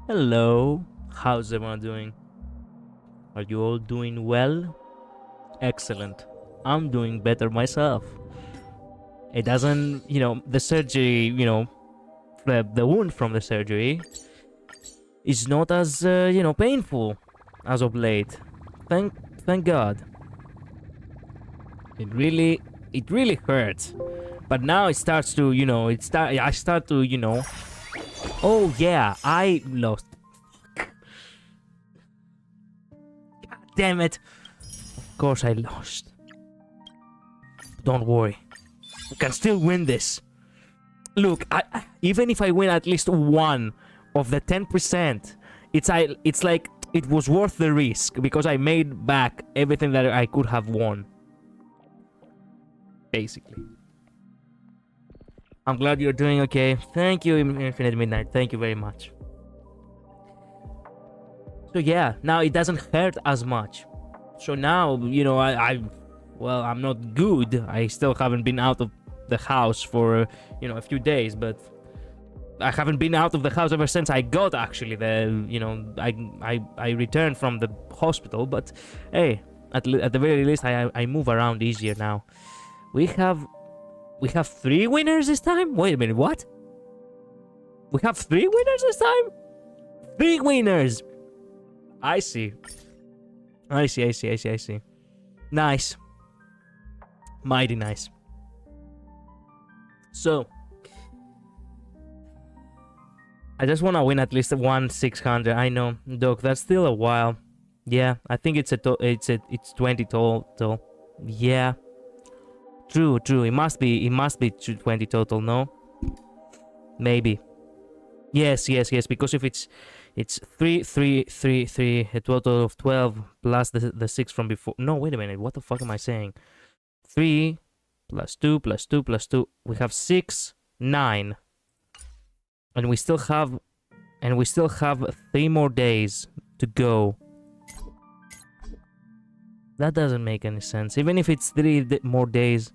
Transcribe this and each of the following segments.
Hello, how's everyone doing? Are you all doing well? Excellent. I'm doing better myself. It doesn't, the surgery, the wound from the surgery is not as, painful as of late. Thank, thank God. It really hurts. But now it starts to, I start to, oh yeah, I lost. God damn it. Of course I lost. Don't worry. We can still win this. Look, even if I win at least one of the 10%, it's like it was worth the risk because I made back everything that I could have won. Basically. I'm glad you're doing okay. Thank you, Infinite Midnight. Thank you very much. So yeah, now it doesn't hurt as much. So now, well, I'm not good. I still haven't been out of the house for, a few days, but I haven't been out of the house ever since I got actually I returned from the hospital. But hey, at the very least, I move around easier now. We have 3 winners this time. Wait a minute, what? We have 3 winners this time. 3 winners. I see. Nice. Mighty nice. So, I just want to win at least 1,600. I know, Doc, that's still a while. Yeah, I think it's 20 total. Yeah. True. It must be 20 total, no? Maybe. Yes, because if it's 3, a total of 12 plus the 6 from before. No, wait a minute. What the fuck am I saying? 3 plus 2 plus 2 plus 2. We have 6, 9. And we still have 3 more days to go. That doesn't make any sense. Even if it's 3 more days.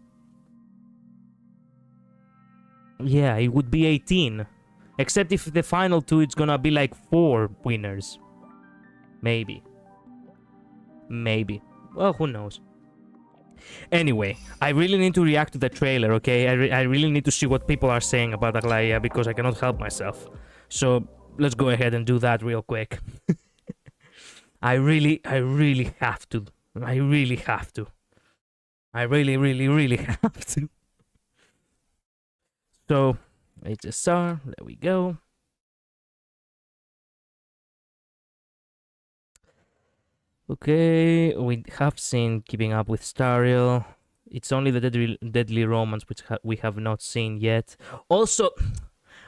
Yeah, it would be 18. Except if the final 2, it's gonna be like 4 winners. Maybe. Well, who knows. Anyway, I really need to react to the trailer, okay? I really need to see what people are saying about Aglaia because I cannot help myself. So, let's go ahead and do that real quick. I really have to. I really have to. So, HSR, there we go. Okay, we have seen Keeping Up with Star Rail. It's only the Deadly Romance which we have not seen yet. Also,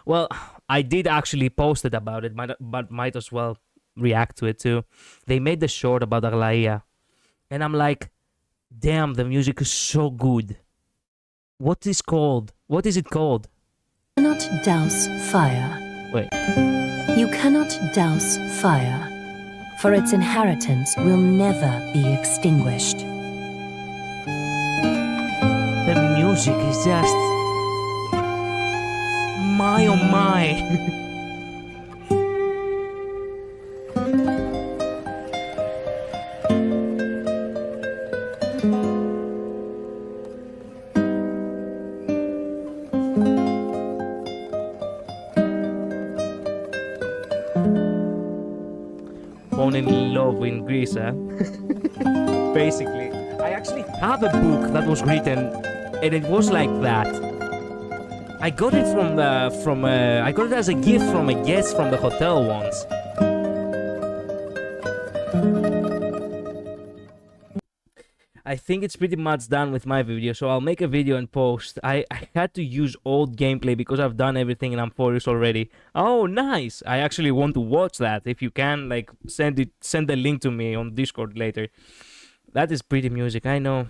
well, I did actually post it about it, but might as well react to it too. They made the short about Aglaia, and I'm like, damn, the music is so good. What is it called? You cannot douse fire. Wait. You cannot douse fire, for its inheritance will never be extinguished. The music is just... my oh my. Fallen in love in Greece, huh? Basically. I actually have a book that was written, and it was like that. I got it I got it as a gift from a guest from the hotel once. I think it's pretty much done with my video, so I'll make a video and post. I had to use old gameplay because I've done everything in Amphoreus already. Oh, nice! I actually want to watch that. If you can, like, send the link to me on Discord later. That is pretty music, I know.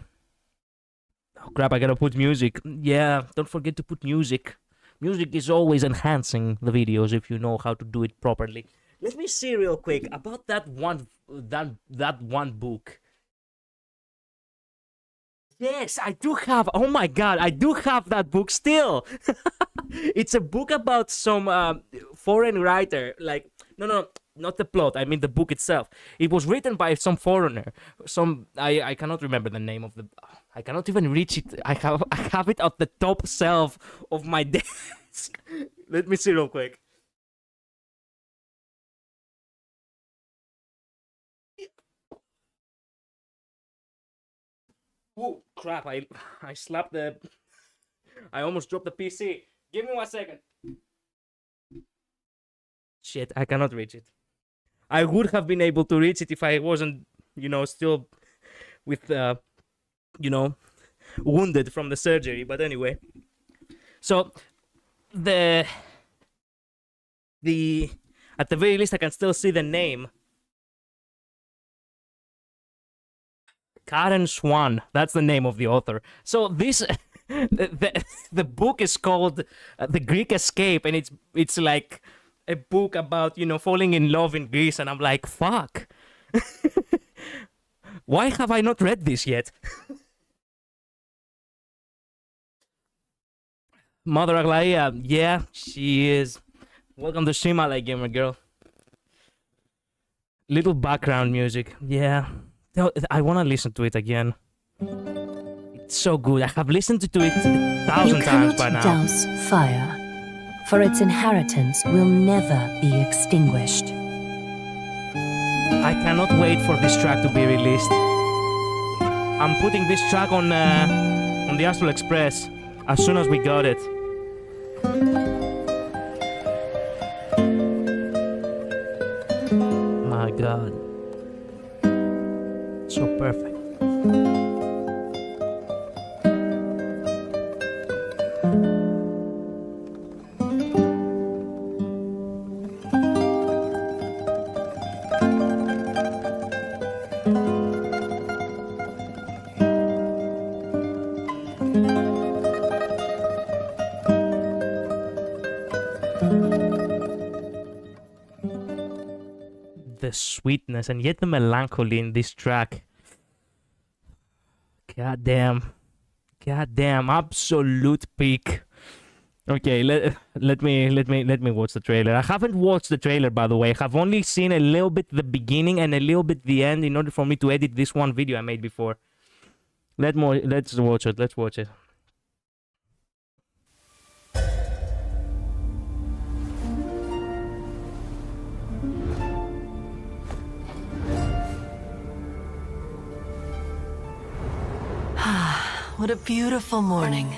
Oh crap, I gotta put music. Yeah, don't forget to put music. Music is always enhancing the videos if you know how to do it properly. Let me see real quick about that one book. Yes, I do have. Oh my god, I do have that book still. It's a book about some foreign writer. Like, no, not the plot. I mean the book itself. It was written by some foreigner. I cannot remember the name of the. I cannot even reach it. I have it at the top shelf of my desk. Let me see real quick. Oh crap! I slapped the. I almost dropped the PC. Give me 1 second. Shit, I cannot reach it. I would have been able to reach it if I wasn't, still with, wounded from the surgery. But anyway, so the at the very least I can still see the name. Karen Swan. That's the name of the author. So this. The book is called The Greek Escape, and it's like a book about falling in love in Greece, and I'm like, fuck. Why have I not read this yet? Mother Aglaia, yeah, she is. Welcome to Shimala Gamer Girl. Little background music, yeah. I want to listen to it again. So good. I have listened to it 1,000 times by now. You cannot douse fire, for its inheritance will never be extinguished. I cannot wait for this track to be released. I'm putting this track on the Astral Express as soon as we got it. My God. So perfect. The sweetness and yet the melancholy in this track. God damn, absolute peak. Okay, let me watch the trailer. I haven't watched the trailer, by the way. I have only seen a little bit the beginning and a little bit the end in order for me to edit this one video I made before. Let's watch it. Let's watch it. What a beautiful morning.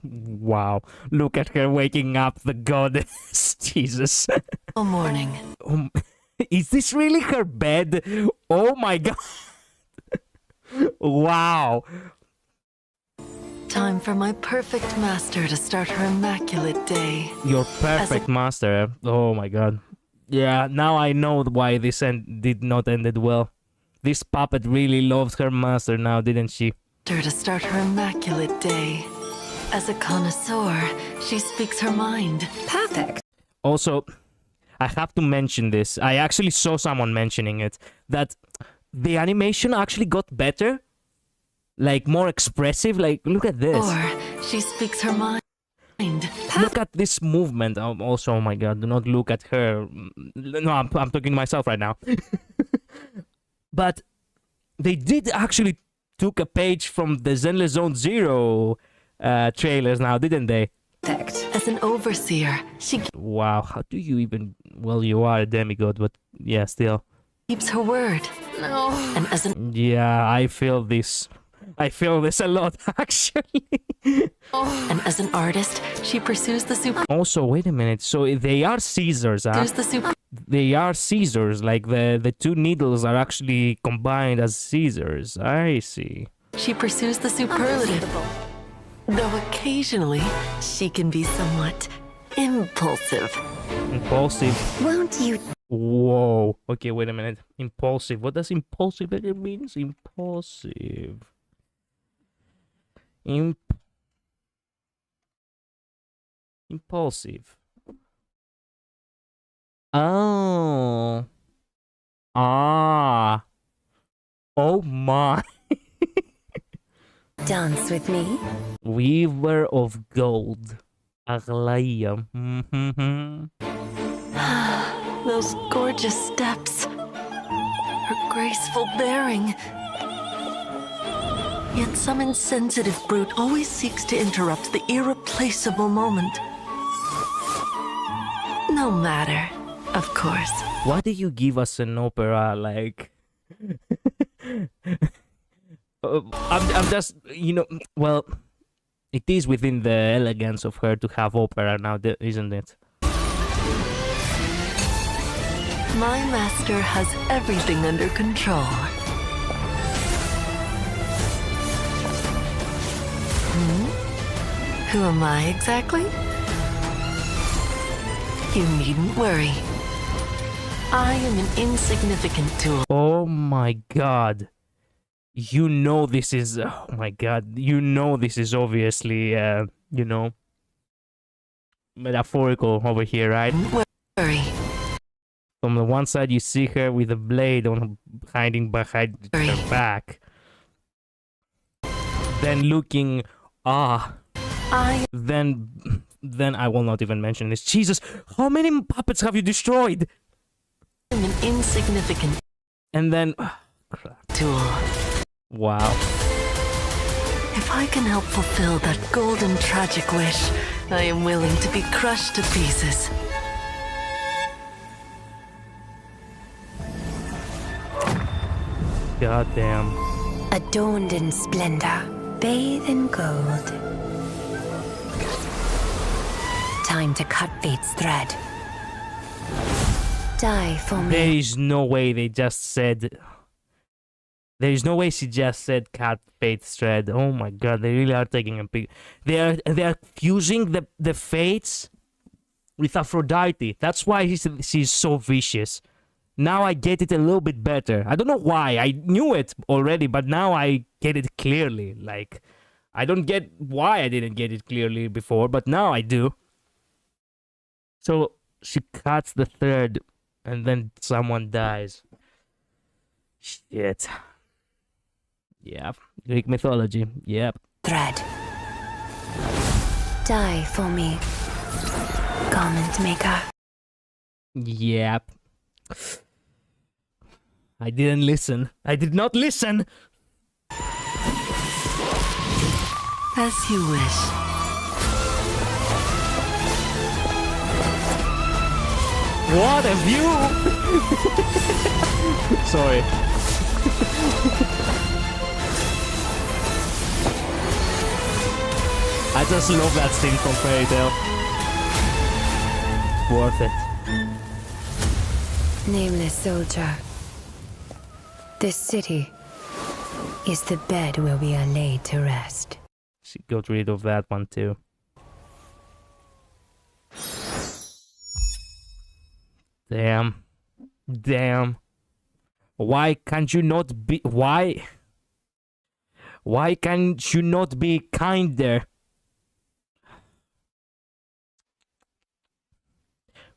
Wow, look at her waking up, the goddess. Jesus. Morning. Is this really her bed? Oh my god. Wow. Time for my perfect master to start her immaculate day. Your perfect master. Oh my god. Yeah, now I know why this did not ended well. This puppet really loved her master now, didn't she? To start her immaculate day. As a connoisseur, she speaks her mind. Perfect. Also, I have to mention this. I actually saw someone mentioning it. That the animation actually got better. Like, more expressive. Like, look at this. Or she speaks her mind. Look at this movement. Also, oh my god, do not look at her. No, I'm talking to myself right now. But they did actually took a page from the Zenless Zone Zero trailers now, didn't they? As an overseer, she Wow, how do you even... Well, you are a demigod, but yeah, still. keeps her word. No. And as an Yeah, I feel this. I feel this a lot, actually. and as an artist, she pursues the super. Also, wait a minute. So they are Caesars, huh? Pursues the super. They are Caesars. Like the two needles are actually combined as Caesars. I see. She pursues the superlative. Though occasionally, she can be somewhat impulsive. Impulsive. Won't you? Whoa. Okay, wait a minute. Impulsive. What does impulsive mean? Impulsive. Impulsive. Oh. Ah. Oh my. Dance with me? Weaver of gold. Aglaia. Those gorgeous steps. Her graceful bearing. Yet some insensitive brute always seeks to interrupt the irreplaceable moment. No matter, of course. Why do you give us an opera like? I'm just, well, it is within the elegance of her to have opera now, isn't it? My master has everything under control. Who am I exactly? You needn't worry. I am an insignificant tool. Oh my god. This is, oh my god, this is obviously, metaphorical over here, right? Worry. From the one side, you see her with a blade hiding behind her back. Then looking, then I will not even mention this. Jesus, how many puppets have you destroyed? I'm an insignificant And then, tool. Wow. If I can help fulfill that golden tragic wish, I am willing to be crushed to pieces. God damn. Adorned in splendor, bathe in gold. Time to cut fate's thread. Die for me. There is no way they just said... There is no way she just said cut fate's thread. Oh my god, they really are taking a big... They are fusing the fates with Aphrodite. That's why she's so vicious. Now I get it a little bit better. I don't know why. I knew it already, but now I get it clearly. Like, I don't get why I didn't get it clearly before, but now I do. So she cuts the thread, and then someone dies. Shit. Yep. Greek mythology. Yep. Thread. Die for me, garment maker. Yep. I didn't listen. I did not listen. As you wish. What a view! Sorry. I just love that scene from Fairy Tail. Worth it. Nameless soldier. This city is the bed where we are laid to rest. She got rid of that one too. Damn. Damn. Why can't you not be... Why can't you not be kinder?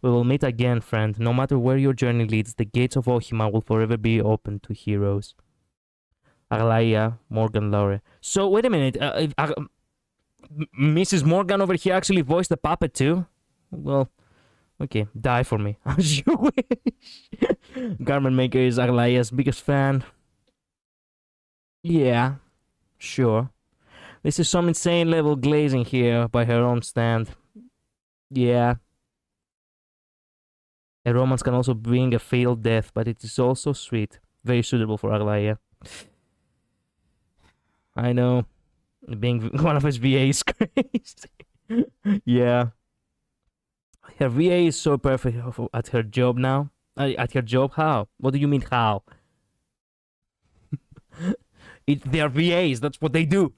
We will meet again, friend. No matter where your journey leads, the gates of Ohima will forever be open to heroes. Aglaia, Morgan Lowry. So, wait a minute. Mrs. Morgan over here actually voiced the puppet too? Well, okay. Die for me. As you wish. Garment Maker is Aglaia's biggest fan. Yeah, sure. This is some insane level glazing here by her own stand. Yeah. A romance can also bring a fatal death, but it is also sweet. Very suitable for Aglaia. I know. Being one of his VA is crazy. Yeah. Her VA is so perfect at her job now. At her job? How? What do you mean how? They are VAs. That's what they do.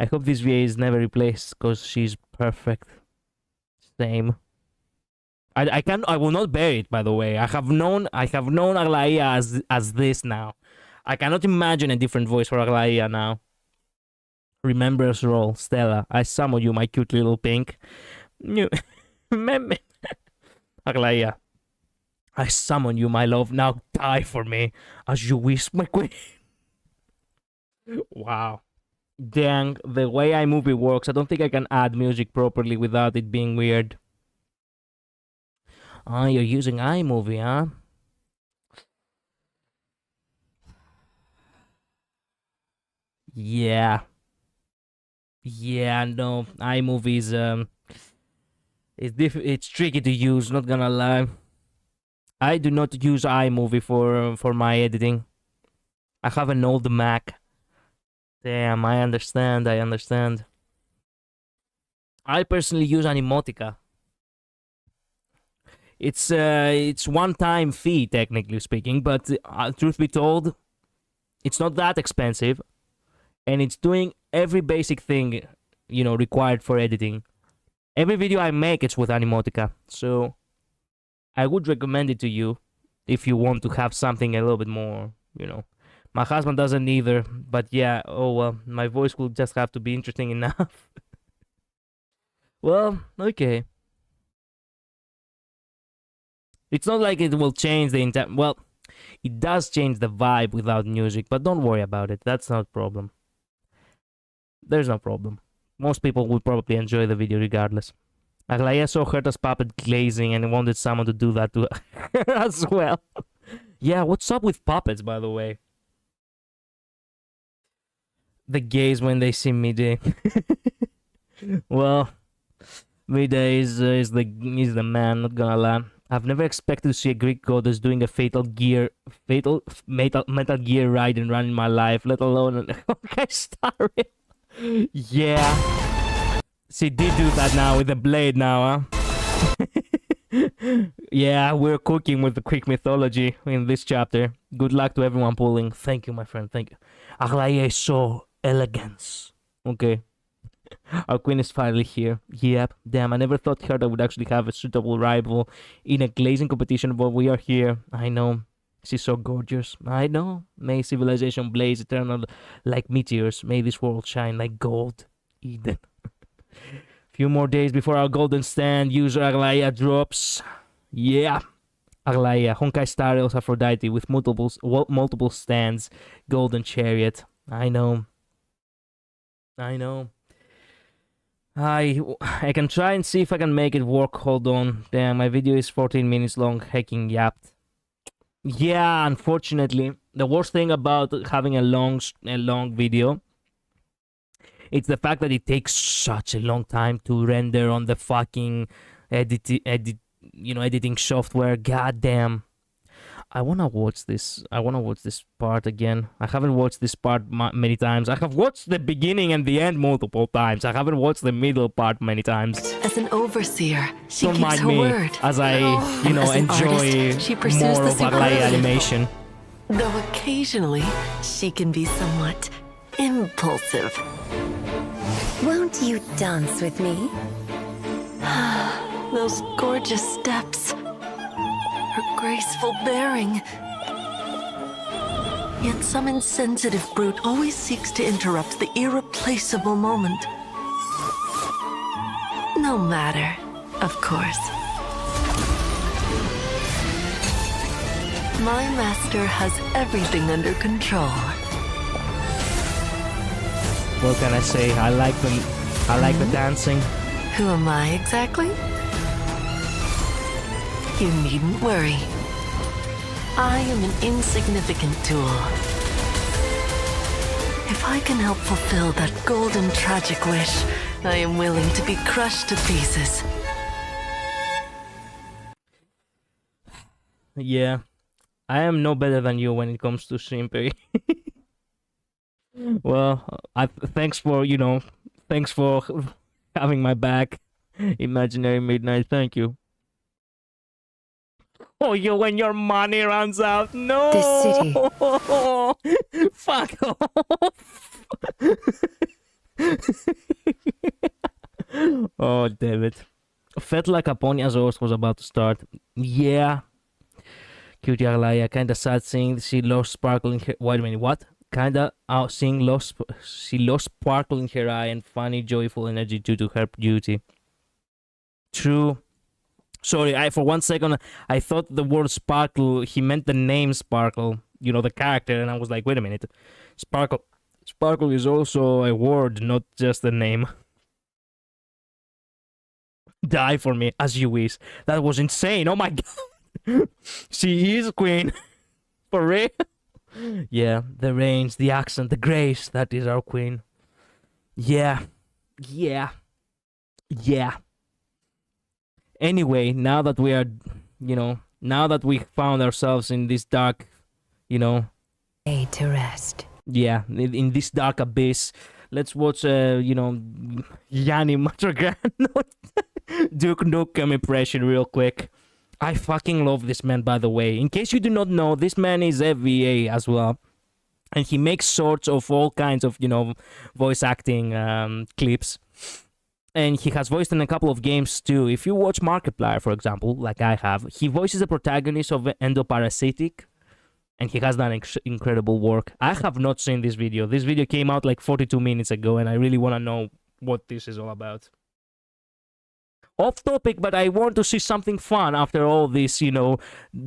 I hope this VA is never replaced because she's perfect. Same. I will not bear it, by the way. I have known Aglaia as this now. I cannot imagine a different voice for Aglaia now. Remember's role, Stella. I summon you, my cute little pink. Aglaia. I summon you, my love. Now die for me, as you wish, my queen. Wow. Dang, the way iMovie works, I don't think I can add music properly without it being weird. Ah, you're using iMovie, huh? Yeah. Yeah, no, iMovie is it's tricky to use, not gonna lie. I do not use iMovie for my editing. I have an old Mac. Damn, I understand. I personally use Animotica. It's one-time fee, technically speaking, but truth be told, it's not that expensive, and it's doing every basic thing, required for editing. Every video I make, it's with Animotica, so I would recommend it to you if you want to have something a little bit more, My husband doesn't either, but yeah, oh well, my voice will just have to be interesting enough. Well, okay. It's not like it will change the entire... Well, it does change the vibe without music, but don't worry about it. That's not a problem. There's no problem. Most people will probably enjoy the video regardless. Aglaya saw Herta's puppet glazing and wanted someone to do that to her as well. Yeah, what's up with puppets, by the way? The gays when they see Midday. Well, Midday is the man, not gonna lie. I've never expected to see a Greek goddess doing a Metal Gear ride and run in my life, let alone an Honkai Star Rail. Yeah. She did do that now with the blade now, huh? Yeah, we're cooking with the Greek mythology in this chapter. Good luck to everyone pulling. Thank you, my friend, thank you. Aglaia is so elegance. Okay. Our queen is finally here. Yep. Damn, I never thought Herta would actually have a suitable rival in a glazing competition, but we are here. I know. She's so gorgeous. I know. May civilization blaze eternal like meteors. May this world shine like gold. Eden. Few more days before our golden stand. User Aglaia drops. Yeah. Aglaia. Honkai Star Rail's Aphrodite with multiple stands. Golden chariot. I know. I can try and see if I can make it work. Hold on. Damn, my video is 14 minutes long. Hecking yapped. Yeah, unfortunately, the worst thing about having a long video, it's the fact that it takes such a long time to render on the fucking editing software. God damn. I wanna watch this part again. I haven't watched this part many times. I have watched the beginning and the end multiple times. I haven't watched the middle part many times. As an overseer, she Don't keeps mind her me word. as I, As an enjoy artist, she pursues more the of Aglaia superlative. animation. Though occasionally, she can be somewhat impulsive. Won't you dance with me? Those gorgeous steps. Her graceful bearing. Yet some insensitive brute always seeks to interrupt the irreplaceable moment. No matter, of course. My master has everything under control. What can I say? I like the dancing. Who am I exactly? You needn't worry. I am an insignificant tool. If I can help fulfill that golden tragic wish, I am willing to be crushed to pieces. Yeah, I am no better than you when it comes to simpery. Well, thanks for having my back, Imaginary Midnight. Thank you. Oh, when your money runs out. No. This city. Fuck off. Oh, damn it. Felt like Aponia's roast was about to start. Yeah. Cutie Aglaia, kinda sad seeing she lost sparkle in her... Wait a minute, what? Kinda seeing she lost sparkle in her eye and funny, joyful energy due to her beauty. True. Sorry, for 1 second, I thought the word sparkle, he meant the name Sparkle, the character, and I was like, wait a minute. Sparkle is also a word, not just a name. Die for me, as you wish. That was insane. Oh my god. She is queen. For real? Yeah, the range, the accent, the grace. That is our queen. Yeah. Yeah. Yeah. Anyway, now that we are, now that we found ourselves in this dark, Laid to rest. yeah, in this dark abyss, let's watch, Yanni Matrograno Duke Nukem impression real quick. I fucking love this man, by the way. In case you do not know, this man is a VA as well. And he makes sorts of all kinds of, voice acting clips. And he has voiced in a couple of games too. If you watch Markiplier, for example, like I have, he voices the protagonist of Endoparasitic. And he has done incredible work. I have not seen this video. This video came out like 42 minutes ago, and I really want to know what this is all about. Off topic, but I want to see something fun after all this,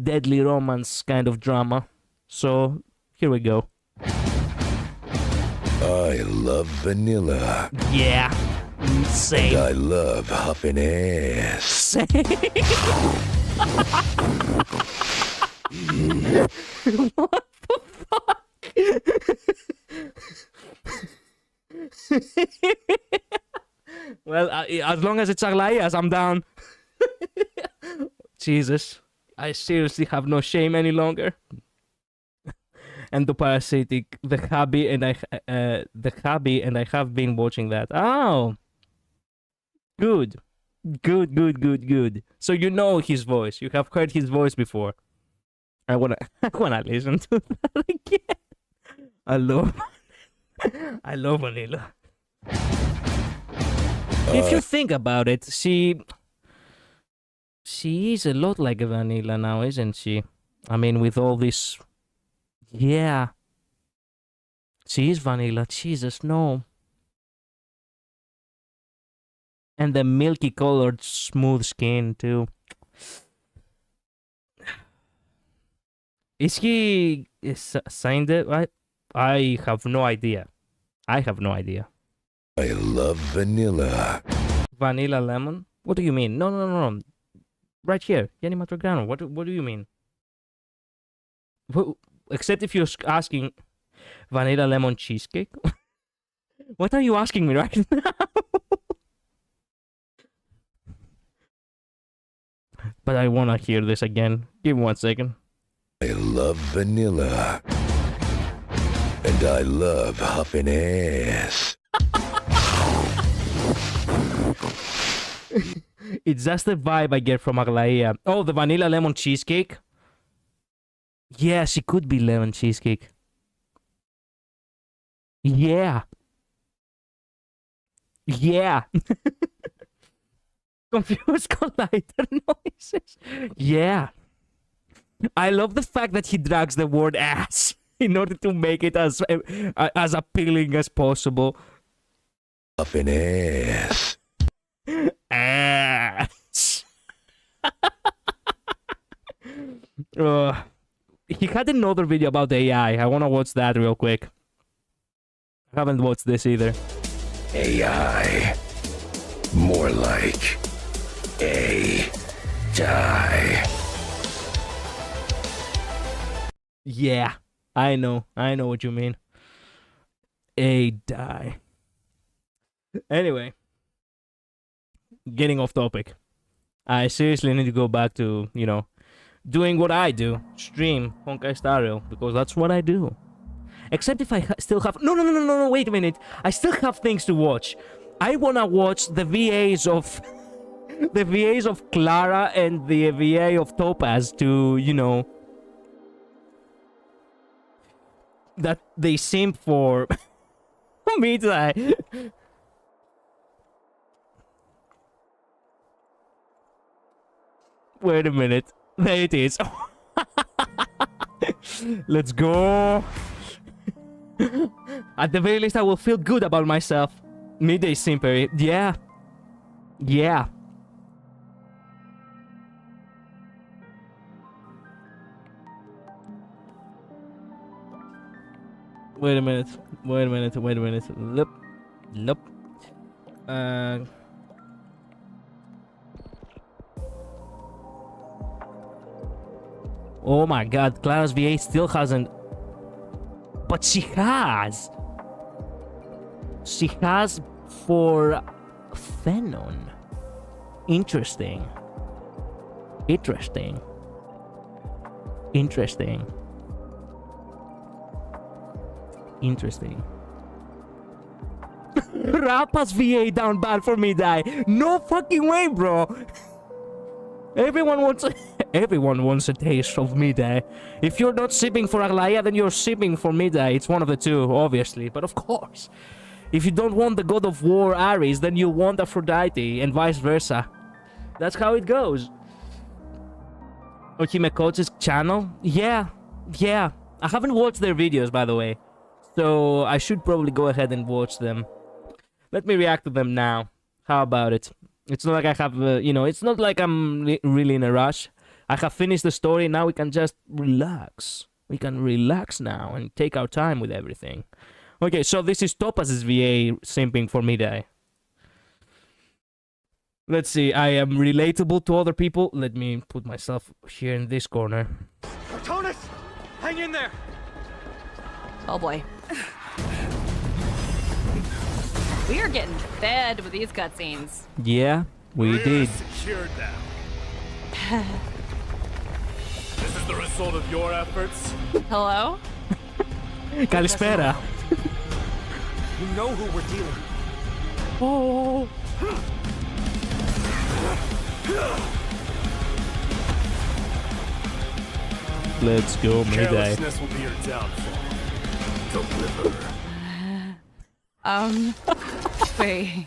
deadly romance kind of drama. So, here we go. I love vanilla. Yeah. Same. And I love huffing ass. Same. What the fuck? Well, as long as it's Aglaías, I'm down. Jesus. I seriously have no shame any longer. And the parasitic, the hubby, and I have been watching that. Oh, good. So you know his voice. You have heard his voice before. I wanna listen to that again. I love Vanilla. If you think about it, she is a lot like a Vanilla now, isn't she? I mean, with all this, yeah. She is Vanilla. Jesus, no. And the milky colored, smooth skin too. Is he signed it? I have no idea. I love vanilla. Vanilla lemon? What do you mean? No. Right here. Yanni Matrograno. What do you mean? Except if you're asking vanilla lemon cheesecake? What are you asking me right now? But I wanna hear this again. Give me 1 second. I love vanilla. And I love huffing ass. It's just the vibe I get from Aglaia. Oh, the vanilla lemon cheesecake? Yeah, she could be lemon cheesecake. Yeah. Confused collider noises. Yeah. I love the fact that he drags the word ass in order to make it as appealing as possible. Huffing ass. Ass. He had another video about AI. I want to watch that real quick. I haven't watched this either. AI. More like die. Yeah, I know what you mean. Die. Anyway, getting off topic. I seriously need to go back to, doing what I do. Stream Honkai Star Rail, because that's what I do. Except if I still have... No, wait a minute. I still have things to watch. I wanna watch the VAs of... the VAs of Clara and the VA of Topaz to, that they simp for me today. Wait a minute. There it is. Let's go. At the very least, I will feel good about myself. Midday simpery. Yeah. Wait a minute. Wait a minute. Wait a minute. Nope. Nope. Oh my god, Clara's VA still hasn't... But she has! She has for Phenon. Interesting. Interesting. Interesting. Interesting. Rappa's VA down bad for me, die. No fucking way, bro. Everyone wants a taste of midday. If you're not shipping for Aglaya, then you're shipping for midday. It's one of the two, obviously. But of course, if you don't want the God of War Ares, then you want Aphrodite, and vice versa. That's how it goes. Okime Coach's channel? Yeah. I haven't watched their videos, by the way. So I should probably go ahead and watch them. Let me react to them now. How about it? It's not like I have, it's not like I'm really in a rush. I have finished the story, now we can just relax. We can relax now and take our time with everything. Okay, so this is Topaz's VA simping for midday. Let's see, I am relatable to other people. Let me put myself here in this corner. Artonis, hang in there! Oh boy. We are getting fed with these cutscenes. Yeah, we did. Secured now. This is the result of your efforts. Hello? Kalispera. You know who we're dealing with. Oh. Let's go, midday. Carelessness will be your downfall. Deliver. Wait.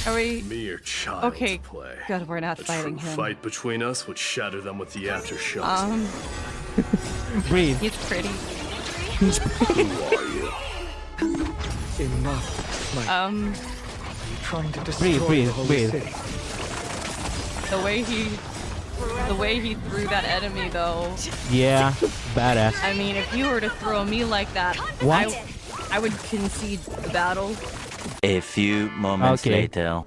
Are we... Mere child Okay, play. good, we're not A fighting true him. fight between us would shatter them with the aftershocks. Breathe. He's pretty. Who are you? Enough. Like, are you trying to destroy Breathe, the holy breathe. city? The way he threw that enemy, though. Yeah, badass. I mean, if you were to throw me like that, What? I would concede the battle. A few moments later.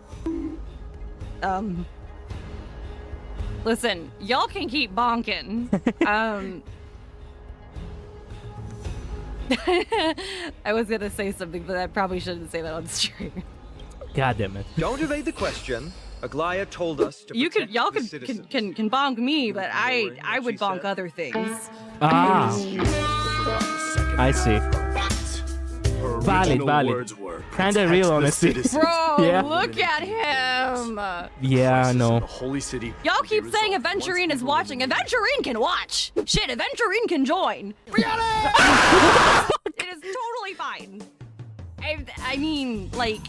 Listen, y'all can keep bonking. I was gonna say something, but I probably shouldn't say that on stream. God damn it. Don't evade the question. Aglaya told us to protect Y'all the citizens. can bonk me, but I would she bonk said? other things. Ah, I see. Her Valid, original valid. words were, Kinda "Protect real, the honestly." citizens." Bro, Yeah. look at him! Yeah, I Crisis in know. the holy city Y'all will be keep saying resolved once Aventurine is people watching. believe. Aventurine can watch! Shit, Aventurine can join! It is totally fine. I mean, like...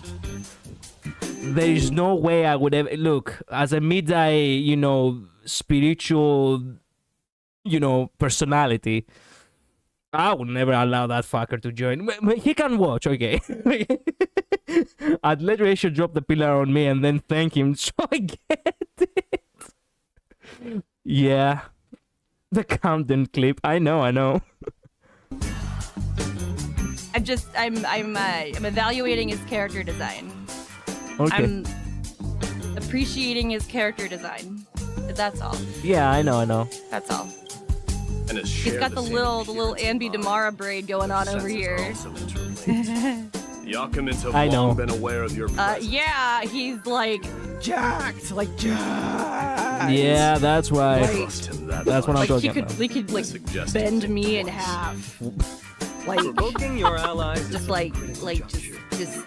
There is no way I would ever... Look, as a midday, spiritual, personality, I would never allow that fucker to join. He can watch, okay? I'd let Ratio drop the pillar on me and then thank him, so I get it. Yeah. The Camden clip. I know. I'm evaluating his character design. Okay. I'm appreciating his character design. That's all. Yeah, I know. That's all. And has He's shared got the same little appearance Ambi and Damara braid going on over senses here. are also interlinked. The Akamins have I know. long been aware of your presence. Yeah, he's like jacked. Yeah, that's right. Trust him that That's what I'm much. talking He could, about. we could like Suggest bend you me take in notes. half. Like Provoking your allies. just like just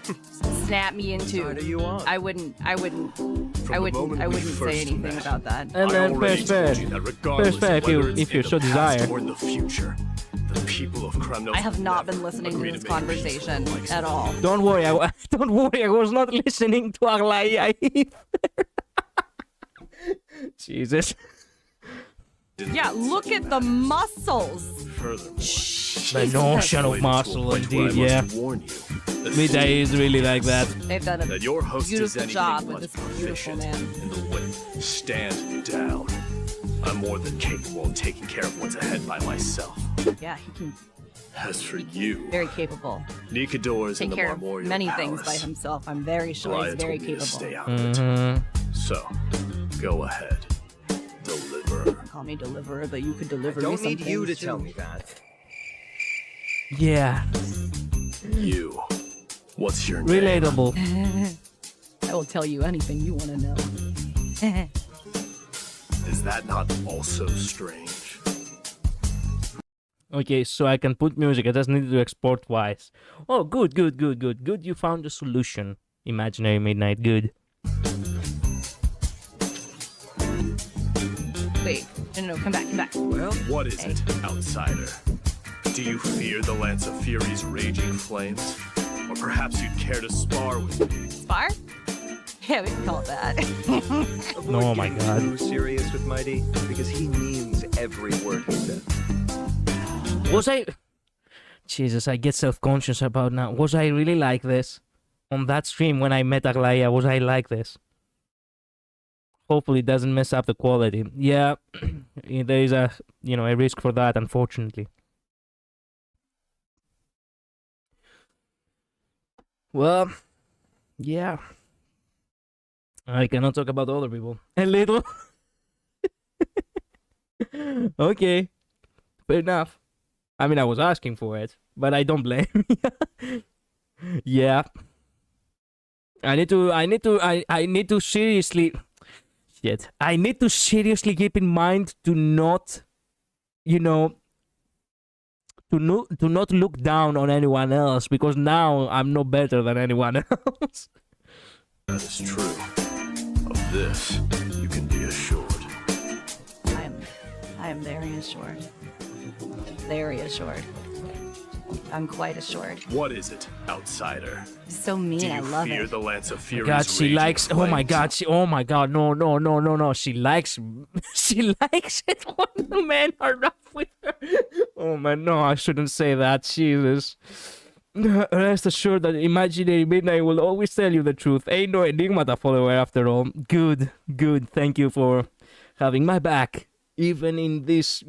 snap me in two. Side are you on? I wouldn't the moment we say first anything met, about that. And I then already fair. told you that regardless fair, of whether it's if you in so the desire. past or in the future, the people of Kremnos I have will not never been listening to agree this make peace with conversation the likes at of all. Don't worry, I was not listening to Aglaya either. Jesus. Yeah, look at the muscles. Furthermore, The notion of to a muscle, point where I indeed, yeah. must warn you, the Midday is really like that. They've done a that your host is beautiful anything job but with this beautiful proficient man. in the way. Stand down. I'm more than capable of taking care of what's ahead by myself. Yeah, he can As for you, Very capable. Nikador's in Take the care of Marmorial many Palace. things by himself. I'm very sure Goliath he's very told me to capable. stay out of it. So, go ahead. Deliver. Call me deliverer, but you could deliver I me don't some need you to things, tell too. me that. Yeah, You. What's your name? relatable. I will tell you anything you want to know. Is that not also strange? Okay, so I can put music. I just need to export twice. Oh, good, good, good, good, good. You found the solution. Imaginary Midnight, good. Wait, no, come back. Well, what is it, outsider? Do you fear the Lance of Fury's raging flames? Or perhaps you'd care to spar with me? Spar? Yeah, we can call it that. Avoid Oh my getting God. too serious with Mighty, because he means every word he says. Was I... Jesus, I get self-conscious about now. Was I really like this? On that stream when I met Aglaya, was I like this? Hopefully it doesn't mess up the quality. Yeah, there is a, a risk for that, unfortunately. Well, yeah. I cannot talk about other people. A little. Okay. Fair enough. I mean, I was asking for it, but I don't blame. Yeah. I need to seriously... Shit. I need to seriously keep in mind to not, to not look down on anyone else, because now I'm no better than anyone else. That is true. Of this, you can be assured. I am very assured. Very assured. I'm quite assured. What is it, outsider? So mean, Do you I love fear it. the Lance of Fury's God, she raging likes... Oh my flames? God, oh my God, no. She likes... She likes it when the men are rough with her. Oh man, no, I shouldn't say that, Jesus. Rest assured that Imaginary Midnight will always tell you the truth. Ain't no Enigmata follower after all. Good. Thank you for having my back, even in this,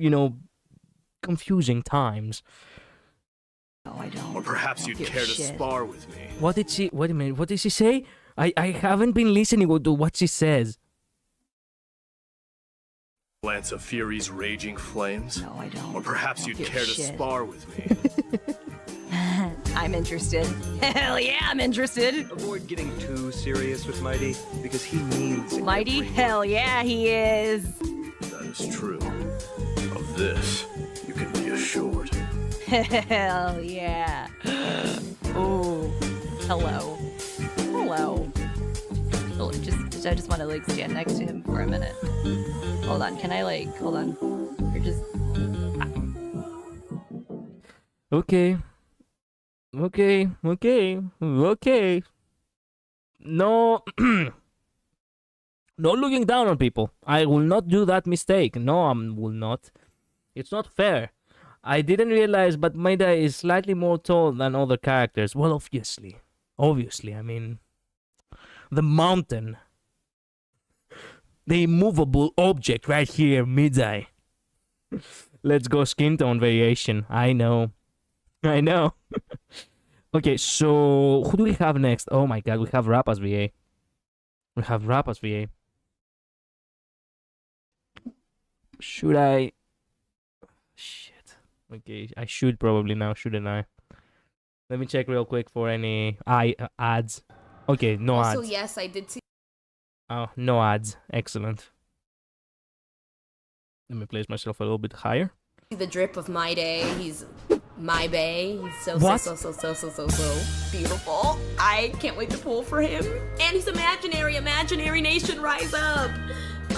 confusing times. No, I don't. Or perhaps I don't you'd give care a to shit. spar with me. What did she... Wait a minute, what did she say? I haven't been listening to what she says. Lance of Fury's raging flames? No, I don't. Or perhaps I you'd don't give care a to shit. spar with me. I'm interested. Hell yeah, I'm interested. Avoid getting too serious with Mighty, because he means Mighty? every Hell yeah, he is. That is true. Of this, you can be assured. Hell yeah. Oh, hello. Oh, I just want to stand next to him for a minute. Hold on, can I hold on. You're just... Okay. No, not looking down on people. I will not do that mistake. No, I will not. It's not fair. I didn't realize, but Maida is slightly more tall than other characters. Well, obviously, I mean, the mountain, the immovable object right here, Midai. Let's go skin tone variation. I know. Okay, so who do we have next? Oh my God, we have Rapaz VA. Should I? Shit. Okay, I should probably now, shouldn't I? Let me check real quick for any ads. Okay, no Also, ads. yes, I did see Oh, no ads. Excellent. Let me place myself a little bit higher. the drip of my day. He's my bae. He's so What? so beautiful. I can't wait to pull for him. And he's imaginary. Imaginary nation, rise up.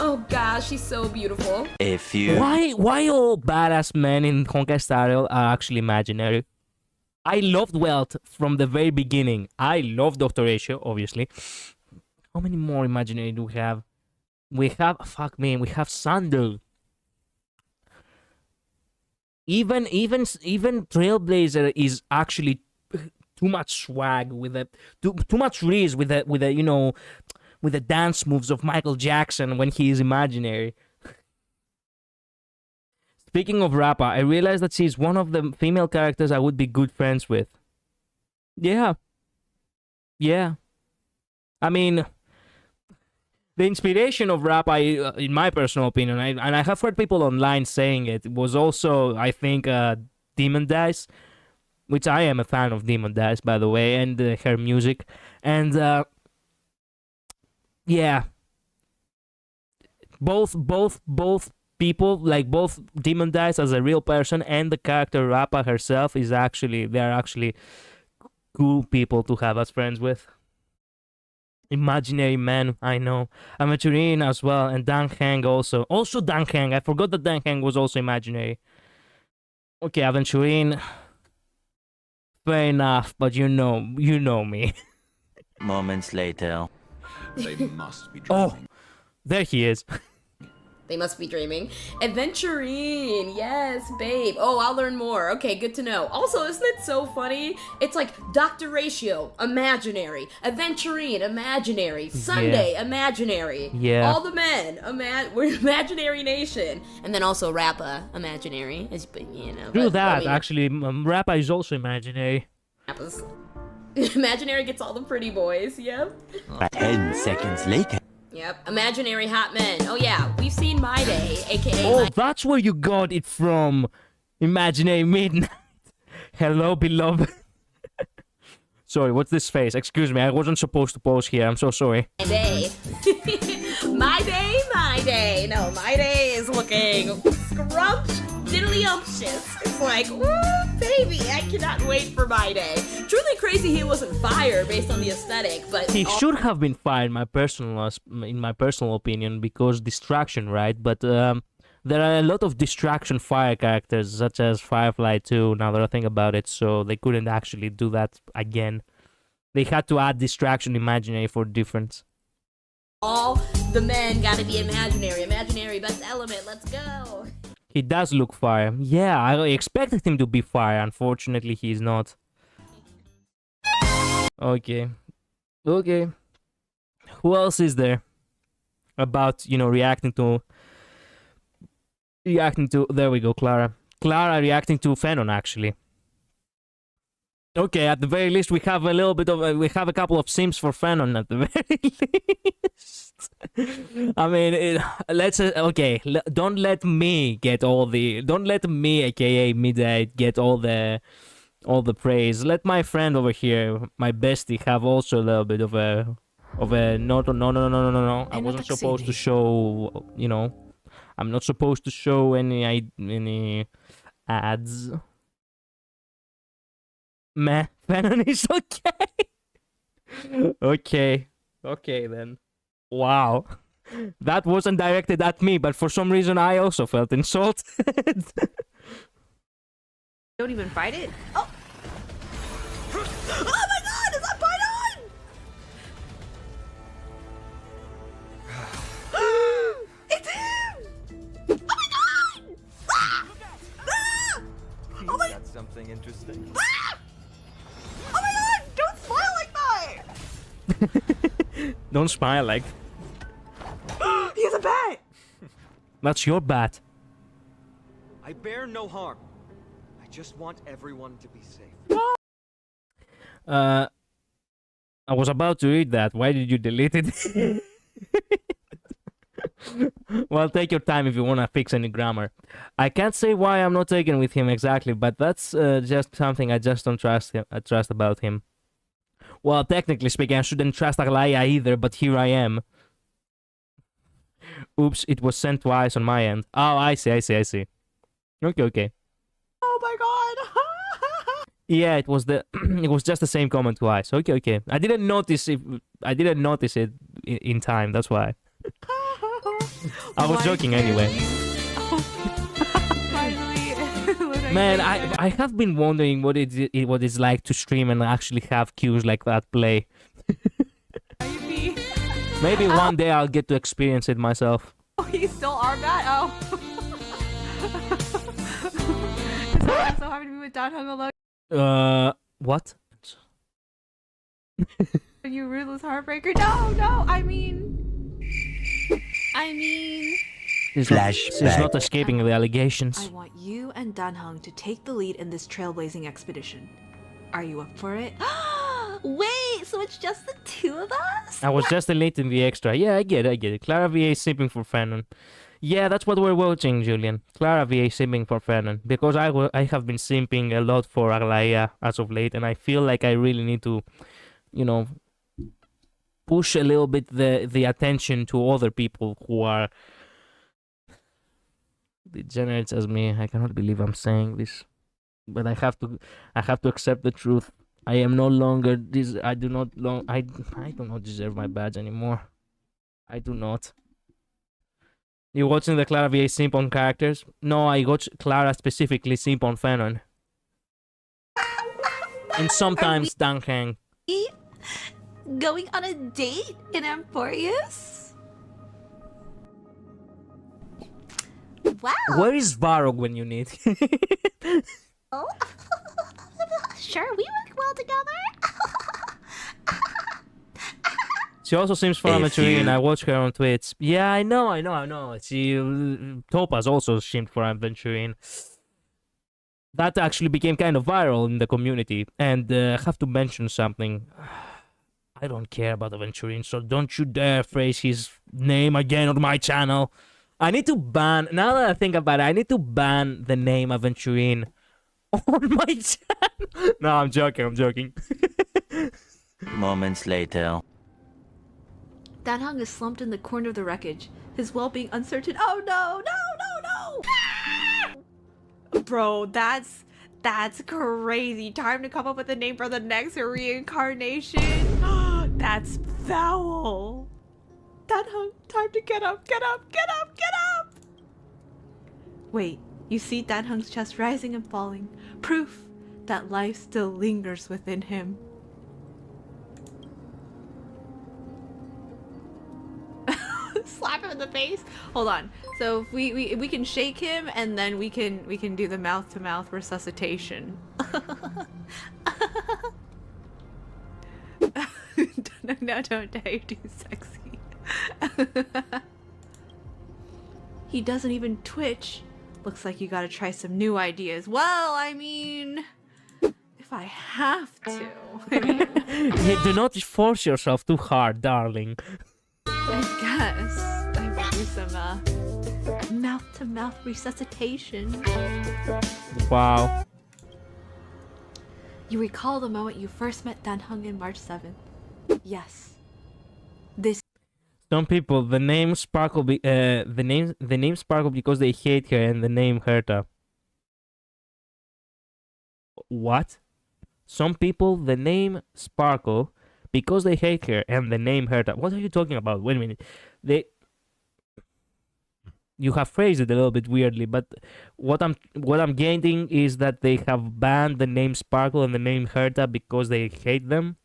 Oh gosh, he's so beautiful. A few. Why all badass men in Honkai Star Rail are actually imaginary? I loved Welt from the very beginning. I love Dr. Ratio, obviously. How many more imaginary do we have? We have Sandal. Even Trailblazer is actually too much swag with too much riz with the dance moves of Michael Jackson when he is imaginary. Speaking of Rappa, I realized that she's one of the female characters I would be good friends with. Yeah. Yeah. I mean, the inspiration of Rappa, in my personal opinion, and I have heard people online saying it, was also, I think, Demon Dice, which I am a fan of Demon Dice, by the way, and her music. And, yeah. Both people, like both Demon Dice as a real person and the character Rappa herself they're actually cool people to have as friends with. Imaginary Man, I know. Aventurine as well, and Dan Heng also. Also Dan Heng, I forgot that Dan Heng was also imaginary. Okay, Aventurine. Fair enough, but you know me. Moments later. They must be dreaming. Oh, there he is. They must be dreaming. Adventurine, yes, babe. Oh, I'll learn more. Okay, good to know. Also, isn't it so funny? It's like Dr. Ratio, imaginary. Adventurine, imaginary. Sunday, imaginary. Yeah. All the men, we're imaginary nation. And then also Rappa, imaginary. You know. True that, actually. Rappa is also imaginary. Rappa's imaginary gets all the pretty boys, yep. 10 seconds later. Yep, imaginary hot men. Oh yeah, we've seen My Day, aka Oh, that's where you got it from. Imaginary Midnight. Hello, beloved. Sorry, what's this face? Excuse me, I wasn't supposed to pause here. I'm so sorry. My Day. My Day. No, My Day is looking scrumptious. It's like, ooh, baby, I cannot wait for My Day. Truly crazy he wasn't fired based on the aesthetic, but He should have been fired, in my personal opinion, because distraction, right? But there are a lot of distraction fire characters, such as Firefly 2, now that I think about it, so they couldn't actually do that again. They had to add distraction imaginary for difference. all the men gotta be imaginary. Imaginary, best element, let's go. He does look fire. Yeah, I expected him to be fire. Unfortunately, he's not. Okay. Okay. Who else is there? About, you know, reacting to... There we go, Clara. Clara reacting to Phenon, actually. Okay, at the very least, we have a little bit of... we have a couple of sims for Phenon, at the very least. I mean, let's... okay, don't let me get all the... Don't let me, aka Midnight, get all the praise. Let my friend over here, my bestie, have also a little bit of a... No. I wasn't supposed to show, you know... I'm not supposed to show any ads. Meh, Phenon is okay. Okay then. Wow. That wasn't directed at me, but for some reason I also felt insulted. Don't even fight it? Oh! Oh my god, is that Python? It's him! Oh my god! Ah! Ah! Oh my... That's something interesting. Ah! Oh my god! Don't smile like that! Don't smile like... He has a bat! That's your bat. I bear no harm. I just want everyone to be safe. I was about to read that. Why did you delete it? Well, take your time if you want to fix any grammar. I can't say why I'm not taken with him exactly, but that's just something I just don't trust about him. Well, technically speaking, I shouldn't trust Aglaya either, but here I am. Oops, it was sent twice on my end. Oh, I see. Okay. Oh my god! Yeah, it was it was just the same comment twice. Okay. I didn't notice it in time. That's why. I was joking anyway. Finally. Man, I have been wondering what it's like to stream and actually have queues like that play. Maybe one day I'll get to experience it myself. Oh, he's still our bat? Oh. I'm so happy to be with Don Hung alone. What? You ruthless heartbreaker. No, I mean... She's Flashback. not escaping the allegations. I want you and Danheng to take the lead in this trailblazing expedition. Are you up for it? Wait, so it's just the two of us? I was just deleting the extra. Yeah, I get it. Clara VA simping for Fanon. Yeah, that's what we're watching, Julian. Clara VA simping for Fanon. Because I have been simping a lot for Aglaia as of late, and I feel like I really need to, you know, push a little bit the attention to other people who are degenerates as me. I cannot believe I'm saying this, but I have to accept the truth. I am no longer this. I do not deserve my badge anymore. I do not. You watching the Clara VA simp on characters? No, I watch Clara specifically simp on Fanon. And sometimes Danheng. Going on a date in Amphoreus? Wow. Where is Varog when you need? Oh. Sure, we work well together. She also seems for Aventurine. I watch her on Twitch. Yeah, I know. She Topaz also simped for Aventurine. That actually became kind of viral in the community. And I have to mention something. I don't care about Aventurine, so don't you dare phrase his name again on my channel. I need to ban, now that I think about it, I need to ban the name Aventurine on my channel. No, I'm joking. Moments later. Danheng is slumped in the corner of the wreckage, his well-being uncertain. Oh no. Bro, that's crazy. Time to come up with a name for the next reincarnation. That's foul. Danheng, time to get up. Wait, you see Danheng's chest rising and falling. Proof that life still lingers within him. Slap him in the face. Hold on. So if we can shake him and then we can do the mouth-to-mouth resuscitation. No, don't dare too sexy. He doesn't even twitch. Looks like you gotta try some new ideas. Well, I mean, if I have to. Hey, do not force yourself too hard, darling. I guess I would do some mouth-to-mouth resuscitation. Wow. You recall the moment you first met Danheng in March 7th? Yes. This. Some people, the name sparkle the name sparkle because they hate her, and the name hurt her. What? Some people, the name sparkle because they hate her, and the name hurt her. What are you talking about? Wait a minute. You have phrased it a little bit weirdly, but what I'm getting is that they have banned the name Sparkle and the name Herta because they hate them.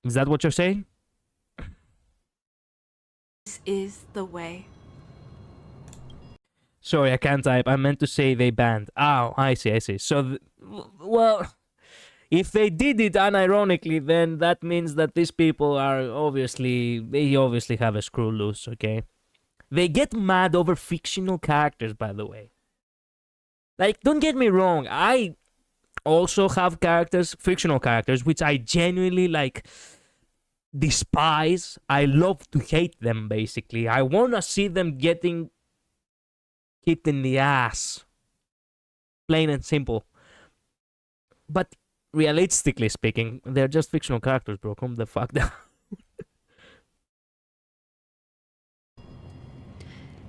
Is that what you're saying? This is the way. Sorry, I can't type. I meant to say they banned. Oh, I see. So, well, if they did it unironically, then that means that these people are obviously have a screw loose, okay? They get mad over fictional characters, by the way. Like, don't get me wrong, I also have fictional characters, which I genuinely, like, despise. I love to hate them, basically. I want to see them getting kicked in the ass. Plain and simple. But realistically speaking, they're just fictional characters, bro. Calm the fuck down.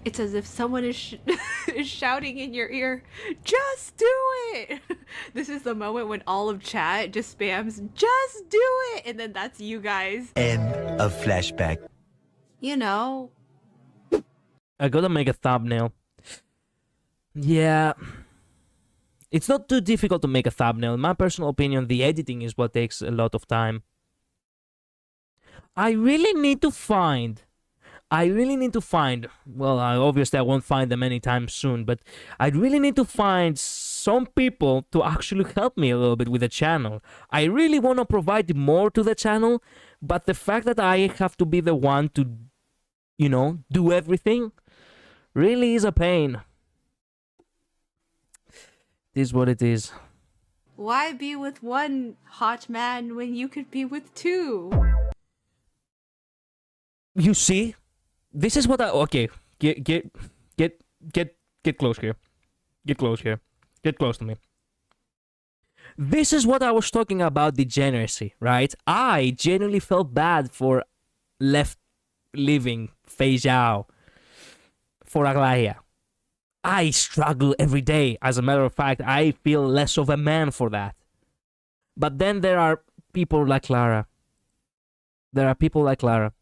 It's as if someone is shouting in your ear, just do it! This is the moment when all of chat just spams, just do it! And then that's you guys. End of flashback. You know. I gotta make a thumbnail. Yeah. It's not too difficult to make a thumbnail. In my personal opinion, the editing is what takes a lot of time. I really need to find, well, obviously I won't find them anytime soon, but I really need to find some people to actually help me a little bit with the channel. I really want to provide more to the channel, but the fact that I have to be the one to you know, do everything really is a pain. It is what it is. Why be with one hot man when you could be with two? You see, this is what I okay. Get close here. Get close here. Get close to me. This is what I was talking about, degeneracy, right? I genuinely felt bad for living Fei Zhao, for Aglaya. I struggle every day. As a matter of fact, I feel less of a man for that. But then there are people like Clara. There are people like Clara.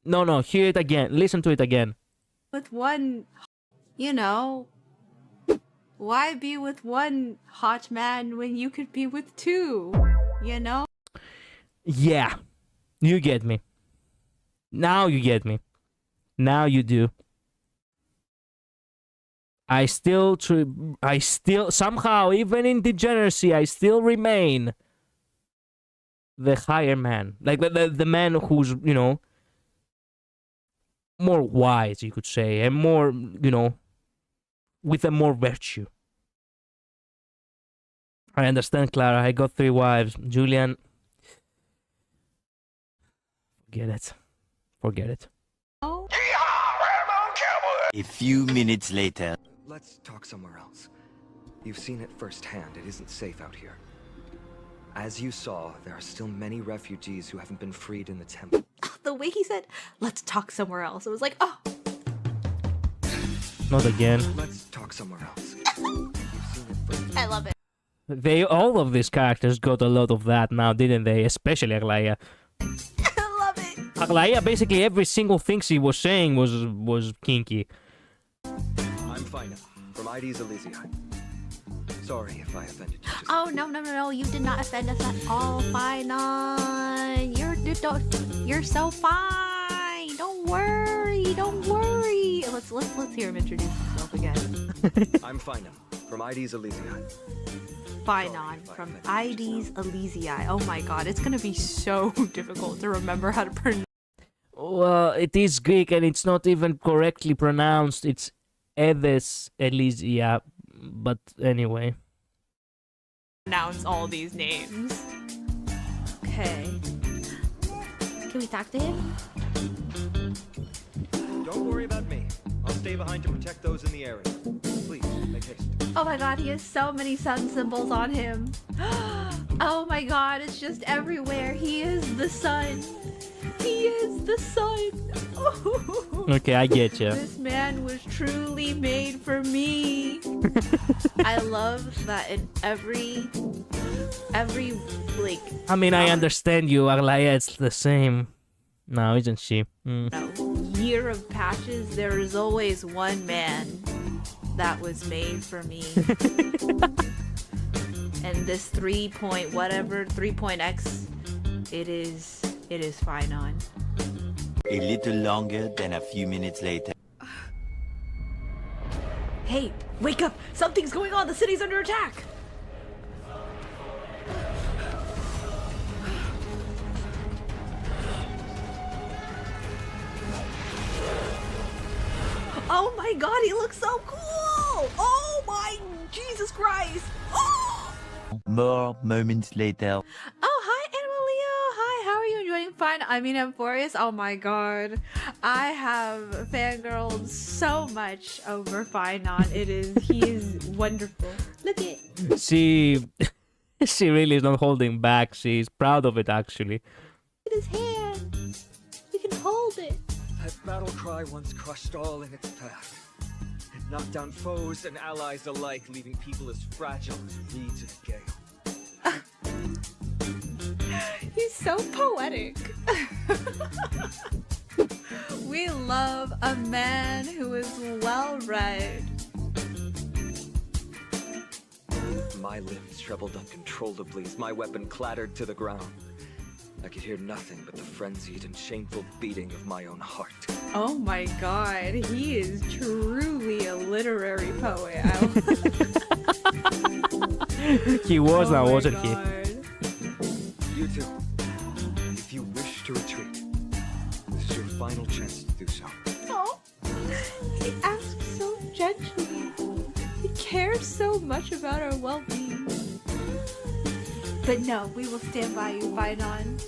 No, hear it again. Listen to it again. With one, you know, why be with one hot man when you could be with two, you know? Yeah, you get me. Now you get me. Now you do. I still somehow, even in degeneracy, I still remain the higher man. Like the man who's, you know, more wise, you could say, and more, you know, with a more virtue. I understand, Clara. I got 3 wives. Julian, forget it. Forget it. Oh. A few minutes later. Let's talk somewhere else. You've seen it firsthand. It isn't safe out here. As you saw, there are still many refugees who haven't been freed in the temple. The way he said, let's talk somewhere else. It was like, oh. Not again. Let's talk somewhere else. You've seen it firsthand. I love it. All of these characters got a lot of that now, didn't they? Especially Aglaya. I love it. Aglaya, basically every single thing she was saying was kinky. I'm fine now. From ID's Elysia. Sorry if I offended you. Oh, no. You did not offend us at all. Fine on. You're so fine. Don't worry. Let's hear him introduce himself again. I'm fine now. From ID's Elysia. Fine on. From ID's Elysia. Oh my god, it's gonna be so difficult to remember how to pronounce. Well, it is Greek and it's not even correctly pronounced. It's Edes Elysia, but anyway. Pronounce all these names. Okay. Can we talk to him? Don't worry about me. I'll stay behind to protect those in the area. Please, make haste. Oh my god, he has so many sun symbols on him. Oh my god, it's just everywhere. He is the sun. He is the sun. Okay, I get you. This man was truly made for me. I love that in every like. I mean, I understand you, Aglaya. It's the same. No, isn't she? Year of patches, there is always one man that was made for me. And this 3.x, it is fine on. A little longer than a few minutes later. Hey, wake up! Something's going on! The city's under attack! Oh my god, he looks so cool! Oh my Jesus Christ! Oh! More moments later. Oh, hi, Animalio! Hi, how are you enjoying? Fine. I mean, Amphoreus. Oh my god. I have fangirled so much over Finon. He is wonderful. Look at. She really is not holding back. She's proud of it, actually. Look at his hand. You can hold it. That battle cry once crushed all in its path. It knocked down foes and allies alike, leaving people as fragile as reeds in a gale. He's so poetic. We love a man who is well-read. My limbs trembled uncontrollably as my weapon clattered to the ground. I could hear nothing but the frenzied and shameful beating of my own heart. Oh my god, he is truly a literary poet. He was now, wasn't he? You too. If you wish to retreat, this is your final chance to do so. Essentially, he cares so much about our well-being. But no, we will stand by you, Phynon.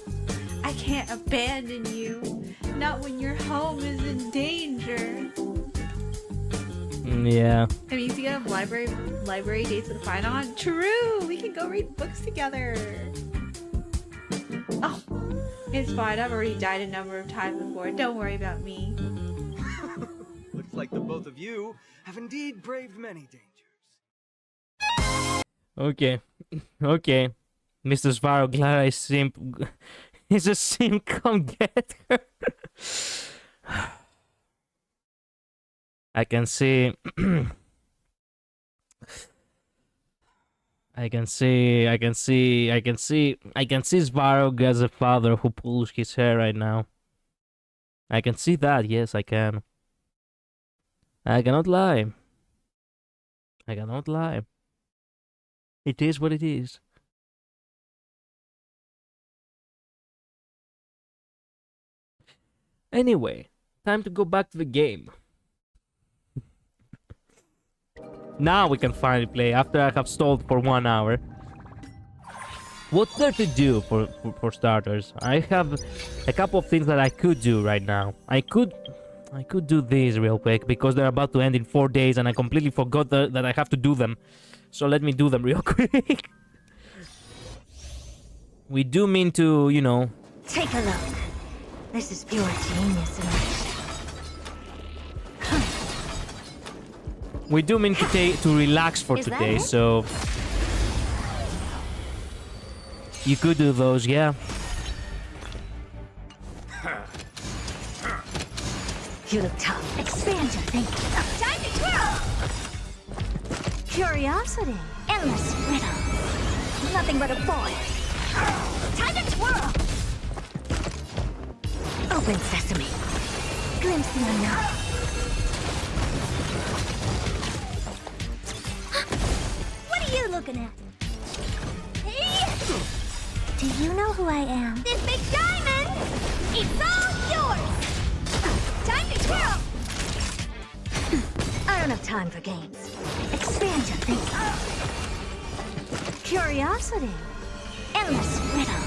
I can't abandon you. Not when your home is in danger. Yeah. I mean, if you have library dates with Phynon, true! We can go read books together. Oh, it's fine. I've already died a number of times before. Don't worry about me. Looks like the both of you have indeed braved many dangers. Okay. Okay. Mr. Sparrow, glad I simp. It's a simp. Come get her. I can see. I can see Sparrow as a father who pulls his hair right now. I can see that, yes, I can. I cannot lie. I cannot lie. It is what it is. Anyway, time to go back to the game. Now we can finally play after I have stalled for 1 hour. What's there to do for starters? I have a couple of things that I could do right now. I could do these real quick because they're about to end in 4 days and I completely forgot that I have to do them. So let me do them real quick. We do mean to, you know... Take a look. This is pure genius in action. We do mean to relax for today, so... You could do those, yeah. You look tough. Expand your thinking. Time to twirl! Curiosity. Endless riddle. Nothing but a void. Time to twirl! Open sesame. Glimpse the unknown. What are you looking at? Do you know who I am? This big diamond! It's all yours! Time to twirl! I don't have time for games. Expand your thinking. Curiosity. Endless riddle.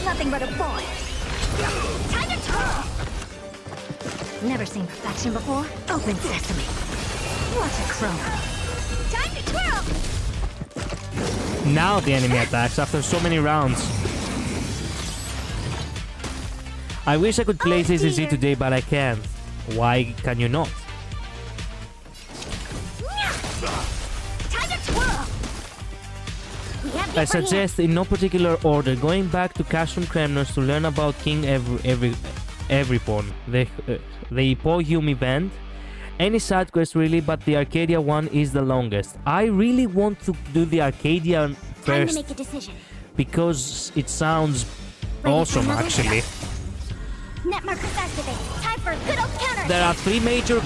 Nothing but a void. Time to twirl! Never seen perfection before? Open sesame. Watch it chroma. Time to twirl! Now the enemy attacks after so many rounds. I wish I could play CCC today, but I can't. Why can you not? I suggest, in no particular order, going back to Cashroom Kremnos to learn about King Everyborn, the Epoium event. Any side quest really, but the Arcadia one is the longest. I really want to do the Arcadia first. Time to make a decision. Because it sounds awesome, actually. Net markers activated. Time for good old counter. There are 3 major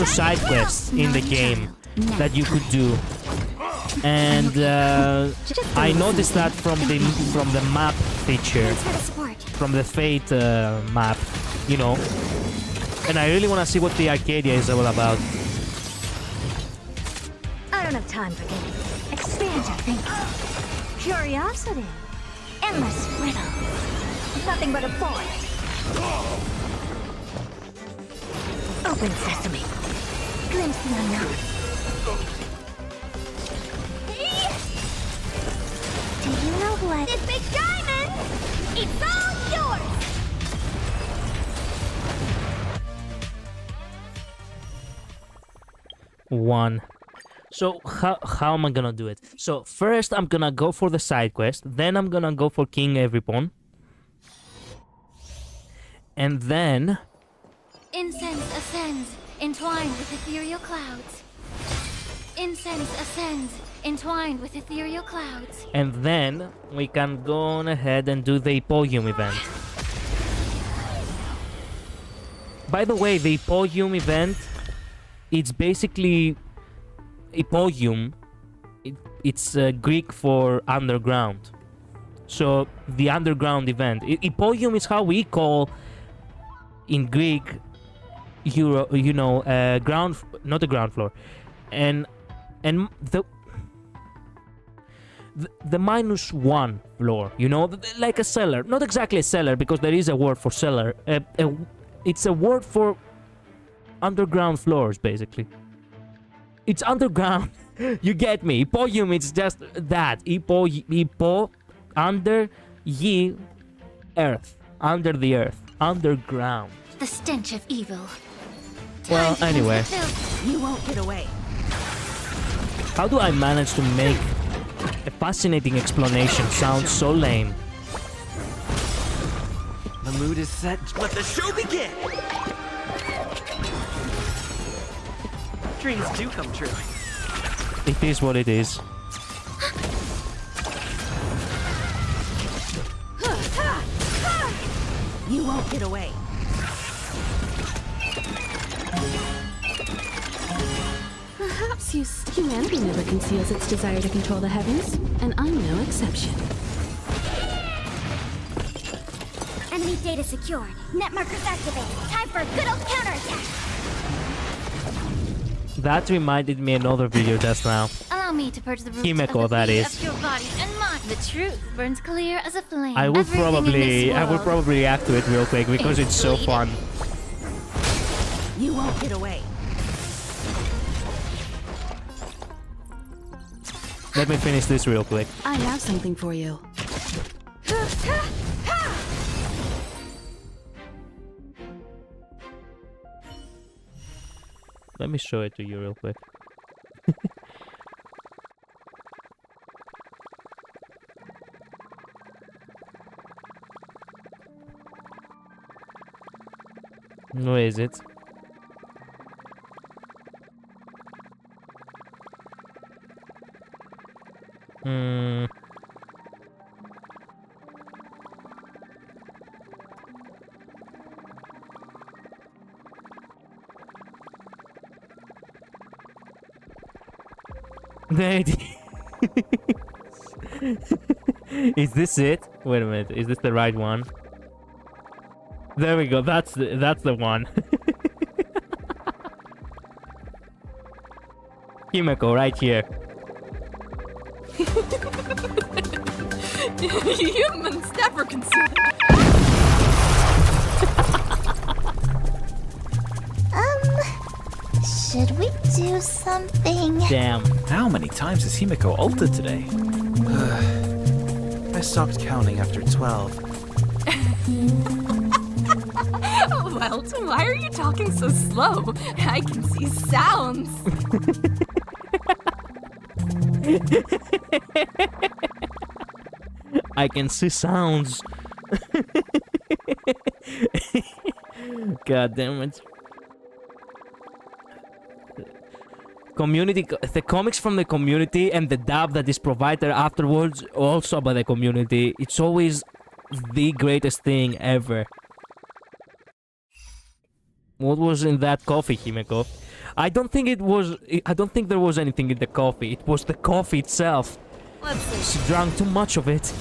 side quests in the game that you could do, and I noticed that from the map feature, from the Fate map, you know. And I really want to see what the Arcadia is all about. I don't have time for games. Expand your thinking. Curiosity. Endless riddle. Nothing but a void. Open sesame. Glimpse the unknown. Do you know who I... This big diamond! It's all yours! One. So how am I gonna do it? So first I'm gonna go for the side quest, then I'm gonna go for King Everyborn, and then Incense ascends, entwined with ethereal clouds. Incense ascends, entwined with ethereal clouds. and then we can go on ahead and do the Epoium event. By the way, the Epoium event, it's basically Epoium. It's Greek for underground. So the underground event. Epoium is how we call in Greek, ground not the ground floor, and the -1 floor, you know, like a cellar. Not exactly a cellar, because there is a word for cellar. It's a word for underground floors, basically. It's underground. You get me? Hypoium, it's just that. Hypo, under, ye, earth. Under the earth. Underground. The stench of evil. Well, anyway. You won't get away. How do I manage to make a fascinating explanation sound so lame? The mood is set. Let the show begin! Dreams do come true. It is what it is. You won't get away. Perhaps humanity never conceals its desire to control the heavens, and I'm no exception. Enemy data secured. Net markers activated. Time for a good old counterattack. That reminded me another video just now. Allow me to purge the roots Himeko, of the that being is. of your bodies and mine. The truth burns clear as a flame. I would Everything in this world probably react to it real quick because it's so fun. You won't get away. Let me finish this real quick. I have something for you. Let me show it to you real quick. Where is it? There it is. Is this it? Wait a minute. Is this the right one? There we go. That's the one. Himeko, right here. Humans never consider. Should we do something? Damn. How many times has Himeko ulted today? I stopped counting after 12. Well, why are you talking so slow? I can see sounds. I can see sounds. God damn it. The comics from the community and the dub that is provided afterwards, also by the community, it's always the greatest thing ever. What was in that coffee, Himeko? I don't think there was anything in the coffee. It was the coffee itself. Let's see. She drank too much of it.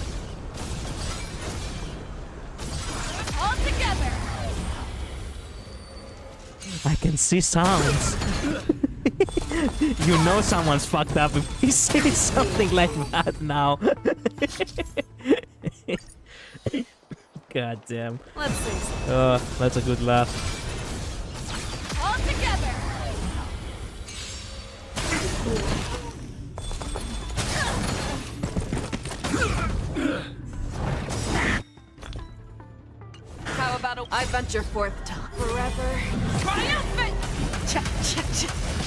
All together. I can see sounds. You know someone's fucked up if he says something like that now. God damn. Let's see. Oh, that's a good laugh. All together. How about I venture forth to forever triumphant.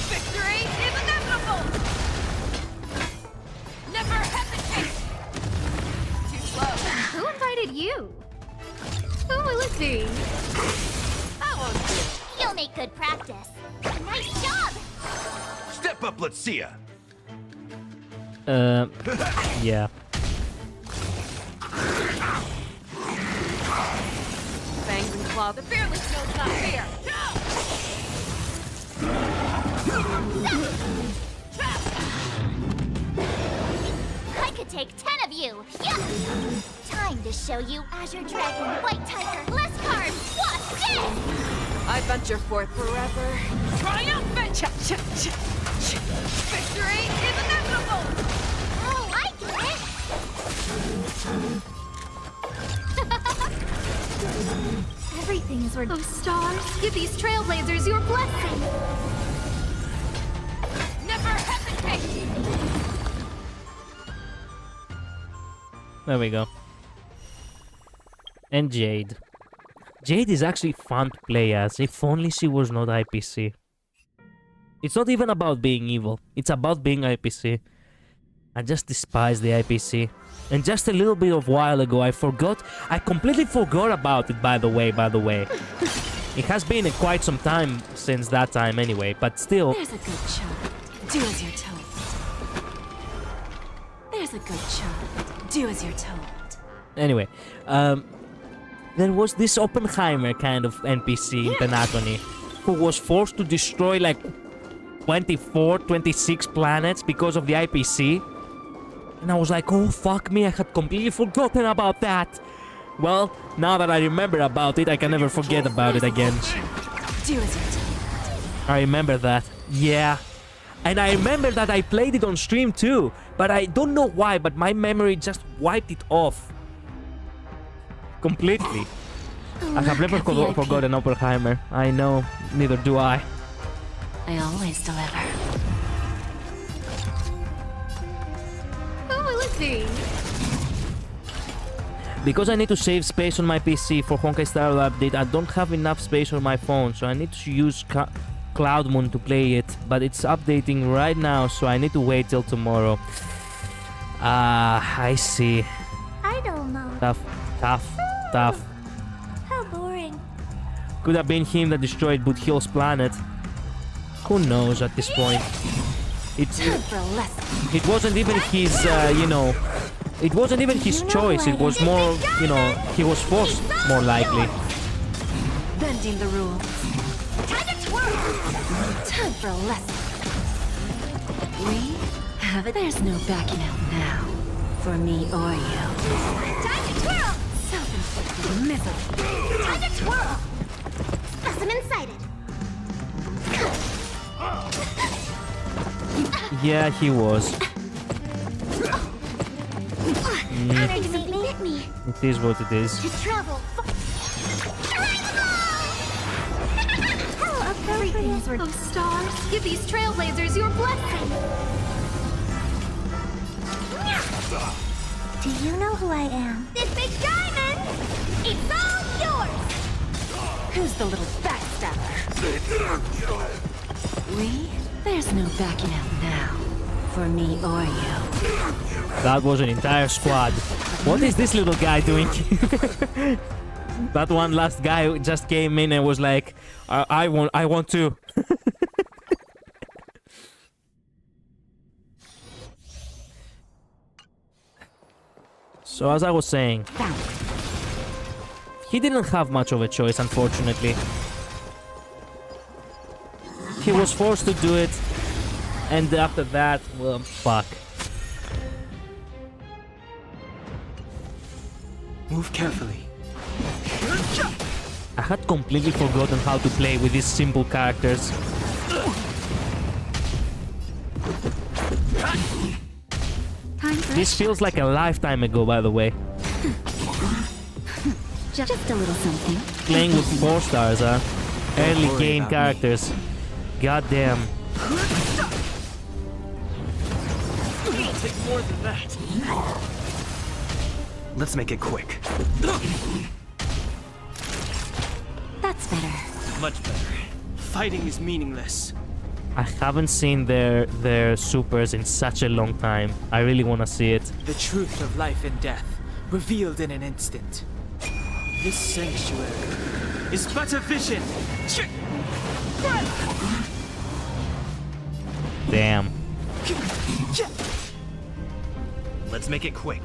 Victory is inevitable. Never hesitate. Too slow. Who invited you? Who will it be? That won't do. You'll make good practice. Nice job! Step up, let's see ya. Yeah. Fangs and claw, the fearless knows not fear. I could take 10 of you! Yeah! Time to show you Azure Dragon, White Tiger, less cards, what? I venture forth forever. Triumphant! Victory is inevitable! Oh, I get it! Everything is worth. Oh, stars, give these trailblazers your blessing. Never hesitate! There we go. And Jade. Jade is actually fun to play as, if only she was not IPC. It's not even about being evil, it's about being IPC. I just despise the IPC. And just a little bit of while ago, I completely forgot about it, by the way. It has been quite some time since that time anyway, but still. There's a good child. Do as you're told. There's a good child. Do as you're told. Anyway, there was this Oppenheimer kind of NPC in Penatony who was forced to destroy like 24, 26 planets because of the IPC. And I was like, oh fuck me, I had completely forgotten about that. Well, now that I remember about it, I can never forget about it again. Do as you're told. I remember that. Yeah. And I remember that I played it on stream too. But I don't know why, but my memory just wiped it off. Completely. I have never forgotten Oppenheimer. I know, neither do I. I always deliver. Oh, let's see. Because I need to save space on my PC for Honkai Star Rail update, I don't have enough space on my phone, so I need to use Cloud Moon to play it. But it's updating right now, so I need to wait till tomorrow. I see. I don't know. Tough. How boring. Could have been him that destroyed Boothill's planet. Who knows at this point? It wasn't even his, it wasn't even his choice. It was more, he was forced, more likely. Bending the rules. Time to twirl. Time for a lesson. We have it. There's no backing out now. For me or you. Time to twirl. Self-inflicted misery. Time to twirl. Specimen sighted. Yeah, he was. It is what it is. To travel. Everything's worth. Oh, stars, give these trailblazers your blessing. Do you know who I am? This big diamond! It's all yours! Who's the little backstabber? There's no backing out now. For me or you. That was an entire squad. What is this little guy doing? That one last guy just came in and was like, I want to. So as I was saying, he didn't have much of a choice, unfortunately. He was forced to do it, and after that, well, fuck. Move carefully. I had completely forgotten how to play with these simple characters. This feels like a lifetime ago, by the way. Just a little something. Playing with 4 stars, huh? Early game characters. Goddamn. It'll take more than that. Let's make it quick. That's better. Much better. Fighting is meaningless. I haven't seen their supers in such a long time. I really want to see it. The truth of life and death, revealed in an instant. This sanctuary is but a vision. Damn. Let's make it quick.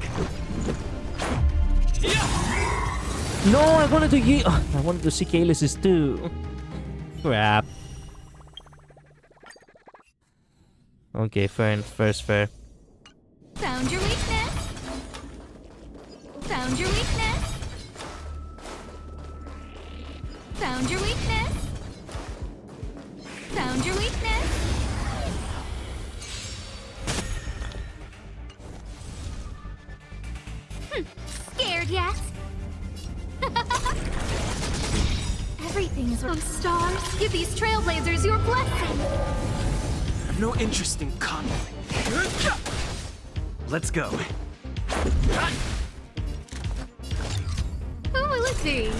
No, I wanted to see Kaelus's too. Crap. Okay, fair. Found your weakness. Found your weakness. Found your weakness. Found your weakness. Scared yet? Everything is those stars. Give these trailblazers your blessing. No interest in conflict. Let's go. Who will it be?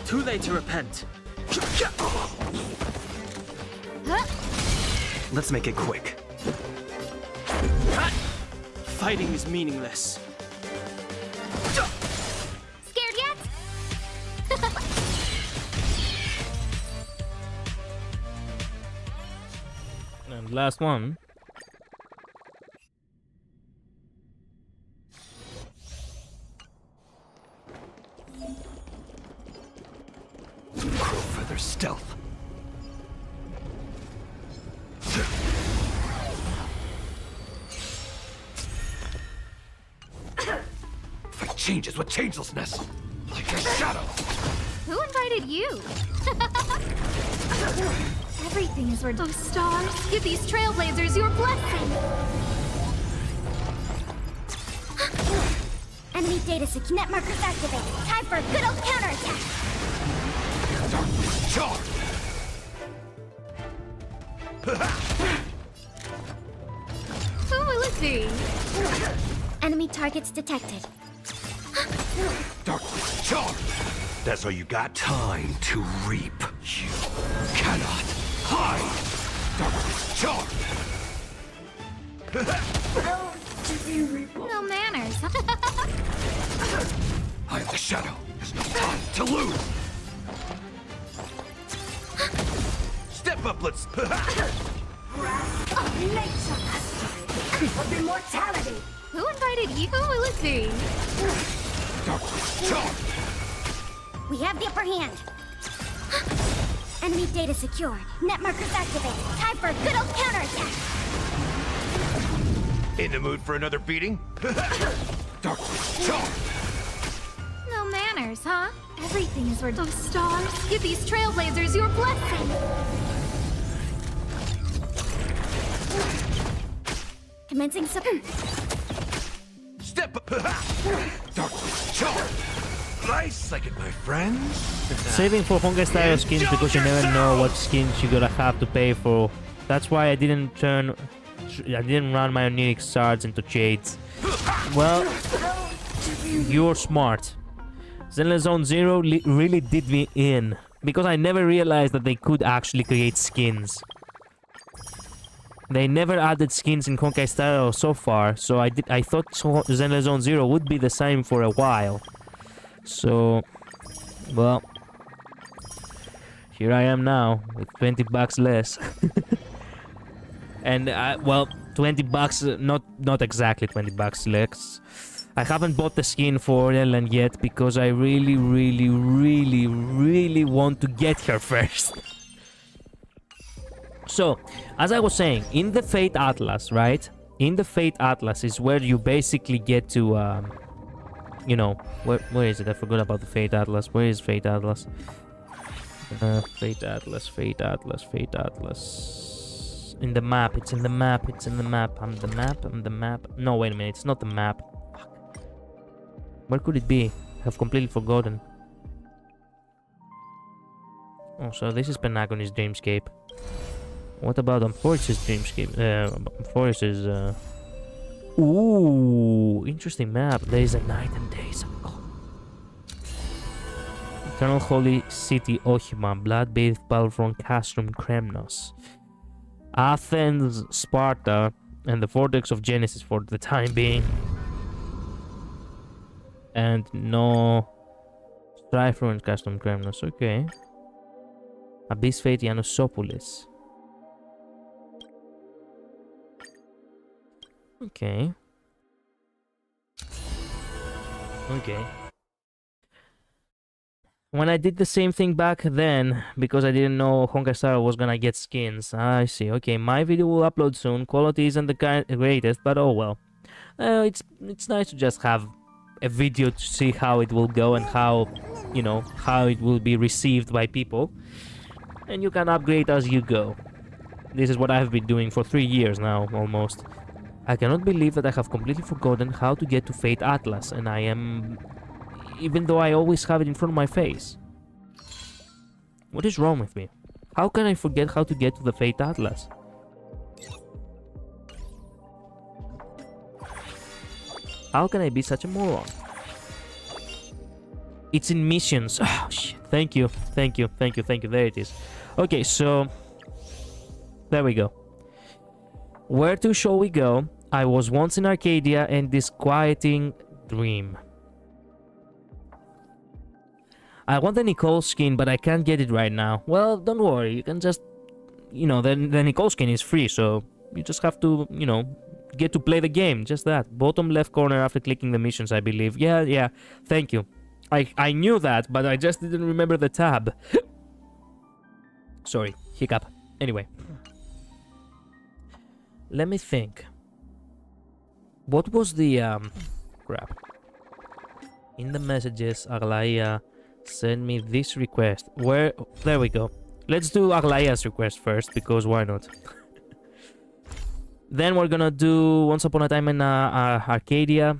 Too late to repent. Let's make it quick. Fighting is meaningless. Scared yet? And last one. Crowfeather stealth. Fight changes with changelessness, like your shadow. Who invited you? Everything is where those stars. Give these trailblazers your blessing. Enemy data secure. Net markers activated. Time for a good old counterattack. Charge! Who will it be? Enemy targets detected. Darkness, charge! That's all you got? Time to reap. You cannot hide! Darkness, charge! No manners. I am the shadow. There's no time to lose! Step up, let's... Nature custody of immortality. Who invited you? Who will it be? Darkness, charge! We have the upper hand. Enemy data secure. Net markers activated. Time for a good old counterattack. In the mood for another beating? Darkness, charge! No manners, huh? Everything is where those stars. Give these trailblazers your blessing. Commencing Step up! Darkness, charge! Nice, like it, my friends. Saving for Honkai Star Rail skins because you never know what skins you're gonna have to pay for. That's why I didn't run my Onyx shards into Jades. Well, you're smart. Zenless Zone Zero really did me in because I never realized that they could actually create skins. They never added skins in Honkai Star Rail so far, so I thought Zenless Zone Zero would be the same for a while. So, well, here I am now with 20 bucks less. And well, 20 bucks, not exactly 20 bucks less. I haven't bought the skin for Ellen yet because I really want to get her first. So, as I was saying, in the Fate Atlas, right? In the Fate Atlas is where you basically get to, you know, where is it? I forgot about the Fate Atlas. Where is Fate Atlas? Fate Atlas, Fate Atlas, Fate Atlas. In the map, it's in the map, it's in the map. I'm the map. No, wait a minute, it's not the map. Fuck. Where could it be? I've completely forgotten. Oh, so this is Penagony's Dreamscape. What about Amphoreus' Dreamscape? Amphoreus is... Ooh, interesting map. There is a night and day cycle. Eternal Holy City Ohima, Blood-bathed Battlefront Castrum Kremnos. Athens, Sparta, and the Vortex of Genesis for the time being. And no Strife Ruins Castrum Kremnos, okay. Abyss Fate Yanosopoulos. Okay. Okay. When I did the same thing back then, because I didn't know Honkai Star Rail was gonna get skins. I see. Okay, my video will upload soon. Quality isn't the greatest, but oh well. It's nice to just have a video to see how it will go and how, you know, how it will be received by people. And you can upgrade as you go. This is what I have been doing for 3 years now, almost. I cannot believe that I have completely forgotten how to get to Fate Atlas, and I am... even though I always have it in front of my face. What is wrong with me? How can I forget how to get to the Fate Atlas? How can I be such a moron? It's in missions. Oh, shit. Thank you. Thank you. Thank you. Thank you. There it is. Okay, so... there we go. Where to shall we go? I was once in Arcadia and disquieting dream. I want the Nicole skin, but I can't get it right now. Well, don't worry. You can just... you know, the Nicole skin is free, so... you just have to, you know... get to play the game. Just that. Bottom left corner after clicking the missions, I believe. Yeah. Thank you. I knew that, but I just didn't remember the tab. Sorry. Hiccup. Anyway. Let me think. What was the, crap. In the messages, Aglaia sent me this request. Where... there we go. Let's do Aglaia's request first, because why not? Then we're gonna do Once Upon a Time in Arcadia,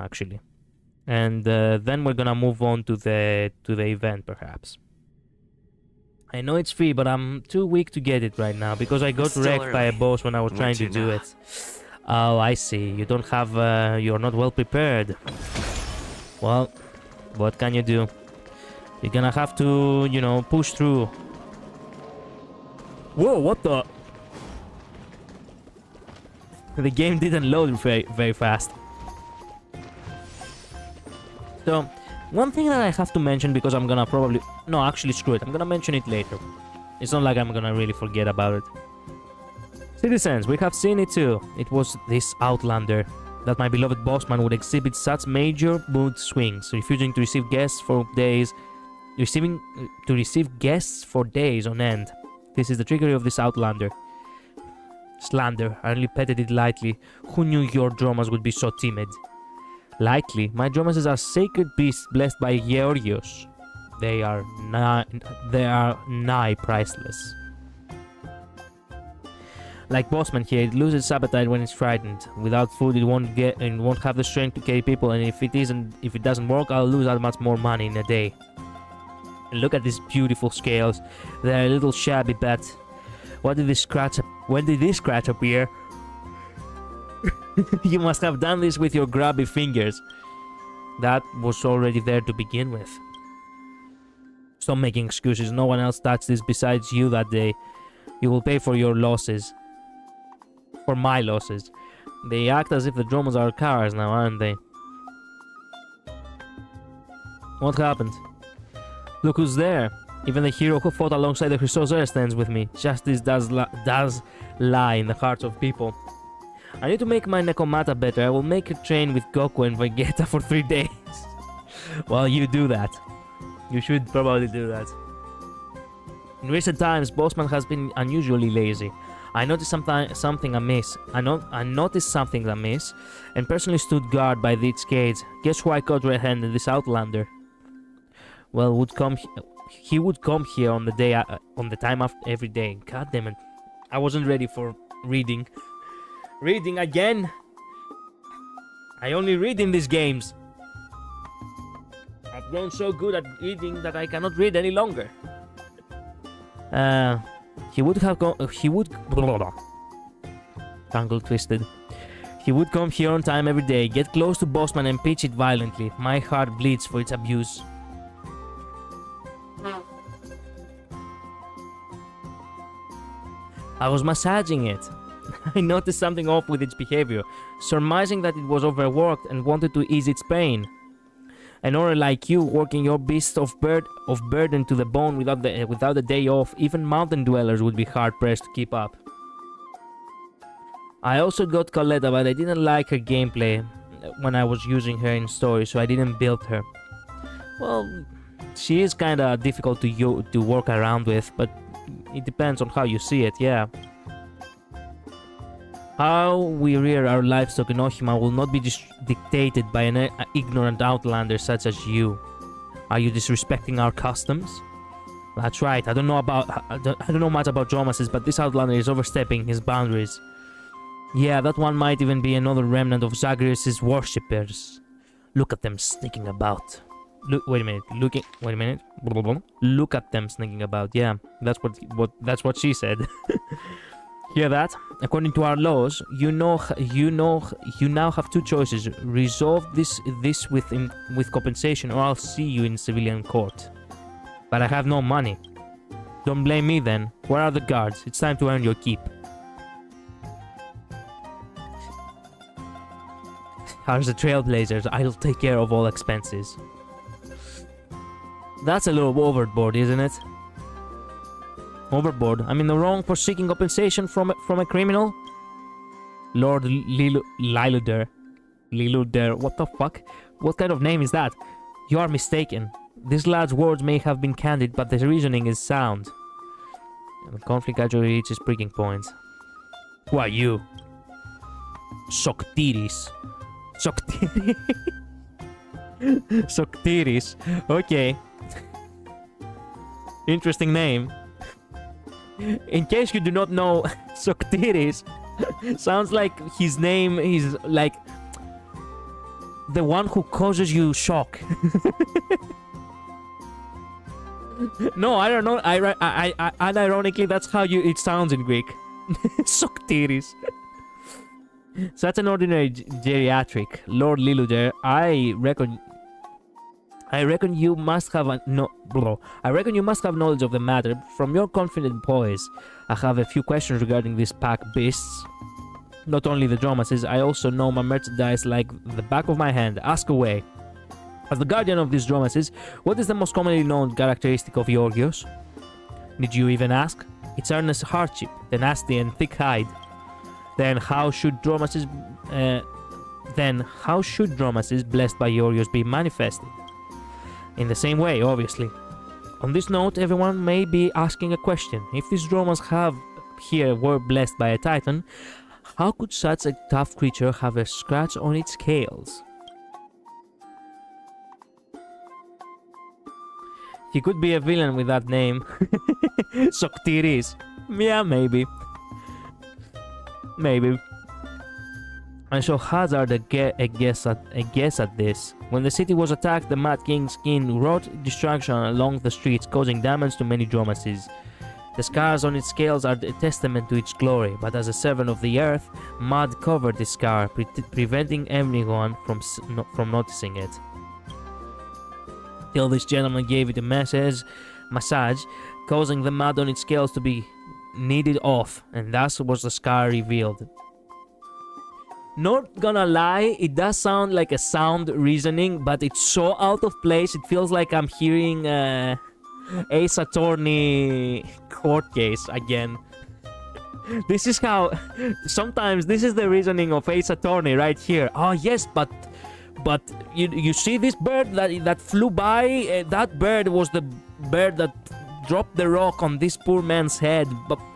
actually. And then we're gonna move on to the event, perhaps. I know it's free, but I'm too weak to get it right now because I got wrecked by a boss when I was trying to do it. Oh, I see. You don't have... you're not well prepared. Well, what can you do? You're gonna have to, you know, push through. Whoa, what the... the game didn't load very fast. So, one thing that I have to mention, because I'm gonna probably... no, actually, screw it. I'm gonna mention it later. It's not like I'm gonna really forget about it. Citizens, we have seen it too. It was this Outlander that my beloved bossman would exhibit such major mood swings, refusing to receive guests for days... receive guests for days on end. This is the trickery of this Outlander. Slander. I only petted it lightly. Who knew your Dromas would be so timid? Likely. My Dromas are sacred beasts blessed by Georgios. They are nigh priceless. Like Bossman here, it loses its appetite when it's frightened. Without food, it won't have the strength to carry people, and if it doesn't work, I'll lose that much more money in a day. And look at these beautiful scales. They're a little shabby, but when did this scratch appear? You must have done this with your grubby fingers. That was already there to begin with. Stop making excuses. No one else touched this besides you that day. You will pay for your losses. For my losses. They act as if the Dromas are cars now, aren't they? What happened? Look who's there. Even the hero who fought alongside the Chrysosaur stands with me. Justice does lie in the hearts of people. I need to make my Nekomata better. I will make a train with Goku and Vegeta for 3 days. Well, you do that. You should probably do that. In recent times, Bossman has been unusually lazy. I noticed something amiss. I noticed something amiss, and personally stood guard by these gates. Guess who I caught red-handed? This Outlander. Well, he would come here on the time after every day. God damn it! I wasn't ready for reading. Reading again. I only read in these games. I've grown so good at reading that I cannot read any longer. He would have gone. He would. Tangle twisted. He would come here on time every day, get close to Bossman and pitch it violently. My heart bleeds for its abuse. I was massaging it. I noticed something off with its behavior, surmising that it was overworked and wanted to ease its pain. An aura like you, working your beast of burden to the bone without a day off, even mountain dwellers would be hard-pressed to keep up. I also got Coletta, but I didn't like her gameplay when I was using her in story, so I didn't build her. Well, she is kind of difficult to work around with, but it depends on how you see it, yeah. How we rear our livestock in Ohima will not be dictated by an ignorant outlander such as you. Are you disrespecting our customs? That's right. I don't know much about Dromases, but this outlander is overstepping his boundaries. Yeah, that one might even be another remnant of Zagreus' worshippers. Look at them sneaking about. Wait a minute. Look at them sneaking about. Yeah, that's what she said. Hear that? According to our laws, you now have two choices. Resolve this with compensation, or I'll see you in civilian court. But I have no money. Don't blame me then. Where are the guards? It's time to earn your keep. As the trailblazers, I'll take care of all expenses. That's a little overboard, isn't it? Overboard. I'm in the wrong for seeking compensation from a criminal? Lord Liluder. What the fuck? What kind of name is that? You are mistaken. This lad's words may have been candid, but the reasoning is sound. The conflict gradually reaches breaking point. Who are you? Soctiris. Soctiris. Okay. Interesting name. In case you do not know, Soctiris sounds like his name is like the one who causes you shock. No, I don't know. Unironically, that's how it sounds in Greek. Soctiris. Such an ordinary geriatric, Lord Liluder. I reckon you must have knowledge of the matter. From your confident poise, I have a few questions regarding these pack beasts. Not only the Dromases, I also know my merchandise like the back of my hand. Ask away. As the guardian of these Dromases, what is the most commonly known characteristic of Yorgios? Need you even ask? Its earnest hardship, the nasty and thick hide. Then how should Dromases blessed by Yorgios be manifested? In the same way, obviously. On this note, everyone may be asking a question. If these Dromas were blessed by a Titan, how could such a tough creature have a scratch on its scales? He could be a villain with that name. Soctiris. Yeah, maybe. Maybe. I shall hazard a guess at this. When the city was attacked, the Mad King's kin wrought destruction along the streets, causing damage to many Dromases. The scars on its scales are a testament to its glory, but as a servant of the earth, mud covered the scar, preventing anyone from noticing it. Till this gentleman gave it a massage, causing the mud on its scales to be kneaded off, and thus was the scar revealed. Not gonna lie, it does sound like a sound reasoning, but it's so out of place. It feels like I'm hearing Ace Attorney court case again. This is how sometimes this is the reasoning of Ace Attorney right here. Oh yes, but you see this bird that flew by? That bird was the bird that dropped the rock on this poor man's head.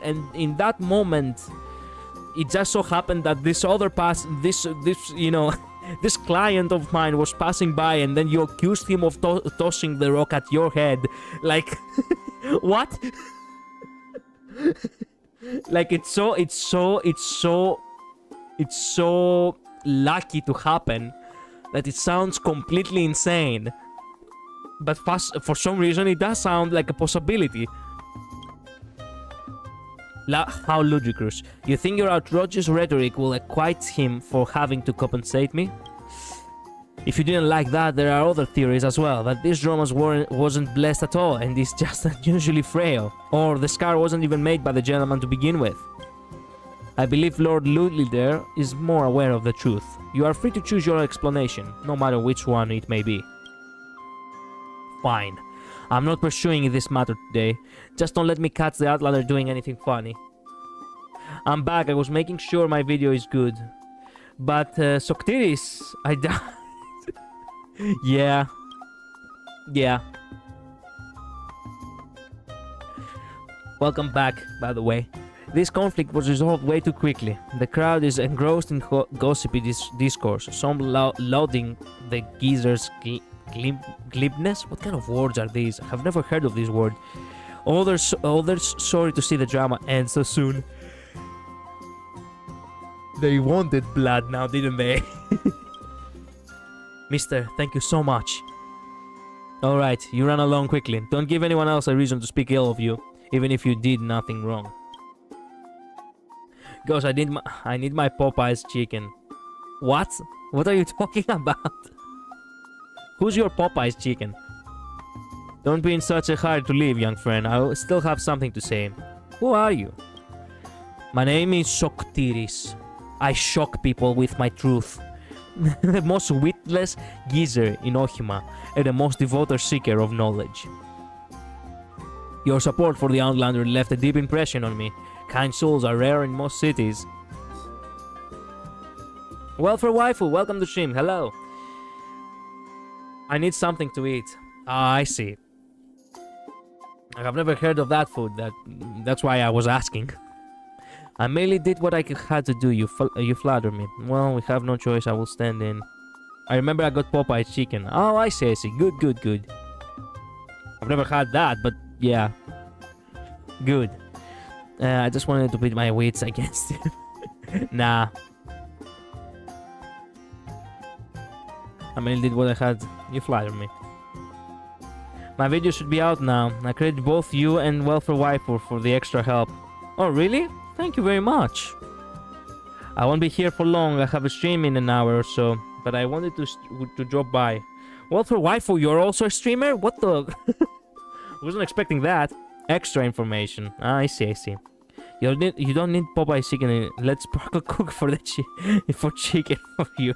And in that moment, it just so happened that this this client of mine was passing by, and then you accused him of tossing the rock at your head. Like, what? Like it's so lucky to happen that it sounds completely insane. But for some reason, it does sound like a possibility. How ludicrous. You think your outrageous rhetoric will acquit him for having to compensate me? If you didn't like that, there are other theories as well, that this Dromas wasn't blessed at all and is just unusually frail, or the scar wasn't even made by the gentleman to begin with. I believe Lord Ludlider is more aware of the truth. You are free to choose your explanation, no matter which one it may be. Fine. I'm not pursuing this matter today. Just don't let me catch the Outlander doing anything funny. I'm back. I was making sure my video is good. But, Soctiris, I died. Yeah. Yeah. Welcome back, by the way. This conflict was resolved way too quickly. The crowd is engrossed in gossipy discourse, some lauding the geezer's glibness. What kind of words are these? I have never heard of this word. Others sorry to see the drama end so soon. They wanted blood now, didn't they? Mister, thank you so much. Alright, you run along quickly. Don't give anyone else a reason to speak ill of you, even if you did nothing wrong. Gosh, I need my Popeye's chicken. What? What are you talking about? Who's your Popeye's chicken? Don't be in such a hurry to leave, young friend. I still have something to say. Who are you? My name is Shoktiris. I shock people with my truth. The most witless geezer in Ohima and the most devoted seeker of knowledge. Your support for the Outlander left a deep impression on me. Kind souls are rare in most cities. Welfare waifu, welcome to stream. Hello. I need something to eat. Ah, I see. I have never heard of that food. That's why I was asking. I merely did what I had to do. You flatter me. Well, we have no choice. I will stand in. I remember I got Popeye's chicken. Oh, I see, I see. Good, good, good. I've never had that, but yeah. Good. I just wanted to put my wits against it. Nah. I merely did what I had. You flatter me. My video should be out now. I credit both you and Welfare Waifu for the extra help. Oh, really? Thank you very much. I won't be here for long. I have a stream in an hour or so, but I wanted to drop by. Welfare Waifu, you're also a streamer? What the? Wasn't expecting that. Extra information. Ah, I see, I see. You don't need Popeye's chicken. Let Sparkle cook for the for chicken for you.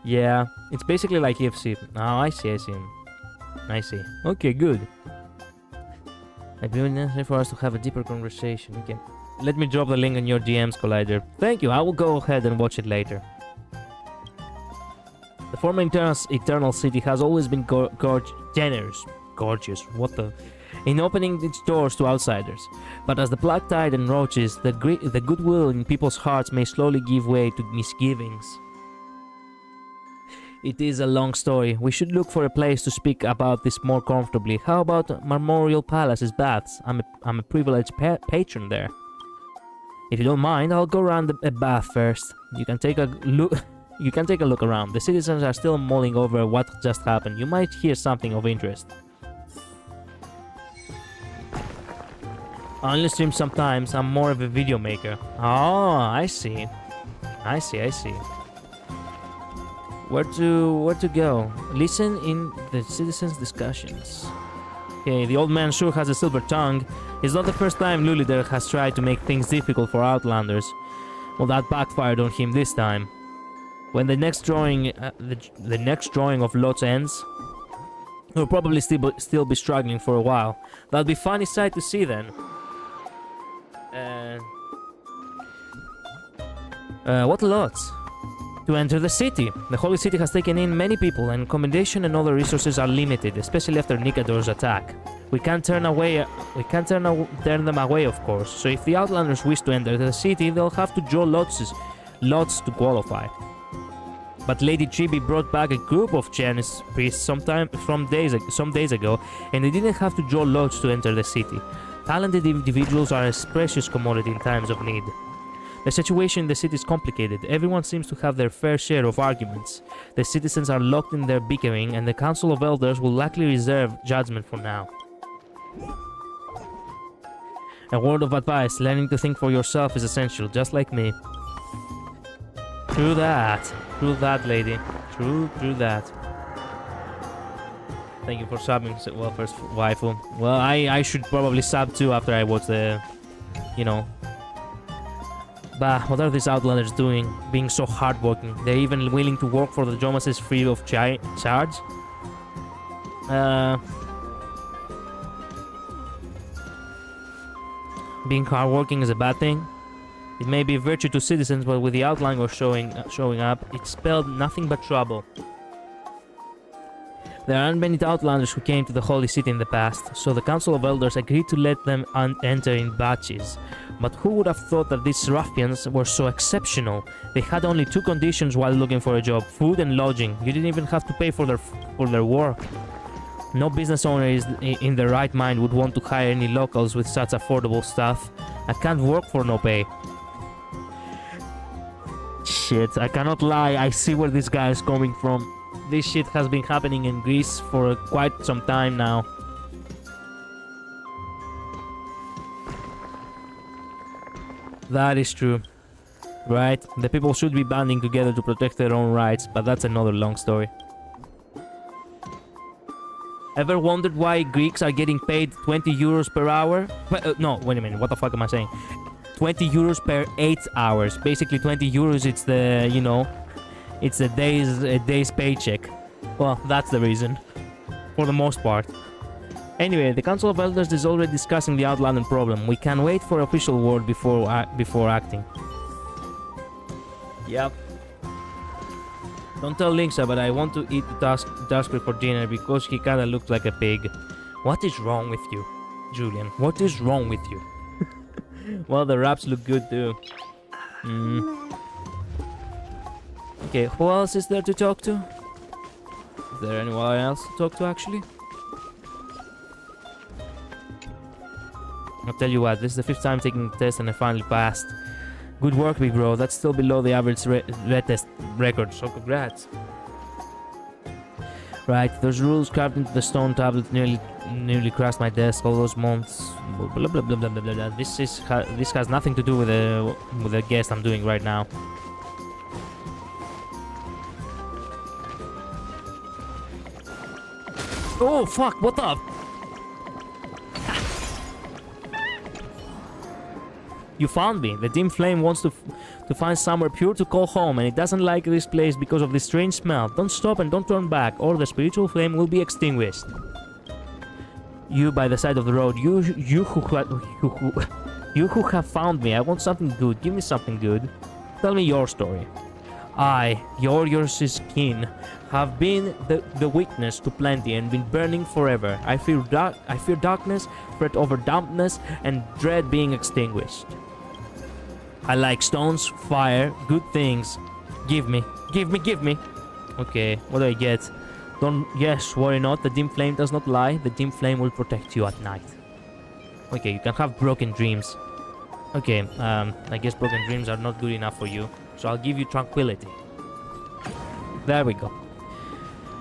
Yeah, it's basically like KFC. Oh, I see, I see. I see. Okay, good. I'd be necessary for us to have a deeper conversation. Okay. Let me drop the link on your DMs, Collider. Thank you. I will go ahead and watch it later. The former Eternal City has always been gorgeous. What the? In opening its doors to outsiders. But as the black tide encroaches, the goodwill in people's hearts may slowly give way to misgivings. It is a long story. We should look for a place to speak about this more comfortably. How about Memorial Palace's baths? I'm a privileged patron there. If you don't mind, I'll go around a bath first. You can take a look. You can take a look around. The citizens are still mulling over what just happened. You might hear something of interest. I only stream sometimes. I'm more of a video maker. Oh, I see. I see. I see. Where to go? Listen in the citizens' discussions. Okay, the old man sure has a silver tongue. It's not the first time Lullider has tried to make things difficult for Outlanders. Well, that backfired on him this time. When the next drawing, the next drawing of lots ends, he'll probably still be struggling for a while. That'll be a funny sight to see then. What lots? To enter the city. The Holy City has taken in many people, and accommodation and other resources are limited, especially after Nikador's attack. We can't turn them away, of course. So if the Outlanders wish to enter the city, they'll have to draw lots to qualify. But Lady Chibi brought back a group of Chinese priests some days ago, and they didn't have to draw lots to enter the city. Talented individuals are a precious commodity in times of need. The situation in the city is complicated. Everyone seems to have their fair share of arguments. The citizens are locked in their bickering, and the Council of Elders will likely reserve judgment for now. A word of advice: learning to think for yourself is essential, just like me. True that, lady. True that. Thank you for subbing, Welfare Waifu. Well, I should probably sub too after I watch the, Bah, what are these Outlanders doing? Being so hardworking. They're even willing to work for the Jomases free of charge? Being hardworking is a bad thing? It may be a virtue to citizens, but with the Outlander showing up, it spelled nothing but trouble. There aren't many Outlanders who came to the Holy City in the past, so the Council of Elders agreed to let them enter in batches. But who would have thought that these ruffians were so exceptional? They had only 2 conditions while looking for a job: food and lodging. You didn't even have to pay for their work. No business owner in their right mind would want to hire any locals with such affordable stuff. I can't work for no pay. Shit, I cannot lie, I see where this guy is coming from. This shit has been happening in Greece for quite some time now. That is true. Right? The people should be banding together to protect their own rights, but that's another long story. Ever wondered why Greeks are getting paid 20 euros per hour? No, wait a minute, what the fuck am I saying? 20 euros per 8 hours. Basically 20 euros, it's the, you know, it's a day's paycheck. Well, that's the reason. For the most part. Anyway, the Council of Elders is already discussing the Outlander problem. We can wait for official word before acting. Yep. Don't tell Linksa, but I want to eat the Tusker for dinner because he kinda looks like a pig. What is wrong with you, Julian? What is wrong with you? Well, the wraps look good too. Okay, who else is there to talk to? Is there anyone else to talk to, actually? I'll tell you what, this is the 5th time taking the test and I finally passed. Good work, big bro. That's still below the average red test record, so congrats. Right, those rules carved into the stone tablet nearly crashed my desk all those months. Blah blah blah blah blah blah. This has nothing to do with the guest I'm doing right now. Oh fuck! What up? You found me. The dim flame wants to find somewhere pure to call home, and it doesn't like this place because of this strange smell. Don't stop and don't turn back, or the spiritual flame will be extinguished. You by the side of the road, you who have found me. I want something good. Give me something good. Tell me your story. I, yours is kin, have been the witness to plenty and been burning forever. I fear darkness, fret over dampness, and dread being extinguished. I like stones, fire, good things. Give me. Okay, what do I get? Yes, worry not, the dim flame does not lie. The dim flame will protect you at night. Okay, you can have broken dreams. Okay, I guess broken dreams are not good enough for you, so I'll give you tranquility. There we go.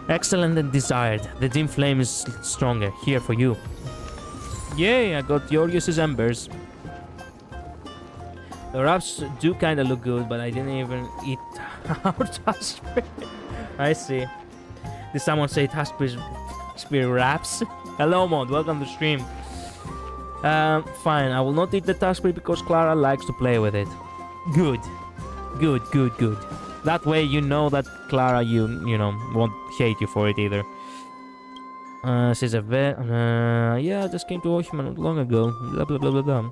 Excellent and desired. The dim flame is stronger. Here for you. Yay, I got Yorius's embers. The wraps do kinda look good, but I didn't even eat our task. I see. Did someone say task spear wraps? Hello, Mod. Welcome to stream. Fine. I will not eat the task because Clara likes to play with it. Good. That way you know that Clara, you know, won't hate you for it either. She's a vet. Yeah, I just came to Oshima not long ago. Blah blah blah blah blah.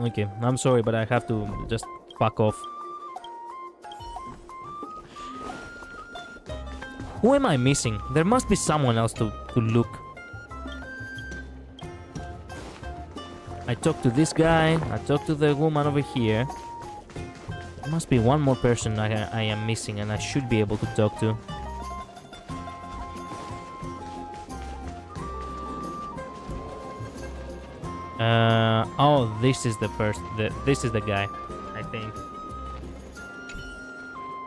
Okay, I'm sorry, but I have to just fuck off. Who am I missing? There must be someone else to look. I talked to this guy. I talked to the woman over here. There must be one more person I am missing and I should be able to talk to. Oh, this is the first. This is the guy, I think.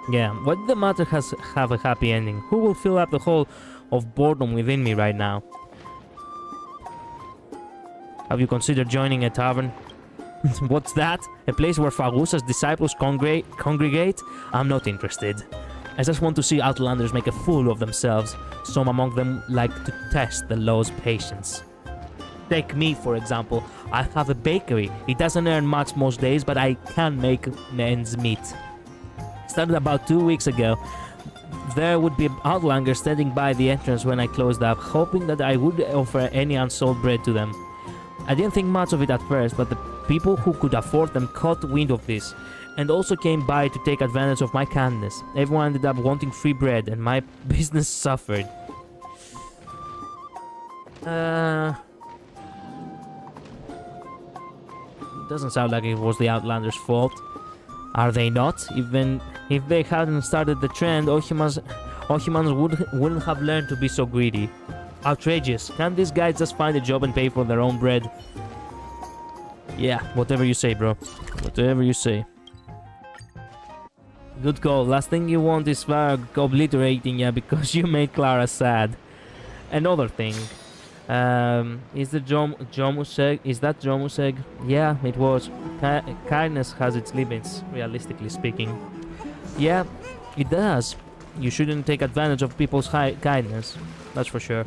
Yeah, what the matter has have a happy ending? Who will fill up the hole of boredom within me right now? Have you considered joining a tavern? What's that? A place where Fagusa's disciples congregate? I'm not interested. I just want to see Outlanders make a fool of themselves. Some among them like to test the law's patience. Take me, for example. I have a bakery. It doesn't earn much most days, but I can make ends meet. Started about 2 weeks ago. There would be Outlanders standing by the entrance when I closed up, hoping that I would offer any unsold bread to them. I didn't think much of it at first, but the people who could afford them caught wind of this, and also came by to take advantage of my kindness. Everyone ended up wanting free bread, and my business suffered. It doesn't sound like it was the Outlanders' fault. Are they not? Even if they hadn't started the trend, Ohimans wouldn't have learned to be so greedy. Outrageous. Can't these guys just find a job and pay for their own bread? Yeah, whatever you say, bro. Whatever you say. Good call. Last thing you want is Varg obliterating ya because you made Clara sad. Another thing. Is the Jomuseg? Is that Jomuseg? Yeah, it was. Kindness has its limits, realistically speaking. Yeah, it does. You shouldn't take advantage of people's kindness. That's for sure.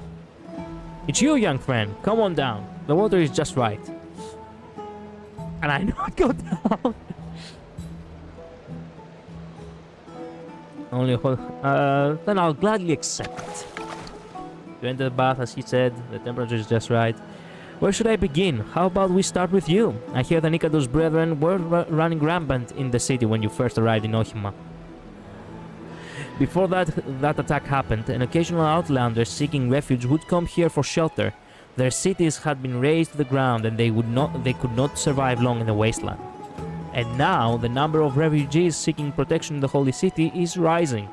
It's you, young friend. Come on down. The water is just right. And I not go down. Only then I'll gladly accept. You enter the bath, as he said. The temperature is just right. Where should I begin? How about we start with you? I hear the Nikado's brethren were running rampant in the city when you first arrived in Ohima. Before that attack happened, an occasional outlander seeking refuge would come here for shelter. Their cities had been razed to the ground, and they could not survive long in the wasteland. And now the number of refugees seeking protection in the holy city is rising,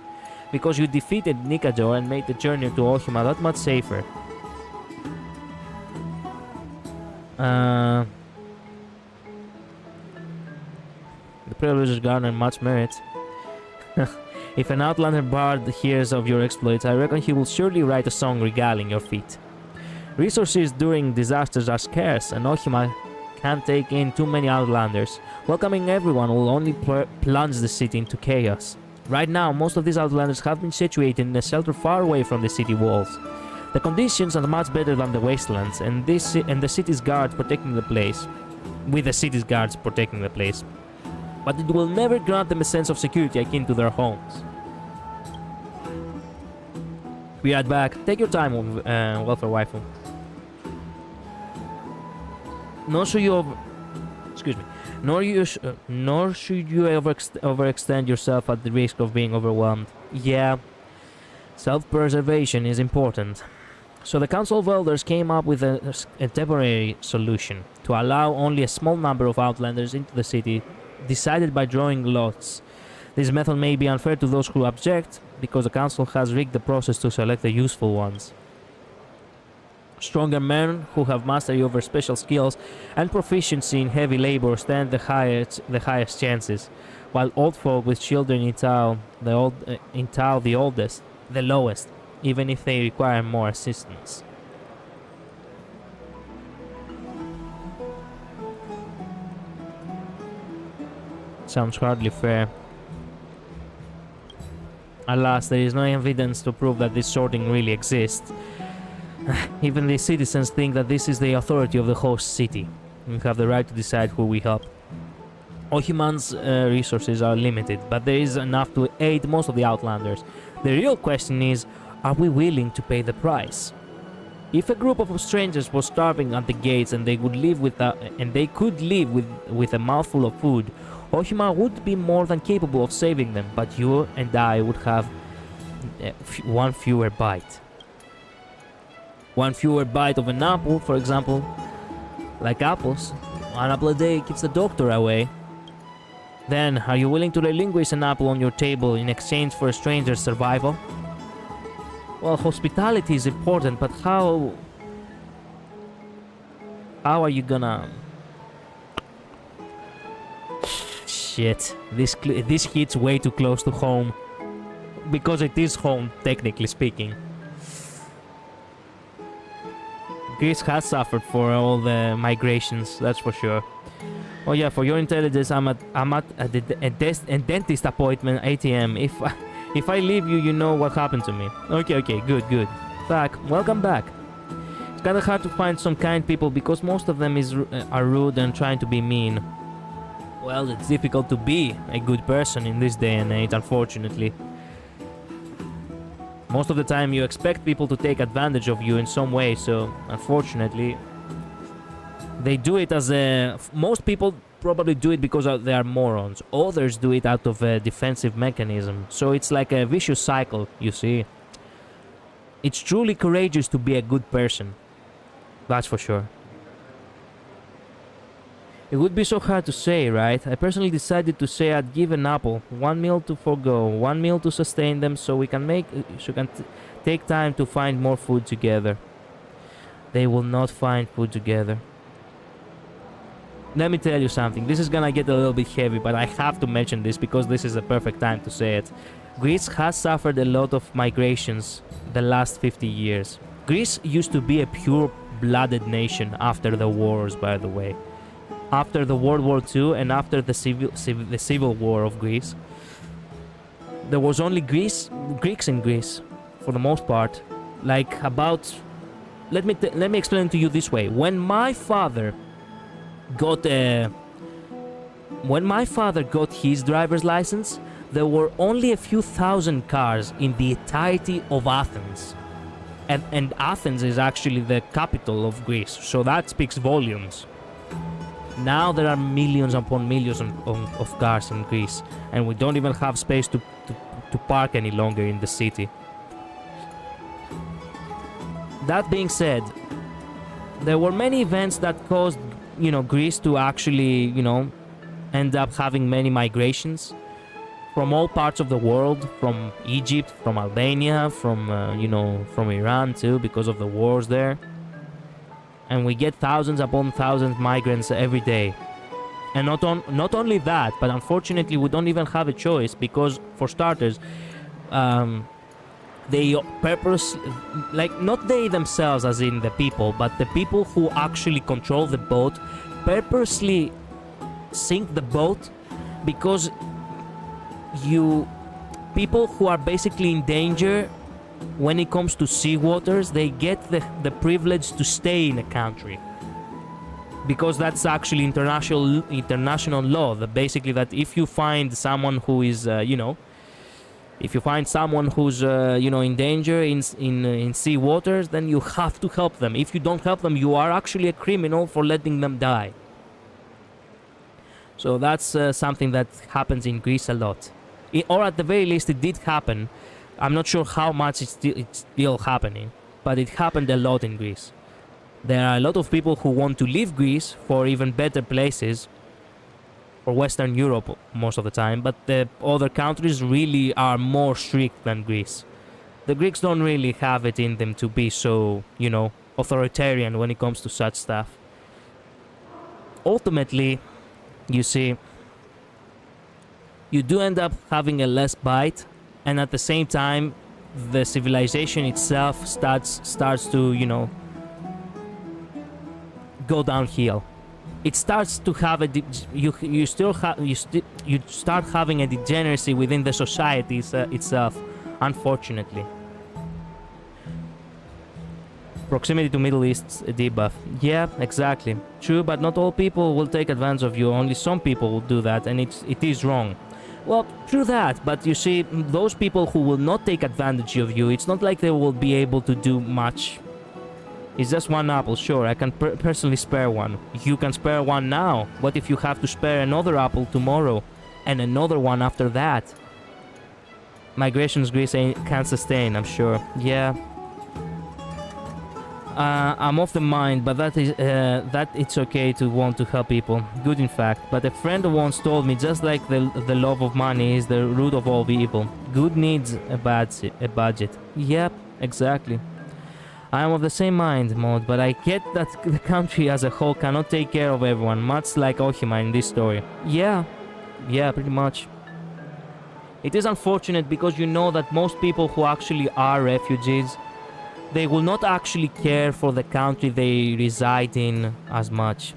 because you defeated Nikado and made the journey to Ohima that much safer. The privileges garner much merit. If an outlander bard hears of your exploits, I reckon he will surely write a song regaling your feat. Resources during disasters are scarce, and Ohima can't take in too many outlanders. Welcoming everyone will only plunge the city into chaos. Right now, most of these outlanders have been situated in a shelter far away from the city walls. The conditions are much better than the wastelands, and the city's guards protecting the place. With the city's guards protecting the place. But it will never grant them a sense of security akin to their homes. Be right back. Take your time, welfare waifu. Nor should you overextend yourself at the risk of being overwhelmed. Yeah, self-preservation is important. So the Council of Elders came up with a temporary solution to allow only a small number of outlanders into the city, decided by drawing lots. This method may be unfair to those who object, because the Council has rigged the process to select the useful ones. Stronger men who have mastery over special skills and proficiency in heavy labor stand the highest chances, while old folk with children entail the lowest, even if they require more assistance. Sounds hardly fair. Alas, there is no evidence to prove that this sorting really exists. Even the citizens think that this is the authority of the host city. We have the right to decide who we help. Ohiman's resources are limited, but there is enough to aid most of the outlanders. The real question is, are we willing to pay the price? If a group of strangers was starving at the gates and they could live with a mouthful of food, Ohima would be more than capable of saving them, but you and I would have one fewer bite. One fewer bite of an apple, for example. Like apples, one apple a day keeps the doctor away. Then, are you willing to relinquish an apple on your table in exchange for a stranger's survival? Well, hospitality is important, but how are you gonna... Shit, this hits way too close to home. Because it is home, technically speaking. Greece has suffered for all the migrations, that's for sure. Oh yeah, for your intelligence, I'm at a dentist appointment, ATM. If I leave you, you know what happened to me. Okay, good. Welcome back. It's kinda hard to find some kind people because most of them are rude and trying to be mean. Well, it's difficult to be a good person in this day and age, unfortunately. Most of the time you expect people to take advantage of you in some way, so unfortunately They do it as a... Most people probably do it because they are morons. Others do it out of a defensive mechanism. So it's like a vicious cycle, you see. It's truly courageous to be a good person. That's for sure. It would be so hard to say, right? I personally decided to say I'd give an apple, 1 meal to forgo, 1 meal to sustain them, so we can take time to find more food together. They will not find food together. Let me tell you something. This is gonna get a little bit heavy, but I have to mention this because this is a perfect time to say it. Greece has suffered a lot of migrations the last 50 years. Greece used to be a pure-blooded nation after the wars, by the way. After the World War II and after the civil war of Greece, there was only Greeks in Greece, for the most part. Like about, let me explain to you this way. When my father got his driver's license, there were only a few thousand cars in the entirety of Athens, and Athens is actually the capital of Greece, so that speaks volumes. Now there are millions upon millions of cars in Greece, and we don't even have space to park any longer in the city. That being said, there were many events that caused, Greece to actually, end up having many migrations from all parts of the world, from Egypt, from Albania, from Iran too, because of the wars there. And we get thousands upon thousands migrants every day. And not only that, but unfortunately we don't even have a choice because, for starters, they not they themselves as in the people, but the people who actually control the boat purposely sink the boat because people who are basically in danger when it comes to sea waters, they get the privilege to stay in a country. Because that's actually international law. Basically, that if you find someone who is, if you find someone who's, in danger in sea waters, then you have to help them. If you don't help them, you are actually a criminal for letting them die. So that's something that happens in Greece a lot. Or at the very least, it did happen. I'm not sure how much it's still happening, but it happened a lot in Greece. There are a lot of people who want to leave Greece for even better places, for Western Europe most of the time, but the other countries really are more strict than Greece. The Greeks don't really have it in them to be so, authoritarian when it comes to such stuff. Ultimately, you see, you do end up having a less bite, and at the same time, the civilization itself starts to, go downhill. It starts to have you start having a degeneracy within the society itself, unfortunately. Proximity to Middle East's debuff. Yeah, exactly. True, but not all people will take advantage of you. Only some people will do that, and it is wrong. Well, true that, but you see, those people who will not take advantage of you, it's not like they will be able to do much. It's just one apple, sure, I can personally spare one. You can spare one now. What if you have to spare another apple tomorrow? And another one after that? Migrations Greece can't sustain, I'm sure. Yeah. I'm of the mind, but that it's okay to want to help people. Good, in fact. But a friend once told me, just like the love of money is the root of all evil, good needs a budget. Yep, exactly. I am of the same mind, Maud, but I get that the country as a whole cannot take care of everyone, much like Ohima in this story. Yeah, pretty much. It is unfortunate because you know that most people who actually are refugees, they will not actually care for the country they reside in as much.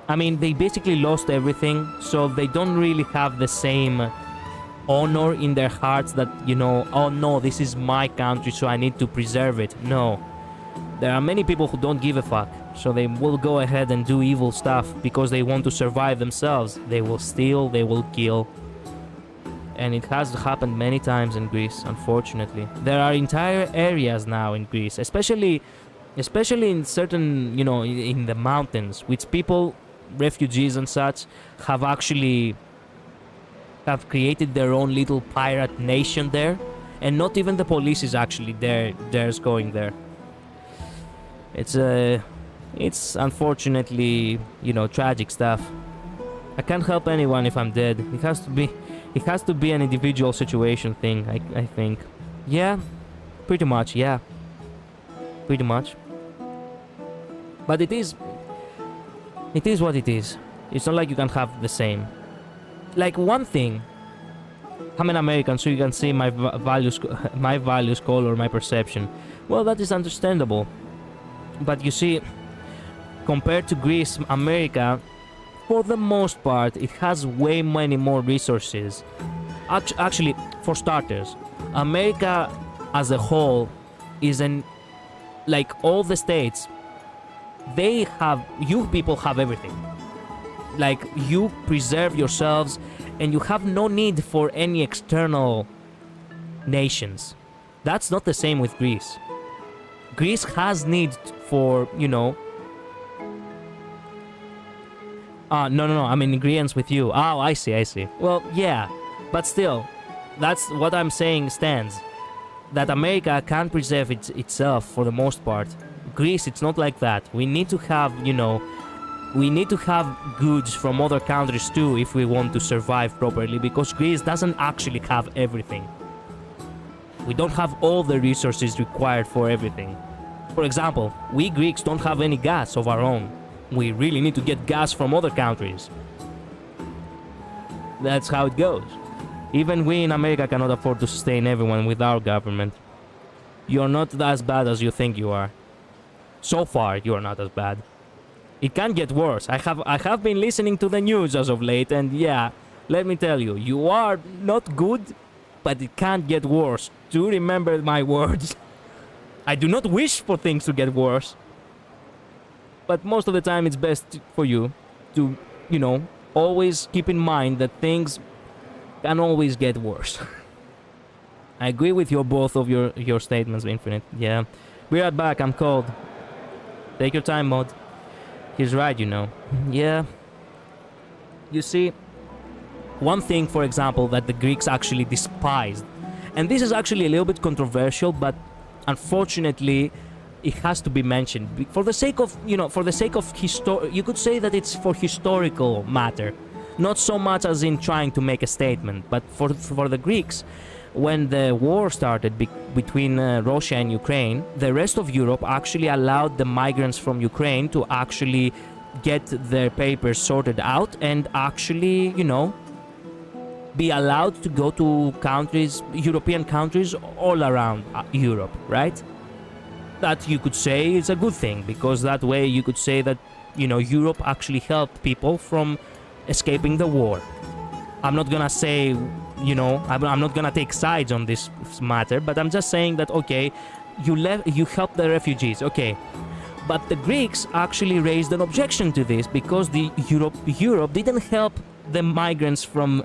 I mean, they basically lost everything, so they don't really have the same honor in their hearts that, oh no, this is my country, so I need to preserve it. No. There are many people who don't give a fuck, so they will go ahead and do evil stuff because they want to survive themselves. They will steal, they will kill. And it has happened many times in Greece, unfortunately. There are entire areas now in Greece, especially especially in certain, in the mountains, which people, refugees and such, have created their own little pirate nation there, and not even the police is actually there's going there. It's unfortunately, tragic stuff. I can't help anyone if I'm dead. It has to be an individual situation thing, I think. Yeah, pretty much, yeah. Pretty much. But it is what it is. It's not like you can have the same. Like, one thing, I'm an American, so you can see my values color, my perception. Well, that is understandable. But you see, compared to Greece, America, for the most part, it has way many more resources. Actually, for starters, America as a whole is like all the states, you people have everything. Like, you preserve yourselves and you have no need for any external nations. That's not the same with Greece. Greece has need for, no, I'm in agreement with you. Oh, I see. Well, yeah, but still, that's what I'm saying stands. That America can preserve itself for the most part. Greece, it's not like that. We need to have, we need to have goods from other countries too if we want to survive properly, because Greece doesn't actually have everything. We don't have all the resources required for everything. For example, we Greeks don't have any gas of our own. We really need to get gas from other countries. That's how it goes. Even we in America cannot afford to sustain everyone with our government. You're not as bad as you think you are. So far, you're not as bad. It can get worse. I have been listening to the news as of late, and yeah, let me tell you, you are not good, but it can't get worse. Do remember my words. I do not wish for things to get worse. But most of the time it's best for you to, always keep in mind that things can always get worse. I agree with both of your statements, Infinite. Yeah. Be right back, I'm cold. Take your time, Mod. He's right, Yeah. You see, one thing, for example, that the Greeks actually despised, and this is actually a little bit controversial, but unfortunately, it has to be mentioned for the sake of, you could say that it's for historical matter, not so much as in trying to make a statement, but for the Greeks, when the war started between Russia and Ukraine, the rest of Europe actually allowed the migrants from Ukraine to actually get their papers sorted out and actually, be allowed to go to countries, European countries all around Europe, right? That you could say is a good thing, because that way you could say that, Europe actually helped people from escaping the war. I'm not gonna say, I'm not gonna take sides on this matter, but I'm just saying that, okay, you helped the refugees, okay. But the Greeks actually raised an objection to this, because Europe didn't help the migrants from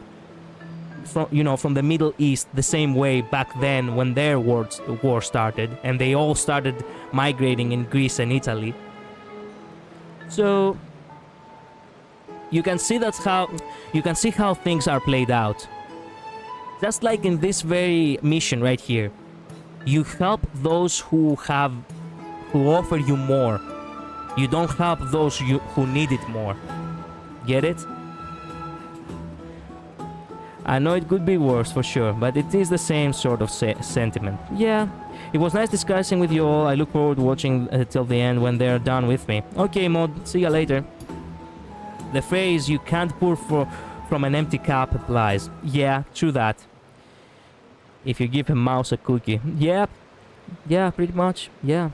the Middle East the same way back then when their war started, and they all started migrating in Greece and Italy. So you can see how things are played out. Just like in this very mission right here, you help those who offer you more. You don't help those who need it more. Get it? I know it could be worse for sure, but it is the same sort of sentiment. Yeah, it was nice discussing with you all. I look forward to watching till the end when they're done with me. Okay, Mod, see ya later. The phrase, you can't pour from an empty cup, applies. Yeah, true that. If you give a mouse a cookie. Yeah, pretty much, yeah.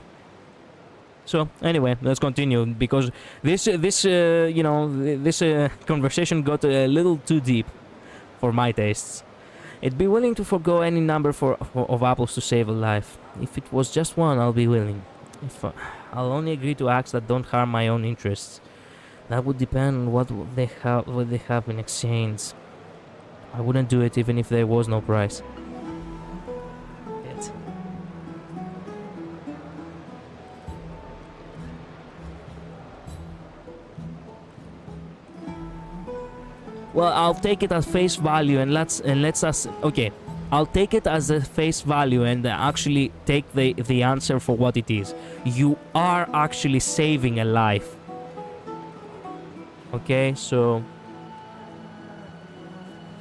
So, anyway, let's continue, because this conversation got a little too deep for my tastes. I'd be willing to forgo any number of apples to save a life. If it was just one, I'll be willing. I'll only agree to acts that don't harm my own interests. That would depend on what they have in exchange. I wouldn't do it even if there was no price. Well, I'll take it as face value and let's us. Okay, I'll take it as a face value and actually take the answer for what it is. You are actually saving a life. Okay, so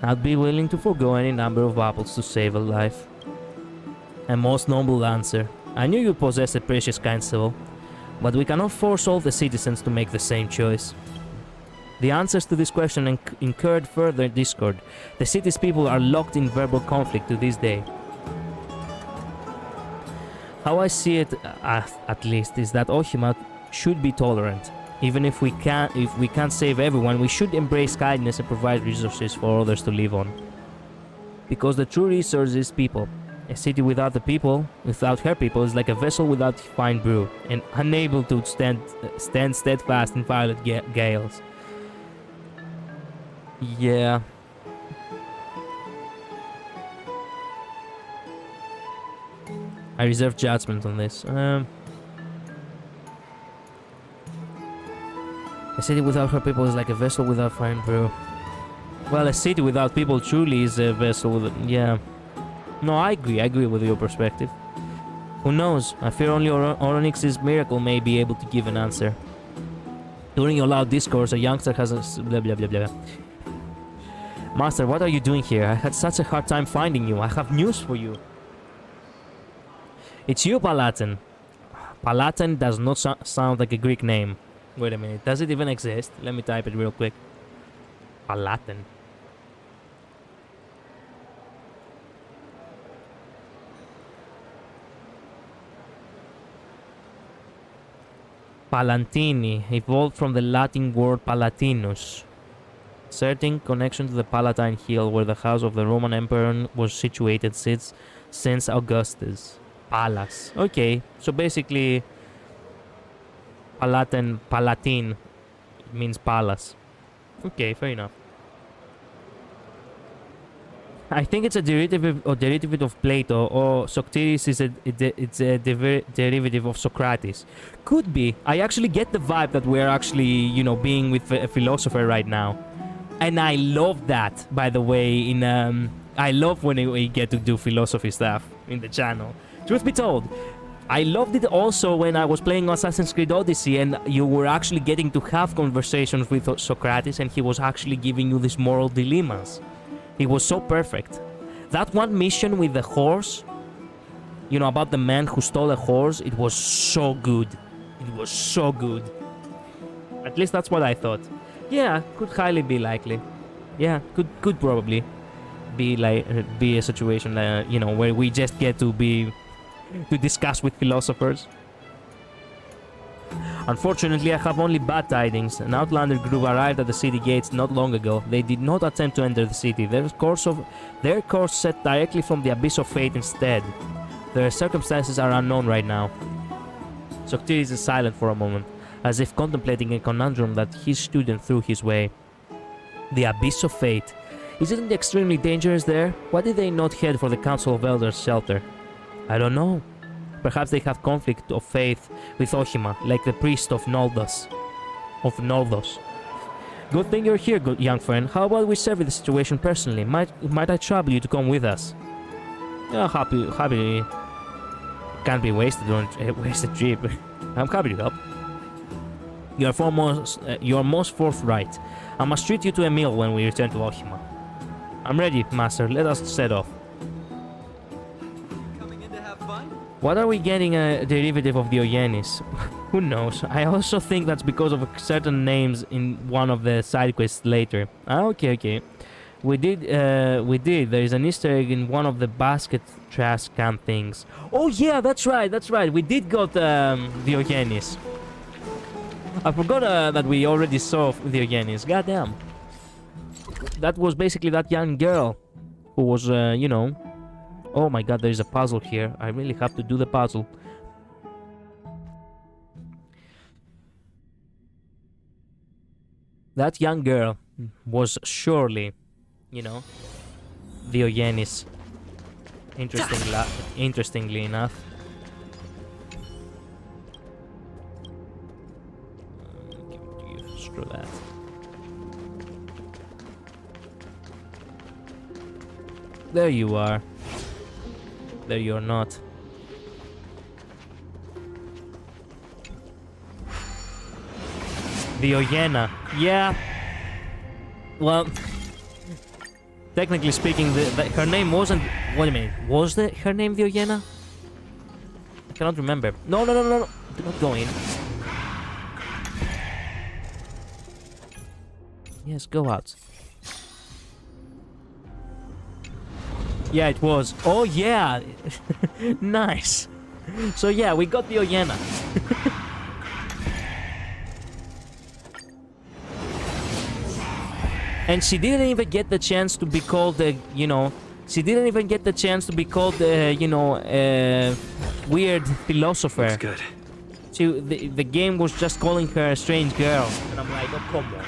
I'd be willing to forgo any number of apples to save a life. A most noble answer. I knew you possessed a precious kind soul, but we cannot force all the citizens to make the same choice. The answers to this question incurred further discord. The city's people are locked in verbal conflict to this day. How I see it, at least, is that Ohima should be tolerant. Even if we can't save everyone, we should embrace kindness and provide resources for others to live on. Because the true resource is people. A city without the people, without her people, is like a vessel without fine brew, and unable to stand steadfast in violent gales. Yeah. I reserve judgment on this. A city without her people is like a vessel without fine brew. Well, a city without people truly is a vessel with... Yeah. No, I agree with your perspective. Who knows? I fear only Oronix's miracle may be able to give an answer. During your loud discourse, a youngster has a... blah blah blah blah. Master, what are you doing here? I had such a hard time finding you. I have news for you. It's you, Paladin. Paladin does not sound like a Greek name. Wait a minute, does it even exist? Let me type it real quick. Paladin. Palantini, evolved from the Latin word Palatinus. Certain connection to the Palatine Hill, where the house of the Roman Emperor was situated since Augustus. Pallas. Okay, so basically... Palatine means palace. Okay, fair enough. I think it's a derivative of Plato, or Socrates is a derivative of Socrates. Could be. I actually get the vibe that we're actually, you know, being with a philosopher right now. And I love that, by the way, I love when we get to do philosophy stuff in the channel. Truth be told, I loved it also when I was playing Assassin's Creed Odyssey and you were actually getting to have conversations with Socrates and he was actually giving you these moral dilemmas. He was so perfect. That one mission with the horse, you know, about the man who stole a horse, it was so good. It was so good. At least that's what I thought. Yeah, could highly be likely. Yeah, could probably be a situation, you know, where we just get to discuss with philosophers. Unfortunately, I have only bad tidings. An outlander group arrived at the city gates not long ago. They did not attempt to enter the city. Their course set directly from the abyss of fate instead. Their circumstances are unknown right now. Socrates is silent for a moment, as if contemplating a conundrum that his student threw his way. The abyss of fate. Isn't it extremely dangerous there? Why did they not head for the Council of Elders' shelter? I don't know. Perhaps they have conflict of faith with Ohima, like the priest of Noldos. Good thing you're here, good young friend. How about we survey the situation personally? Might I trouble you to come with us? Yeah, happy. Can't be wasted on a wasted trip. I'm happy to help. You're most forthright. I must treat you to a meal when we return to Ohima. I'm ready, master. Let us set off. What are we getting a derivative of the Diogenes? Who knows? I also think that's because of certain names in one of the side quests later. Okay. We did. There is an Easter egg in one of the basket trash can things. Oh yeah, that's right. We did got Diogenes. I forgot that we already saw Diogenes. Goddamn. That was basically that young girl who was, you know. Oh my god, there is a puzzle here. I really have to do the puzzle. That young girl was surely, you know, Diogenes. Interestingly enough. Screw that. There you are. There you're not. The Oyena. Yeah. Well, technically speaking, her name wasn't... Wait a minute. Was her name the Oyena? I cannot remember. No. Do not go in. Yes, go out. Yeah, it was. Oh, yeah. Nice. So, yeah, we got the Oyena. And she didn't even get the chance to be called the, she didn't even get the chance to be called the, weird philosopher. Looks good. The game was just calling her a strange girl. And I'm like, oh, come on.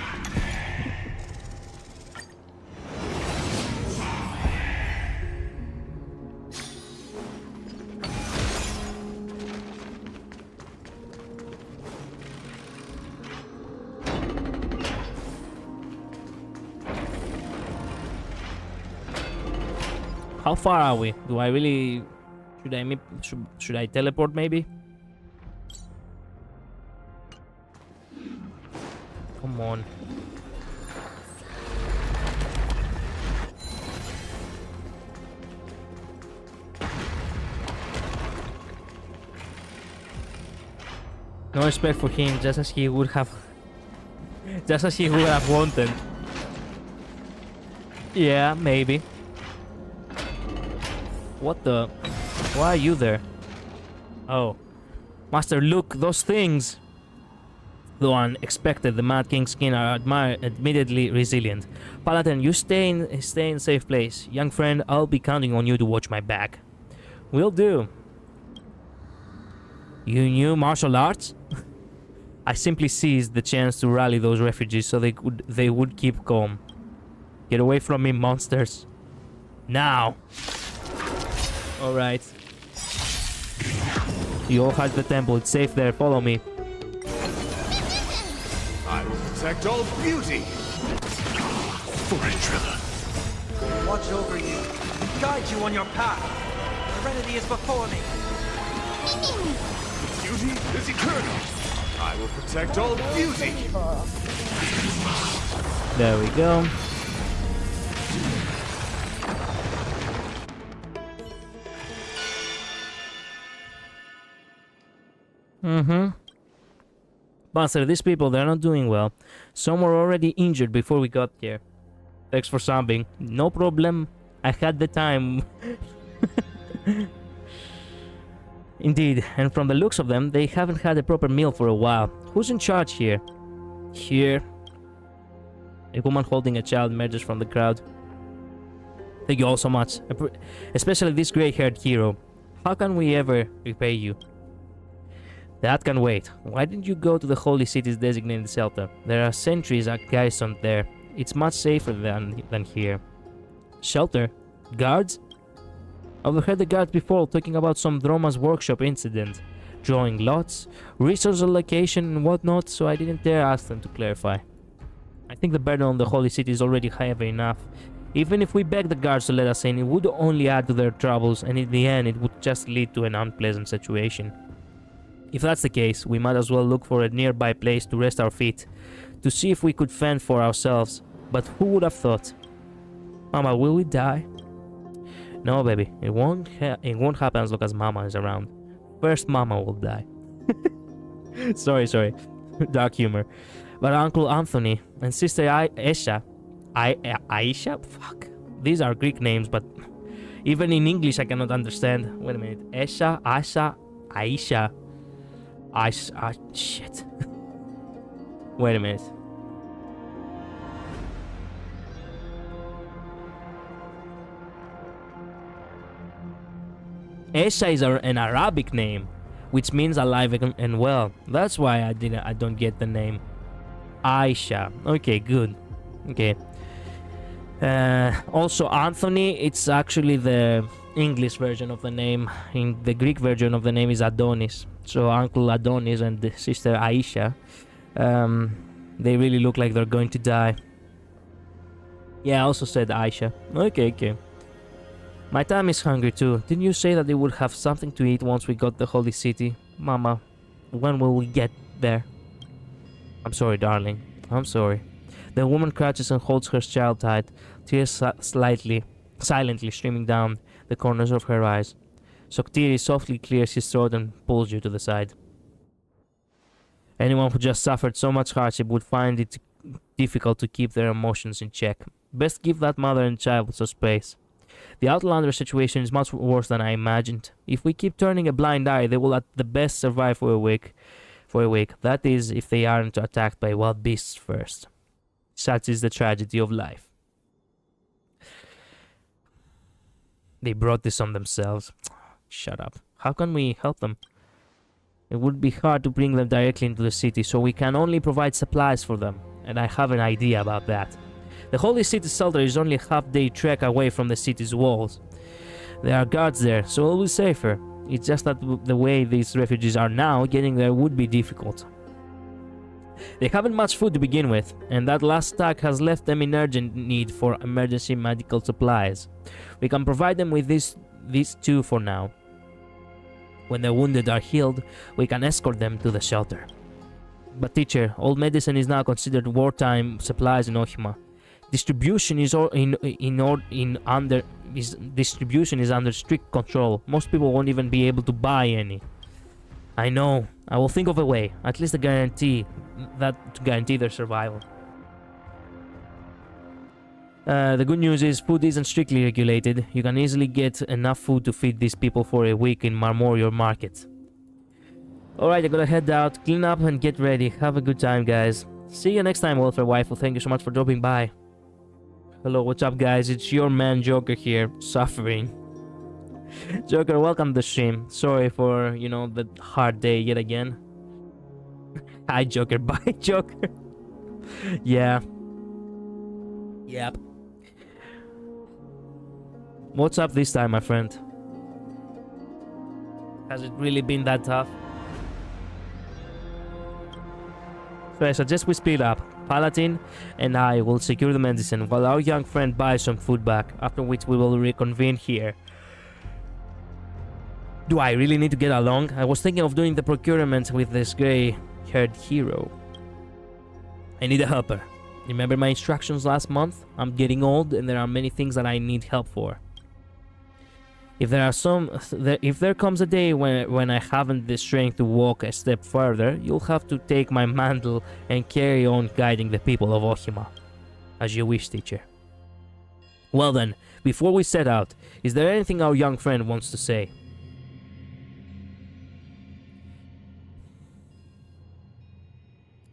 How far are we? Do I really... Should I teleport maybe? Come on. No respect for him, just as he would have... just as he would have wanted. Yeah, maybe. What the... Why are you there? Oh. Master, look, those things! Though unexpected, the Mad King's skin are admittedly resilient. Paladin, you stay in safe place. Young friend, I'll be counting on you to watch my back. Will do. You knew martial arts? I simply seized the chance to rally those refugees so they would keep calm. Get away from me, monsters. Now! Alright. You all hide the temple, it's safe there, follow me. I will protect all beauty! Triller. Watch over you, guide you on your path. Serenity is before me. Beauty is eternal! I will protect all beauty! There we go. Master, these people, they're not doing well. Some were already injured before we got here. Thanks for subbing. No problem. I had the time. Indeed, and from the looks of them, they haven't had a proper meal for a while. Who's in charge here? Here. A woman holding a child emerges from the crowd. Thank you all so much. Especially this grey-haired hero. How can we ever repay you? That can wait. Why didn't you go to the Holy City's designated shelter? There are sentries at garrisoned there. It's much safer than here. Shelter? Guards? I've overheard the guards before talking about some Droma's workshop incident. Drawing lots, resource allocation and whatnot, so I didn't dare ask them to clarify. I think the burden on the Holy City is already heavy enough. Even if we beg the guards to let us in, it would only add to their troubles, and in the end it would just lead to an unpleasant situation. If that's the case, we might as well look for a nearby place to rest our feet, to see if we could fend for ourselves. But who would have thought? Mama, will we die? No, baby, it won't happen as long as Mama is around. First, Mama will die. sorry, dark humor. But Uncle Anthony and Sister Aisha, Aisha? Fuck. These are Greek names, but even in English I cannot understand. Wait a minute. Aisha, Aisha. Shit. Wait a minute. Aisha is an Arabic name, which means alive and well. That's why I don't get the name. Aisha. Okay, good. Okay. Also, Anthony, it's actually the English version of the name. In the Greek version of the name is Adonis. So Uncle Adonis and the sister Aisha, they really look like they're going to die. Yeah, I also said Aisha. Okay. My time is hungry too. Didn't you say that they would have something to eat once we got the holy city? Mama, when will we get there? I'm sorry, darling. I'm sorry. The woman crouches and holds her child tight, tears silently streaming down the corners of her eyes. Soktiri softly clears his throat and pulls you to the side. Anyone who just suffered so much hardship would find it difficult to keep their emotions in check. Best give that mother and child some space. The Outlander situation is much worse than I imagined. If we keep turning a blind eye, they will at the best survive for a week. That is, if they aren't attacked by wild beasts first. Such is the tragedy of life. They brought this on themselves. Shut up. How can we help them? It would be hard to bring them directly into the city, so we can only provide supplies for them, and I have an idea about that. The Holy City shelter is only a half-day trek away from the city's walls. There are guards there, so it will be safer. It's just that the way these refugees are now, getting there would be difficult. They haven't much food to begin with, and that last attack has left them in urgent need for emergency medical supplies. We can provide them with these two for now. When the wounded are healed, we can escort them to the shelter. But teacher, all medicine is now considered wartime supplies in Ohima. Distribution is under strict control. Most people won't even be able to buy any. I know. I will think of a way, at least to guarantee their survival. The good news is food isn't strictly regulated. You can easily get enough food to feed these people for a week in Marmorial Market. Alright, I gotta head out, clean up and get ready. Have a good time, guys. See you next time, Welfare Waifu. Thank you so much for dropping by. Hello, what's up, guys? It's your man Joker here, suffering. Joker, welcome to the stream. Sorry for, the hard day yet again. Hi, Joker. Bye, Joker. Yeah. Yep. What's up this time, my friend? Has it really been that tough? So I suggest we speed up. Paladin and I will secure the medicine while our young friend buys some food back, after which we will reconvene here. Do I really need to get along? I was thinking of doing the procurement with this grey-haired hero. I need a helper. Remember my instructions last month? I'm getting old and there are many things that I need help for. If there comes a day when I haven't the strength to walk a step further, you'll have to take my mantle and carry on guiding the people of Ohima. As you wish, teacher. Well then, before we set out, is there anything our young friend wants to say?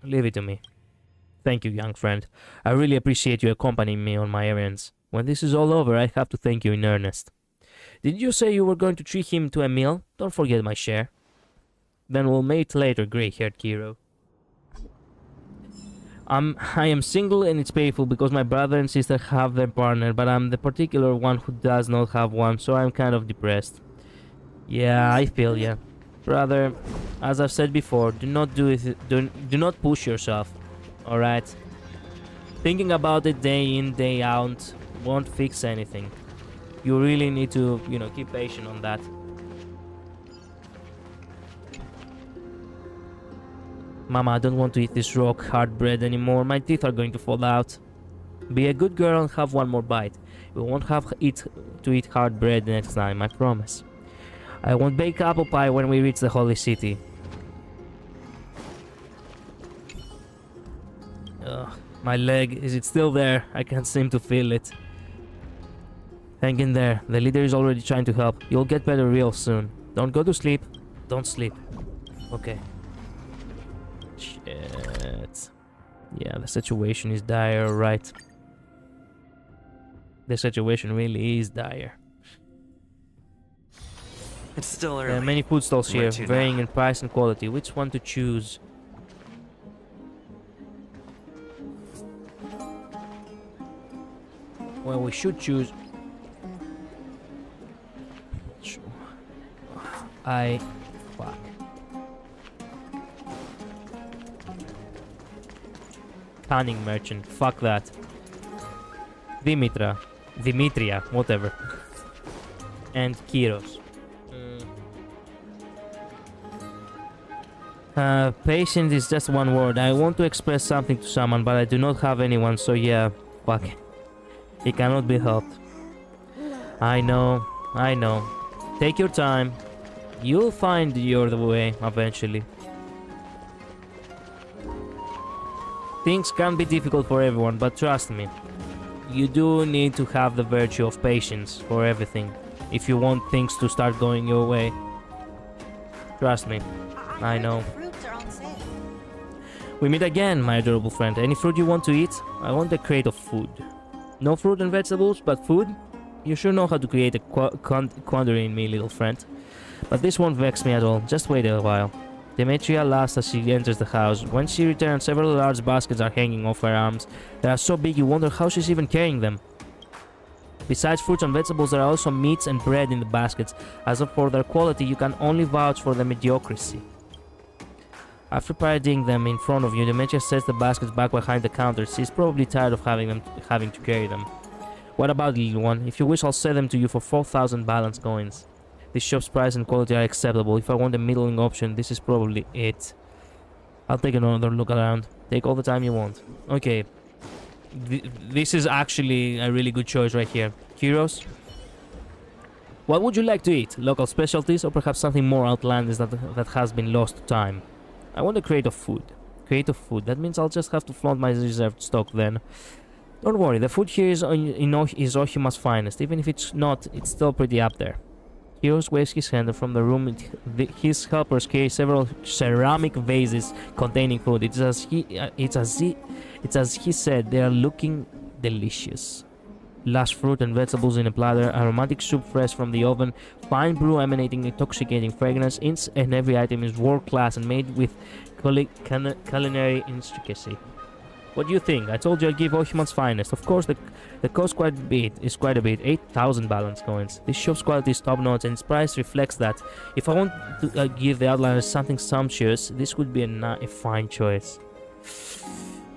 Leave it to me. Thank you, young friend. I really appreciate you accompanying me on my errands. When this is all over, I have to thank you in earnest. Did you say you were going to treat him to a meal? Don't forget my share. Then we'll mate later, grey-haired hero. I am single and it's painful because my brother and sister have their partner, but I'm the particular one who does not have one, so I'm kind of depressed. Yeah, I feel ya. Brother, as I've said before, do not push yourself, alright? Thinking about it day in, day out won't fix anything. You really need to, keep patient on that. Mama, I don't want to eat this rock-hard bread anymore. My teeth are going to fall out. Be a good girl and have one more bite. We won't have to eat hard bread next time, I promise. I won't bake apple pie when we reach the holy city. Ugh, my leg, is it still there? I can't seem to feel it. Hang in there. The leader is already trying to help. You'll get better real soon. Don't go to sleep. Don't sleep. Okay. Shit. Yeah, the situation is dire, right? The situation really is dire. It's still early. There are many food stalls here, Where to varying now? in price and quality. Which one to choose? Well, we should choose... Fuck. Cunning merchant. Fuck that. Dimitria. Whatever. and Kyros. Patient is just one word. I want to express something to someone, but I do not have anyone, so yeah, fuck. It cannot be helped. I know. Take your time. You'll find your way eventually. Things can be difficult for everyone, but trust me, you do need to have the virtue of patience for everything if you want things to start going your way. Trust me, I know. We meet again, my adorable friend. Any fruit you want to eat? I want a crate of food. No fruit and vegetables, but food? You sure know how to create a quandary in me, little friend. But this won't vex me at all. Just wait a while. Demetria laughs as she enters the house. When she returns, several large baskets are hanging off her arms. They are so big you wonder how she's even carrying them. Besides fruits and vegetables, there are also meats and bread in the baskets. As for their quality, you can only vouch for their mediocrity. After parading them in front of you, Demetria sets the baskets back behind the counter. She's probably tired of having to carry them. What about the little one? If you wish, I'll sell them to you for 4,000 balance coins. This shop's price and quality are acceptable. If I want a middling option, this is probably it. I'll take another look around. Take all the time you want. Okay. This is actually a really good choice right here. Kyros? What would you like to eat? Local specialties or perhaps something more outlandish that has been lost to time? I want a crate of food. Crate of food. That means I'll just have to flaunt my reserved stock then. Don't worry, the food here is Ohima's finest. Even if it's not, it's still pretty up there. Kyros waves his hand, and from the room his helpers carry several ceramic vases containing food. It's as he said, they are looking delicious. Lush fruit and vegetables in a platter, aromatic soup fresh from the oven, fine brew emanating intoxicating fragrance. Each and every item is world class and made with culinary intricacy. What do you think? I told you I'd give Ohiman's finest. Of course, the cost is quite a bit. 8,000 balance coins. This shop's quality is top notch and its price reflects that. If I want to give the outliners something sumptuous, this would be a fine choice.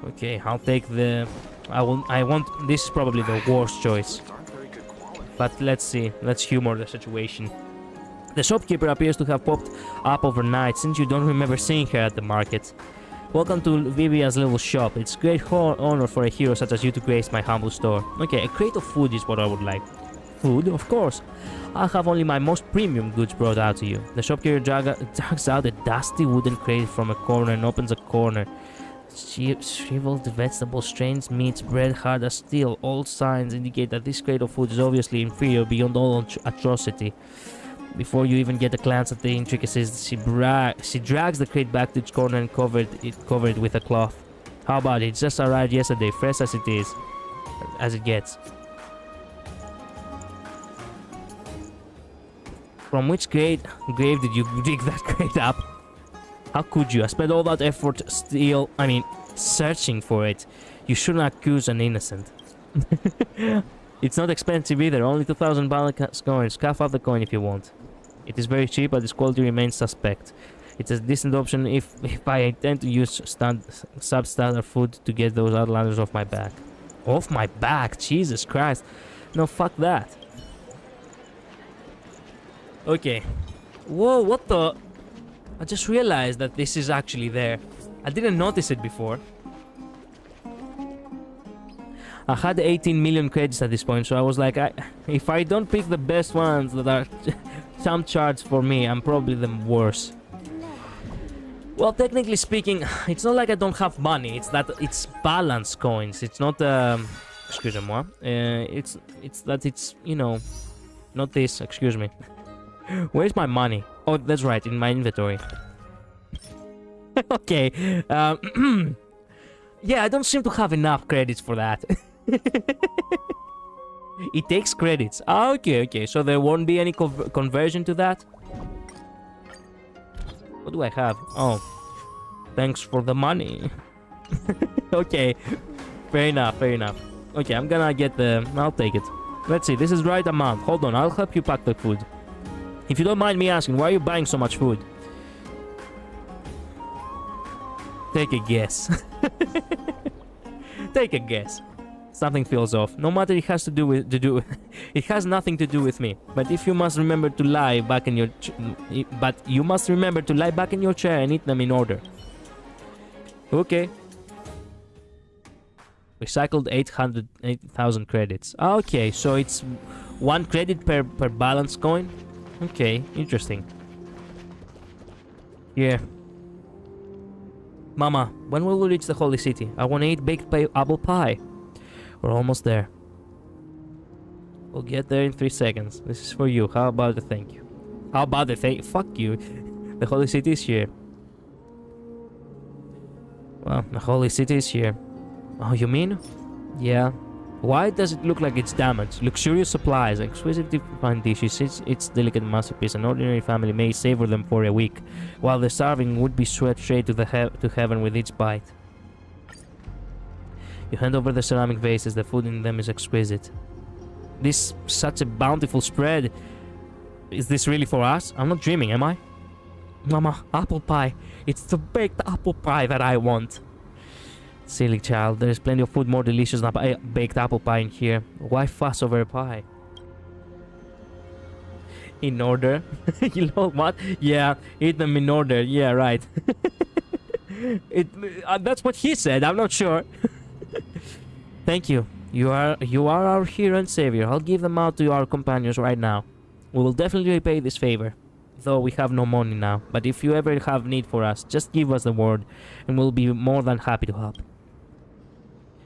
Okay, I'll take the... This is probably the worst choice. But let's see. Let's humor the situation. The shopkeeper appears to have popped up overnight since you don't remember seeing her at the market. Welcome to Vivia's little shop. It's a great honor for a hero such as you to grace my humble store. Okay, a crate of food is what I would like. Food? Of course. I'll have only my most premium goods brought out to you. The shopkeeper drags out a dusty wooden crate from a corner and opens a corner. Shriveled vegetables, strains, meats, bread hard as steel. All signs indicate that this crate of food is obviously inferior beyond all atrocity. Before you even get a glance at the intricacies, she drags the crate back to its corner and covered it with a cloth. How about it? It just arrived yesterday, fresh as it gets. From which grave did you dig that crate up? How could you? I spent all that effort searching for it. You shouldn't accuse an innocent. It's not expensive either, only 2,000 balance coins. Scuff up the coin if you want. It is very cheap, but its quality remains suspect. It's a decent option if I intend to use substandard food to get those outlanders off my back. Off my back? Jesus Christ. No, fuck that. Okay. Whoa, what the... I just realized that this is actually there. I didn't notice it before. I had 18 million credits at this point, so I was like, if I don't pick the best ones that are some charts for me, I'm probably the worst. Well, technically speaking, it's not like I don't have money. It's that it's balance coins. It's not excusez-moi. It's that it's, you know, not this. Excuse me. Where's my money? Oh, that's right, in my inventory. Okay. Yeah, I don't seem to have enough credits for that. It takes credits. Okay. So there won't be any conversion to that? What do I have? Oh. Thanks for the money. Okay. Fair enough. Okay, I'm gonna get the... I'll take it. Let's see, this is the right amount. Hold on, I'll help you pack the food. If you don't mind me asking, why are you buying so much food? Take a guess. Take a guess. Something feels off. No matter it has to do with it has nothing to do with me. But if you must remember to lie back in your chair and eat them in order. Okay. Recycled 8,000 credits. Okay, so it's 1 credit per balance coin. Okay, interesting. Yeah. Mama, when will we reach the holy city? I want to eat baked apple pie. We're almost there. We'll get there in 3 seconds. This is for you. How about the thank you? How about the thank? Fuck you. The holy city is here. Well, the holy city is here. Oh, you mean? Yeah. Why does it look like it's damaged? Luxurious supplies, exquisitely fine dishes, it's delicate masterpiece. An ordinary family may savor them for a week, while the starving would be swept straight to heaven with each bite. You hand over the ceramic vases, the food in them is exquisite. This such a bountiful spread. Is this really for us? I'm not dreaming, am I? Mama, apple pie. It's the baked apple pie that I want. Silly child, there is plenty of food more delicious than baked apple pie in here. Why fuss over a pie? In order? You know what? Yeah, eat them in order. Yeah, right. That's what he said. I'm not sure. Thank you. You are our hero and savior. I'll give them out to our companions right now. We will definitely repay this favor. Though we have no money now. But if you ever have need for us, just give us the word, and we'll be more than happy to help.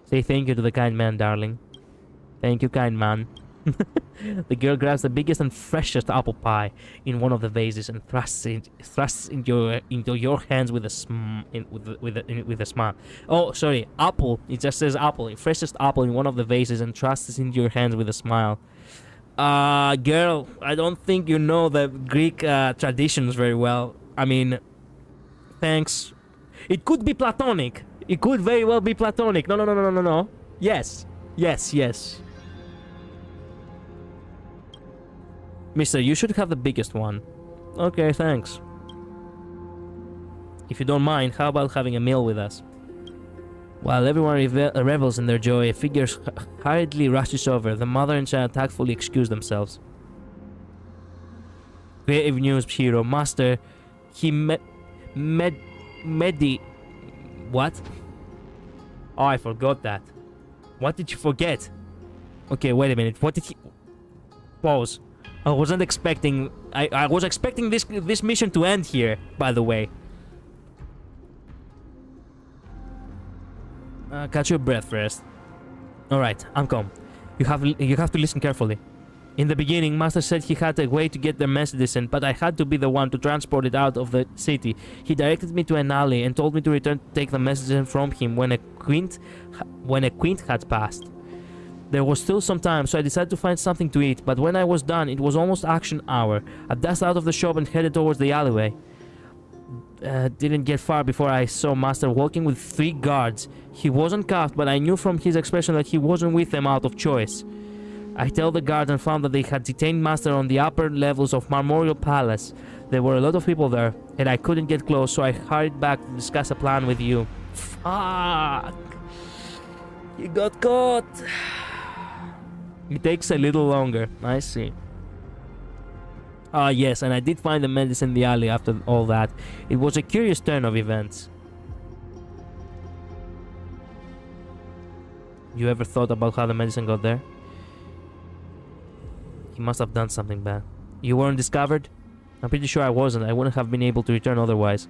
Say thank you to the kind man, darling. Thank you, kind man. The girl grabs the biggest and freshest apple pie in one of the vases and thrusts into your hands with a smile. Oh, sorry, apple. It just says apple. Freshest apple in one of the vases and thrusts it into your hands with a smile. Girl, I don't think you know the Greek traditions very well. I mean, thanks. It could be platonic. It could very well be platonic. No. Yes. Mister, you should have the biggest one. Okay, thanks. If you don't mind, how about having a meal with us? While everyone revels in their joy, a figure hurriedly rushes over. The mother and child tactfully excuse themselves. Creative news hero, master. What? Oh, I forgot that. What did you forget? Okay, wait a minute. What did he... Pause. I wasn't expecting... I was expecting this mission to end here, by the way. Catch your breath first. Alright, I'm calm. You have to listen carefully. In the beginning, Master said he had a way to get their medicine, but I had to be the one to transport it out of the city. He directed me to an alley and told me to return to take the medicine from him when a quint had passed. There was still some time, so I decided to find something to eat, but when I was done, it was almost action hour. I dashed out of the shop and headed towards the alleyway. Didn't get far before I saw Master walking with 3 guards. He wasn't cuffed, but I knew from his expression that he wasn't with them out of choice. I told the guards and found that they had detained Master on the upper levels of Memorial Palace. There were a lot of people there, and I couldn't get close, so I hurried back to discuss a plan with you. Fuck! You got caught! It takes a little longer. I see. Yes, and I did find the medicine in the alley after all that. It was a curious turn of events. You ever thought about how the medicine got there? He must have done something bad. You weren't discovered? I'm pretty sure I wasn't. I wouldn't have been able to return otherwise.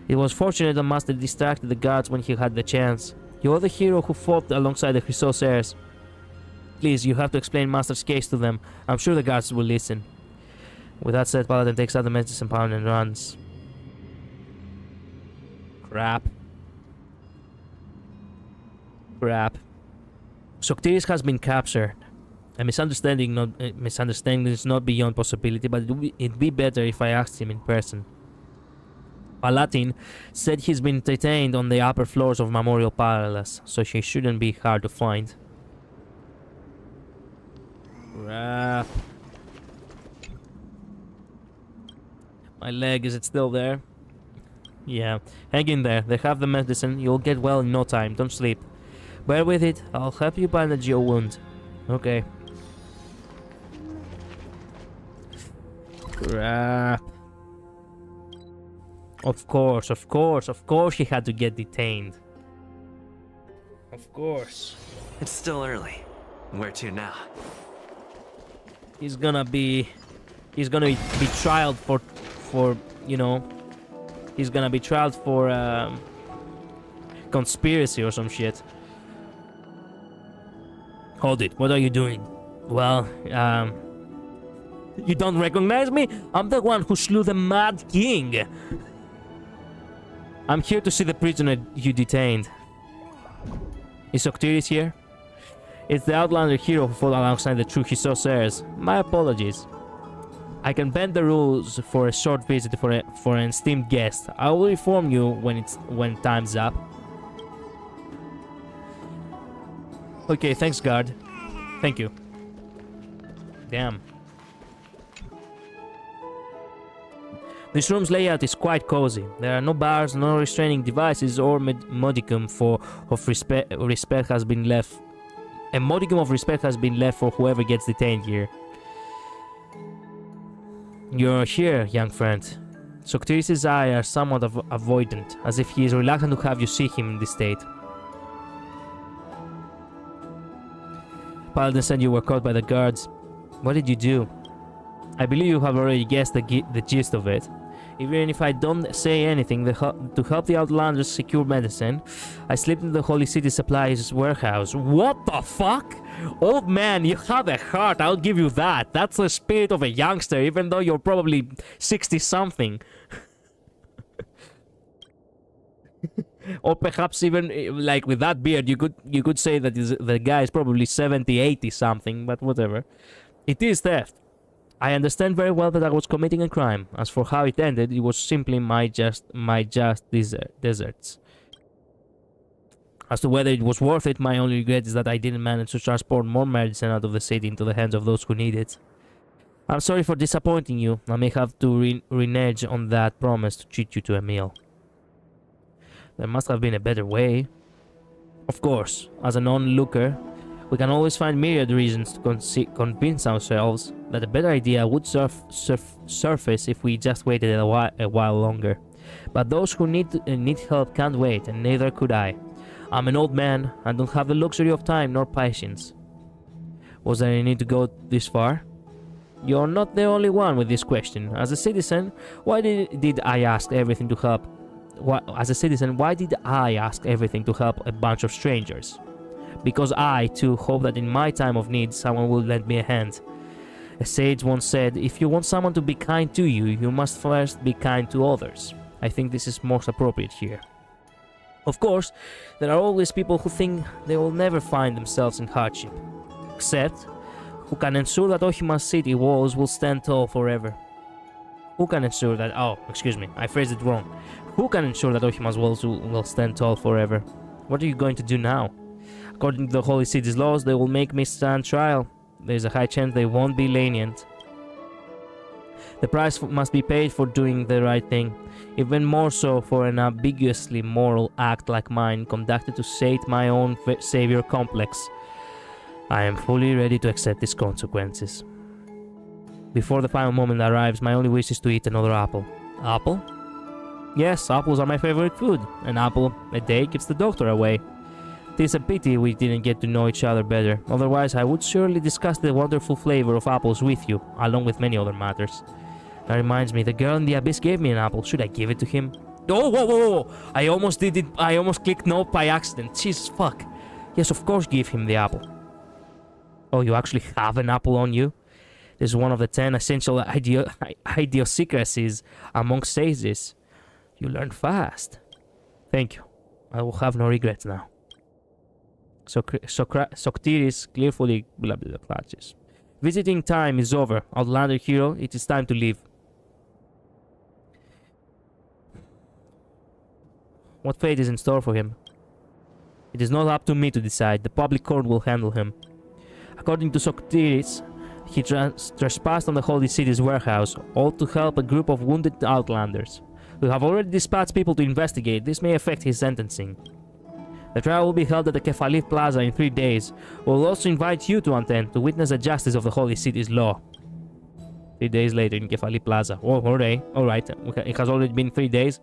It was fortunate that Master distracted the guards when he had the chance. You are the hero who fought alongside the Chrysos heirs. Please, you have to explain Master's case to them. I'm sure the guards will listen. With that said, Paladin takes out the medicine pound and runs. Crap. Soctiris has been captured. A misunderstanding is not beyond possibility, but it'd be better if I asked him in person. Paladin said he's been detained on the upper floors of Memorial Palace, so he shouldn't be hard to find. Crap. My leg, is it still there? Yeah. Hang in there. They have the medicine. You'll get well in no time. Don't sleep. Bear with it. I'll help you bandage your wound. Okay. Crap. Of course he had to get detained. Of course. It's still early. Where to now? He's gonna be trialed for you know, he's gonna be trialed for conspiracy or some shit. Hold it, what are you doing? Well, you don't recognize me? I'm the one who slew the Mad King. I'm here to see the prisoner you detained. Is Octirius here? It's the Outlander hero who fought alongside the true Hyssos. My apologies. I can bend the rules for a short visit for an esteemed guest. I will inform you when time's up. Okay, thanks, guard. Thank you. Damn. This room's layout is quite cozy. There are no bars, no restraining devices, or modicum of respect has been left. A modicum of respect has been left for whoever gets detained here. You're here, young friend. Soctiris' eyes are somewhat avoidant, as if he is reluctant to have you see him in this state. Paladin said you were caught by the guards. What did you do? I believe you have already guessed the gist of it. Even if I don't say anything, to help the Outlanders secure medicine, I slipped into the Holy City Supplies warehouse. What the fuck? Old man, you have a heart, I'll give you that. That's the spirit of a youngster, even though you're probably 60-something. Or perhaps even, like, with that beard, you could say that the guy is probably 70, 80-something, but whatever. It is theft. I understand very well that I was committing a crime. As for how it ended, it was simply my just deserts. As to whether it was worth it, my only regret is that I didn't manage to transport more medicine out of the city into the hands of those who need it. I'm sorry for disappointing you. I may have to renege on that promise to treat you to a meal. There must have been a better way. Of course, as an onlooker, we can always find myriad reasons to convince ourselves that a better idea would surface if we just waited a while longer. But those who need help can't wait, and neither could I. I'm an old man and don't have the luxury of time nor patience. Was there any need to go this far? You're not the only one with this question. As a citizen, why did I ask everything to help? Why did I ask everything to help a bunch of strangers? Because I, too, hope that in my time of need, someone will lend me a hand. A sage once said, if you want someone to be kind to you, you must first be kind to others. I think this is most appropriate here. Of course, there are always people who think they will never find themselves in hardship. Except, who can ensure that Ohima's city walls will stand tall forever? Who can ensure that... Oh, excuse me, I phrased it wrong. Who can ensure that Ohima's walls will stand tall forever? What are you going to do now? According to the Holy City's laws, they will make me stand trial. There's a high chance they won't be lenient. The price must be paid for doing the right thing, even more so for an ambiguously moral act like mine conducted to sate my own savior complex. I am fully ready to accept these consequences. Before the final moment arrives, my only wish is to eat another apple. Apple? Yes, apples are my favorite food. An apple a day keeps the doctor away. It is a pity we didn't get to know each other better, otherwise I would surely discuss the wonderful flavor of apples with you, along with many other matters. That reminds me, the girl in the abyss gave me an apple. Should I give it to him? Oh, whoa. I almost did it. I almost clicked no by accident. Jesus, fuck. Yes, of course give him the apple. Oh, you actually have an apple on you? This is one of the 10 essential idiosyncrasies among sages. You learn fast. Thank you. I will have no regrets now. Soctiris clearly clutches. Visiting time is over. Outlander hero, it is time to leave. What fate is in store for him? It is not up to me to decide. The public court will handle him. According to Soctiris, he trespassed on the Holy City's warehouse, all to help a group of wounded Outlanders. We have already dispatched people to investigate. This may affect his sentencing. The trial will be held at the Kefalith Plaza in 3 days. We'll also invite you to attend to witness the justice of the Holy City's law. 3 days later in Kefalith Plaza. Oh, alright. Alright. It has already been 3 days.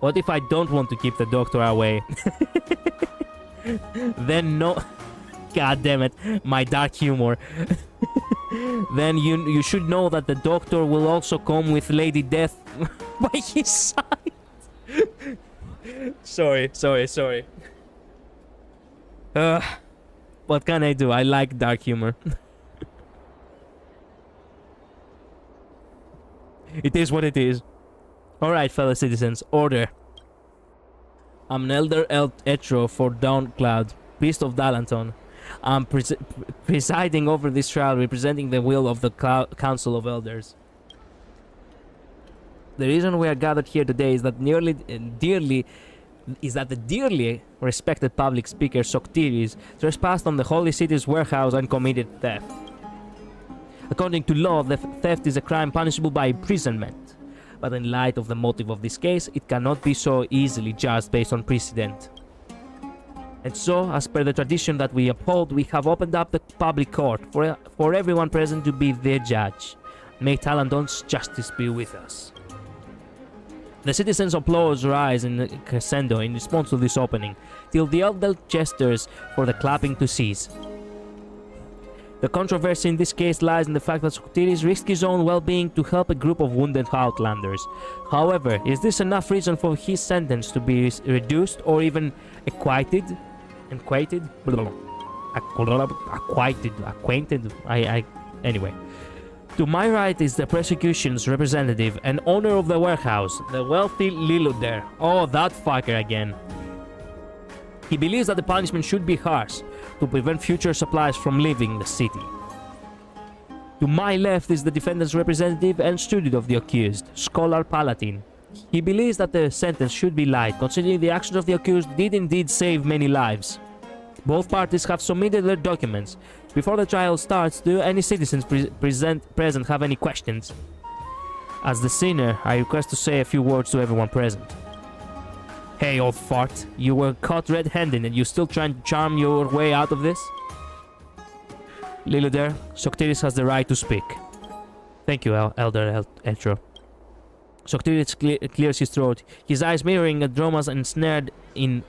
What if I don't want to keep the doctor away? Then no... God damn it. My dark humor. Then you should know that the doctor will also come with Lady Death by his side. Sorry. What can I do? I like dark humor. It is what it is. Alright, fellow citizens, order. I'm an Elder Etro for Dawncloud, priest of Dalanton. I'm presiding over this trial, representing the will of the Council of Elders. The reason we are gathered here today is that the dearly respected public speaker Soctiris trespassed on the Holy City's warehouse and committed theft. According to law, the theft is a crime punishable by imprisonment, but in light of the motive of this case, it cannot be so easily judged based on precedent. And so, as per the tradition that we uphold, we have opened up the public court for everyone present to be their judge. May Talandon's justice be with us. The citizens' applause rise in crescendo in response to this opening, till the elder gestures for the clapping to cease. The controversy in this case lies in the fact that Soctiris risked his own well-being to help a group of wounded Outlanders. However, is this enough reason for his sentence to be reduced or even acquitted? Anyway. To my right is the prosecution's representative and owner of the warehouse, the wealthy Liluder. Oh, that fucker again. He believes that the punishment should be harsh to prevent future supplies from leaving the city. To my left is the defendant's representative and student of the accused, Scholar Palatine. He believes that the sentence should be light, considering the actions of the accused did indeed save many lives. Both parties have submitted their documents. Before the trial starts, do any citizens present have any questions? As the sinner, I request to say a few words to everyone present. Hey, old fart, you were caught red-handed and you still trying to charm your way out of this? Liluder, Soctiris has the right to speak. Thank you, Elder Etro. Soctiris clears his throat, his eyes mirroring Adroma's ensnared in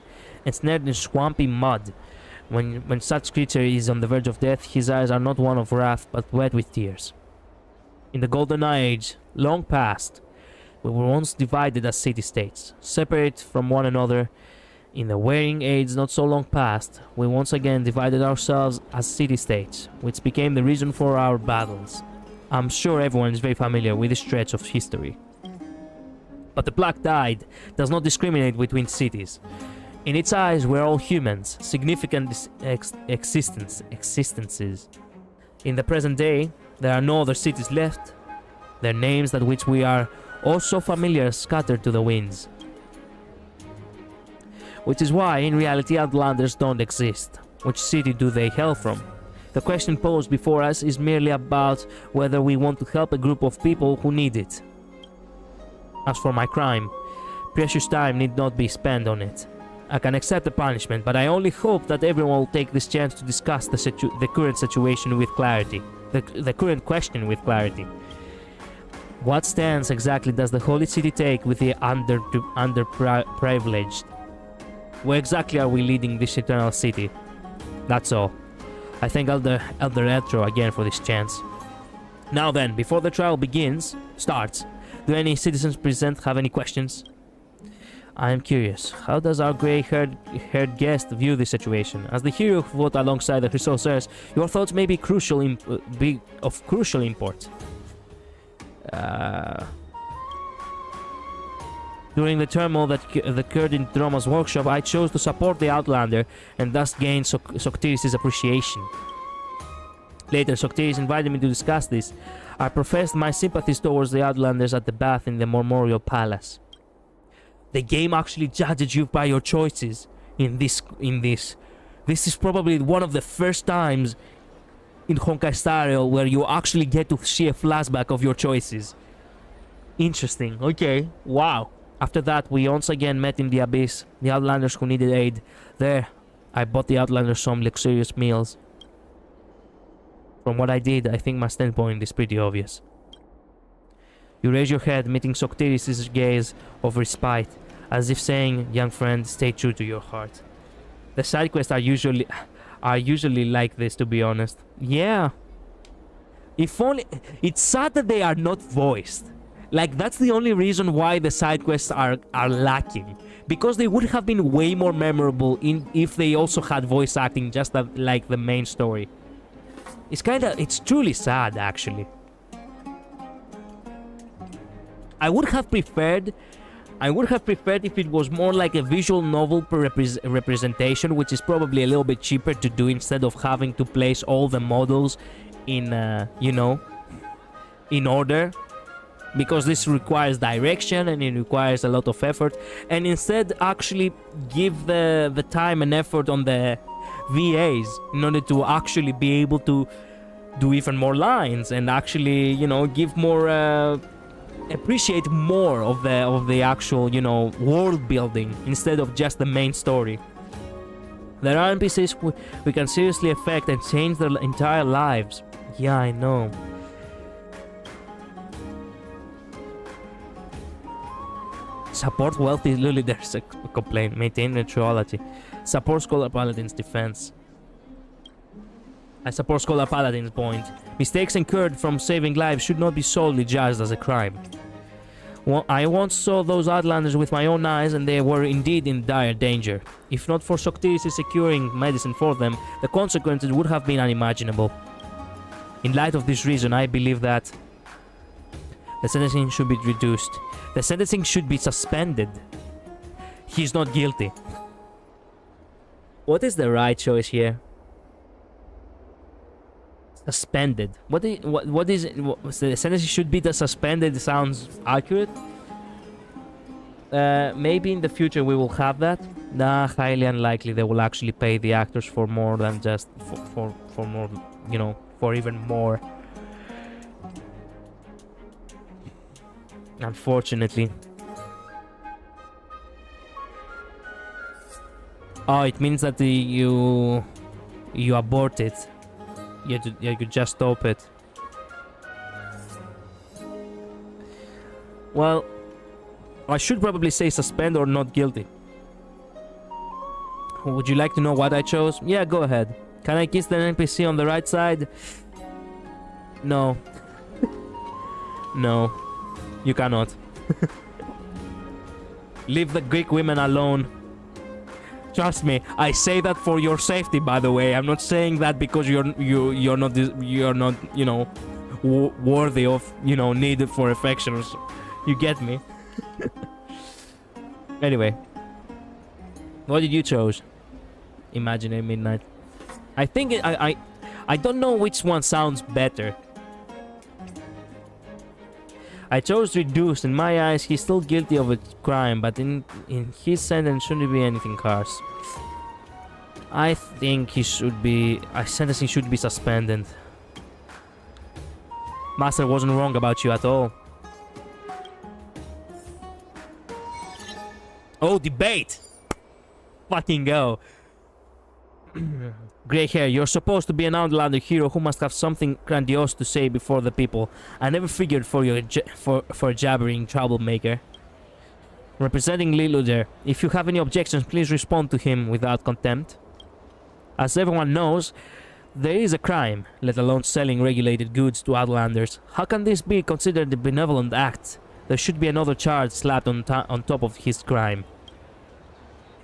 swampy mud. When such creature is on the verge of death, his eyes are not one of wrath, but wet with tears. In the Golden Age, long past, we were once divided as city-states, separate from one another. In the Waring Age, not so long past, we once again divided ourselves as city-states, which became the reason for our battles. I'm sure everyone is very familiar with this stretch of history. But the Black Tide does not discriminate between cities. In its eyes, we're all humans, significant existences. In the present day, there are no other cities left. Their names that which we are all so familiar scattered to the winds. Which is why, in reality, Outlanders don't exist. Which city do they hail from? The question posed before us is merely about whether we want to help a group of people who need it. As for my crime, precious time need not be spent on it. I can accept the punishment, but I only hope that everyone will take this chance to discuss the current situation with clarity. The current question with clarity. What stance exactly does the Holy City take with the underprivileged? Where exactly are we leading this eternal city? That's all. I thank Elder Etro again for this chance. Now then, before the trial starts, do any citizens present have any questions? I am curious, how does our grey-haired guest view this situation? As the hero who fought alongside the Chrysosers, your thoughts may be of crucial import. During the turmoil that occurred in Droma's workshop, I chose to support the Outlander and thus gain Soctiris' appreciation. Later, Soctiris invited me to discuss this. I professed my sympathies towards the Outlanders at the bath in the Memorial Palace. The game actually judges you by your choices in this. This is probably one of the first times in Honkai Star Rail where you actually get to see a flashback of your choices. Interesting. Okay. Wow. After that, we once again met in the Abyss, the Outlanders who needed aid. There, I bought the Outlanders some luxurious meals. From what I did, I think my standpoint is pretty obvious. You raise your head, meeting Soctiris' gaze of respite, as if saying, young friend, stay true to your heart. The side quests are usually like this, to be honest. Yeah. If only... It's sad that they are not voiced. Like, that's the only reason why the side quests are lacking. Because they would have been way more memorable if they also had voice acting, just like the main story. It's truly sad, actually. I would have preferred if it was more like a visual novel representation, which is probably a little bit cheaper to do instead of having to place all the models in, you know, in order. Because this requires direction and it requires a lot of effort. And instead actually give the time and effort on the VAs in order to actually be able to do even more lines and actually, you know, give more... appreciate more of the actual, you know, world building instead of just the main story. There are NPCs we can seriously affect and change their entire lives. Yeah, I know. Support wealthy Lily, there's a complaint. Maintain neutrality. Support Scholar Paladin's defense. I support Scholar Paladin's point. Mistakes incurred from saving lives should not be solely judged as a crime. Well, I once saw those Outlanders with my own eyes and they were indeed in dire danger. If not for Soctiris securing medicine for them, the consequences would have been unimaginable. In light of this reason, I believe that the sentencing should be reduced. The sentencing should be suspended. He's not guilty. What is the right choice here? Suspended. What is it? The sentencing should be suspended. Sounds accurate. Maybe in the future we will have that. Nah, highly unlikely. They will actually pay the actors for more than just for more. You know, for even more. Unfortunately. Oh, it means that you abort it. You could just stop it. Well, I should probably say suspend or not guilty. Would you like to know what I chose? Yeah, go ahead. Can I kiss the NPC on the right side? No. No. You cannot. Leave the Greek women alone. Trust me, I say that for your safety, by the way. I'm not saying that because you're not, you know, worthy of, you know, need for affection. You get me? Anyway, what did you choose? Imaginary Midnight. I think I don't know which one sounds better. I chose reduced. In my eyes, he's still guilty of a crime, but in his sentence shouldn't be anything harsh. I think he should be... sentencing should be suspended. Master wasn't wrong about you at all. Oh, debate! Fucking go. Grey hair, you're supposed to be an Outlander hero who must have something grandiose to say before the people. I never figured for a jabbering troublemaker. Representing Lilu there, if you have any objections, please respond to him without contempt. As everyone knows, there is a crime, let alone selling regulated goods to Outlanders. How can this be considered a benevolent act? There should be another charge slapped on top of his crime.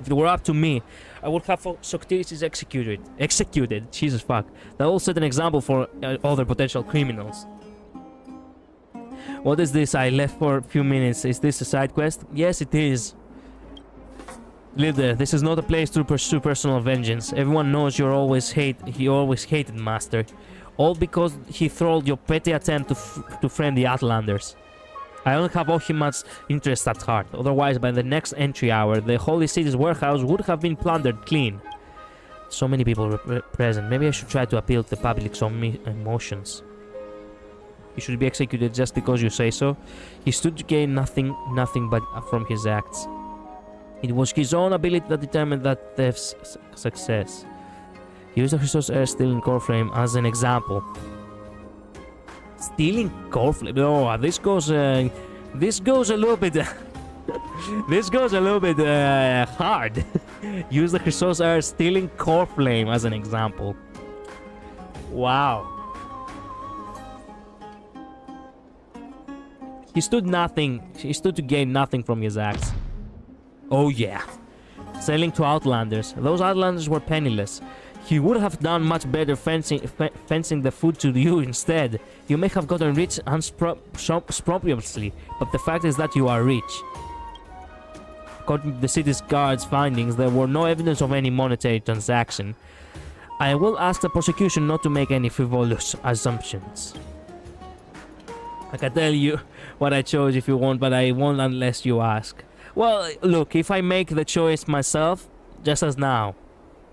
If it were up to me, I would have Soctiris executed. Jesus fuck. That will set an example for other potential criminals. What is this? I left for a few minutes. Is this a side quest? Yes, it is. Live there. This is not a place to pursue personal vengeance. Everyone knows he always hated Master. All because he throttled your petty attempt to friend the Outlanders. I only have Ohimat's interest at heart. Otherwise, by the next entry hour, the Holy City's warehouse would have been plundered clean. So many people present. Maybe I should try to appeal to the public's emotions. He should be executed just because you say so. He stood to gain nothing but from his acts. It was his own ability that determined that thief's success. He used the Christos Air stealing core frame as an example. Stealing core flame. Oh, this goes a little bit. This goes a little bit hard. Use the Christos Air stealing core flame as an example. Wow. He stood to gain nothing from his acts. Oh yeah. Selling to outlanders. Those outlanders were penniless. He would have done much better fencing the food to you instead. You may have gotten rich unscrupulously, but the fact is that you are rich. According to the city's guard's findings, there were no evidence of any monetary transaction. I will ask the prosecution not to make any frivolous assumptions. I can tell you what I chose if you want, but I won't unless you ask. Well, look, if I make the choice myself, just as now,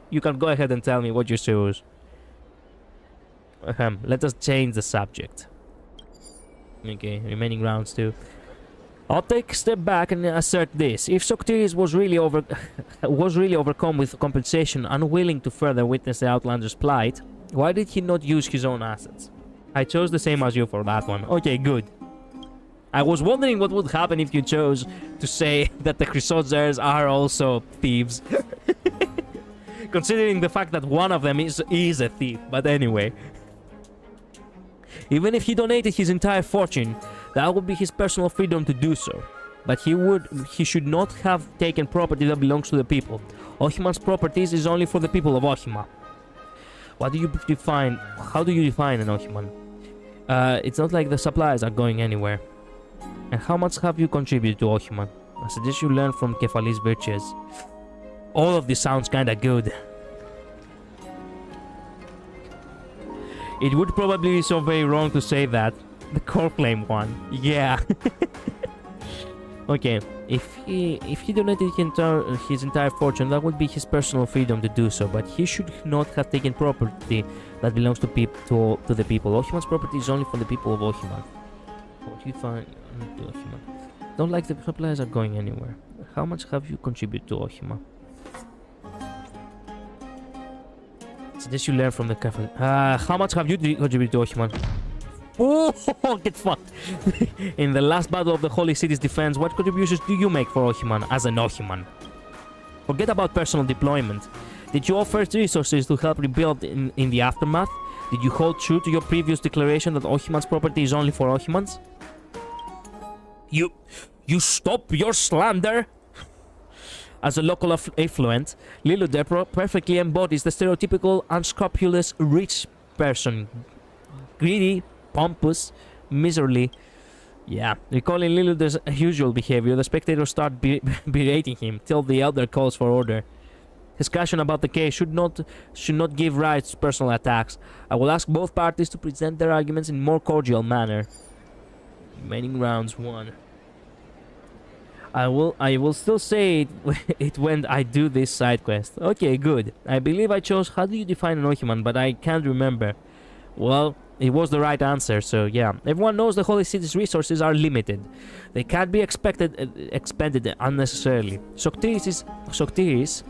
you can go ahead and tell me what you choose. Let us change the subject. Okay, remaining rounds too. I'll take a step back and assert this. If Soctiris was really overcome with compensation, unwilling to further witness the Outlander's plight, why did he not use his own assets? I chose the same as you for that one. Okay, good. I was wondering what would happen if you chose to say that the Chrysodzers are also thieves. Considering the fact that one of them is a thief, but anyway. Even if he donated his entire fortune, that would be his personal freedom to do so. But he should not have taken property that belongs to the people. Ohiman's properties is only for the people of Ohima. How do you define an Ohiman? It's not like the supplies are going anywhere. And how much have you contributed to Ohiman? I suggest you learn from Kefali's virtues. All of this sounds kinda good. It would probably be so very wrong to say that. The core flame one. Yeah. Okay. If he donated his entire fortune, that would be his personal freedom to do so, but he should not have taken property that belongs to the people. Ohiman's property is only for the people of Ohiman. What do you find to Ohima? Don't like the supplies are going anywhere. How much have you contributed to Ohima? Suggest you learn from the cafe. How much have you contributed to Ohiman? Oh, get fucked. In the last battle of the Holy City's defense, what contributions do you make for Ohiman as an Ohiman? Forget about personal deployment. Did you offer resources to help rebuild in the aftermath? Did you hold true to your previous declaration that Ohiman's property is only for Ohimans? You stop your slander! As a local affluent, Liludepro perfectly embodies the stereotypical unscrupulous rich person. Greedy, pompous, miserly. Yeah, recalling Lilude's usual behavior, the spectators start berating him till the elder calls for order. Discussion about the case should not give rise to personal attacks. I will ask both parties to present their arguments in more cordial manner. Remaining rounds 1. I will still say it when I do this side quest. Okay, good. I believe I chose how do you define an Ohiman, but I can't remember. Well, it was the right answer, so yeah. Everyone knows the Holy City's resources are limited. They can't be expended unnecessarily. Soctiris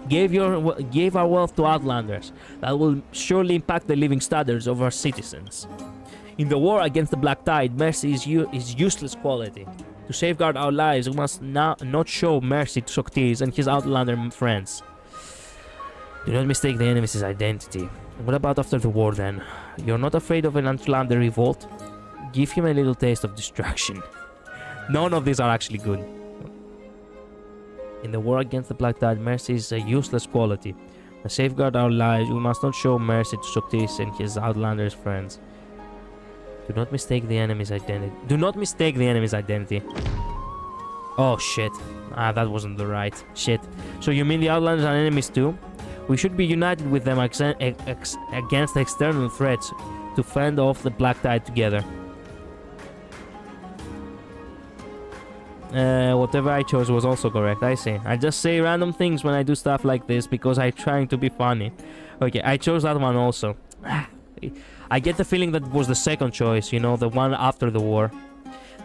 gave our wealth to outlanders. That will surely impact the living standards of our citizens. In the war against the Black Tide, mercy is useless quality. To safeguard our lives, we must not show mercy to Soctiris and his outlander friends. Do not mistake the enemy's identity. What about after the war then? You're not afraid of an outlander revolt? Give him a little taste of destruction. None of these are actually good. In the war against the Black Tide, mercy is a useless quality. To safeguard our lives, we must not show mercy to Soctiris and his outlander's friends. Do not mistake the enemy's identity. Do not mistake the enemy's identity. Oh shit. That wasn't the right. Shit. So you mean the outlanders are enemies too? We should be united with them against external threats to fend off the Black Tide together. Whatever I chose was also correct, I see. I just say random things when I do stuff like this because I'm trying to be funny. Okay, I chose that one also. I get the feeling that it was the second choice, you know, the one after the war.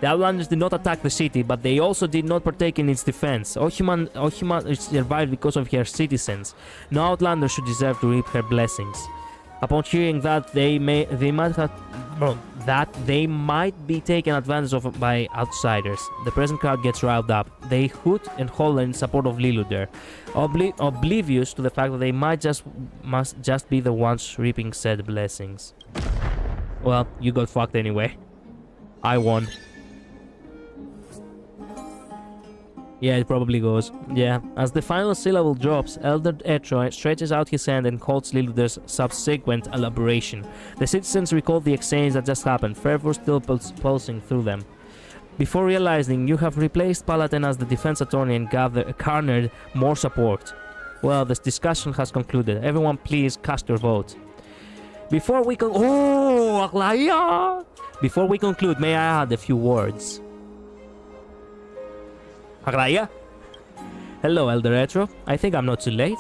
The Outlanders did not attack the city, but they also did not partake in its defense. All human survived because of her citizens. No Outlander should deserve to reap her blessings. Upon hearing that, they might be taken advantage of by outsiders. The present crowd gets riled up. They hoot and holler in support of Liluder, oblivious to the fact that they must just be the ones reaping said blessings. Well, you got fucked anyway. I won. Yeah, it probably goes. Yeah. As the final syllable drops, Elder Etroy stretches out his hand and holds Liluder's subsequent elaboration. The citizens recall the exchange that just happened, fervor still pulsing through them. Before realizing you have replaced Paladin as the defense attorney and garnered more support. Well, this discussion has concluded. Everyone please cast your vote. Before we conclude, may I add a few words? Aglaya? Hello, Elder Retro. I think I'm not too late.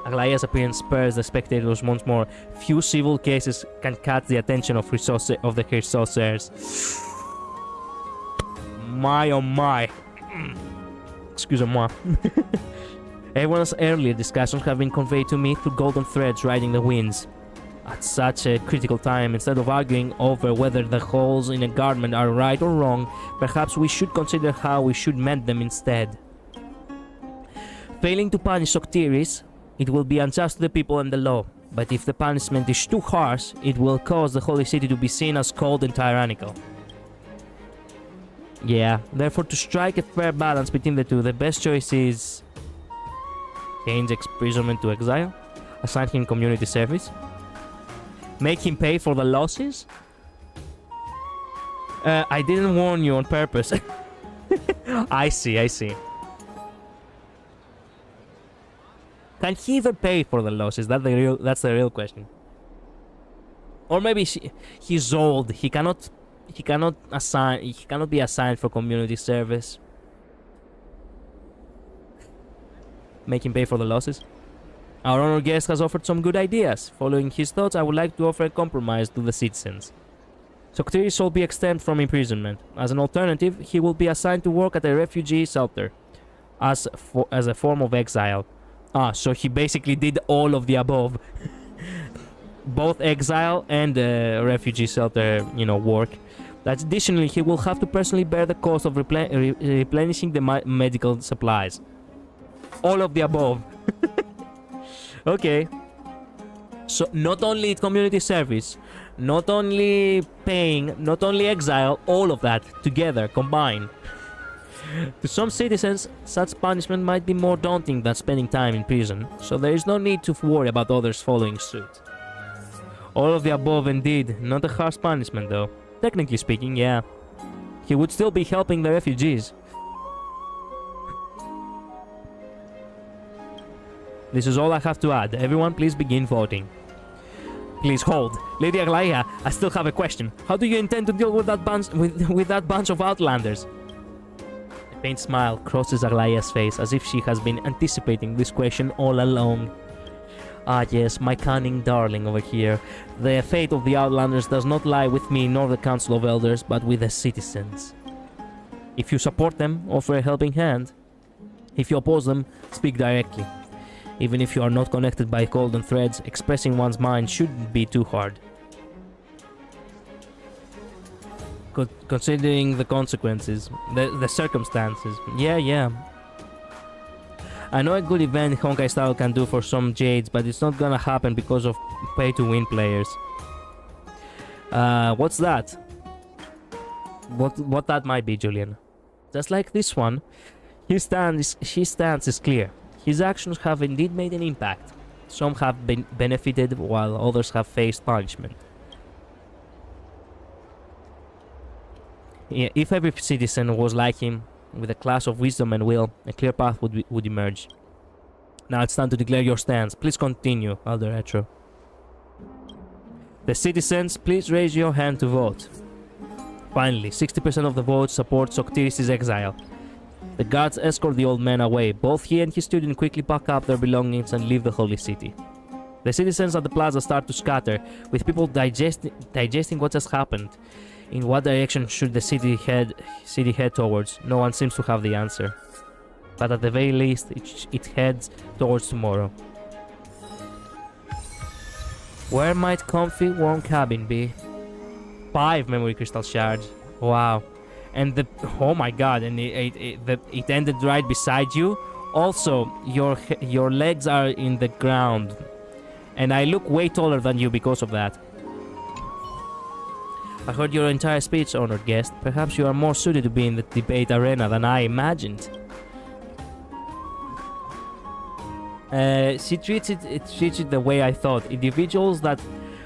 Aglaya's appearance spurs the spectators once more. Few civil cases can catch the attention of the Resourcers. My oh my. Excuse-moi. Everyone's earlier discussions have been conveyed to me through golden threads riding the winds. At such a critical time, instead of arguing over whether the holes in a garment are right or wrong, perhaps we should consider how we should mend them instead. Failing to punish Octiris, it will be unjust to the people and the law, but if the punishment is too harsh, it will cause the Holy City to be seen as cold and tyrannical. Yeah, therefore to strike a fair balance between the two, the best choice is... change imprisonment to exile, assign him community service, make him pay for the losses? I didn't warn you on purpose. I see. Can he even pay for the losses? That's the real question. Or maybe he's old. He cannot be assigned for community service. Make him pay for the losses. Our honored guest has offered some good ideas. Following his thoughts, I would like to offer a compromise to the citizens. Octiris will be exempt from imprisonment. As an alternative, he will be assigned to work at a refugee shelter as a form of exile. So he basically did all of the above. Both exile and refugee shelter, work. Additionally, he will have to personally bear the cost of replenishing the medical supplies. All of the above. Okay. So not only community service, not only paying, not only exile, all of that together, combined. To some citizens, such punishment might be more daunting than spending time in prison, so there is no need to worry about others following suit. All of the above indeed, not a harsh punishment though. Technically speaking, yeah. He would still be helping the refugees. This is all I have to add. Everyone please begin voting. Please hold. Lady Aglaya, I still have a question. How do you intend to deal with that bunch of outlanders? A faint smile crosses Aglaya's face as if she has been anticipating this question all along. Ah yes, my cunning darling over here. The fate of the outlanders does not lie with me nor the Council of Elders, but with the citizens. If you support them, offer a helping hand. If you oppose them, speak directly. Even if you are not connected by golden threads, expressing one's mind shouldn't be too hard. Considering the consequences, the circumstances. Yeah. I know a good event Honkai Star Rail can do for some jades, but it's not gonna happen because of pay-to-win players. What's that? What that might be, Julian? Just like this one, his stance is clear. His actions have indeed made an impact. Some have been benefited while others have faced punishment. Yeah, if every citizen was like him, with a class of wisdom and will, a clear path would emerge. Now it's time to declare your stance. Please continue, Elder Retro. The citizens, please raise your hand to vote. Finally, 60% of the votes support Octiris' exile. The guards escort the old man away. Both he and his student quickly pack up their belongings and leave the holy city. The citizens at the plaza start to scatter, with people digesting what has happened. In what direction should the city head towards? No one seems to have the answer. But at the very least, it heads towards tomorrow. Where might comfy, warm cabin be? 5 memory crystal shards. Wow. And oh my god, and it ended right beside you. Also, your legs are in the ground. And I look way taller than you because of that. I heard your entire speech, honored guest. Perhaps you are more suited to be in the debate arena than I imagined. She treats it the way I thought. Individuals that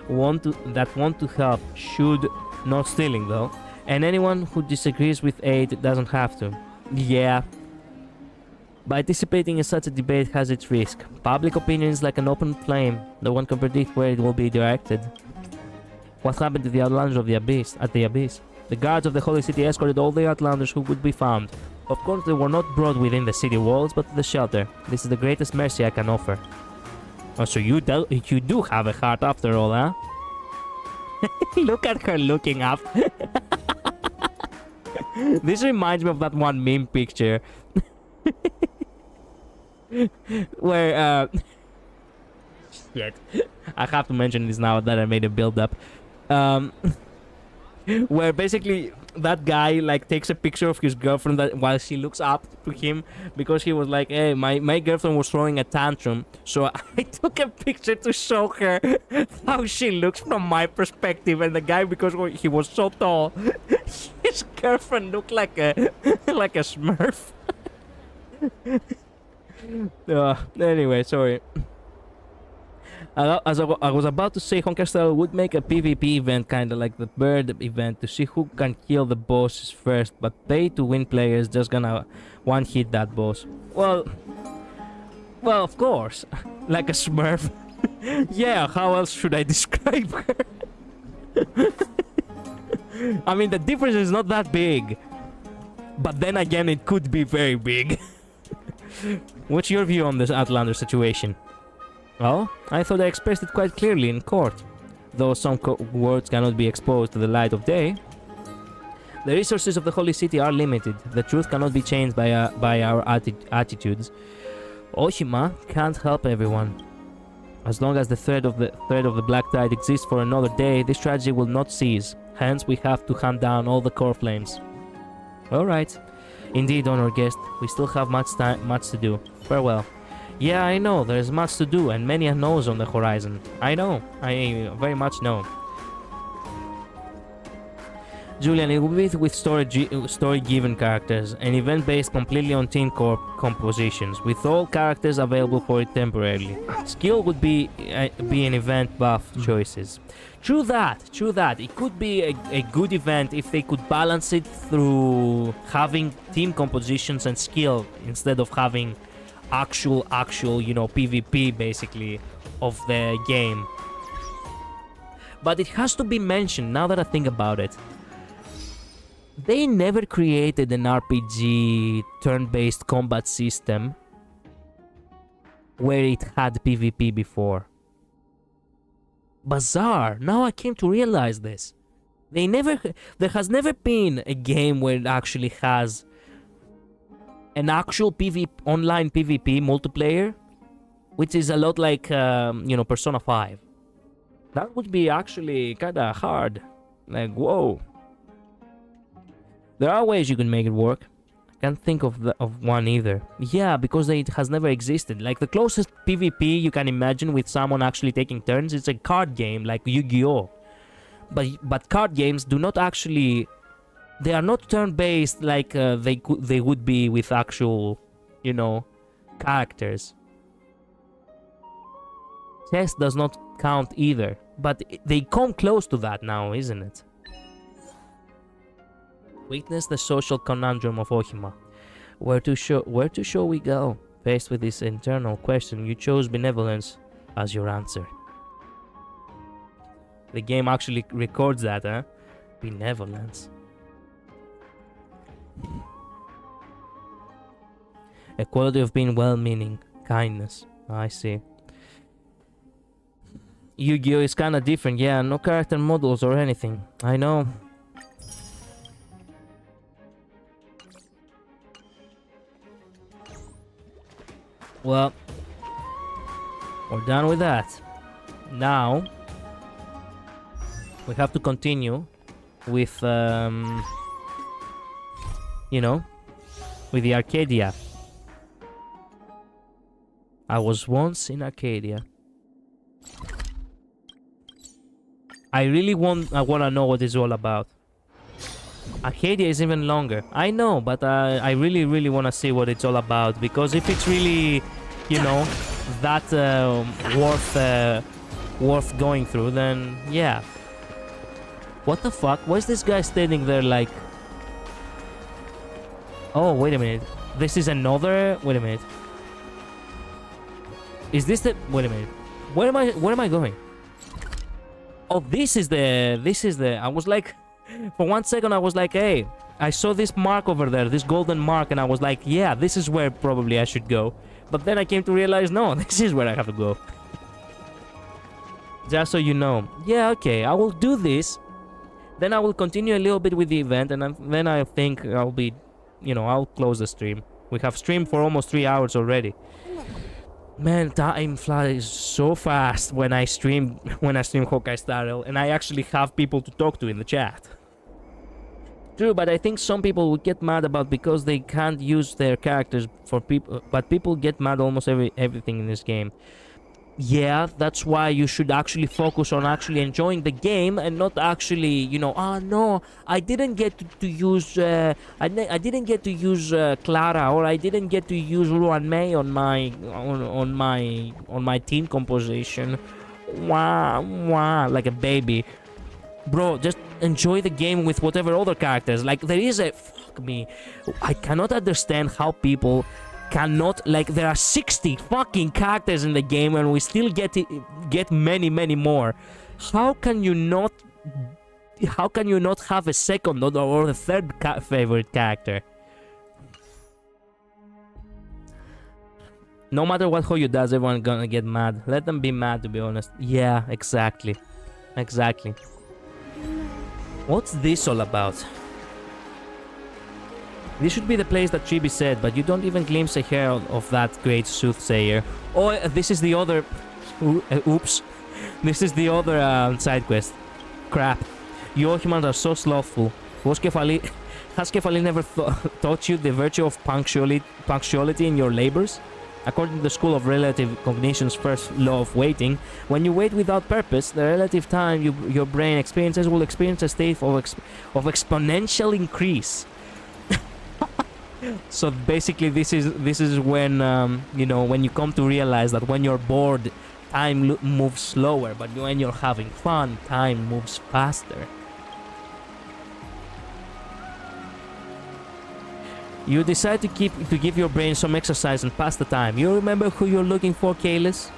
want to help should, not stealing though, and anyone who disagrees with aid doesn't have to. Yeah. Participating in such a debate has its risk. Public opinion is like an open flame. No one can predict where it will be directed. What happened to the Outlanders of the Abyss? At the Abyss? The guards of the Holy City escorted all the Outlanders who could be found. Of course, they were not brought within the city walls, but to the shelter. This is the greatest mercy I can offer. Oh, so you do have a heart after all, huh? Look at her looking up. This reminds me of that one meme picture. Where, shit. I have to mention this now that I made a build-up. Where basically that guy like takes a picture of his girlfriend while she looks up to him because he was like, hey, my girlfriend was throwing a tantrum, so I took a picture to show her how she looks from my perspective. And the guy, because he was so tall, his girlfriend looked like a smurf. Anyway, sorry. As I was about to say, Honkai Star Rail would make a PvP event, kinda like the bird event, to see who can kill the bosses first, but pay-to-win players just gonna one-hit that boss. Well, of course, like a smurf. Yeah, how else should I describe her? I mean, the difference is not that big, but then again, it could be very big. What's your view on this Outlander situation? Well, I thought I expressed it quite clearly in court, though some words cannot be exposed to the light of day. The resources of the Holy City are limited. The truth cannot be changed by our attitudes. Ohima can't help everyone. As long as the thread of the Black Tide exists for another day, this tragedy will not cease. Hence, we have to hunt down all the core flames. All right. Indeed, honored guest, we still have much to do. Farewell. Yeah, I know, there's much to do and many unknowns on the horizon. I know, I very much know. Julian, it will be with story-given characters, an event based completely on team compositions, with all characters available for it temporarily. Skill would be an event buff choices. True that. It could be a good event if they could balance it through having team compositions and skill instead of having actual, PvP basically of the game. But it has to be mentioned, now that I think about it, they never created an RPG turn-based combat system where it had PvP before. Bizarre. Now I came to realize this. There has never been a game where it actually has an actual online PvP multiplayer, which is a lot like, Persona 5. That would be actually kinda hard. Like, whoa. There are ways you can make it work. I can't think of one either. Yeah, because it has never existed. Like, the closest PvP you can imagine with someone actually taking turns, it's a card game like Yu-Gi-Oh! But card games do not actually... They are not turn-based like they would be with actual, characters. Chess does not count either, but they come close to that now, isn't it? Witness the social conundrum of Ohima. Where to shall we go? Faced with this internal question, you chose benevolence as your answer. The game actually records that, huh? Benevolence. A quality of being well-meaning. Kindness. I see. Yu-Gi-Oh is kind of different. Yeah, no character models or anything. I know. Well, we're done with that. Now, we have to continue with, you know, with the Arcadia. I was once in Arcadia. I really want to know what it's all about. Arcadia is even longer. I know, but I really want to see what it's all about. Because if it's really, you know, that worth going through, then yeah. What the fuck? Why is this guy standing there like... Oh, wait a minute. This is another... Wait a minute. Is this the... Wait a minute. Where am I going? Oh, this is the... I was like... For 1 second, I was like, hey, I saw this mark over there, this golden mark, and I was like, yeah, this is where probably I should go. But then I came to realize, no, this is where I have to go. Just so you know. Yeah, okay, I will do this. Then I will continue a little bit with the event, and then I think I'll be, you know, I'll close the stream. We have streamed for almost 3 hours already. Man, time flies so fast when I stream Honkai Star Rail, and I actually have people to talk to in the chat. True, but I think some people would get mad about because they can't use their characters for people, but people get mad almost everything in this game. Yeah, that's why you should actually focus on actually enjoying the game and not actually, you know, oh no, I didn't get to use I didn't get to use Clara, or I didn't get to use Ruan Mei on my team composition. Wah wah, like a baby. Bro, just enjoy the game with whatever other characters. Like, there is a... Fuck me. I cannot understand how people cannot... Like, there are 60 fucking characters in the game and we still get many more. How can you not... How can you not have a second or a third favorite character? No matter what Hoyo does, everyone gonna get mad. Let them be mad, to be honest. Yeah, exactly. Exactly. What's this all about? This should be the place that Chibi said, but you don't even glimpse a hair of that great soothsayer. Oh, this is the other... Oops. This is the other side quest. Crap. You humans are so slothful. Has Kefali never taught you the virtue of punctuality in your labors? According to the School of Relative Cognition's first law of waiting, when you wait without purpose, the relative time your brain experiences will experience a state of exponential increase. So basically, this is when you know, when you come to realize that when you're bored, time moves slower, but when you're having fun, time moves faster. You decide to give your brain some exercise and pass the time. You remember who you're looking for, Kalis?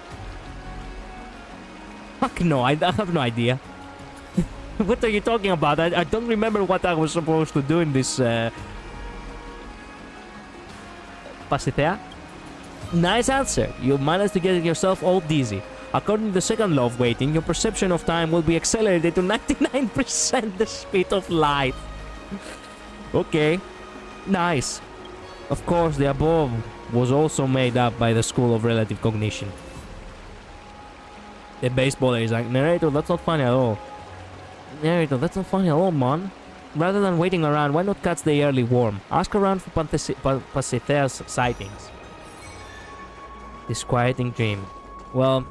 Fuck no, I have no idea. What are you talking about? I don't remember what I was supposed to do in this... Pasithea? Nice answer. You managed to get yourself all dizzy. According to the second law of waiting, your perception of time will be accelerated to 99% the speed of light. Okay. Nice. Of course, the above was also made up by the School of Relative Cognition. The baseballer is like, narrator, that's not funny at all. Narrator, that's not funny at all, man. Rather than waiting around, why not catch the early worm? Ask around for Pasithea's sightings. Disquieting dream. Well,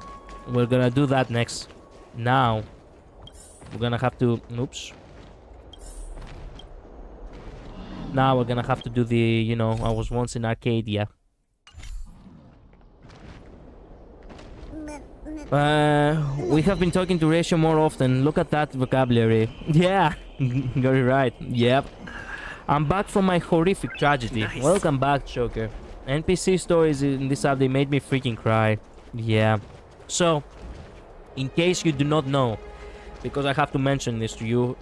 we're gonna do that next. Now, we're gonna have to... Oops. Now we're gonna have to do the, you know, I was once in Arcadia. We have been talking to Ratio more often. Look at that vocabulary. Yeah, very right. Yep. I'm back from my horrific tragedy. Nice. Welcome back, Choker. NPC stories in this update made me freaking cry. Yeah. So, in case you do not know, because I have to mention this to you,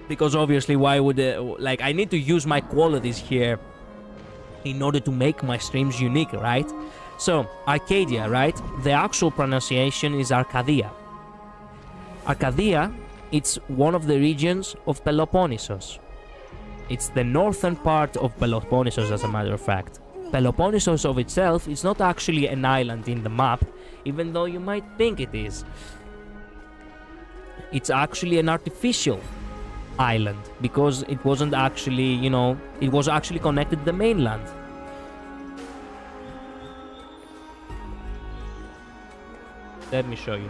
because obviously, why would like, I need to use my qualities here in order to make my streams unique, right? So, Arcadia, right? The actual pronunciation is Arcadia. Arcadia, it's one of the regions of Peloponnesos. It's the northern part of Peloponnesos, as a matter of fact. Peloponnesos of itself is not actually an island in the map, even though you might think it is. It's actually an artificial island, because it wasn't actually, you know, it was actually connected to the mainland. Let me show you.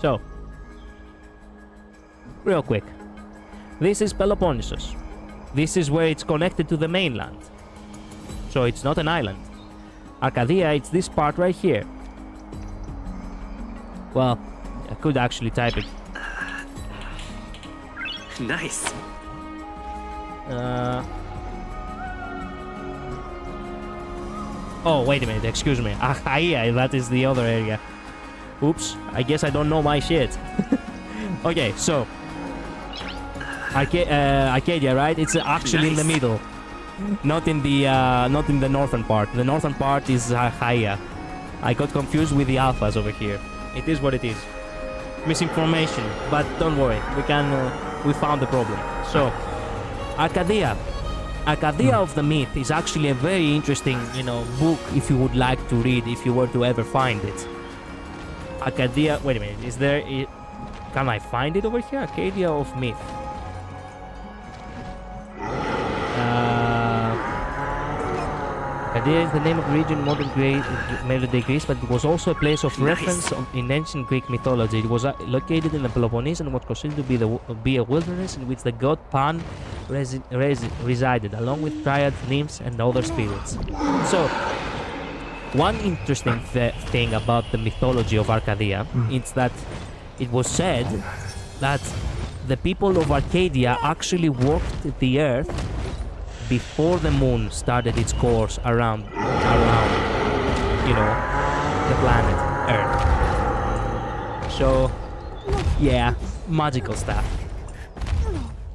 So, real quick. This is Peloponnesos. This is where it's connected to the mainland. So it's not an island. Arcadia, it's this part right here. Well, I could actually type it. Nice. Oh, wait a minute, excuse me. Achaia, that is the other area. Oops, I guess I don't know my shit. Okay, so Arcadia, right? It's actually in the middle, not in the northern part. The northern part is Achaia. I got confused with the alphas over here. It is what it is. Misinformation, but don't worry. We found the problem. So, Arcadia of the Myth is actually a very interesting, you know, book if you would like to read, if you were to ever find it. Arcadia. Wait a minute. Is there? Can I find it over here? Arcadia of Myth. Arcadia is the name of the region in modern-day Greece, but it was also a place of reference in ancient Greek mythology. It was located in the Peloponnese and was considered to be a wilderness in which the god Pan resided, along with dryads, nymphs, and other spirits. So, one interesting thing about the mythology of Arcadia is that it was said that the people of Arcadia actually walked the earth before the moon started its course around, you know, the planet Earth. So, yeah, magical stuff.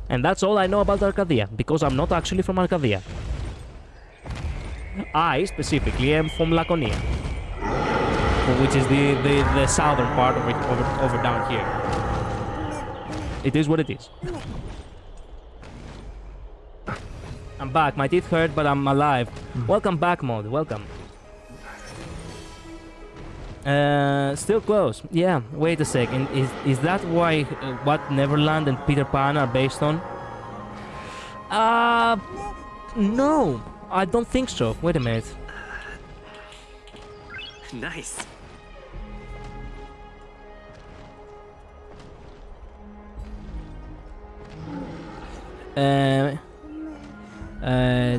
And that's all I know about Arcadia, because I'm not actually from Arcadia. I, specifically, am from Laconia, which is the southern part over down here. It is what it is. I'm back. My teeth hurt, but I'm alive. Welcome back, Mod. Welcome. Still close. Yeah, wait a second. Is that why what Neverland and Peter Pan are based on? No. I don't think so. Wait a minute. Nice.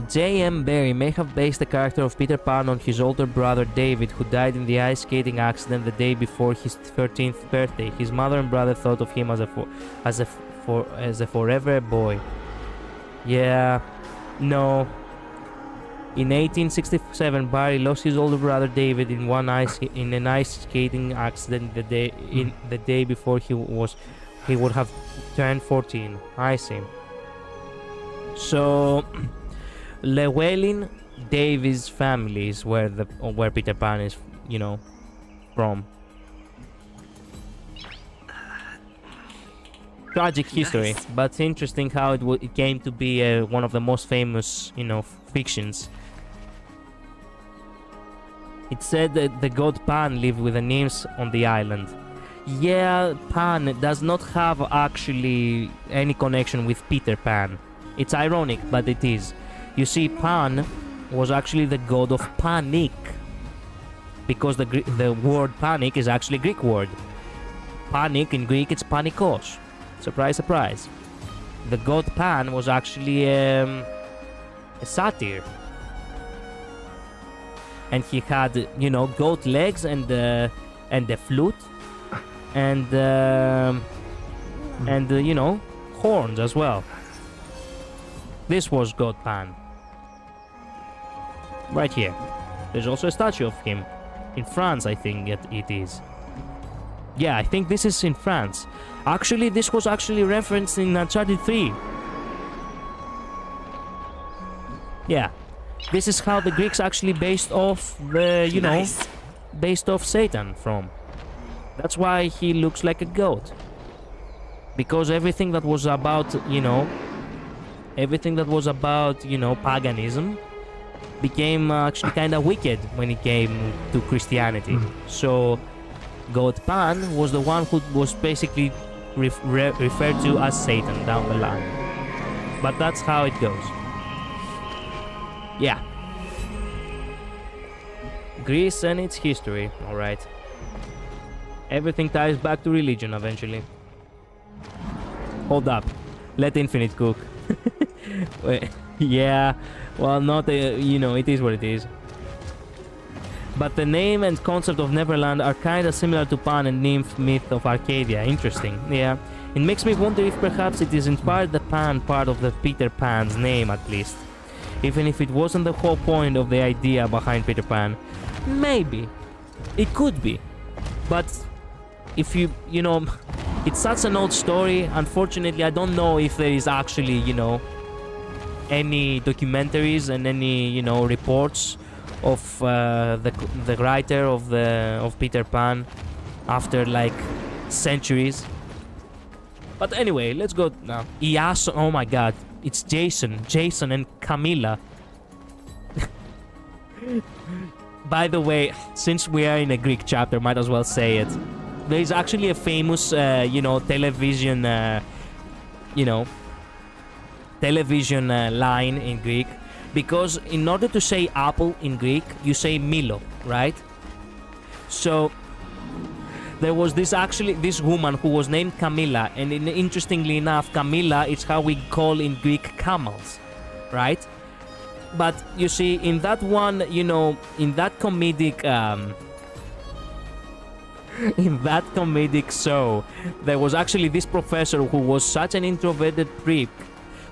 J.M. Barrie may have based the character of Peter Pan on his older brother David, who died in the ice skating accident the day before his 13th birthday. His mother and brother thought of him as a forever boy. Yeah, no. In 1867, Barrie lost his older brother David in an ice skating accident the day before he would have turned 14. I see. So, Llewellyn Davies' family is where Peter Pan is, you know, from. Tragic history, but interesting how it came to be one of the most famous, you know, fictions. It said that the god Pan lived with the nymphs on the island. Yeah, Pan does not have actually any connection with Peter Pan. It's ironic, but it is. You see, Pan was actually the god of panic, because the word panic is actually a Greek word. Panic in Greek, it's panikos. Surprise, surprise. The god Pan was actually a satyr. And he had, you know, goat legs and a flute and you know, horns as well. This was God Pan. Right here. There's also a statue of him. In France, I think it is. Yeah, I think this is in France. Actually, this was actually referenced in Uncharted 3. Yeah. This is how the Greeks actually based off the, you know, based off Satan from. That's why he looks like a goat. Because everything that was about, you know, paganism became actually kind of wicked when it came to Christianity. So, God Pan was the one who was basically referred to as Satan down the line. But that's how it goes. Yeah. Greece and its history, alright. Everything ties back to religion eventually. Hold up. Let Infinite cook. Wait, yeah, well, not, you know, it is what it is. But the name and concept of Neverland are kinda similar to Pan and Nymph myth of Arcadia. Interesting, yeah. It makes me wonder if perhaps it is inspired the Pan part of the Peter Pan's name at least. Even if it wasn't the whole point of the idea behind Peter Pan. Maybe. It could be. But if you know, it's such an old story. Unfortunately, I don't know if there is actually, you know, any documentaries and any, you know, reports of the writer of Peter Pan after like centuries. But anyway, let's go now. Iason, oh my god, it's Jason and Camilla. By the way, since we are in a Greek chapter, might as well say it. There is actually a famous, you know, television, line in Greek, because in order to say apple in Greek, you say Milo, right? So there was this woman who was named Camilla, and interestingly enough, Camilla is how we call in Greek camels, right? But you see, in that one, you know, in that comedic show, there was actually this professor who was such an introverted prick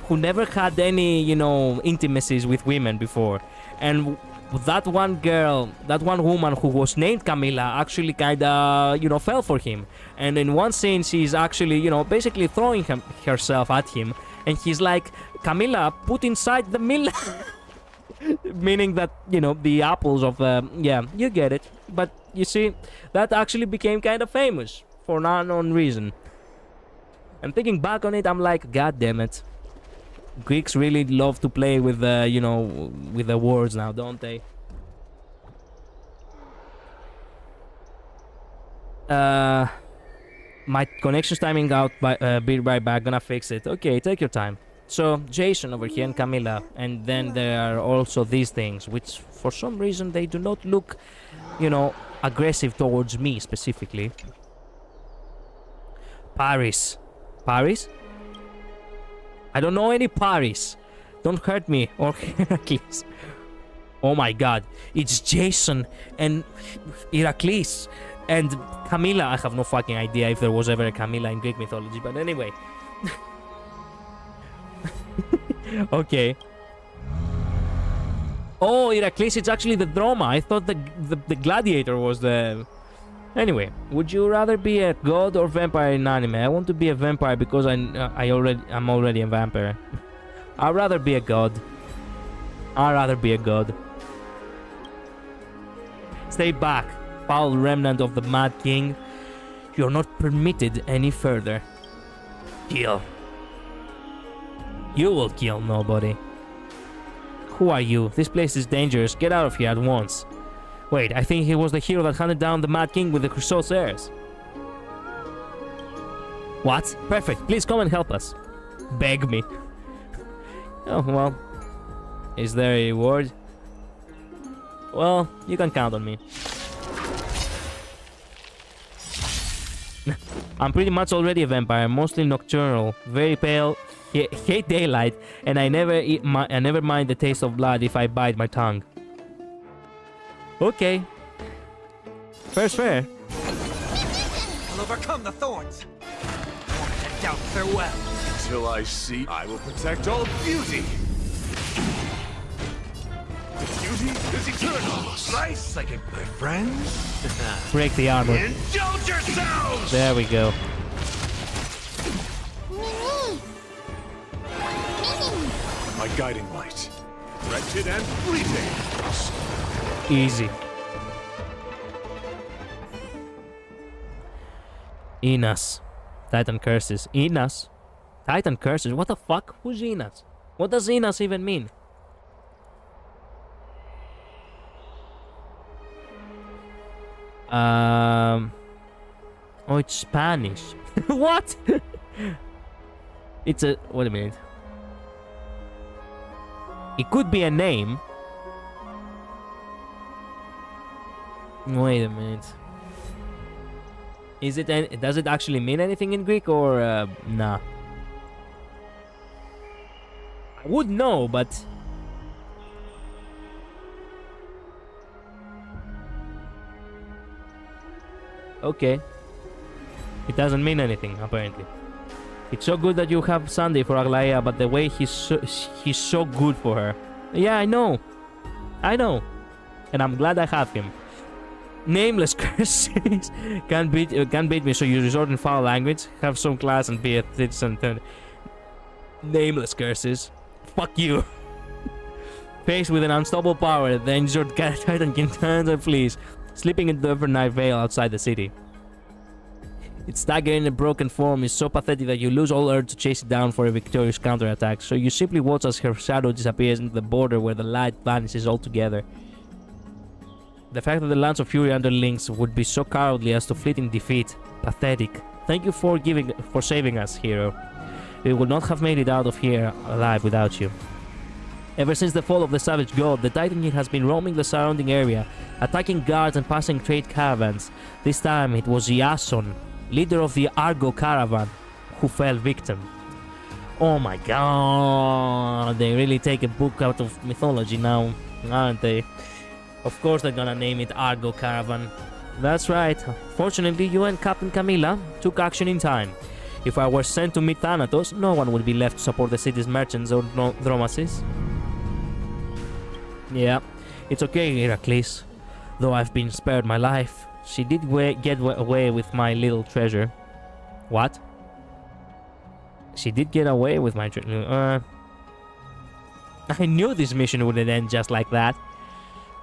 who never had any, you know, intimacies with women before. And that one woman who was named Camilla actually kinda, you know, fell for him. And in one scene, she's actually, you know, basically throwing herself at him. And he's like, Camilla, put inside the mill. Meaning that, you know, the apples of the... Yeah, you get it. But, you see, that actually became kind of famous for an unknown reason. And thinking back on it, I'm like, god damn it. Greeks really love to play with the, you know, with the words now, don't they? My connection's timing out, be right back, gonna fix it. Okay, take your time. So, Jason over here and Camilla, and then there are also these things, which for some reason they do not look, you know, aggressive towards me specifically. Paris. Paris? I don't know any Paris. Don't hurt me, or Heracles. Oh my god, it's Jason and Heracles and Camilla. I have no fucking idea if there was ever a Camilla in Greek mythology, but anyway. Okay. Oh, Heracles, it's actually the drama. I thought the gladiator was the... Anyway, would you rather be a god or vampire in anime? I want to be a vampire because I'm already a vampire. I'd rather be a god. I'd rather be a god. Stay back, foul remnant of the Mad King. You're not permitted any further. Kill. You will kill nobody. Who are you? This place is dangerous. Get out of here at once. Wait, I think he was the hero that hunted down the Mad King with the Crusaders. What? Perfect. Please come and help us. Beg me. Oh, well. Is there a reward? Well, you can count on me. I'm pretty much already a vampire, mostly nocturnal, very pale, hate daylight, and I never mind the taste of blood if I bite my tongue. Okay. Fair's fair. I'll overcome the thorns. I doubt farewell. Till I see, I will protect all beauty. If you beauty is eternal. Slice like it, my friends. Break the armor. Indulge yourselves! There we go. My guiding light. Wretched and fleeting. Easy. Enos. Titan curses. Enos? Titan curses? What the fuck? Who's Enos? What does Enos even mean? Oh, it's Spanish. What? It's a... Wait a minute. It could be a name. Wait a minute. Is it... Does it actually mean anything in Greek or... nah. I would know, but... Okay. It doesn't mean anything, apparently. It's so good that you have Sunday for Aglaia, but the way he's so good for her. Yeah, I know. I know. And I'm glad I have him. Nameless curses can't beat me, so you resort in foul language, have some class and be a citizen. Nameless curses. Fuck you. Faced with an unstoppable power, the injured Titan can turn and flees, slipping into the overnight veil outside the city. Its dagger in a broken form is so pathetic that you lose all urge to chase it down for a victorious counterattack, so you simply watch as her shadow disappears into the border where the light vanishes altogether. The fact that the Lance of Fury underlings would be so cowardly as to flee in defeat. Pathetic. Thank you for saving us, hero. We would not have made it out of here alive without you. Ever since the fall of the Savage God, the Titan King has been roaming the surrounding area, attacking guards and passing trade caravans. This time it was Iason, leader of the Argo caravan, who fell victim. Oh my god, they really take a book out of mythology now, aren't they? Of course they're gonna name it Argo Caravan. That's right. Fortunately, you and Captain Camilla took action in time. If I were sent to meet Thanatos, no one would be left to support the city's merchants or Dromases. Yeah, it's okay, Heracles. Though I've been spared my life, she did get away with my little treasure. What? She did get away with my treasure. I knew this mission wouldn't end just like that.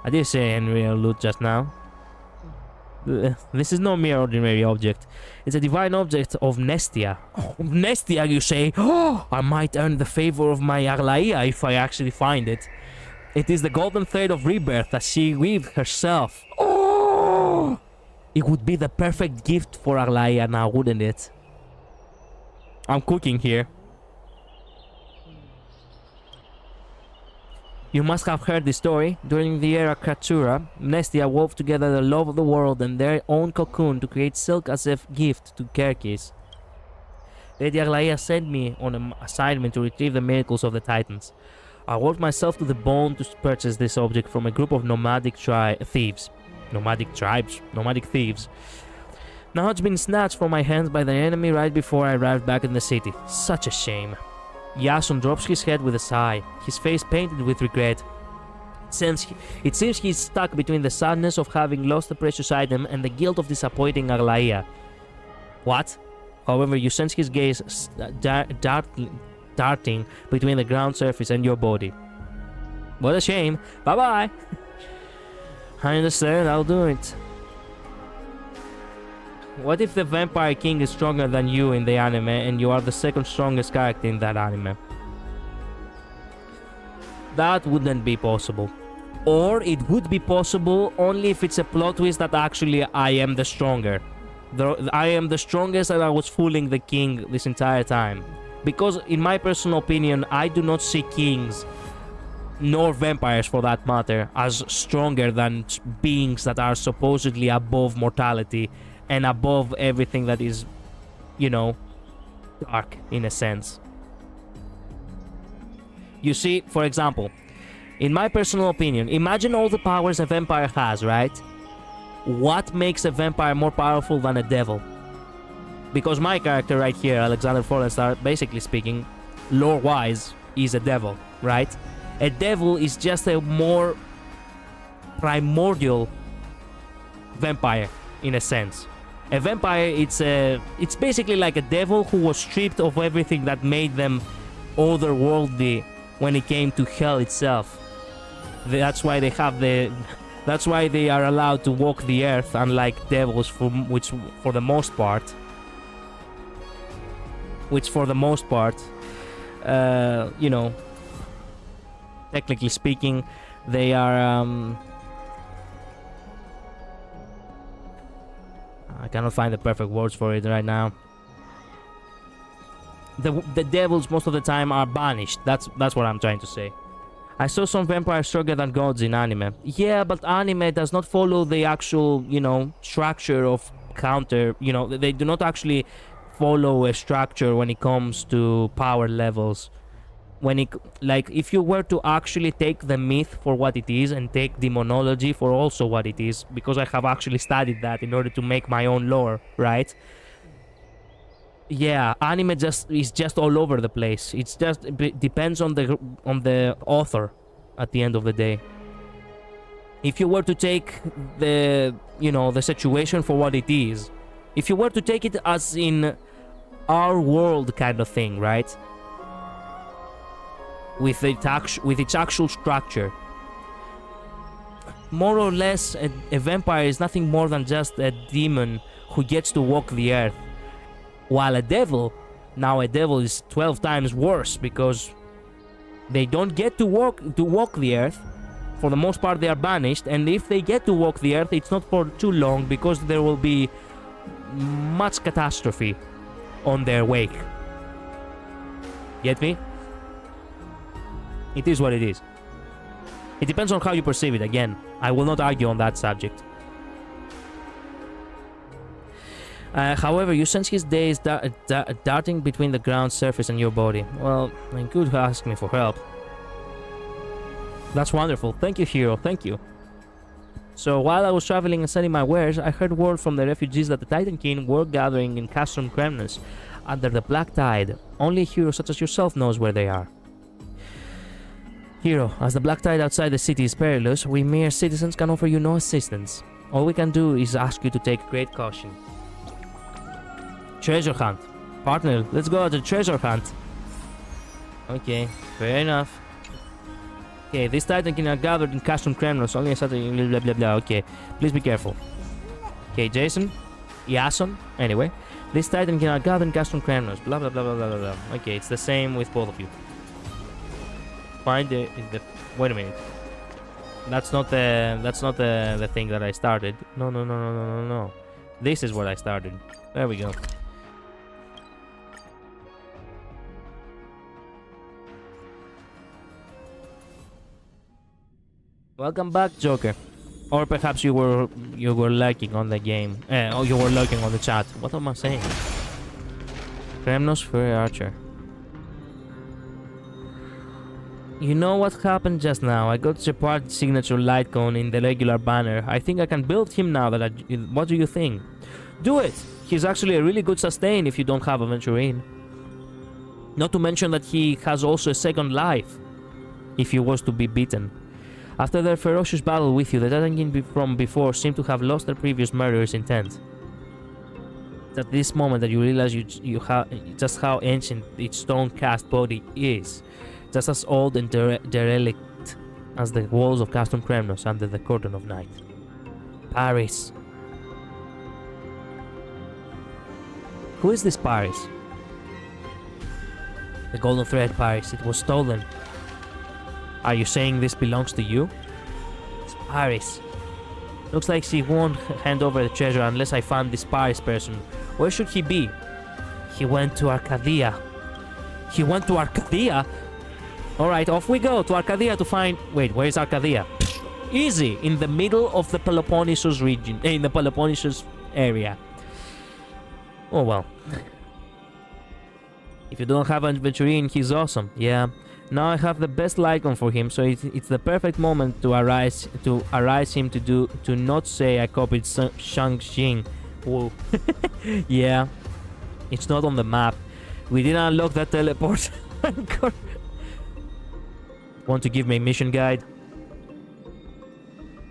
I did say unreal loot just now. This is no mere ordinary object. It's a divine object of Nestia. Oh, Nestia, you say? Oh, I might earn the favor of my Aglaia if I actually find it. It is the golden thread of rebirth that she weaved herself. Oh! It would be the perfect gift for Aglaia now, wouldn't it? I'm cooking here. You must have heard the story. During the era Kratura, Nestia wove together the love of the world and their own cocoon to create silk as a gift to Kerkis. Lady Aglaia sent me on an assignment to retrieve the miracles of the Titans. I worked myself to the bone to purchase this object from a group of nomadic thieves. Nomadic thieves. Now it's been snatched from my hands by the enemy right before I arrived back in the city. Such a shame. Iason drops his head with a sigh, his face painted with regret. It seems he's stuck between the sadness of having lost the precious item and the guilt of disappointing Aglaia. What? However, you sense his gaze darting between the ground surface and your body. What a shame. Bye-bye. I understand, I'll do it. What if the Vampire King is stronger than you in the anime and you are the second strongest character in that anime? That wouldn't be possible. Or it would be possible only if it's a plot twist that actually I am the stronger. I am the strongest and I was fooling the king this entire time. Because in my personal opinion, I do not see kings, nor vampires for that matter, as stronger than beings that are supposedly above mortality and above everything that is, you know, dark in a sense. You see, for example, in my personal opinion, imagine all the powers a vampire has, right? What makes a vampire more powerful than a devil? Because my character right here, Alexander Forenstar, basically speaking, lore-wise, is a devil, right? A devil is just a more primordial vampire in a sense. A vampire, it's basically like a devil who was stripped of everything that made them otherworldly when it came to hell itself. That's why they have that's why they are allowed to walk the earth, unlike devils, which for the most part, you know, technically speaking, they are I cannot find the perfect words for it right now. The devils most of the time are banished. That's what I'm trying to say. I saw some vampires stronger than gods in anime. Yeah, but anime does not follow the actual, you know, structure of counter. You know, they do not actually follow a structure when it comes to power levels. When it, like, if you were to actually take the myth for what it is and take demonology for also what it is, because I have actually studied that in order to make my own lore, right? Yeah, anime is just all over the place. It's just depends on the author at the end of the day. If you were to take the situation for what it is, if you were to take it as in our world kind of thing, right? With its actual structure, more or less, a vampire is nothing more than just a demon who gets to walk the earth. While a devil is 12 times worse, because they don't get to walk the earth. For the most part, they are banished, and if they get to walk the earth, it's not for too long, because there will be much catastrophe on their wake. Get me? It is what it is. It depends on how you perceive it. Again, I will not argue on that subject. However, you sense his days darting between the ground surface and your body. Well, I could ask me for help. That's wonderful. Thank you, hero. Thank you. So, while I was traveling and selling my wares, I heard word from the refugees that the Titan King were gathering in Castrum Kremnus under the Black Tide. Only a hero such as yourself knows where they are. Hero, as the Black Tide outside the city is perilous, we mere citizens can offer you no assistance. All we can do is ask you to take great caution. Treasure hunt. Partner, let's go on the treasure hunt. Okay, fair enough. Okay, this Titan King are gathered in Castrum Kremnos, only a certain blah blah blah. Okay, please be careful. Okay, Jason, Yason. Anyway, this Titan King are gathered in Castrum Kremnos. Blah blah blah blah blah blah. Okay, it's the same with both of you. Find the wait a minute. That's not the thing that I started. No. This is what I started. There we go. Welcome back, Joker. Or perhaps you were lurking on the game. Or you were lurking on the chat. What am I saying? Kremnos Furry Archer. You know what happened just now? I got Shepard's signature light cone in the regular banner. I think I can build him now that what do you think? Do it! He's actually a really good sustain if you don't have Aventurine. Not to mention that he has also a second life if he was to be beaten. After their ferocious battle with you, the Titan King from before seemed to have lost their previous murderous intent. It's at this moment that you realize just how ancient its stone-cast body is. Just as old and derelict as the walls of Castrum Kremnos under the cordon of night. Paris. Who is this Paris? The golden thread, Paris. It was stolen. Are you saying this belongs to you? It's Paris. Looks like she won't hand over the treasure unless I find this Paris person. Where should he be? He went to Arcadia. He went to Arcadia? Alright, off we go to Arcadia to find... Wait, where is Arcadia? Easy! In the middle of the Peloponnesus region. In the Peloponnesus area. Oh well. If you don't have Aventurine, he's awesome. Yeah. Now I have the best Lycon for him, so it's the perfect moment to arise him to not say I copied Shang-Xing. Whoa. Yeah. It's not on the map. We didn't unlock that teleport. Want to give me a mission guide?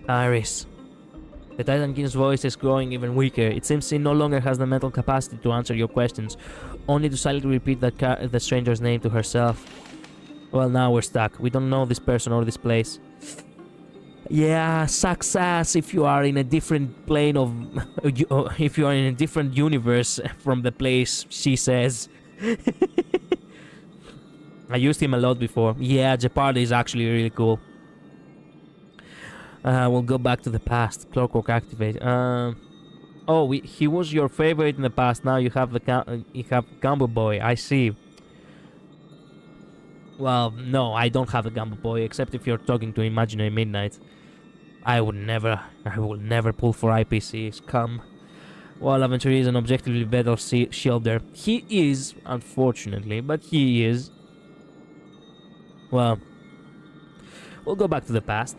Iris. The Titan King's voice is growing even weaker. It seems he no longer has the mental capacity to answer your questions, only to silently repeat the stranger's name to herself. Well, now we're stuck. We don't know this person or this place. Yeah, sucks ass if you are in a different plane of... if you are in a different universe from the place, she says. I used him a lot before. Yeah, Jeopardy is actually really cool. We'll go back to the past. Clockwork activate. Oh, he was your favorite in the past. Now you have Gumbo Boy. I see. Well, no, I don't have a Gumbo Boy, except if you're talking to Imaginary Midnight. I will never pull for IPCs. Come. Well, Aventurier is an objectively better shielder. He is, unfortunately, but he is. Well, we'll go back to the past.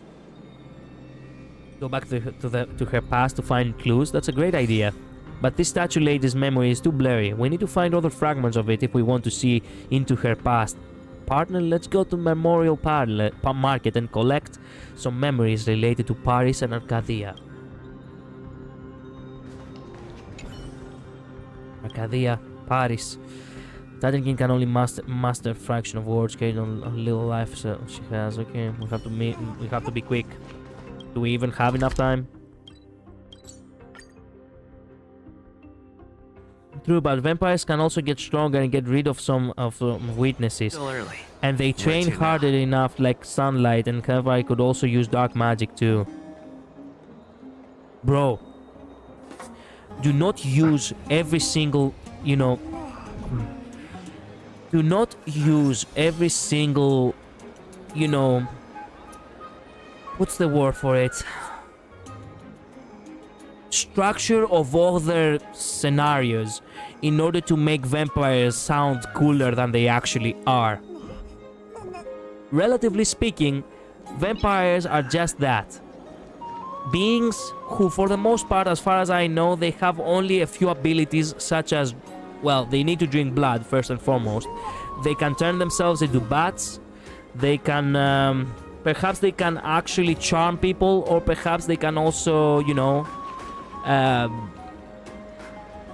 Go back to her past to find clues. That's a great idea. But this statue lady's memory is too blurry. We need to find other fragments of it if we want to see into her past. Partner, let's go to Memorial Market and collect some memories related to Paris and Arcadia. Arcadia, Paris. Titan King can only master a fraction of words carried on a little life so she has. Okay, we have to be quick. Do we even have enough time? True, but vampires can also get stronger and get rid of some weaknesses. Still early. And they train harder enough, like sunlight, and vampire could also use dark magic too. Bro, do not use every single, do not use every single, what's the word for it? Structure of other scenarios in order to make vampires sound cooler than they actually are. Relatively speaking, vampires are just that. Beings who, for the most part, as far as I know, they have only a few abilities such as, well, they need to drink blood first and foremost. They can turn themselves into bats. They can, perhaps they can actually charm people, or perhaps they can also,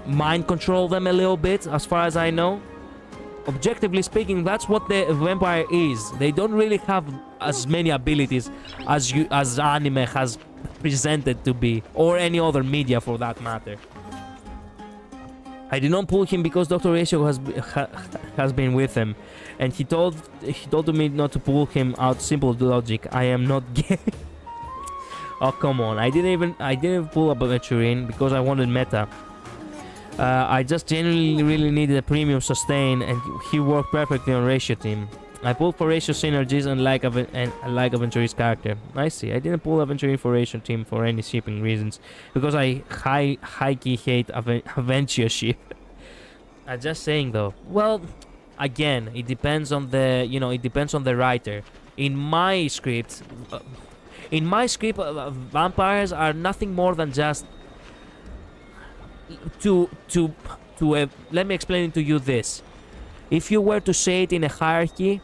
mind control them a little bit, as far as I know. Objectively speaking, that's what the vampire is. They don't really have as many abilities as anime has presented to be, or any other media for that matter. I did not pull him because Dr. Ratio has been with him, and he told me not to pull him out. Simple logic. I am not gay. Oh, come on. I didn't pull up Aventurine because I wanted meta. I just genuinely really needed a premium sustain, and he worked perfectly on Ratio team. I pulled for Ratio synergies and like Aventurine's character. I see. I didn't pull Aventurine for Ratio team for any shipping reasons, because I high-key hate Aventure ship. I'm just saying though. Well, again, it depends on the it depends on the writer. In my script, vampires are nothing more than just let me explain to you this. If you were to say it in a hierarchy,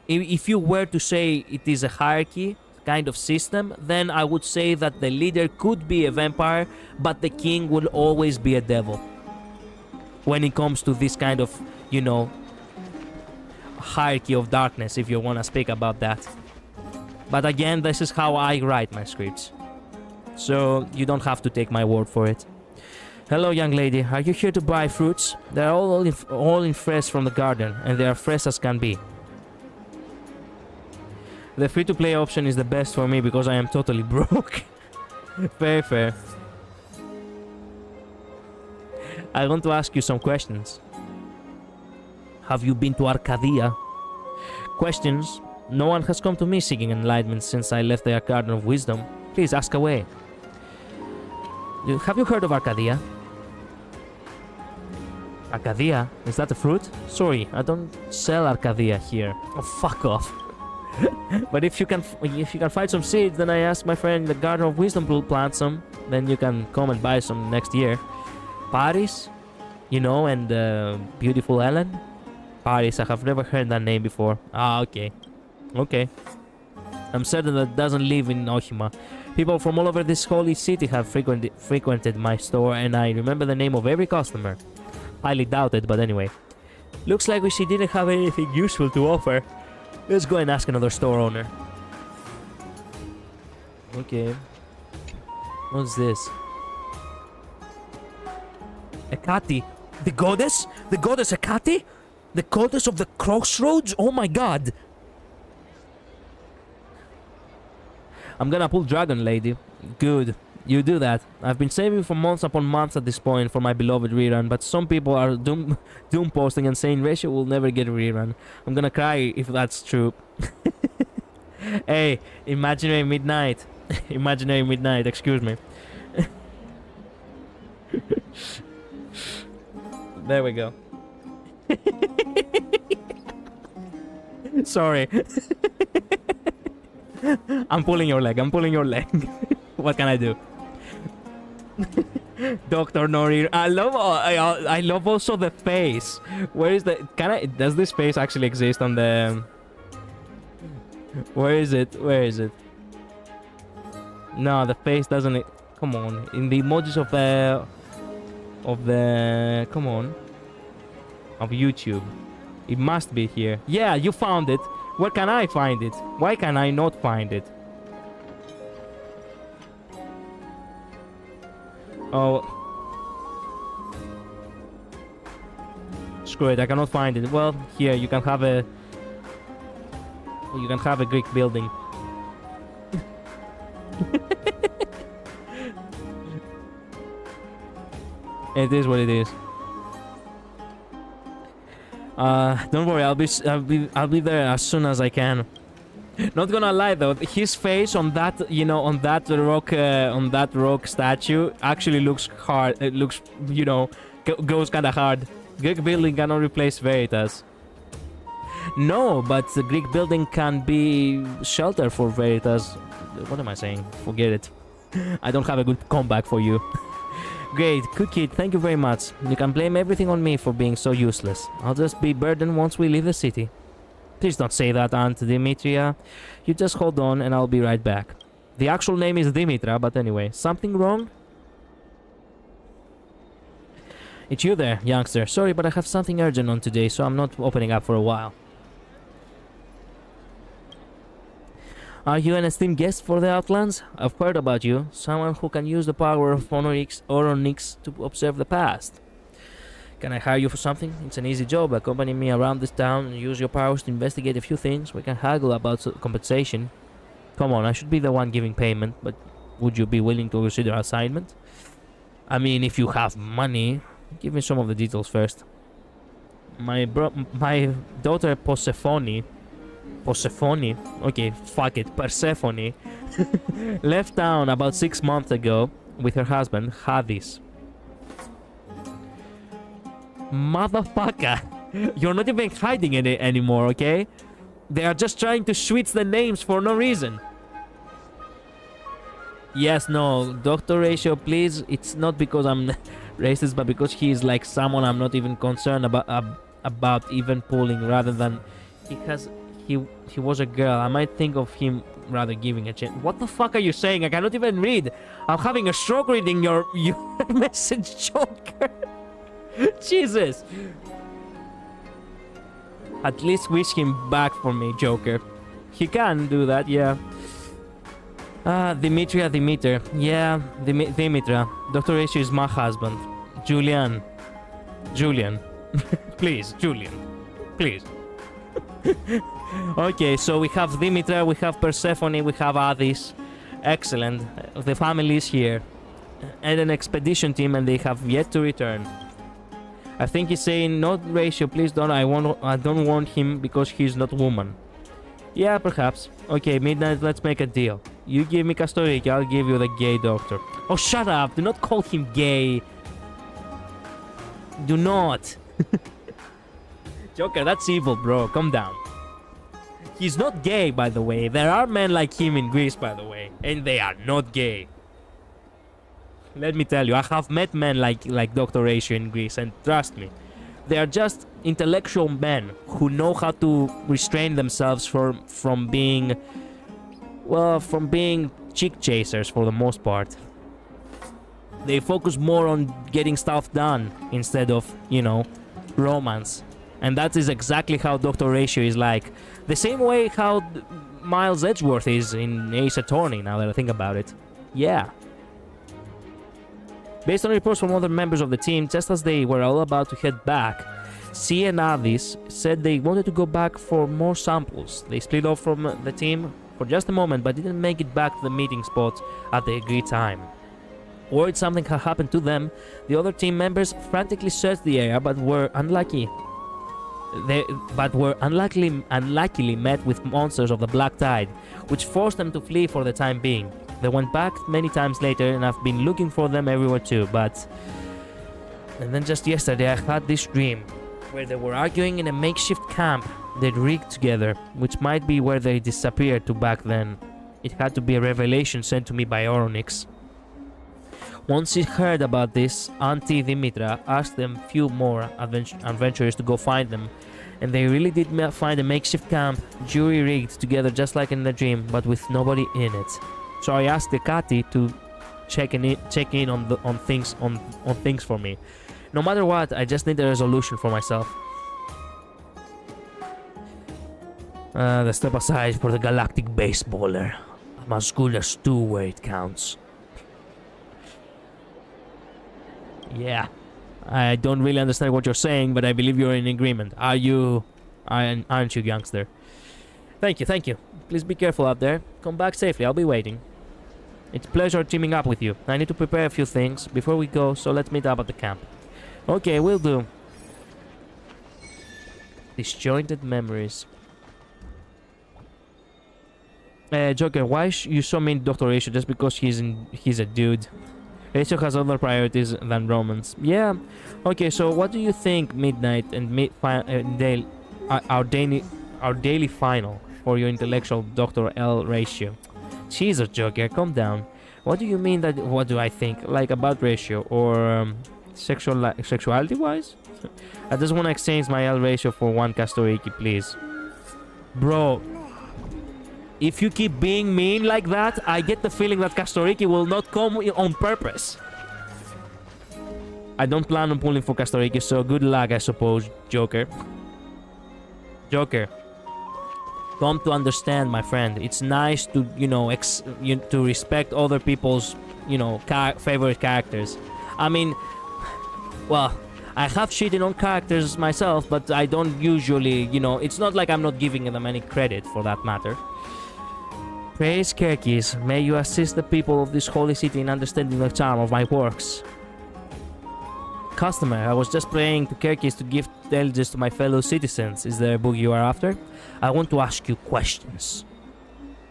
if you were to say it is a hierarchy kind of system, then I would say that the leader could be a vampire, but the king will always be a devil. When it comes to this kind of, hierarchy of darkness, if you want to speak about that. But again, this is how I write my scripts, so you don't have to take my word for it. Hello, young lady. Are you here to buy fruits? They are all in fresh from the garden, and they are fresh as can be. The free-to-play option is the best for me because I am totally broke. Very fair. I want to ask you some questions. Have you been to Arcadia? Questions. No one has come to me seeking enlightenment since I left the Garden of Wisdom. Please ask away. Have you heard of Arcadia? Arcadia? Is that a fruit? Sorry, I don't sell Arcadia here. Oh, fuck off. But if you can find some seeds, then I asked my friend in the Garden of Wisdom to plant some. Then you can come and buy some next year. Paris? And beautiful Ellen? Paris, I have never heard that name before. Ah, okay. Okay. I'm certain that it doesn't live in Ohima. People from all over this holy city have frequented my store, and I remember the name of every customer. Highly doubted, but anyway. Looks like she didn't have anything useful to offer. Let's go and ask another store owner. Okay. What's this? Hecate. The goddess? The goddess Hecate? The goddess of the crossroads? Oh my god! I'm gonna pull Dragon Lady. Good. You do that. I've been saving for months upon months at this point for my beloved rerun, but some people are doom posting and saying Ratio will never get a rerun. I'm gonna cry if that's true. Hey, Imaginary Midnight. Imaginary Midnight, excuse me. There we go. Sorry. I'm pulling your leg. I'm pulling your leg. What can I do? Dr. Nori. I love also the face. Where is the... Does this face actually exist on the... Where is it? Where is it? No, the face doesn't... Come on. In the emojis of the... Come on. Of YouTube. It must be here. Yeah, you found it. Where can I find it? Why can I not find it? Oh. Screw it, I cannot find it. Well, here, you can have a... You can have a Greek building. It is what it is. Don't worry, I'll be there as soon as I can. Not gonna lie though, his face on that, you know, on that rock statue actually looks hard. It looks, you know, goes kind of hard. Greek building cannot replace Veritas. No, but the Greek building can be shelter for Veritas. What am I saying? Forget it. I don't have a good comeback for you. Great, good kid, thank you very much. You can blame everything on me for being so useless. I'll just be burdened once we leave the city. Please don't say that, Aunt Dimitria. You just hold on and I'll be right back. The actual name is Dimitra, but anyway. Something wrong? It's you there, youngster. Sorry, but I have something urgent on today, so I'm not opening up for a while. Are you an esteemed guest for the Outlands? I've heard about you. Someone who can use the power of Onyx to observe the past. Can I hire you for something? It's an easy job. Accompany me around this town and use your powers to investigate a few things. We can haggle about compensation. Come on, I should be the one giving payment, but would you be willing to consider assignment? I mean, if you have money. Give me some of the details first. My daughter Persephone, okay, fuck it, Persephone, left town about 6 months ago with her husband, Hades. Motherfucker, you're not even hiding it anymore, okay? They are just trying to switch the names for no reason. Yes, no, Dr. Ratio, please, it's not because I'm racist, but because he is like someone I'm not even concerned about even pulling, rather than he was a girl. I might think of him rather giving a chance. What the fuck are you saying? I cannot even read. I'm having a stroke reading your message, Joker. Jesus. At least wish him back for me, Joker. He can do that, yeah. Dimitra. Yeah, Dimitra. Dr. Ratio is my husband. Julian. Please, Julian. Please. Okay, so we have Dimitra, we have Persephone, we have Hades. Excellent. The family is here. And an expedition team, and they have yet to return. I think he's saying, not Ratio, please don't. I don't want him because he's not woman. Yeah, perhaps. Okay, Midnight, let's make a deal. You give me Castorica, I'll give you the gay doctor. Oh, shut up! Do not call him gay. Do not. Joker, that's evil, bro. Calm down. He's not gay, by the way. There are men like him in Greece, by the way. And they are not gay. Let me tell you, I have met men like Dr. Ratio in Greece, and trust me, they are just intellectual men who know how to restrain themselves from being well, from being chick chasers for the most part. They focus more on getting stuff done instead of, you know, romance. And that is exactly how Dr. Ratio is like. The same way how Miles Edgeworth is in Ace Attorney, now that I think about it. Yeah. Based on reports from other members of the team, just as they were all about to head back, C and Avis said they wanted to go back for more samples. They split off from the team for just a moment, but didn't make it back to the meeting spot at the agreed time. Worried something had happened to them, the other team members frantically searched the area, but were unluckily met with monsters of the Black Tide, which forced them to flee for the time being. They went back many times later, and I've been looking for them everywhere too, but... And then just yesterday I had this dream, where they were arguing in a makeshift camp they'd rigged together, which might be where they disappeared to back then. It had to be a revelation sent to me by Oronix. Once she heard about this, Auntie Dimitra asked them few more adventurers to go find them, and they really did find a makeshift camp, jury-rigged together just like in the dream, but with nobody in it. So I asked the Kati to check in on things for me. No matter what, I just need a resolution for myself. The step aside for the galactic baseballer. I'm as good as two where it counts. Yeah, I don't really understand what you're saying, but I believe you're in agreement. Aren't you, youngster? Thank you. Please be careful out there. Come back safely, I'll be waiting. It's a pleasure teaming up with you. I need to prepare a few things before we go, so let's meet up at the camp. Okay, will do. Disjointed memories. Joker, why you so mean Dr. Ratio just because he's a dude? Ratio has other priorities than romance. Yeah. Okay, so what do you think, Midnight and our daily final for your intellectual Dr. L Ratio? Jesus, Joker, calm down. What do you mean that? What do I think? Like about Ratio or sexuality-wise? I just want to exchange my L Ratio for one Castoriki, please. Bro. If you keep being mean like that, I get the feeling that Castoriki will not come on purpose. I don't plan on pulling for Castoriki, so good luck, I suppose, Joker. Joker. Come to understand, my friend. It's nice to, to respect other people's, favorite characters. I mean, well, I have cheated on characters myself, but I don't usually, it's not like I'm not giving them any credit for that matter. Praise Kirkis, may you assist the people of this holy city in understanding the charm of my works. Customer, I was just praying to Kirkis to give intelligence to my fellow citizens. Is there a book you are after? I want to ask you questions.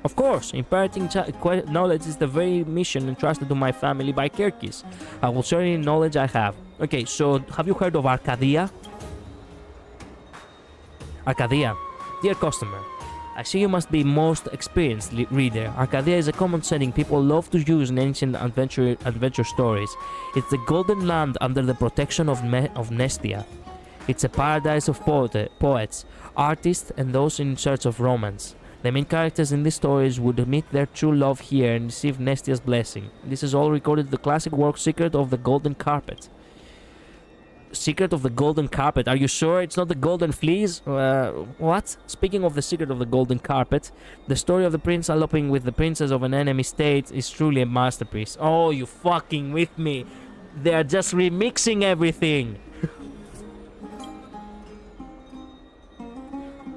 Of course, imparting knowledge is the very mission entrusted to my family by Kirkis. I will share any knowledge I have. Okay, so have you heard of Arcadia? Arcadia, dear customer. I see you must be most experienced reader. Arcadia is a common setting people love to use in ancient adventure stories. It's the golden land under the protection of Nestia. It's a paradise of poets, artists, and those in search of romance. The main characters in these stories would meet their true love here and receive Nestia's blessing. This is all recorded in the classic work Secret of the Golden Carpet. Secret of the Golden Carpet. Are you sure it's not the Golden Fleece? What? Speaking of the Secret of the Golden Carpet, the story of the prince eloping with the princess of an enemy state is truly a masterpiece. Oh, you fucking with me. They're just remixing everything.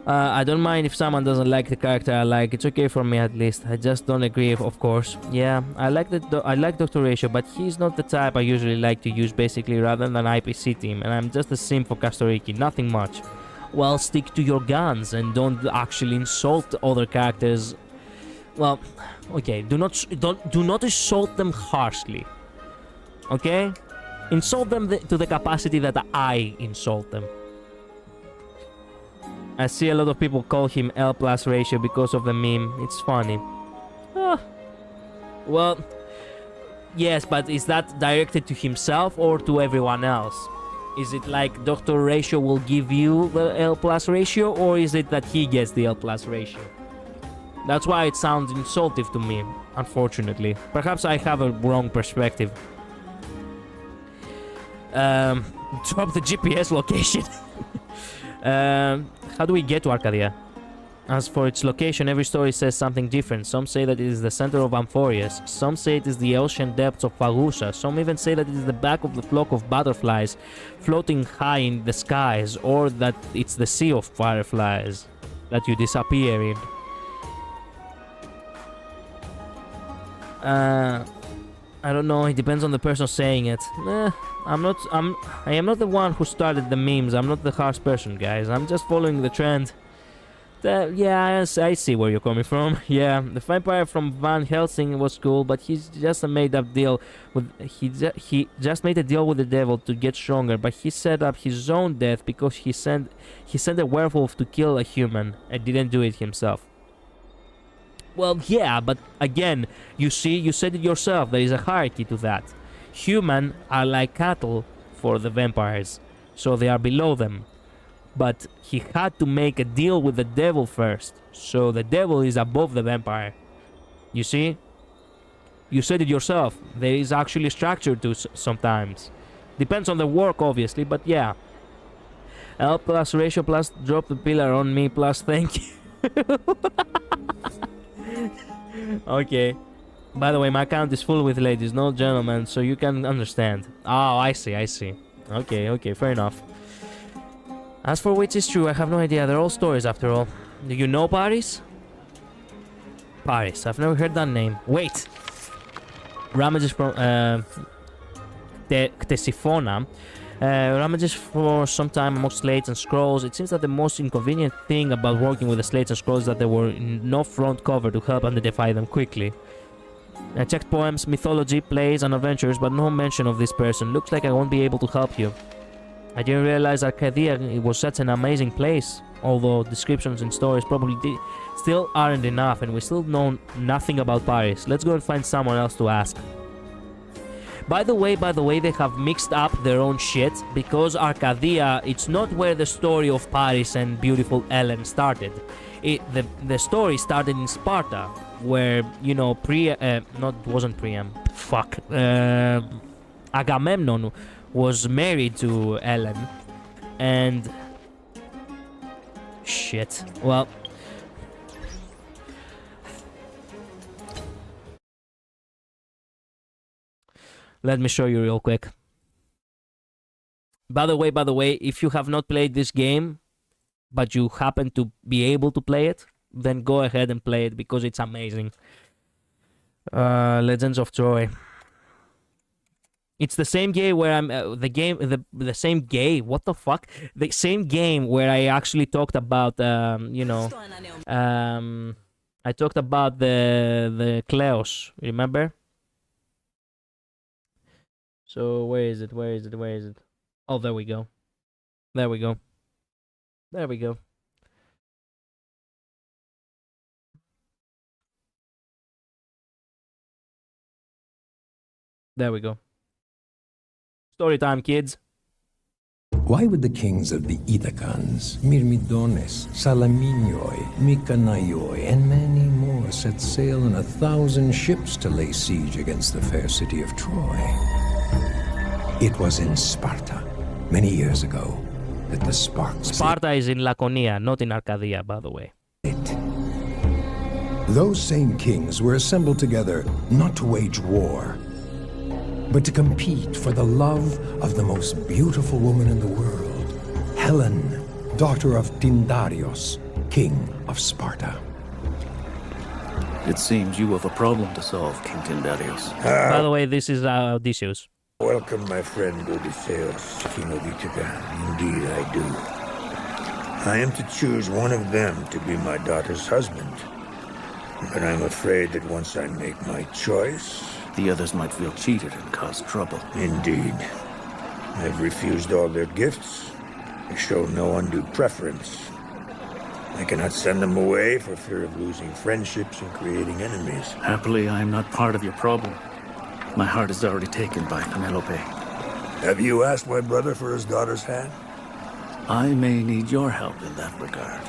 I don't mind if someone doesn't like the character I like. It's okay for me at least. I just don't agree, of course. Yeah, I like Dr. Ratio, but he's not the type I usually like to use basically rather than an IPC team, and I'm just a simp for Castoriki, nothing much. Well, stick to your guns and don't actually insult other characters. Well, okay, do not insult them harshly. Okay? Insult them to the capacity that I insult them. I see a lot of people call him L plus Ratio because of the meme. It's funny. Well, yes, but is that directed to himself or to everyone else? Is it like Dr. Ratio will give you the L plus Ratio, or is it that he gets the L plus Ratio? That's why it sounds insultive to me, unfortunately. Perhaps I have a wrong perspective. Drop the GPS location. How do we get to Arcadia? As for its location, every story says something different. Some say that it is the center of Amphoreus. Some say it is the ocean depths of Fagusa. Some even say that it is the back of the flock of butterflies floating high in the skies, or that it's the sea of fireflies that you disappear in. I don't know, it depends on the person saying it. I am not the one who started the memes. I'm not the harsh person, guys. I'm just following the trend. Yeah, I see where you're coming from. Yeah, the vampire from Van Helsing was cool, but he's just a made-up deal with he just made a deal with the devil to get stronger. But he set up his own death because he sent a werewolf to kill a human and didn't do it himself. Well, yeah, but again, you see, you said it yourself. There is a hierarchy to that. Human are like cattle for the vampires, so they are below them. But he had to make a deal with the devil first, so the devil is above the vampire. You see? You said it yourself. There is actually structure to sometimes. Depends on the work, obviously, but yeah. L plus ratio plus drop the pillar on me plus thank you. Okay. By the way, my account is full with ladies, no gentlemen, so you can understand. Oh, I see. Okay, fair enough. As for which is true, I have no idea. They're all stories after all. Do you know Paris? Paris. I've never heard that name. Wait. Ramages from Ctesiphona. Ramages for some time among slates and scrolls. It seems that the most inconvenient thing about working with the slates and scrolls is that there were no front cover to help identify them quickly. I checked poems, mythology, plays, and adventures, but no mention of this person. Looks like I won't be able to help you. I didn't realize Arcadia was such an amazing place, although descriptions and stories probably still aren't enough, and we still know nothing about Paris. Let's go and find someone else to ask. By the way, they have mixed up their own shit, because Arcadia, it's not where the story of Paris and beautiful Ellen started. The story started in Sparta, where, you know, Agamemnon was married to Ellen, and shit. Well, let me show you real quick. By the way, if you have not played this game, but you happen to be able to play it, then go ahead and play it because it's amazing. Legends of Troy. It's the same game where I'm the same game. What the fuck? The same game where I actually talked about I talked about the Kleos. Remember? So where is it? Oh, there we go. There we go. Story time, kids. Why would the kings of the Ithacans, Myrmidones, Salaminoi, Mykanaioi, and many more set sail on 1,000 ships to lay siege against the fair city of Troy? It was in Sparta, many years ago, that the sparks... Sparta is in Laconia, not in Arcadia, by the way. Those same kings were assembled together not to wage war, but to compete for the love of the most beautiful woman in the world, Helen, daughter of Tyndareus, king of Sparta. It seems you have a problem to solve, King Tyndareus. By the way, this is Odysseus. Welcome, my friend Odysseus, king of Ithaca. Indeed, I do. I am to choose one of them to be my daughter's husband. But I'm afraid that once I make my choice... the others might feel cheated and cause trouble. Indeed. I've refused all their gifts. I show no undue preference. I cannot send them away for fear of losing friendships and creating enemies. Happily, I am not part of your problem. My heart is already taken by Penelope. Have you asked my brother for his daughter's hand? I may need your help in that regard.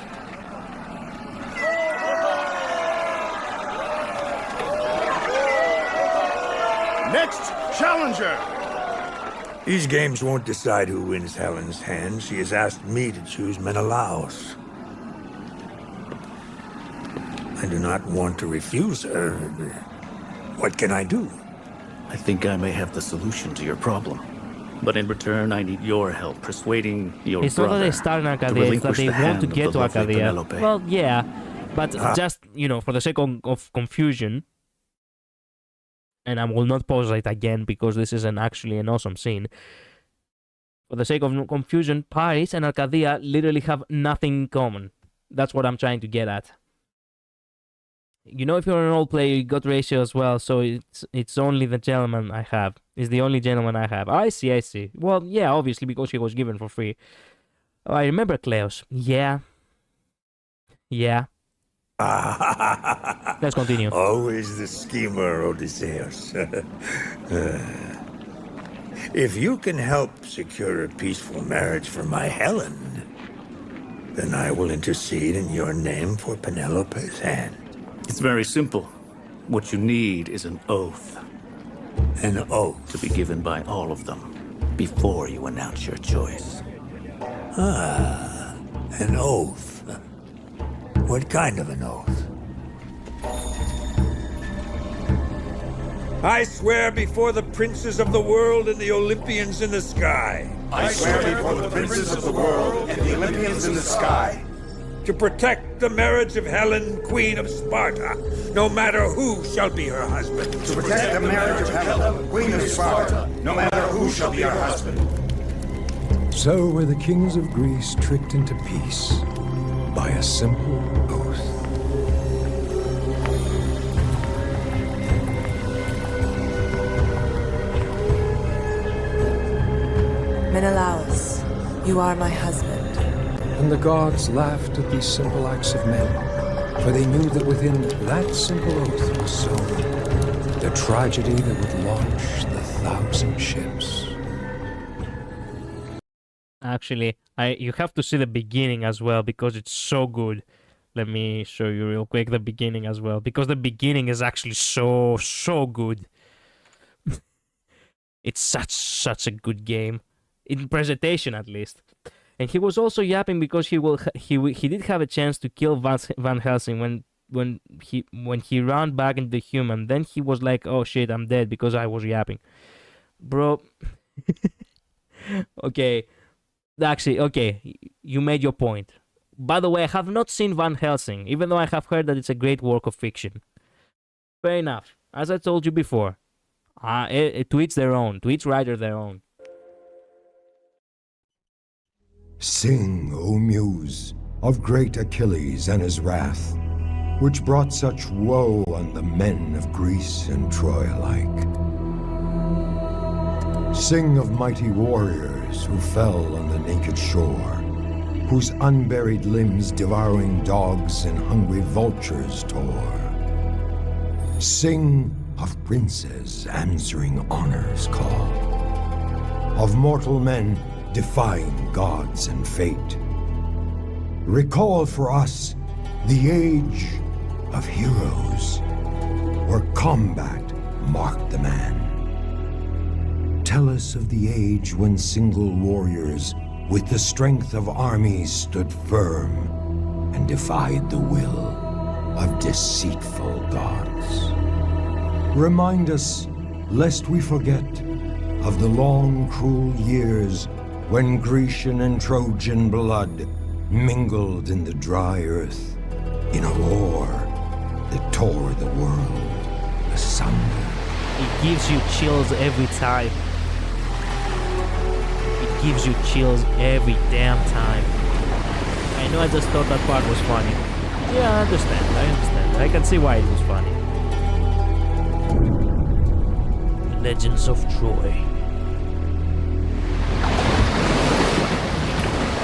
Next challenger! These games won't decide who wins Helen's hand. She has asked me to choose Menelaus. I do not want to refuse her. What can I do? I think I may have the solution to your problem. But in return, I need your help persuading your It's not that brother they start in to Arcadia, it's that relinquish they the want hand to of get the to lovely Arcadia. Penelope. Well, yeah, but just, you know, for the sake of confusion, and I will not pause it again because this is actually an awesome scene. For the sake of confusion, Paris and Arcadia literally have nothing in common. That's what I'm trying to get at. You know, if you're an old player, you got ratio as well, so it's only the gentleman I have. It's the only gentleman I have. I see. Well, yeah, obviously, because he was given for free. Oh, I remember Kleos. Yeah. Let's continue. Always the schemer, Odysseus. If you can help secure a peaceful marriage for my Helen, then I will intercede in your name for Penelope's hand. It's very simple. What you need is an oath. An oath? To be given by all of them before you announce your choice. Ah, an oath. What kind of an oath? I swear before the princes of the world and the Olympians in the sky. I swear before the princes of the world and the Olympians in the sky. To protect the marriage of Helen, Queen of Sparta, no matter who shall be her husband. To protect the marriage of Helen, Queen of Sparta, no matter who shall be her husband. So were the kings of Greece tricked into peace by a simple oath. Menelaus, you are my husband. And the gods laughed at these simple acts of men, for they knew that within that simple oath was sown the tragedy that would launch the 1,000 ships. Actually, you have to see the beginning as well because it's so good. Let me show you real quick the beginning as well because the beginning is actually so good. It's such a good game in presentation at least. And he was also yapping because he did have a chance to kill Van Helsing when he ran back into human. Then he was like, "Oh shit, I'm dead because I was yapping." Bro. Okay. Actually, okay, you made your point. By the way, I have not seen Van Helsing, even though I have heard that it's a great work of fiction. Fair enough. As I told you before, to each their own. To each writer their own. Sing, O Muse, of great Achilles and his wrath, which brought such woe on the men of Greece and Troy alike. Sing of mighty warriors who fell on the naked shore, whose unburied limbs devouring dogs and hungry vultures tore. Sing of princes answering honor's call, of mortal men defying gods and fate. Recall for us the age of heroes, where combat marked the man. Tell us of the age when single warriors with the strength of armies stood firm and defied the will of deceitful gods. Remind us, lest we forget, of the long, cruel years when Grecian and Trojan blood mingled in the dry earth in a war that tore the world asunder. It gives you chills every time. It gives you chills every damn time. I know I just thought that part was funny. Yeah, I understand. I can see why it was funny. Legends of Troy.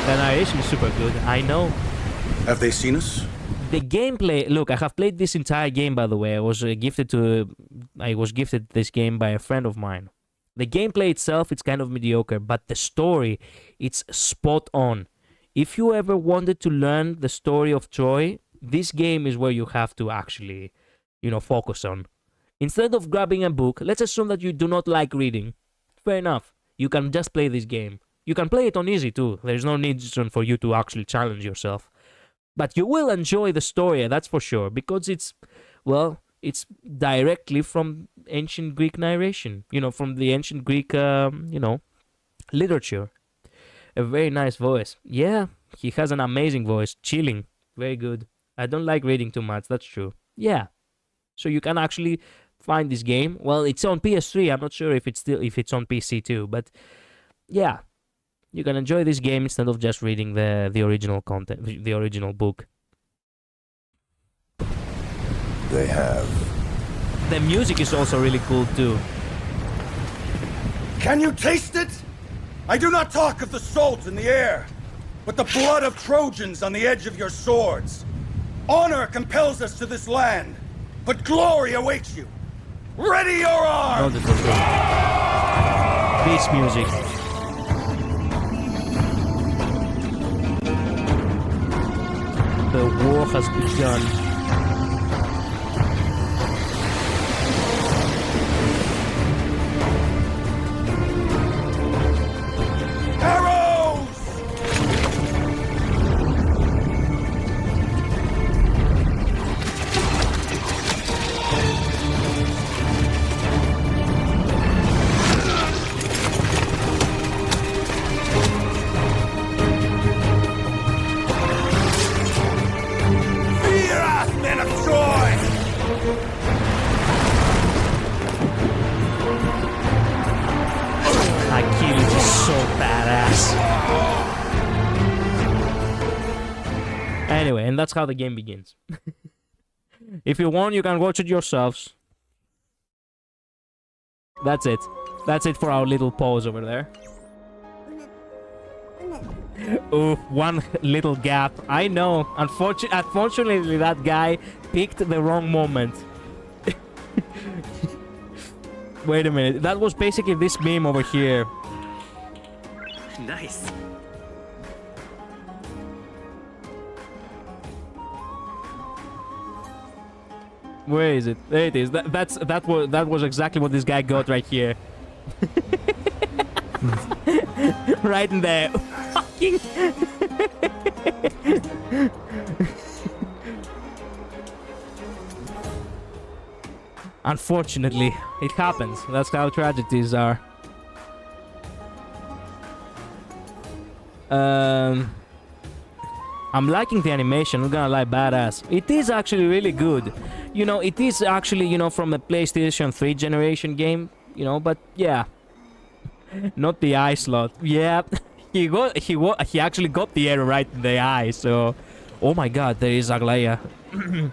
The narration is super good, I know. Have they seen us? The gameplay, look, I have played this entire game, by the way. I was gifted this game by a friend of mine. The gameplay itself, it's kind of mediocre, but the story, it's spot on. If you ever wanted to learn the story of Troy, this game is where you have to actually, focus on. Instead of grabbing a book, let's assume that you do not like reading. Fair enough. You can just play this game. You can play it on easy too. There's no need for you to actually challenge yourself. But you will enjoy the story, that's for sure, because it's directly from ancient Greek narration. You know, from the ancient Greek, literature. A very nice voice. Yeah, he has an amazing voice. Chilling. Very good. I don't like reading too much, that's true. Yeah. So you can actually find this game. Well, it's on PS3. I'm not sure if it's on PC too, but yeah. You can enjoy this game instead of just reading the original content, the original book. They have. The music is also really cool too. Can you taste it? I do not talk of the salt in the air, but the blood of Trojans on the edge of your swords. Honor compels us to this land, but glory awaits you. Ready your arms! Beast music. The war has begun. Anyway, and that's how the game begins. If you want, you can watch it yourselves. That's it. That's it for our little pause over there. Ooh, one little gap. I know. Unfortunately, that guy picked the wrong moment. Wait a minute. That was basically this meme over here. Nice. Where is it? There it is. That was exactly what this guy got right here. Right in there. Fucking. Unfortunately, it happens. That's how tragedies are. I'm liking the animation, I'm gonna lie, badass. It is actually really good. You know, it is actually, you know, from a PlayStation 3 generation game, you know, but yeah. Not the eye slot. Yeah, he actually got the arrow right in the eye, so... Oh my god, there is Aglaia.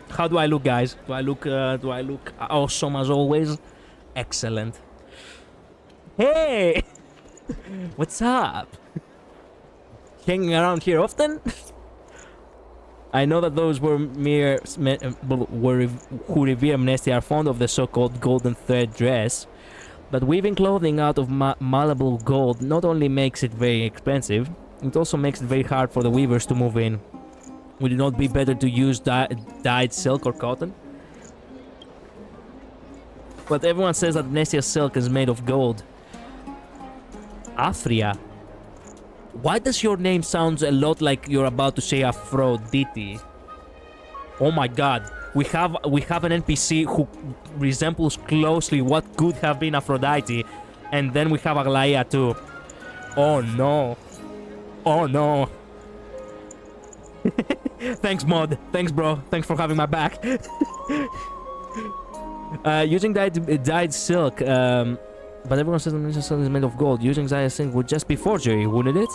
How do I look, guys? Do I look awesome as always? Excellent. Hey! What's up? Hanging around here often? I know that those who revere Amnesty are fond of the so-called golden thread dress, but weaving clothing out of malleable gold not only makes it very expensive, it also makes it very hard for the weavers to move in. Would it not be better to use dyed silk or cotton? But everyone says that Amnestia's silk is made of gold. Afria. Why does your name sound a lot like you're about to say Aphrodite? Oh my god, we have an NPC who resembles closely what could have been Aphrodite, and then we have Aglaia too. Oh no. Oh no. Thanks, mod. Thanks, bro. Thanks for having my back. Using dyed silk, but everyone says the silk is made of gold. Using dyed silk would just be forgery, wouldn't it?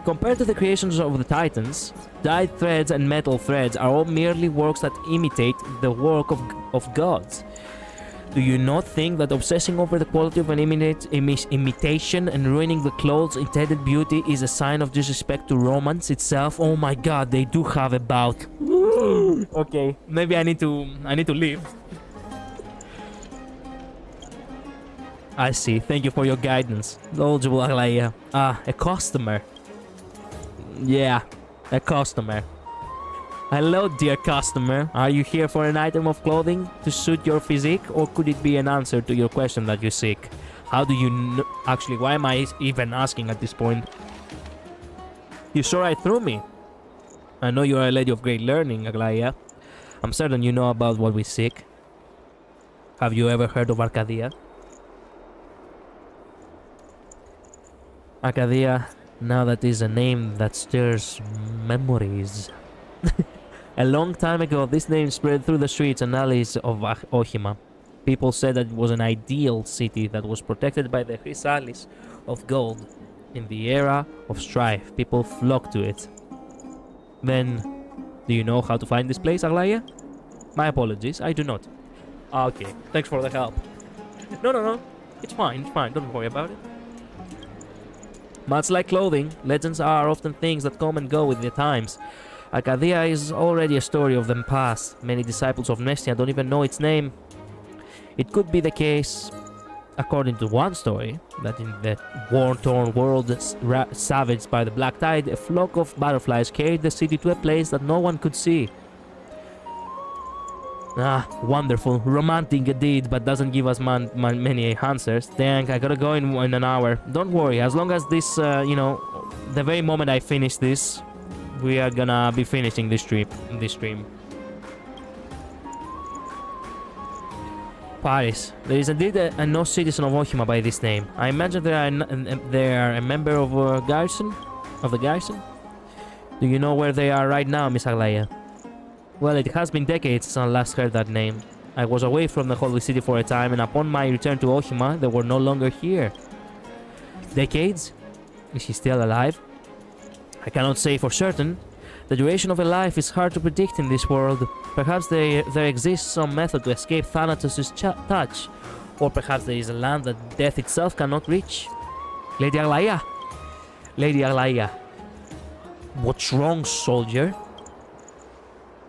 Compared to the creations of the Titans, dyed threads and metal threads are all merely works that imitate the work of gods. Do you not think that obsessing over the quality of an imitation and ruining the clothes' intended beauty is a sign of disrespect to romance itself? Oh my god, they do have a bout. Okay, maybe I need to leave. I see. Thank you for your guidance. Knowledgeable Aglaia. Ah, a customer. Yeah, a customer. Hello, dear customer. Are you here for an item of clothing to suit your physique, or could it be an answer to your question that you seek? How do you know? Actually, why am I even asking at this point? You saw right through me. I know you are a lady of great learning, Aglaya. I'm certain you know about what we seek. Have you ever heard of Arcadia? Arcadia, now that is a name that stirs memories. A long time ago, this name spread through the streets and alleys of Ohima. People said that it was an ideal city that was protected by the chrysalis of gold. In the era of strife, people flocked to it. Then, do you know how to find this place, Aglaya? My apologies, I do not. Okay, thanks for the help. No. It's fine, don't worry about it. Much like clothing, legends are often things that come and go with the times. Arcadia is already a story of the past. Many disciples of Nestia don't even know its name. It could be the case, according to one story, that in the war-torn world savaged by the Black Tide, a flock of butterflies carried the city to a place that no one could see. Ah, wonderful. Romantic indeed, but doesn't give us many answers. Dang, I gotta go in an hour. Don't worry, as long as this, the very moment I finish this, we are gonna be finishing this stream. Paris. There is indeed a no citizen of Ohima by this name. I imagine they are a member of the garrison. Do you know where they are right now, Miss Aglaya? Well, it has been decades since I last heard that name. I was away from the holy city for a time, and upon my return to Ohima, they were no longer here. Decades? Is she still alive? I cannot say for certain. The duration of a life is hard to predict in this world. Perhaps there exists some method to escape Thanatos' touch, or perhaps there is a land that death itself cannot reach. Lady Aglaya! Lady Aglaya! What's wrong, soldier?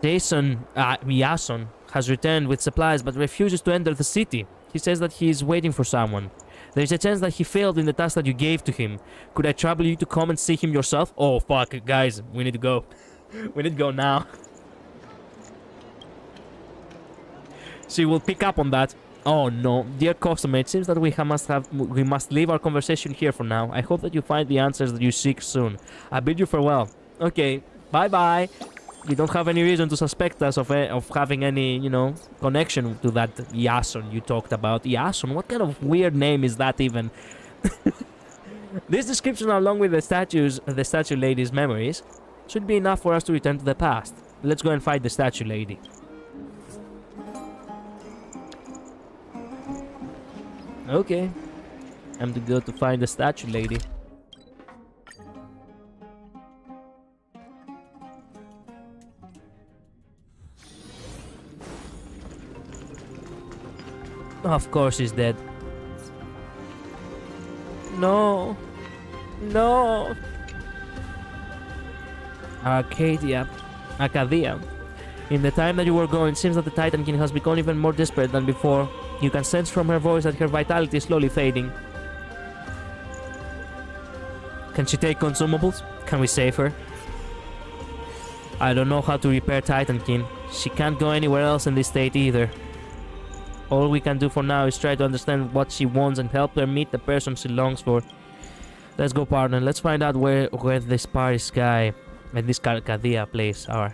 Yason has returned with supplies but refuses to enter the city. He says that he is waiting for someone. There is a chance that he failed in the task that you gave to him. Could I trouble you to come and see him yourself? Oh, fuck, guys, we need to go. We need to go now. She will pick up on that. Oh no, dear customer, it seems that we must leave our conversation here for now. I hope that you find the answers that you seek soon. I bid you farewell. Okay, bye-bye. You don't have any reason to suspect us of having any, connection to that Yason you talked about. Yason? What kind of weird name is that even? This description, along with the statue lady's memories, should be enough for us to return to the past. Let's go and find the statue lady. Okay. I'm to go to find the statue lady. Of course he's dead. No. No. Arcadia. In the time that you were gone, it seems that the Titan King has become even more desperate than before. You can sense from her voice that her vitality is slowly fading. Can she take consumables? Can we save her? I don't know how to repair Titan King. She can't go anywhere else in this state either. All we can do for now is try to understand what she wants and help her meet the person she longs for. Let's go, partner. Let's find out where this Paris guy and this Arcadia place are.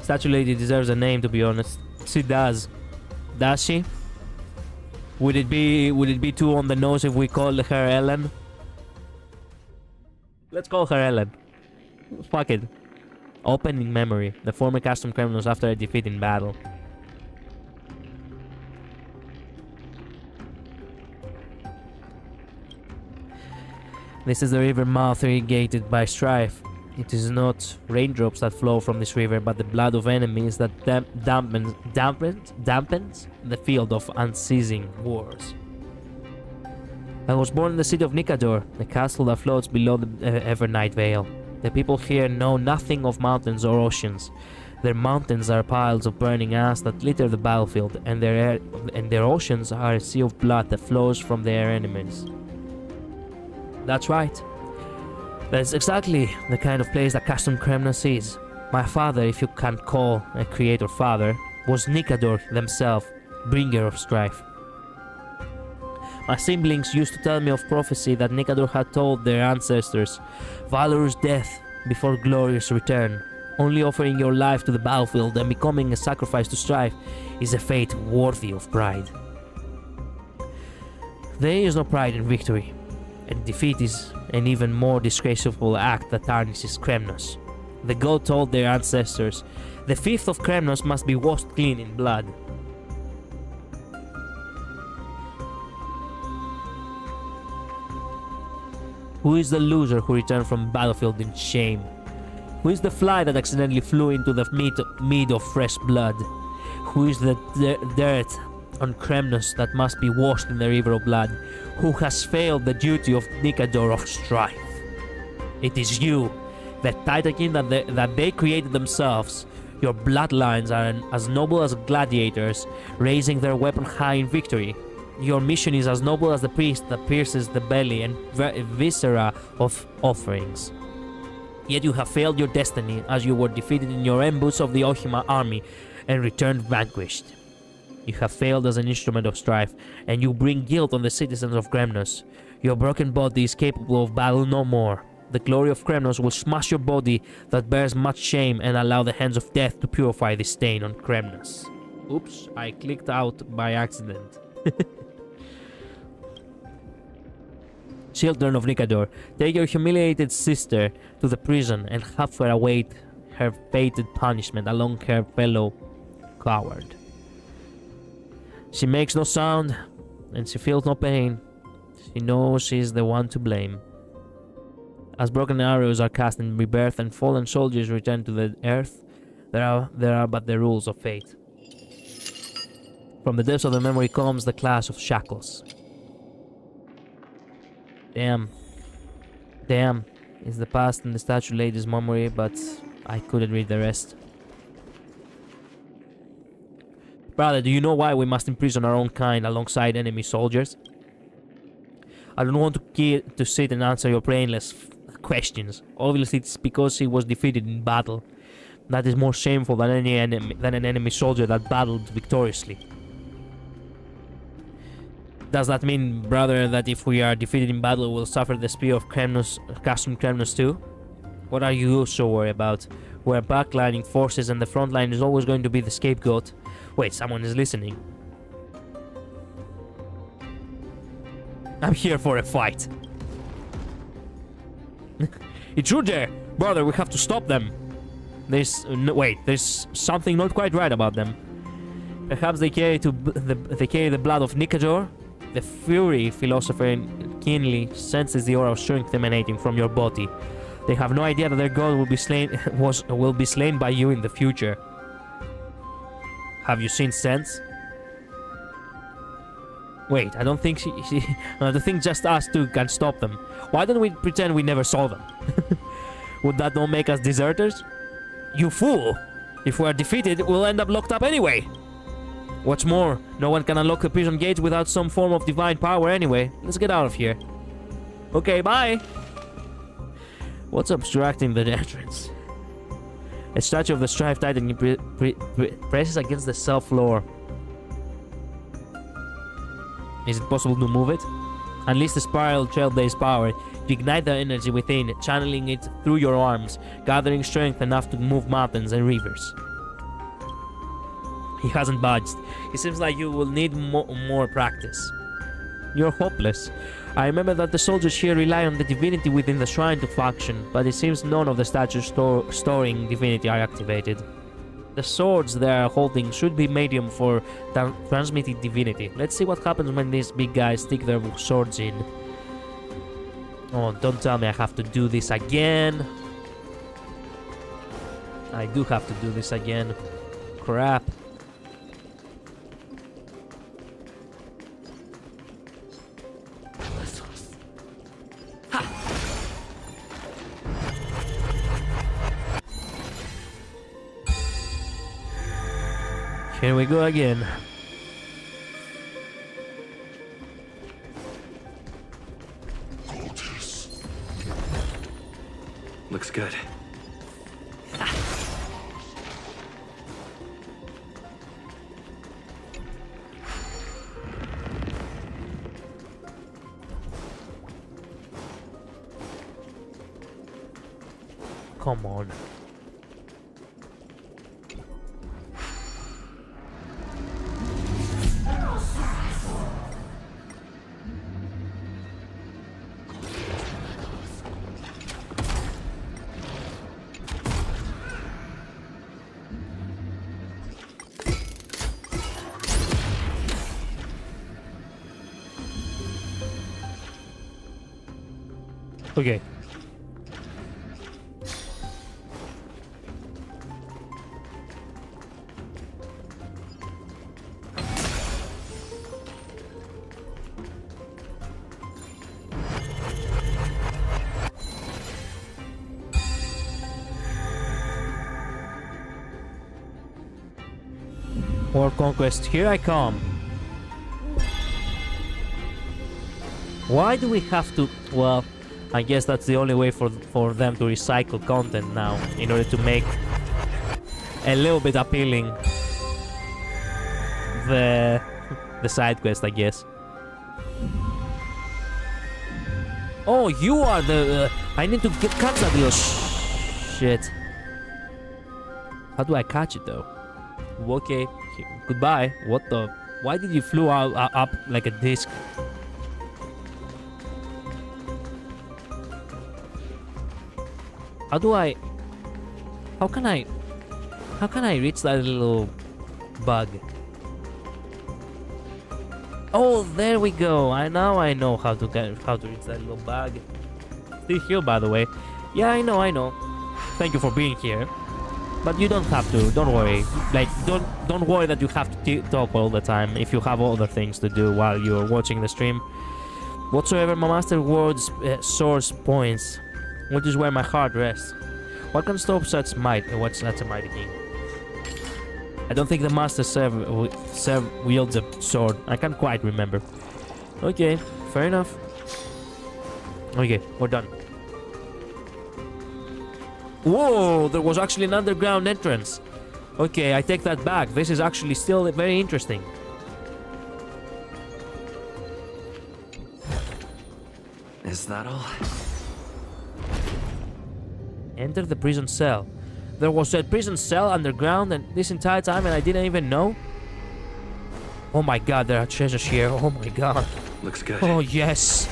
Statue lady deserves a name, to be honest. She does. Does she? Would it be too on the nose if we call her Ellen? Let's call her Ellen. Fuck it. Opening memory. The former custom criminals after a defeat in battle. This is the river mouth irrigated by strife. It is not raindrops that flow from this river, but the blood of enemies that dampens the field of unceasing wars. I was born in the city of Nikador, the castle that floats below the Evernight Vale. The people here know nothing of mountains or oceans. Their mountains are piles of burning ash that litter the battlefield, and their oceans are a sea of blood that flows from their enemies. That's right. That's exactly the kind of place that Custom Kremnos is. My father, if you can't call a creator father, was Nikador themselves, bringer of strife. My siblings used to tell me of prophecy that Nikador had told their ancestors, valorous death before glorious return. Only offering your life to the battlefield and becoming a sacrifice to strife is a fate worthy of pride. There is no pride in victory, and defeat is an even more disgraceful act that tarnishes Kremnos. The god told their ancestors, the fifth of Kremnos must be washed clean in blood. Who is the loser who returned from battlefield in shame? Who is the fly that accidentally flew into the mead of fresh blood? Who is the dirt on Kremnos that must be washed in the river of blood? Who has failed the duty of Nikador of strife? It is you, the Titankin that they created themselves. Your bloodlines are as noble as gladiators, raising their weapon high in victory. Your mission is as noble as the priest that pierces the belly and viscera of offerings. Yet you have failed your destiny as you were defeated in your ambush of the Ohima army and returned vanquished. You have failed as an instrument of strife, and you bring guilt on the citizens of Kremnos. Your broken body is capable of battle no more. The glory of Kremnos will smash your body that bears much shame and allow the hands of death to purify the stain on Kremnos. Oops, I clicked out by accident. Children of Nikador, take your humiliated sister to the prison and have her await her fated punishment along her fellow coward. She makes no sound, and she feels no pain. She knows she is the one to blame. As broken arrows are cast in rebirth and fallen soldiers return to the earth, there are but the rules of fate. From the depths of the memory comes the clash of shackles. Damn, is the past in the statue lady's memory, but I couldn't read the rest. Brother, do you know why we must imprison our own kind alongside enemy soldiers? I don't want to sit and answer your brainless questions. Obviously, it's because he was defeated in battle. That is more shameful than an enemy soldier that battled victoriously. Does that mean, brother, that if we are defeated in battle, we'll suffer the spear of Kremnos, Custom Kremnos too? What are you so worried about? We're backlining forces and the front line is always going to be the scapegoat. Wait, someone is listening. I'm here for a fight. Intruder! Brother, we have to stop them. There's something not quite right about them. Perhaps they carry the blood of Nikador? The Fury philosopher keenly senses the aura of strength emanating from your body. They have no idea that their god will be slain by you in the future. Have you seen sense? Wait, I don't think I don't think just us two can stop them. Why don't we pretend we never saw them? Would that not make us deserters? You fool! If we are defeated, we'll end up locked up anyway. What's more, no one can unlock the prison gates without some form of divine power anyway. Let's get out of here. Okay, bye! What's obstructing the entrance? A statue of the Strife Titan presses against the cell floor. Is it possible to move it? Unleash the spiral trail-based power to ignite the energy within, channeling it through your arms, gathering strength enough to move mountains and rivers. He hasn't budged. It seems like you will need more practice. You're hopeless. I remember that the soldiers here rely on the divinity within the shrine to function, but it seems none of the statues storing divinity are activated. The swords they are holding should be medium for transmitting divinity. Let's see what happens when these big guys stick their swords in. Oh, don't tell me I have to do this again. I do have to do this again. Crap. Here we go again. Looks good. Come on. Okay. More conquest, here I come. Why do we have to... Well, I guess that's the only way for them to recycle content now, in order to make a little bit appealing the side quest, I guess. Oh, you are the... I need to catch that little shit. How do I catch it though? Okay, goodbye. What the... Why did you flew out, up like a disc? How do I... How can I reach that little bug? Oh, there we go. Now I know how to reach that little bug. Still here, by the way. Yeah, I know. Thank you for being here. But you don't have to. Don't worry. Like, don't worry that you have to talk all the time if you have other things to do while you're watching the stream. Whatsoever my master word's source points, which is where my heart rests. What can stop such might? What's such a mighty king? I don't think the master wields a sword. I can't quite remember. Okay, fair enough. Okay, we're done. Whoa, there was actually an underground entrance. Okay, I take that back. This is actually still very interesting. Is that all? Enter the prison cell. There was a prison cell underground and this entire time and I didn't even know? Oh my god, there are treasures here. Oh my god. Looks good. Oh yes.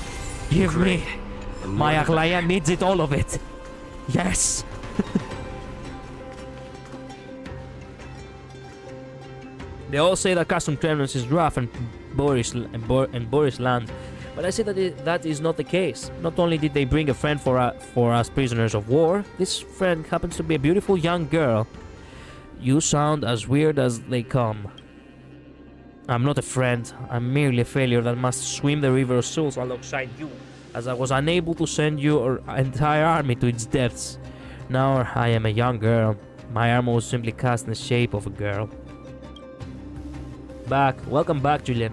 Give me. My Aglaya needs it, all of it. Yes. They all say that Custom Kremlins is rough and boorish land, but I say that that is not the case. Not only did they bring a friend for us prisoners of war, this friend happens to be a beautiful young girl. You sound as weird as they come. I'm not a friend. I'm merely a failure that must swim the river of souls alongside you, as I was unable to send your entire army to its depths. Now I am a young girl. My armor was simply cast in the shape of a girl. Welcome back, Julian.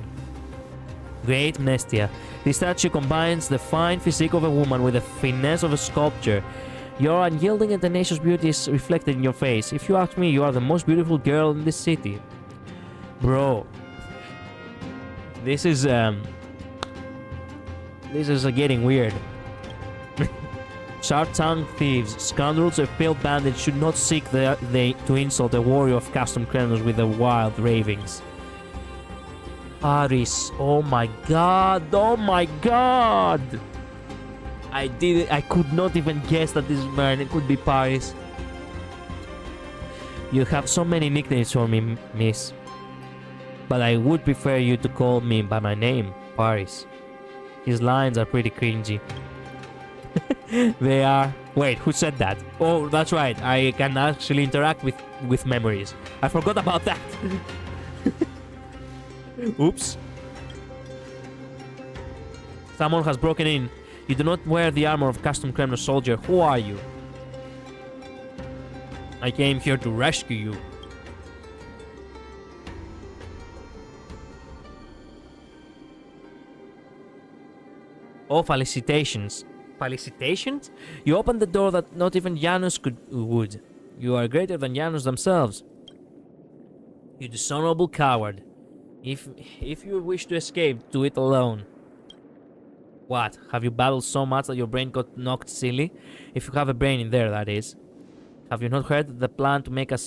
Great Mnestia. This statue combines the fine physique of a woman with the finesse of a sculpture. Your unyielding and tenacious beauty is reflected in your face. If you ask me, you are the most beautiful girl in this city. Bro. This is getting weird. Sharp-tongued thieves, scoundrels of pale bandits should not seek to insult a warrior of custom criminals with their wild ravings. Paris, oh my god, oh my god! I could not even guess that this man, it could be Paris. You have so many nicknames for me, miss. But I would prefer you to call me by my name, Paris. His lines are pretty cringy. They are... Wait, who said that? Oh, that's right, I can actually interact with memories. I forgot about that. Oops. Someone has broken in. You do not wear the armor of custom criminal soldier. Who are you? I came here to rescue you. Oh, felicitations. Felicitations? You opened the door that not even Janus would. You are greater than Janus themselves. You dishonorable coward. If you wish to escape, do it alone. What? Have you battled so much that your brain got knocked silly? If you have a brain in there, that is. Have you not heard the plan to make us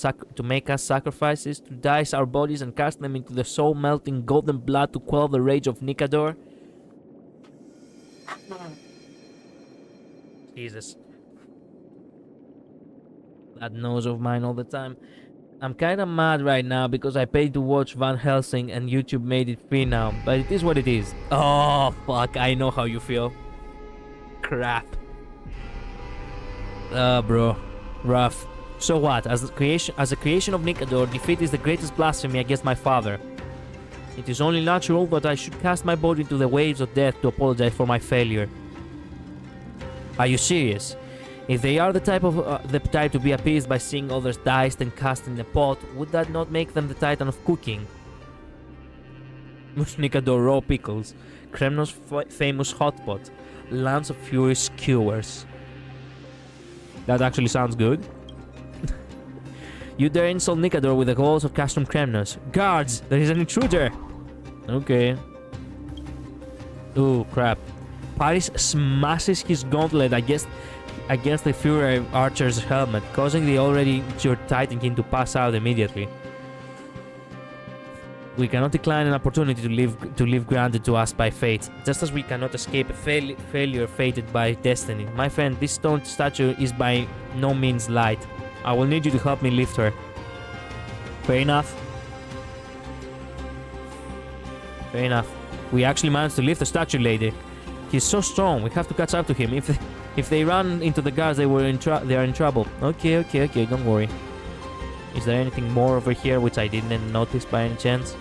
sacrifices, to dice our bodies and cast them into the soul-melting golden blood to quell the rage of Nikador? Jesus. That nose of mine all the time. I'm kinda mad right now because I paid to watch Van Helsing and YouTube made it free now, but it is what it is. Oh, fuck, I know how you feel. Crap. Bro. Rough. So what? As a creation of Nikador, defeat is the greatest blasphemy against my father. It is only natural that I should cast my body into the waves of death to apologize for my failure. Are you serious? If they are the type to be appeased by seeing others diced and cast in the pot, would that not make them the titan of cooking? Nikador raw pickles, Kremnos' famous hotpot, Lance of Fury skewers. That actually sounds good. You dare insult Nikador with the walls of Castrum Kremnos. Guards! There is an intruder! Okay. Ooh, crap. Paris smashes his gauntlet against the Fury Archer's helmet, causing the already injured Titan King to pass out immediately. We cannot decline an opportunity to live granted to us by fate, just as we cannot escape a failure fated by destiny. My friend, this stone statue is by no means light. I will need you to help me lift her. Fair enough. Fair enough. We actually managed to lift the statue, lady. He's so strong, we have to catch up to him. If they run into the guards, they are in trouble. Okay, don't worry. Is there anything more over here which I didn't notice by any chance?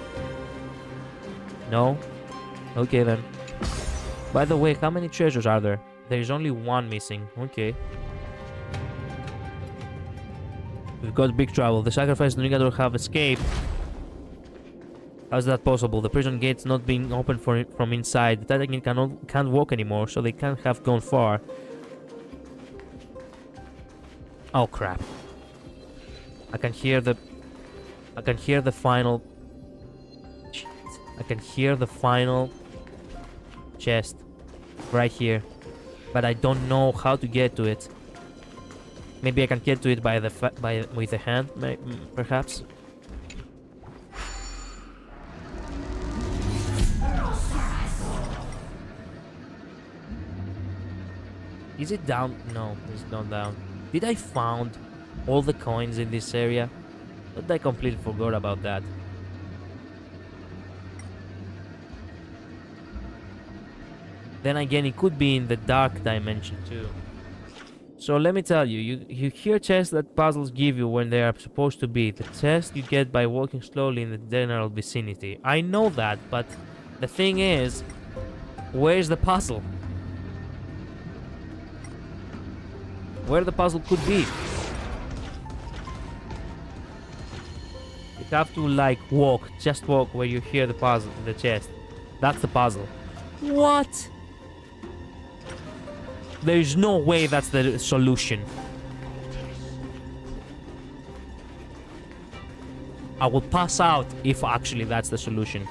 No? Okay then. By the way, how many treasures are there? There is only one missing. Okay. We've got big trouble. The sacrifice to Nikador have escaped. How is that possible? The prison gate's not being opened from inside. The Titan can't walk anymore, so they can't have gone far. Oh crap. I can hear the final... Shit. I can hear the final chest right here, but I don't know how to get to it. Maybe I can get to it with the hand, perhaps. Is it down? No, it's not down. Did I found all the coins in this area? But I completely forgot about that. Then again, it could be in the dark dimension too. So let me tell you, you hear chests that puzzles give you when they are supposed to be. The chest you get by walking slowly in the general vicinity. I know that, but the thing is, where's the puzzle? Where the puzzle could be? You have to like just walk where you hear the puzzle, the chest. That's the puzzle. What? There is no way that's the solution. I will pass out if actually that's the solution.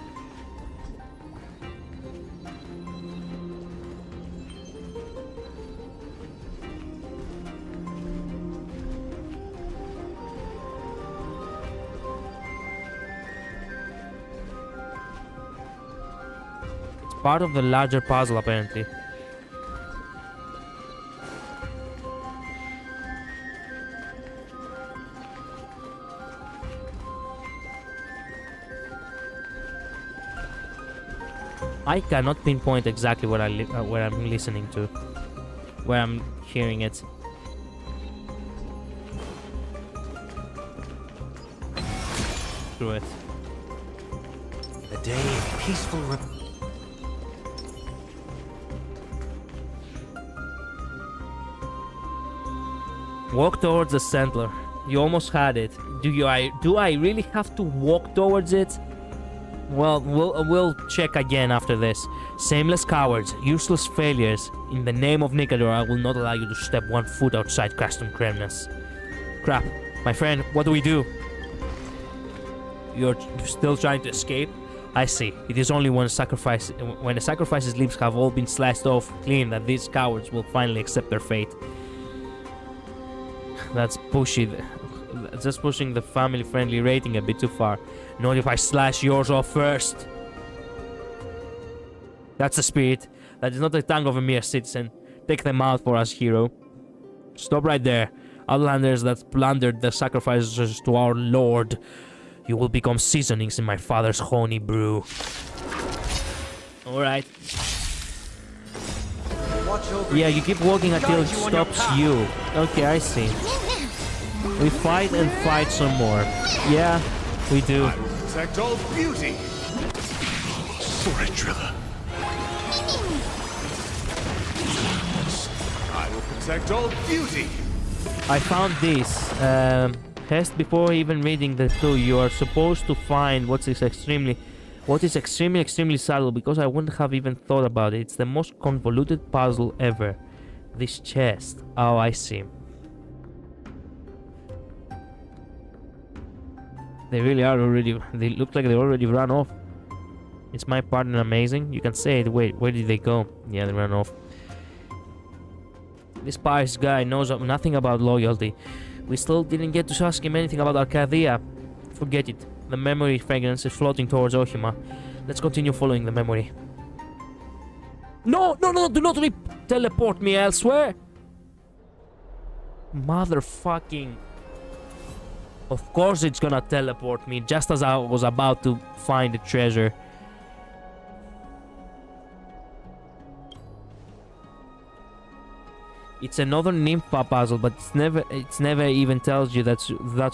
It's part of the larger puzzle, apparently. I cannot pinpoint exactly where I'm listening to, where I'm hearing it. Screw it. A day of peaceful. Walk towards the center. You almost had it. Do I really have to walk towards it? Well, we'll check again after this. Shameless cowards, useless failures. In the name of Nikador, I will not allow you to step 1 foot outside Custom Kremnas. Crap. My friend, what do we do? You're still trying to escape? I see. It is only when the sacrifice's limbs have all been slashed off clean that these cowards will finally accept their fate. That's pushy. Just pushing the family-friendly rating a bit too far. Not if I slash yours off first. That's the spirit. That is not the tongue of a mere citizen. Take them out for us, hero. Stop right there. Outlanders that plundered the sacrifices to our lord. You will become seasonings in my father's honey brew. Alright. Yeah, you keep walking until it stops you. Okay, I see. We fight and fight some more. Yeah, we do. I will protect all beauty. Sorry, Trilla. I will protect all beauty. I found this. Test before even reading the clue. You are supposed to find what is extremely subtle, because I wouldn't have even thought about it. It's the most convoluted puzzle ever. This chest. Oh, I see. They really are already. They look like they already ran off. Is my partner amazing? You can say it. Wait, where did they go? Yeah, they ran off. This Paris guy knows nothing about loyalty. We still didn't get to ask him anything about Arcadia. Forget it. The memory fragrance is floating towards Ohima. Let's continue following the memory. No, do not teleport me elsewhere. Motherfucking. Of course it's gonna teleport me, just as I was about to find the treasure. It's another Nympha puzzle, but it's never even tells you that's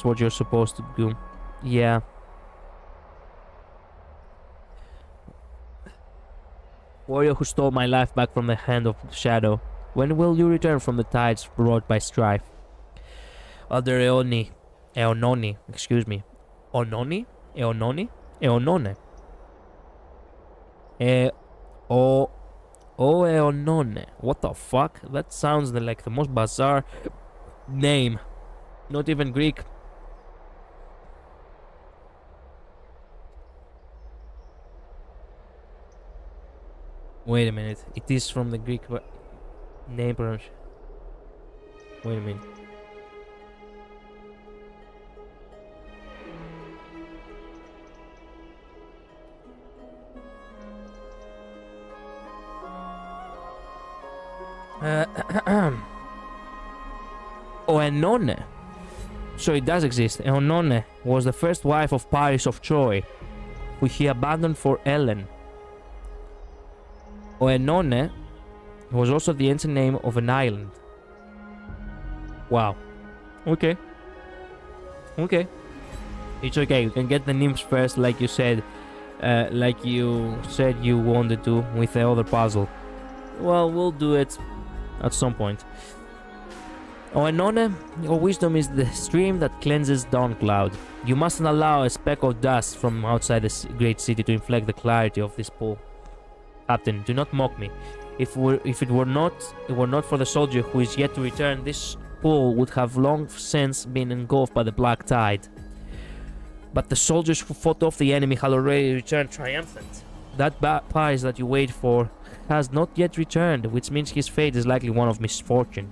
what you're supposed to do. Yeah. Warrior who stole my life back from the hand of Shadow. When will you return from the tides brought by strife? Other Eononi, excuse me. Eonone? Eonone. What the fuck? That sounds like the most bizarre name. Not even Greek. Wait a minute. It is from the Greek name pronunciation. Wait a minute. Oenone. So it does exist. Eonone was the first wife of Paris of Troy, who he abandoned for Ellen. Oenone was also the ancient name of an island. Wow. Okay. It's okay. You can get the nymphs first, like you said you wanted to with the other puzzle. Well, we'll do it at some point. Oenone, your wisdom is the stream that cleanses Dawn Cloud. You mustn't allow a speck of dust from outside the great city to inflect the clarity of this pool. Captain, do not mock me. If it were not for the soldier who is yet to return, this pool would have long since been engulfed by the black tide. But the soldiers who fought off the enemy had already returned triumphant. That Paris that you wait for has not yet returned, which means his fate is likely one of misfortune.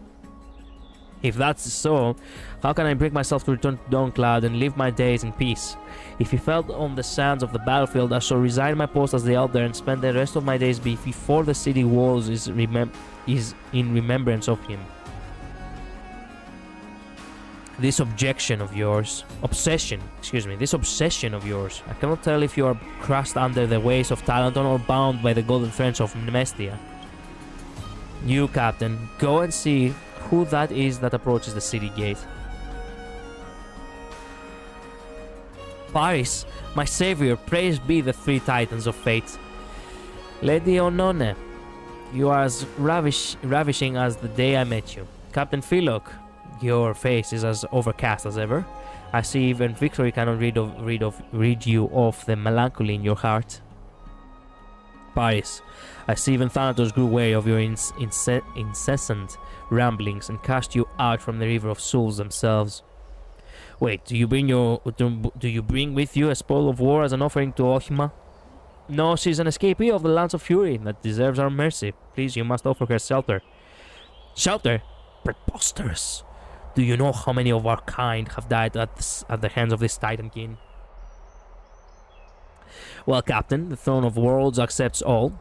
If that's so, how can I bring myself to return to Dawncloud and live my days in peace? If he fell on the sands of the battlefield, I shall resign my post as the elder and spend the rest of my days before the city walls is in remembrance of him. This obsession of yours, I cannot tell if you are crushed under the waves of Talenton or bound by the golden threads of Nemestia. You, Captain, go and see who that is that approaches the city gate. Paris, my savior, praise be the three titans of fate. Lady Onone, you are as ravishing as the day I met you. Captain Philok, Your face is as overcast as ever. I see even victory cannot rid you of the melancholy in your heart. Paris, I see even Thanatos grew weary of your incessant ramblings and cast you out from the river of souls themselves. Wait, do you bring with you a spoil of war as an offering to Ohima? No, she's an escapee of the lands of fury that deserves our mercy. Please, you must offer her shelter. Shelter? Preposterous! Do you know how many of our kind have died at the hands of this Titan King? Well, Captain, the Throne of Worlds accepts all.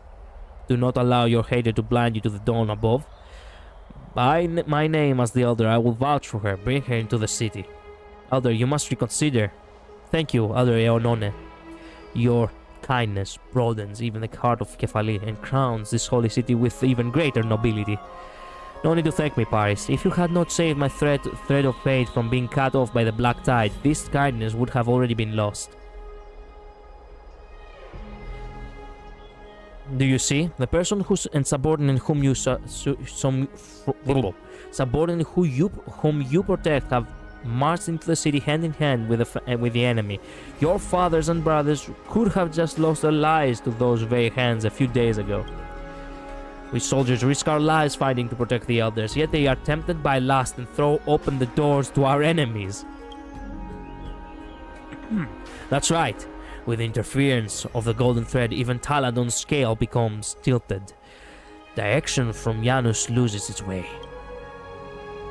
Do not allow your hatred to blind you to the dawn above. By my name as the Elder, I will vouch for her. Bring her into the city. Elder, you must reconsider. Thank you, Elder Eonone. Your kindness broadens even the heart of Kefali and crowns this holy city with even greater nobility. No need to thank me, Paris. If you had not saved my thread of fate from being cut off by the black tide, this kindness would have already been lost. Do you see? The person who's and subordinate whom you whom you protect have marched into the city hand in hand with the enemy. Your fathers and brothers could have just lost their lives to those very hands a few days ago. We soldiers risk our lives fighting to protect the elders, yet they are tempted by lust and throw open the doors to our enemies. That's right. With the interference of the golden thread, even Taladon's scale becomes tilted. Direction from Janus loses its way.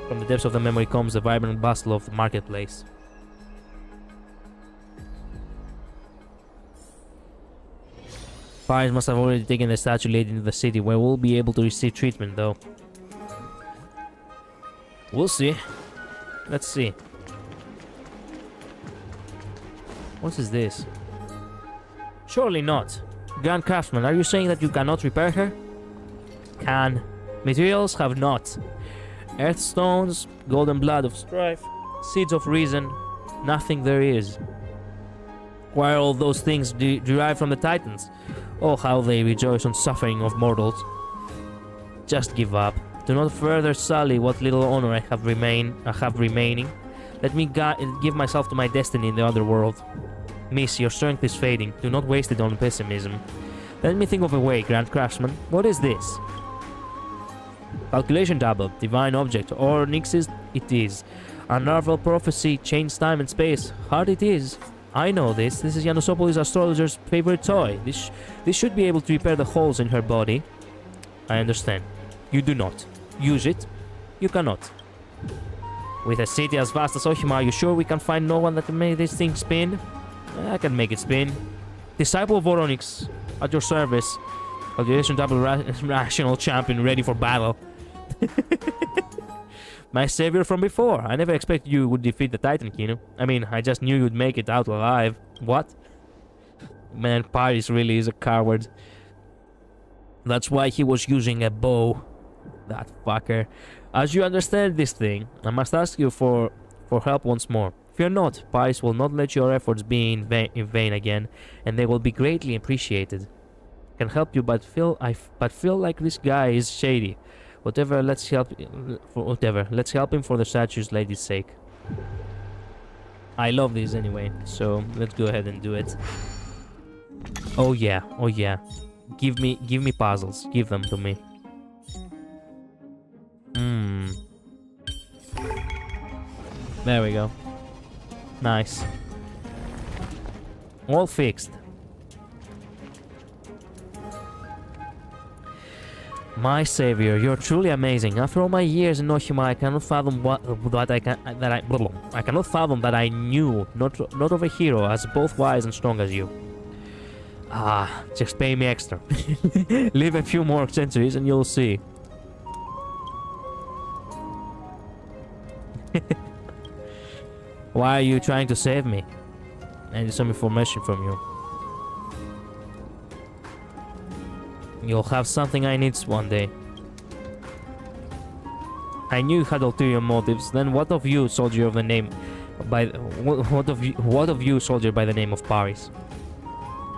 From the depths of the memory comes the vibrant bustle of the marketplace. Paris must have already taken the statue leading to the city, where we'll be able to receive treatment, though. We'll see. Let's see. What is this? Surely not. Grand Craftsman, are you saying that you cannot repair her? Can. Materials have not. Earthstones, golden blood of strife, seeds of reason, nothing there is. Why are all those things derived from the Titans? Oh, how they rejoice on suffering of mortals. Just give up. Do not further sully what little honor I have remaining. Let me give myself to my destiny in the other world. Miss, your strength is fading. Do not waste it on pessimism. Let me think of a way, Grand Craftsman. What is this? Calculation table, divine object, or Nix's it is. Unravel prophecy, change time and space. Hard it is. I know this. This is Janusopolis' astrologer's favorite toy. This should be able to repair the holes in her body. I understand. You do not. Use it. You cannot. With a city as vast as Ohima, are you sure we can find no one that can make this thing spin? I can make it spin. Disciple of Voronix, at your service. Calculation double rational champion ready for battle. My savior from before. I never expected you would defeat the Titan King. I mean, I just knew you'd make it out alive. What? Man, Paris really is a coward. That's why he was using a bow. That fucker. As you understand this thing, I must ask you for help once more. Fear not, Paris will not let your efforts be in vain again, and they will be greatly appreciated. I can help you, but feel like this guy is shady. Whatever, let's help him for the statue's lady's sake. I love these anyway, so let's go ahead and do it. Oh yeah, oh yeah. Give me puzzles. Give them to me. There we go. Nice. All fixed. My savior, you're truly amazing. After all my years in Ohima, I cannot fathom I cannot fathom that I knew not of a hero as both wise and strong as you. Ah, just pay me extra. Live a few more centuries and you'll see. Why are you trying to save me? I need some information from you. You'll have something I need one day. I knew you had ulterior motives. Then what of you, soldier of the name what of you, soldier by the name of Paris?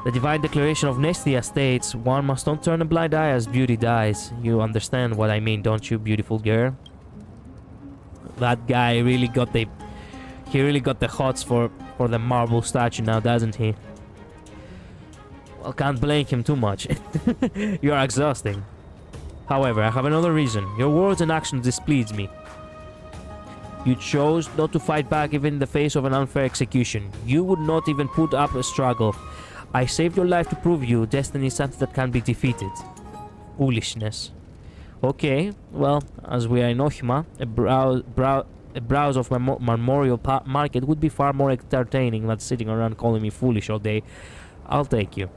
The divine declaration of Nestia states, one must not turn a blind eye as beauty dies. You understand what I mean, don't you, beautiful girl? that guy really got the... He really got the hots for the marble statue now, doesn't he? Well, can't blame him too much. You are exhausting. However, I have another reason. Your words and actions displease me. You chose not to fight back even in the face of an unfair execution. You would not even put up a struggle. I saved your life to prove you destiny is something that can be defeated. Foolishness. Okay, well, as we are in Ohima, a browse of Memorial Market would be far more entertaining than sitting around calling me foolish all day. I'll take you.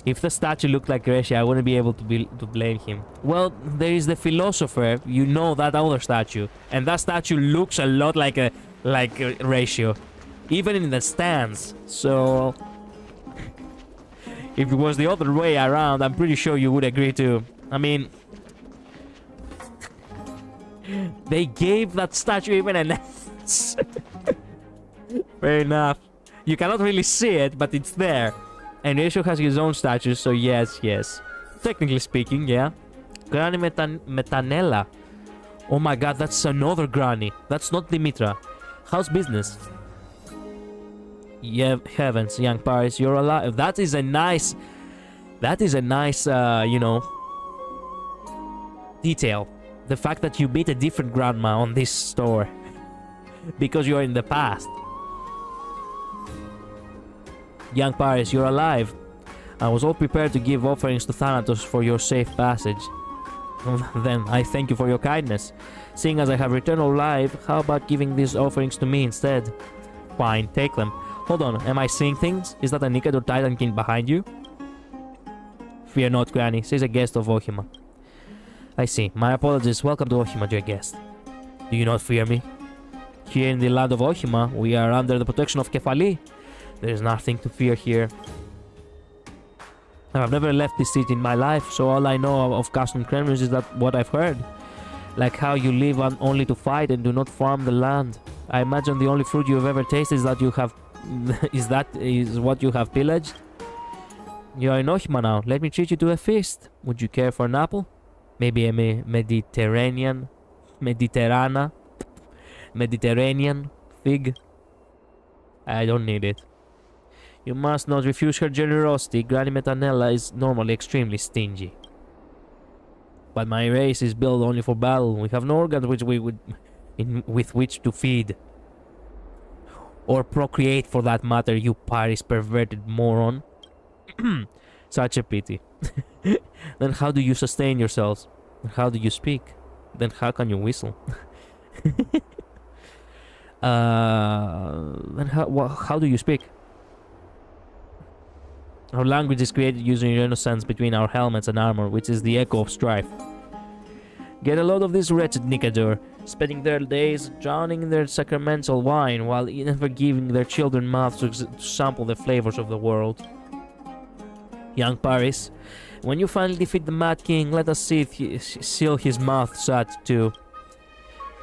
If the statue looked like Gracia, I wouldn't be able to blame him. Well, there is the philosopher, you know, that other statue. And that statue looks a lot like a Ratio. Even in the stance. So... if it was the other way around, I'm pretty sure you would agree too. I mean... they gave that statue even an S. Fair enough. You cannot really see it, but it's there. And Ratio has his own statues, so yes. Technically speaking, yeah. Granny Metanella. Oh my god, that's another Granny. That's not Dimitra. How's business? Yeah, heavens, young Paris, you're alive. That is a nice, you know, detail. The fact that you meet a different grandma on this store. Because you're in the past. Young Paris, you're alive. I was all prepared to give offerings to Thanatos for your safe passage. Then I thank you for your kindness. Seeing as I have returned alive, how about giving these offerings to me instead? Fine, take them. Hold on, am I seeing things? Is that a Nikador Titan King behind you? Fear not, Granny, says a guest of Ohima. I see. My apologies. Welcome to Ohima, dear guest. Do you not fear me? Here in the land of Ohima, we are under the protection of Kefali. There is nothing to fear here. I've never left this city in my life, so all I know of Custom Kremlins is that what I've heard. Like how you live on only to fight and do not farm the land. I imagine the only fruit you have ever tasted is that you have... is what you have pillaged? You are in Ohima now. Let me treat you to a feast. Would you care for an apple? Maybe a Mediterranean fig? I don't need it. You must not refuse her generosity. Granny Metanella is normally extremely stingy. But my race is built only for battle. We have no organs with which to feed. Or procreate for that matter, you Paris perverted moron. Such a pity. Then how do you sustain yourselves? How do you speak? Then how can you whistle? Then how do you speak? Our language is created using renaissance between our helmets and armor, which is the echo of strife. Get a load of this wretched Nikador, spending their days drowning in their sacramental wine while never giving their children mouths to sample the flavors of the world. Young Paris, when you finally defeat the Mad King, let us see if he seal his mouth shut too.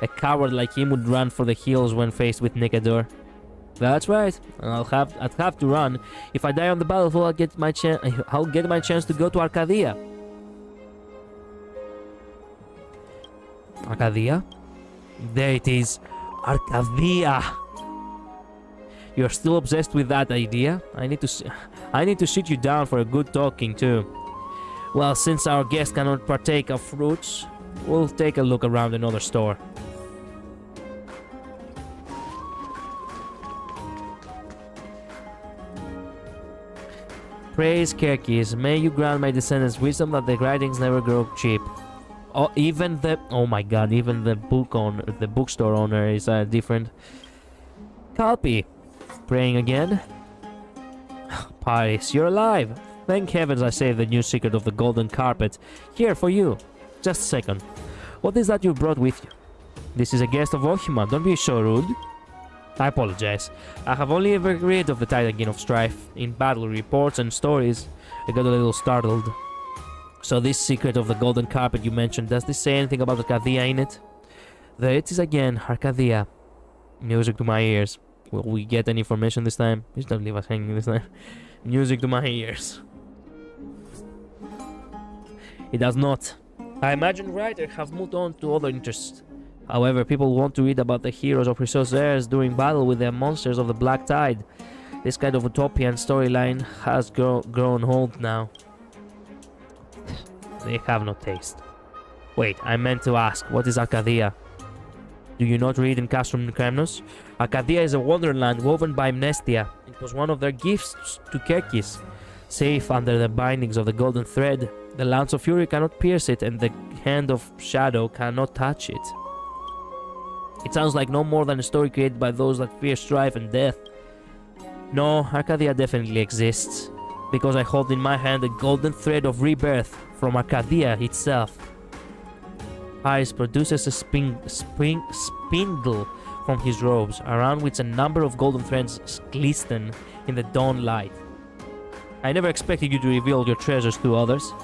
A coward like him would run for the hills when faced with Nikador. That's right. I'd have to run. If I die on the battlefield, I'll get my chance to go to Arcadia. Arcadia? There it is. Arcadia. You're still obsessed with that idea? I need to sit you down for a good talking too. Well, since our guest cannot partake of fruits, we'll take a look around another store. Praise Kerkis, may you grant my descendants wisdom that the writings never grow cheap. Oh, oh my god, even the bookstore owner is different. Kalpi, praying again. Paris, you're alive. Thank heavens I saved the new secret of the golden carpet. Here for you. Just a second. What is that you brought with you? This is a guest of Ohima, don't be so rude. I apologize. I have only ever read of the Titan King of Strife in battle reports and stories. I got a little startled. So this secret of the golden carpet you mentioned, does this say anything about Arcadia in it? There it is again, Arcadia. Music to my ears. Will we get any information this time? Please don't leave us hanging this time. Music to my ears. It does not. I imagine writers have moved on to other interests. However, people want to read about the heroes of Chrysozeres doing battle with the monsters of the Black Tide. This kind of utopian storyline has grown old now. They have no taste. Wait, I meant to ask, what is Arcadia? Do you not read in Castrum Kremnos? Arcadia is a wonderland woven by Mnestia. It was one of their gifts to Kerkis. Safe under the bindings of the golden thread, the lance of fury cannot pierce it, and the hand of shadow cannot touch it. It sounds like no more than a story created by those that fear strife and death. No, Arcadia definitely exists, because I hold in my hand the golden thread of rebirth from Arcadia itself. Paris produces a spindle from his robes, around which a number of golden threads glisten in the dawn light. I never expected you to reveal your treasures to others.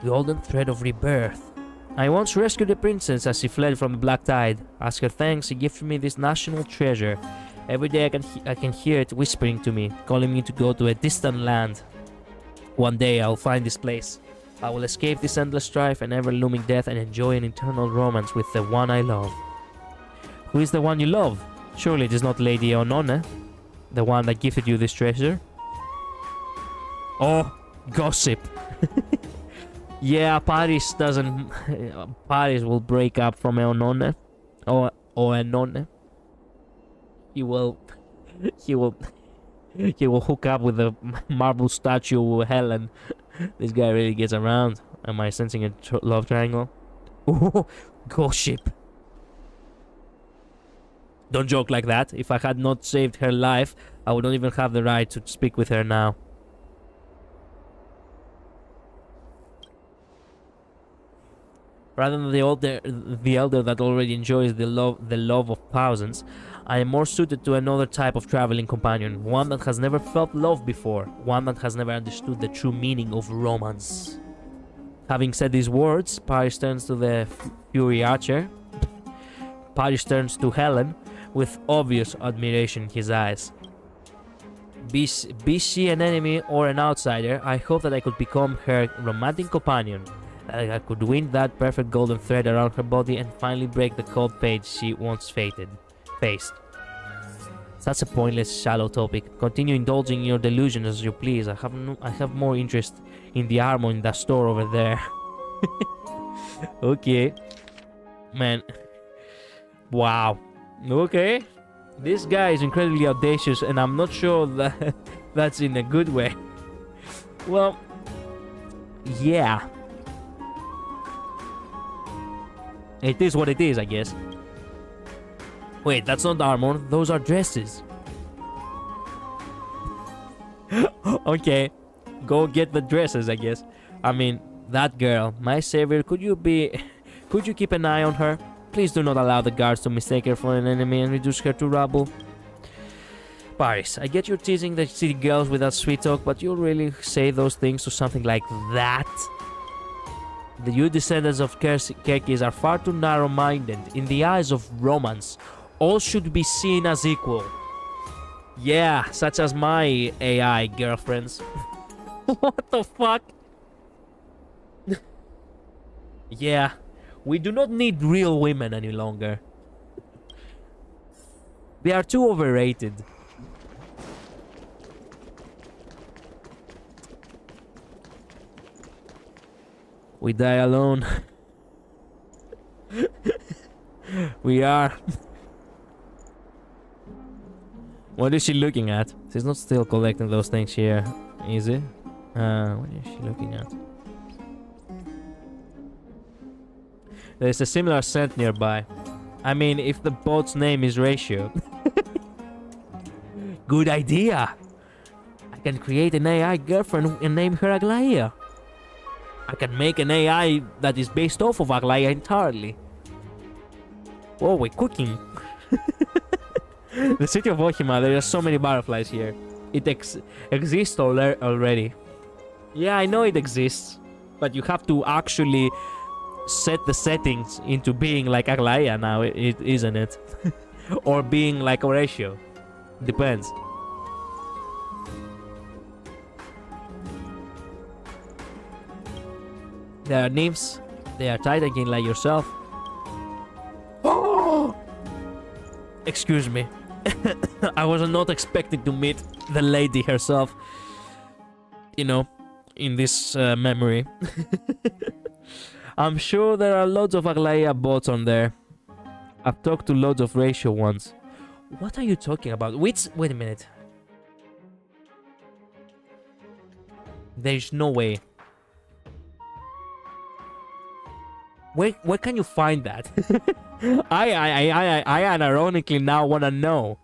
Golden thread of rebirth. I once rescued a princess as she fled from the Black Tide. As her thanks, she gifted me this national treasure. Every day I can hear it whispering to me, calling me to go to a distant land. One day I'll find this place. I will escape this endless strife and ever-looming death and enjoy an eternal romance with the one I love. Who is the one you love? Surely it is not Lady Onone, the one that gifted you this treasure? Oh, gossip. Yeah, Paris doesn't... Paris will break up from Eonone. Or Enone. He will hook up with the marble statue Helen. This guy really gets around. Am I sensing a love triangle? Oh, gossip. Don't joke like that. If I had not saved her life, I would not even have the right to speak with her now. Rather than the elder that already enjoys the love of thousands, I am more suited to another type of traveling companion, one that has never felt love before, one that has never understood the true meaning of romance. Having said these words, Paris turns to the Fury Archer. Paris turns to Helen with obvious admiration in his eyes. Be she an enemy or an outsider, I hope that I could become her romantic companion. That I could win that perfect golden thread around her body and finally break the cold fate she once faced. Such a pointless, shallow topic. Continue indulging in your delusions as you please. I have more interest in the armor in that store over there. Okay. Man. Wow. Okay. This guy is incredibly audacious, and I'm not sure that that's in a good way. Well, yeah. It is what it is, I guess. Wait, that's not armor. Those are dresses. Okay. Go get the dresses, I guess. I mean, that girl, my savior, could you keep an eye on her? Please do not allow the guards to mistake her for an enemy and reduce her to rubble. Paris, I get you're teasing the city girls with that sweet talk, but you'll really say those things to something like that? You descendants of Kerkis are far too narrow-minded. In the eyes of romance, all should be seen as equal. Yeah, such as my AI girlfriends. What the fuck? Yeah, we do not need real women any longer. They are too overrated. We die alone. We are. What is she looking at? She's not still collecting those things here, is it? What is she looking at? There's a similar scent nearby. I mean, if the bot's name is Ratio. Good idea! I can create an AI girlfriend and name her Aglaia. I can make an AI that is based off of Aglaia entirely. Oh, we're cooking. The city of Ohima, there are so many butterflies here. It exists already. Yeah, I know it exists. But you have to actually set the settings into being like Aglaia now, isn't it? Or being like Horatio. Depends. There are nymphs, They are Titan King like yourself. Excuse me. I was not expecting to meet the lady herself. You know, in this memory. I'm sure there are loads of Aglaia bots on there. I've talked to loads of Ratio ones. What are you talking about? Wait a minute. There's no way. Where can you find that? I unironically now wanna know.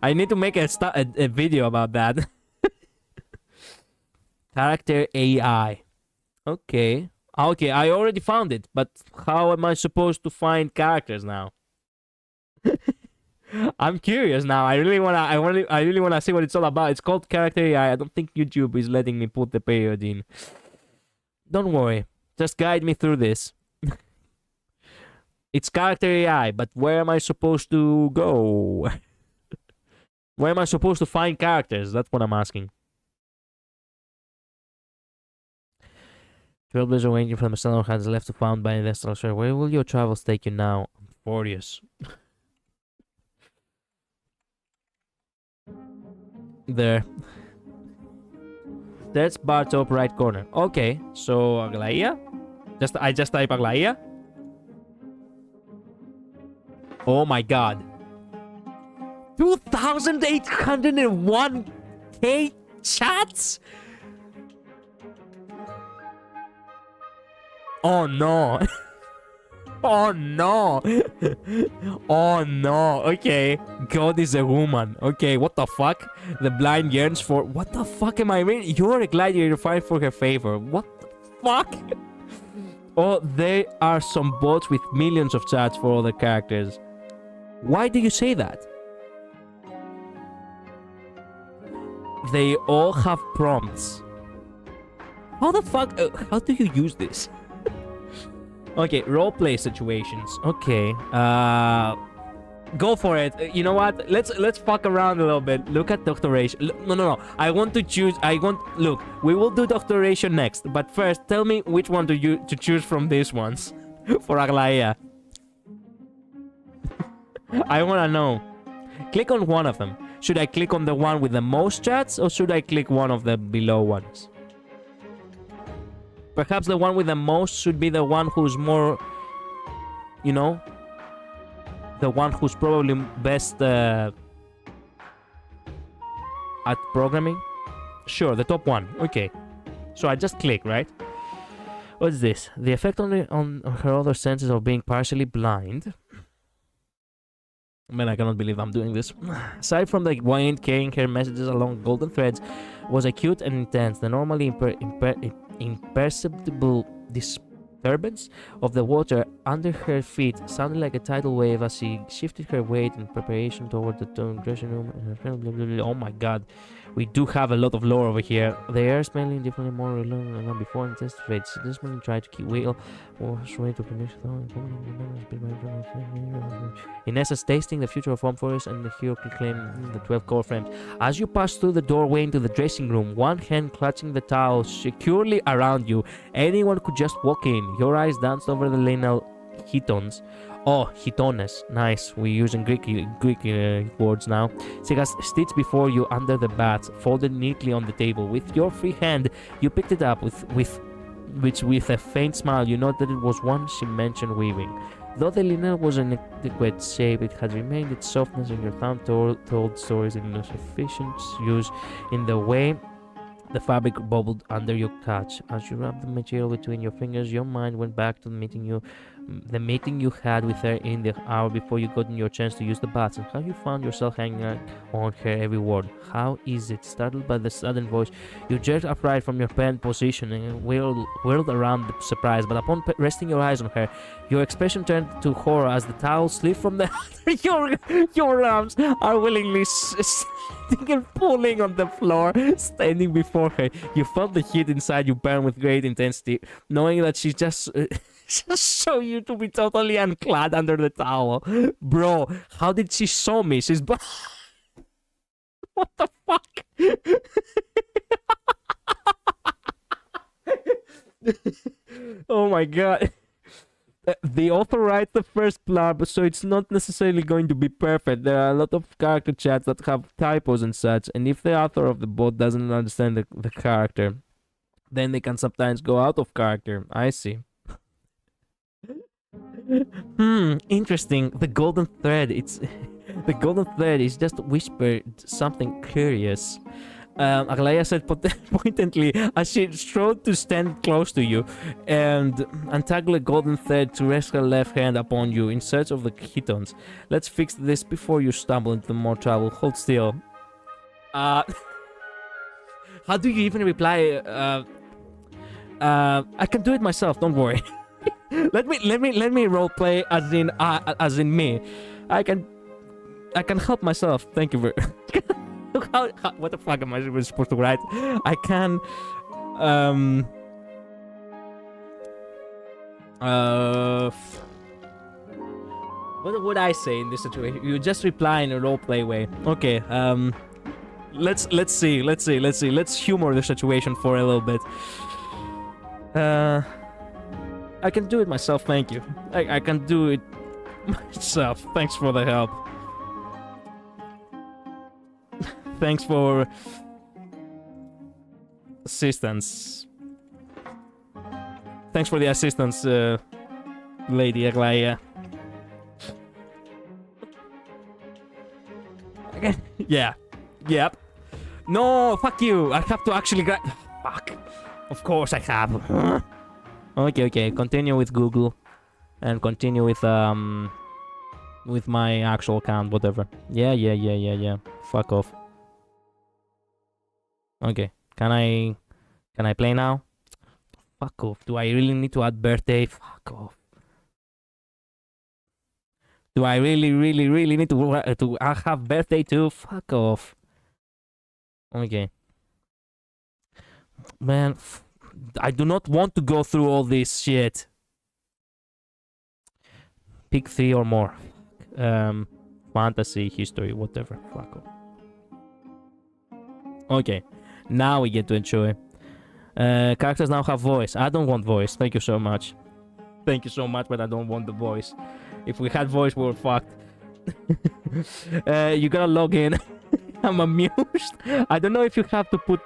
I need to make a video about that. Character AI. Okay. Okay, I already found it, but how am I supposed to find characters now? I'm curious now. I really wanna see what it's all about. It's called Character AI. I don't think YouTube is letting me put the period in. Don't worry. Just guide me through this. It's Character AI, but where am I supposed to go? Where am I supposed to find characters? That's what I'm asking. Trailblazer waiting from the sun has left to found by an Celestial. Where will your travels take you now? Amphoreus. There. That's bar top right corner. Okay, so Aglaia? I just type Aglaia? Oh my god. 2,801k chats? Oh no. Oh no. Oh no. Okay. God is a woman. Okay, what the fuck? The blind yearns for... What the fuck am I reading? You're a gladiator fight for her favor. What the fuck? Oh, there are some bots with millions of chats for all the characters. Why do you say that? They all have prompts. How the fuck... how do you use this? Okay, roleplay situations. Okay, go for it. You know what? Let's fuck around a little bit. Look at doctoration. No. I want to choose. Look, we will do doctoration next. But first, tell me which one to choose from these ones for Aglaia. I wanna know. Click on one of them. Should I click on the one with the most chats, or should I click one of the below ones? Perhaps the one with the most should be the one who's more, you know, the one who's probably best at programming. Sure, the top one. Okay. So I just click, right? What's this? The effect on her other senses of being partially blind. Man, I cannot believe I'm doing this. Aside from the wind carrying her messages along golden threads, was acute and intense. The normally imperceptible disturbance of the water under her feet sounded like a tidal wave as she shifted her weight in preparation toward the dressing room. Oh my god, we do have a lot of lore over here. The air smelling differently more than before and testified. She desperately tried to keep wheel way to finish. In essence, tasting the future of Amphoreus and the hero can claim the 12 core frames. As you pass through the doorway into the dressing room, one hand clutching the towel securely around you, anyone could just walk in. Your eyes danced over the lineal hitons. Oh, hitones. Nice. We're using Greek words now. She has stitched before you under the bats, folded neatly on the table. With your free hand, you picked it up with a faint smile, you noted that it was one she mentioned weaving. Though the linen was in inadequate shape, it had remained its softness, and your thumb told stories in sufficient use in the way the fabric bubbled under your touch. As you rubbed the material between your fingers, your mind went back to the meeting you had with her in the hour before you got your chance to use the bats, and how you found yourself hanging on her every word. How is it? Startled by the sudden voice, you jerked upright from your penned position and whirled around the surprise, but upon resting your eyes on her, your expression turned to horror as the towel slipped from the your arms are willingly sitting and pulling on the floor, standing before her. You felt the heat inside you burn with great intensity, knowing that she just show you to be totally unclad under the towel. Bro, how did she show me? She's what the fuck? my god. The author writes the first blurb, so it's not necessarily going to be perfect. There are a lot of character chats that have typos and such, and if the author of the bot doesn't understand the character, then they can sometimes go out of character. I see. Interesting. The golden thread. It's the golden thread is just whispered something curious. Aglaya said pointedly as she strode to stand close to you and untangle a golden thread to rest her left hand upon you in search of the ketons. Let's fix this before you stumble into more trouble. Hold still. How do you even reply? I can do it myself. Don't worry. let me roleplay as in me. I can help myself. Thank you very. How, what the fuck am I supposed to write? I can what would I say in this situation? You just reply in a roleplay way. Okay, let's see. Let's humor the situation for a little bit. I can do it myself, thank you. I can do it myself. Thanks for the help. Thanks for assistance. Thanks for the assistance, Lady Aglaya. Okay. Yeah. Yep. No, fuck you. I have to actually fuck. Of course I have. Okay. Continue with Google. And continue with my actual account, whatever. Yeah. Fuck off. Okay, can I play now? Fuck off. Do I really need to add birthday? Fuck off. Do I really need to have birthday too? Fuck off. Okay. Man, I do not want to go through all this shit. Pick 3 or more. Fantasy, history, whatever. Fuck off. Okay. Now we get to enjoy. Characters now have voice. I don't want voice. Thank you so much. Thank you so much, but I don't want the voice. If we had voice, we were fucked. You gotta log in. I'm amused. I don't know if you have to put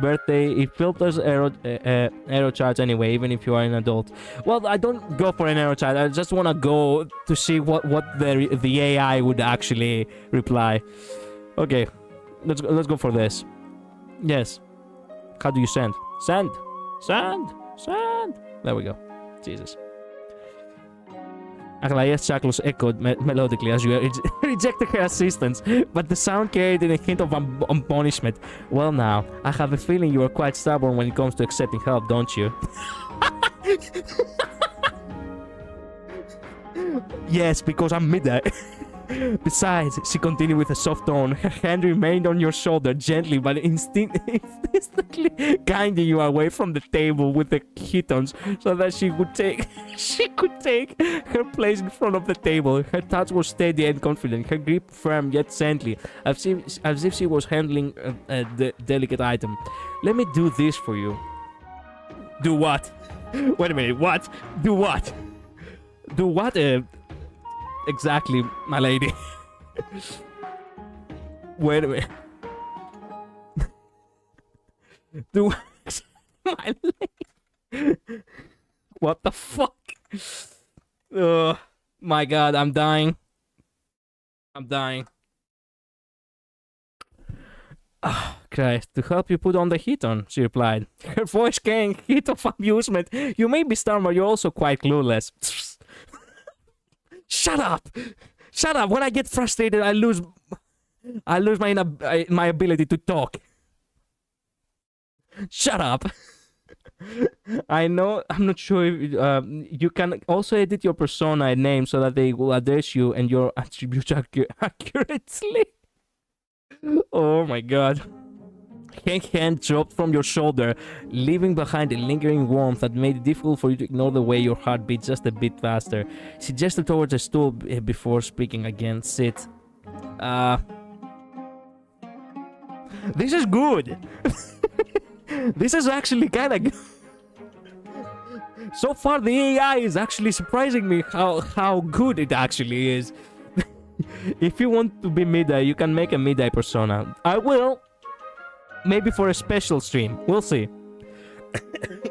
birthday. It filters arrow charts anyway, even if you are an adult. Well, I don't go for an arrow chart. I just wanna go to see what the AI would actually reply. Okay, let's go for this. Yes. How do you send? Send! There we go. Jesus. Aglaya's chuckles echoed melodically as you rejected her assistance, but the sound carried in a hint of punishment. Well now, I have a feeling you are quite stubborn when it comes to accepting help, don't you? Yes, because I'm midday. Besides, she continued with a soft tone, her hand remained on your shoulder gently but instantly guiding you away from the table with the kittens so that she could take her place in front of the table. Her touch was steady and confident, her grip firm yet gently, as if she was handling a delicate item. Let me do this for you. Do what? Wait a minute, what? Do what? Do what? Exactly, my lady. Wait a minute. Do my lady. What the fuck? Oh my god, I'm dying. Oh, Christ, to help you put on the heat on, she replied. Her voice carrying heat of amusement. You may be stubborn, but you're also quite clueless. Shut up! Shut up! When I get frustrated, I lose my ability to talk. Shut up! I know. I'm not sure if you can also edit your persona and name so that they will address you and your attributes accurately. Oh my god. Her hand dropped from your shoulder, leaving behind a lingering warmth that made it difficult for you to ignore the way your heart beat just a bit faster. She gestured towards a stool before speaking again. Sit. This is good. This is actually kind of good. So far, the AI is actually surprising me how good it actually is. If you want to be mid-eye, you can make a mid-eye persona. I will. Maybe for a special stream. We'll see.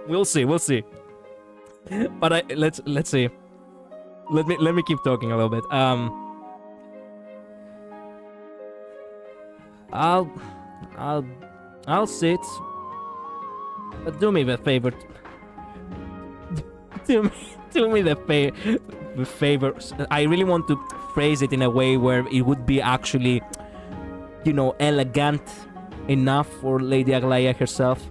We'll see. But let's see. Let me keep talking a little bit. I'll sit. But do me the favor. do me the favor. I really want to phrase it in a way where it would be actually, you know, elegant enough for Lady Aglaya herself.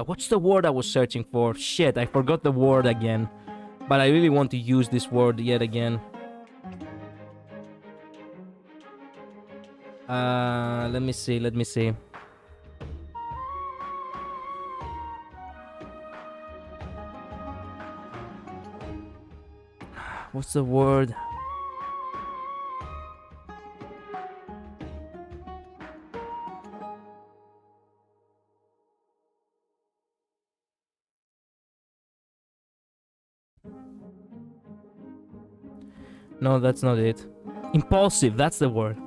What's the word I was searching for? Shit, I forgot the word again. But I really want to use this word yet again. Let me see. What's the word? No, that's not it. Impulsive, that's the word.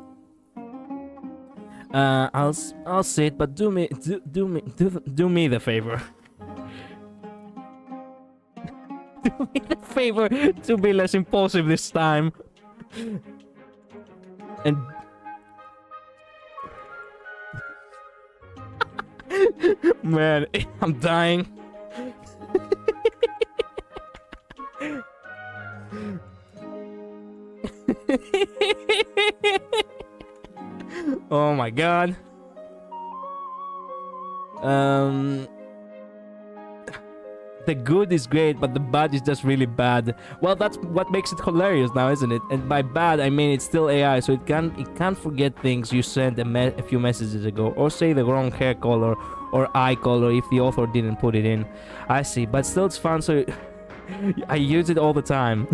I'll sit, but do me the favor. Do me the favor to be less impulsive this time. And man, I'm dying. Oh my god. The good is great, but the bad is just really bad. Well, that's what makes it hilarious now, isn't it? And by bad, I mean it's still AI, so it can't forget things you sent a few messages ago, or say the wrong hair color or eye color if the author didn't put it in. I see, but still it's fun, so I use it all the time.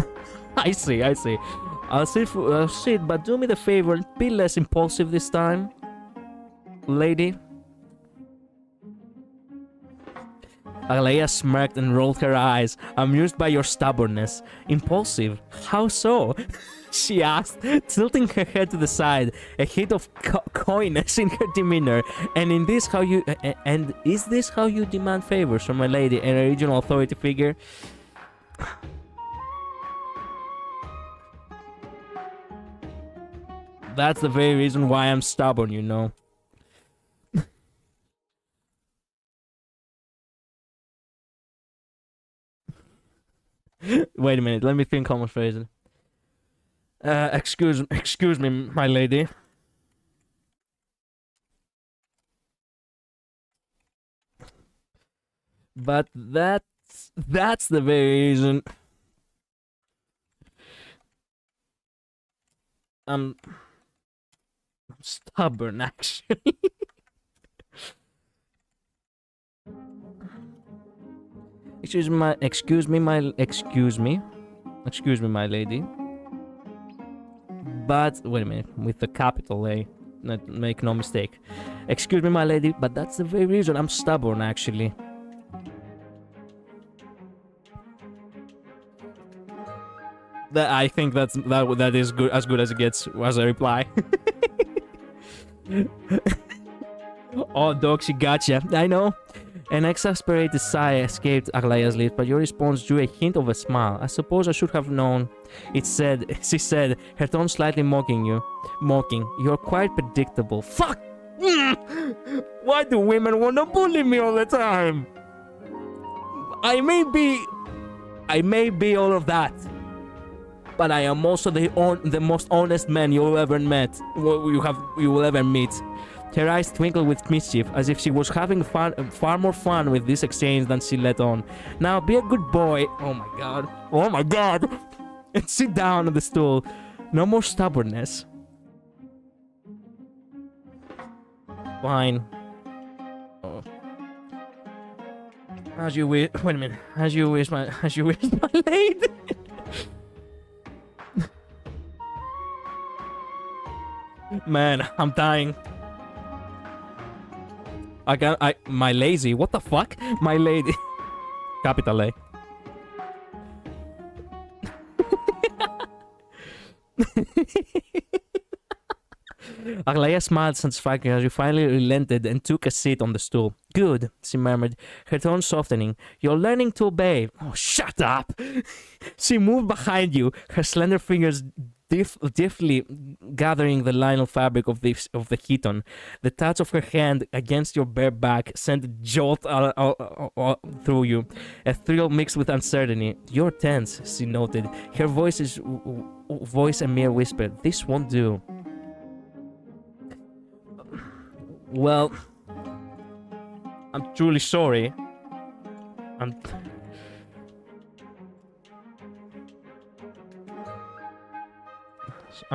I see. I'll sit, but do me the favor, be less impulsive this time, lady. Aglaya smirked and rolled her eyes, amused by your stubbornness. Impulsive? How so? She asked, tilting her head to the side, a hint of coyness in her demeanor. And is this how you demand favors from a lady and a regional authority figure? That's the very reason why I'm stubborn, you know. Wait a minute, let me think how much phrase it. Excuse me, my lady. But that's the very reason I'm stubborn, actually. Excuse me, my lady. But wait a minute, with the capital A, make no mistake. Excuse me, my lady, but that's the very reason I'm stubborn, actually. I think that is good, as good as it gets as a reply. Oh, dog, she gotcha. I know. An exasperated sigh escaped Aglaya's lips, but your response drew a hint of a smile. I suppose I should have known. She said, her tone slightly mocking. You're quite predictable. Fuck! Why do women want to bully me all the time? I may be all of that, but I am also the most honest man you will ever meet. Her eyes twinkled with mischief, as if she was having far more fun with this exchange than she let on. Now, be a good boy. Oh my god. And sit down on the stool. No more stubbornness. Fine. Oh. As you wish. Wait a minute. As you wish, my lady. Man, I'm dying. My lazy. What the fuck? My lady. Capital A. Aglaya smiled satisfactorily as you finally relented and took a seat on the stool. Good, she murmured, her tone softening. You're learning to obey. Oh, shut up! She moved behind you, her slender fingers deftly gathering the lino fabric of the chiton. The touch of her hand against your bare back sent a jolt through you, a thrill mixed with uncertainty. You're tense, she noted. Her voice a mere whisper. This won't do. Well, I'm truly sorry. I'm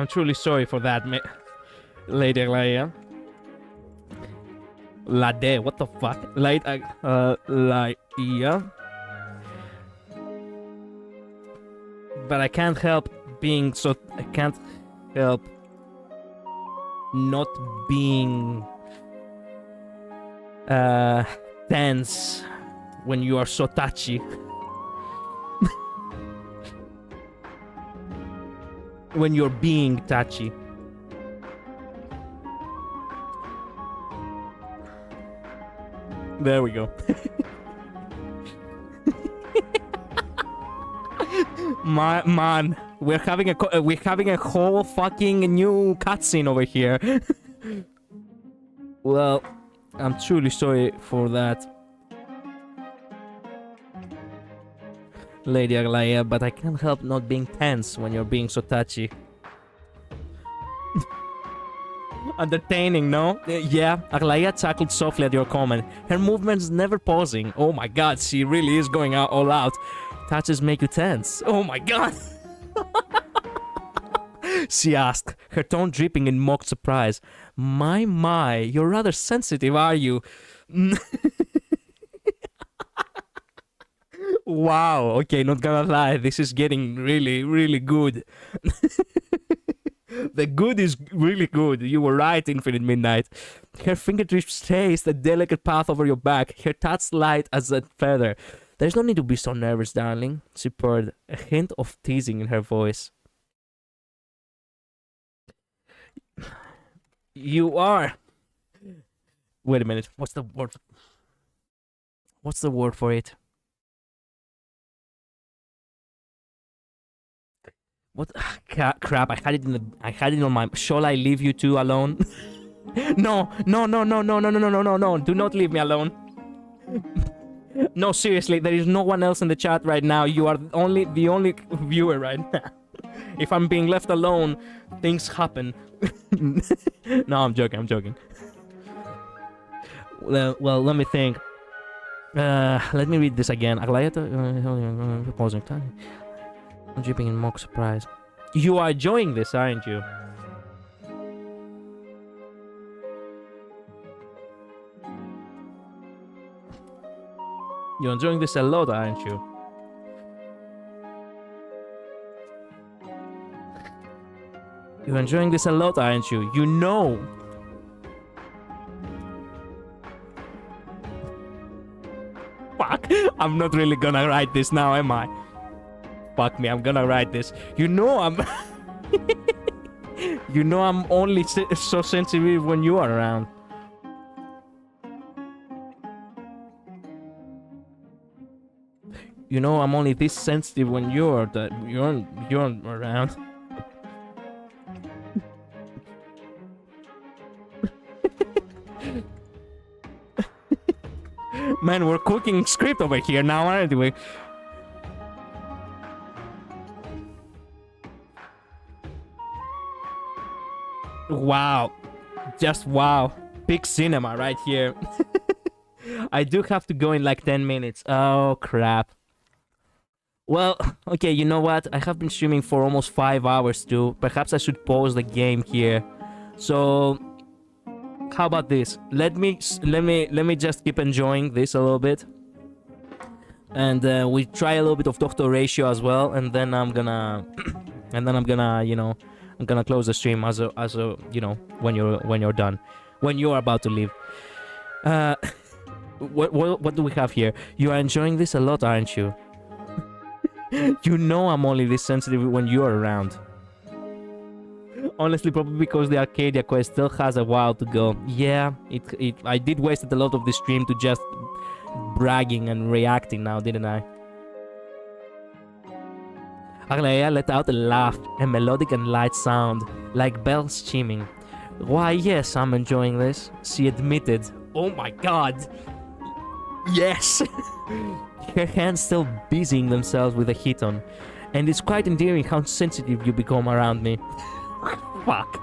truly sorry for that, Lady Aglaya. Lade, what the fuck? Lady Aglaya. But I can't help being so... I can't help not being... tense when you are so touchy. When you're being touchy. There we go. Man, we're having a whole fucking new cutscene over here. Well, I'm truly sorry for that, Lady Aglaya, but I can't help not being tense when you're being so touchy. Entertaining, no? Yeah, Aglaya chuckled softly at your comment. Her movements never pausing. Oh my god, she really is going all out. Touches make you tense. Oh my god! She asked, her tone dripping in mock surprise. My, you're rather sensitive, are you? Wow, okay, not gonna lie, this is getting really, really good. The good is really good. You were right, Infinite Midnight. Her fingertips traced a delicate path over your back, her touch light as a feather. There's no need to be so nervous, darling, she purred, a hint of teasing in her voice. You are... Wait a minute, what's the word? What's the word for it? What? Crap, I had it on my... Shall I leave you two alone? No, do not leave me alone. No, seriously, there is no one else in the chat right now. You are the only viewer right now. If I'm being left alone, things happen. No, I'm joking. Well, let me think. Let me read this again. Pausing time. I'm dripping in mock surprise. You are enjoying this, aren't you? You're enjoying this a lot, aren't you? You're enjoying this a lot, aren't you? You know. Fuck, I'm not really gonna write this now, am I? Fuck me, I'm gonna write this. You know I'm... You know I'm only so sensitive when you are around. You know I'm only this sensitive when you're around. Man, we're cooking script over here now, aren't we? Wow. Just wow. Big cinema right here. I do have to go in like 10 minutes. Oh, crap. Well, okay, you know what? I have been streaming for almost 5 hours too. Perhaps I should pause the game here. So, how about this? Let me just keep enjoying this a little bit. And we try a little bit of Dr. Ratio as well, and then I'm gonna you know, I'm gonna close the stream as a you know, when you're done, when you're about to leave. What do we have here? You are enjoying this a lot, aren't you? You know I'm only this sensitive when you're around. Honestly, probably because the Arcadia quest still has a while to go. Yeah, I did waste a lot of the stream to just bragging and reacting now, didn't I? Aglaia let out a laugh, a melodic and light sound, like bells chiming. Why, yes, I'm enjoying this, she admitted. Oh my god! Yes! Her hands still busying themselves with a hit on, and it's quite endearing how sensitive you become around me. Fuck.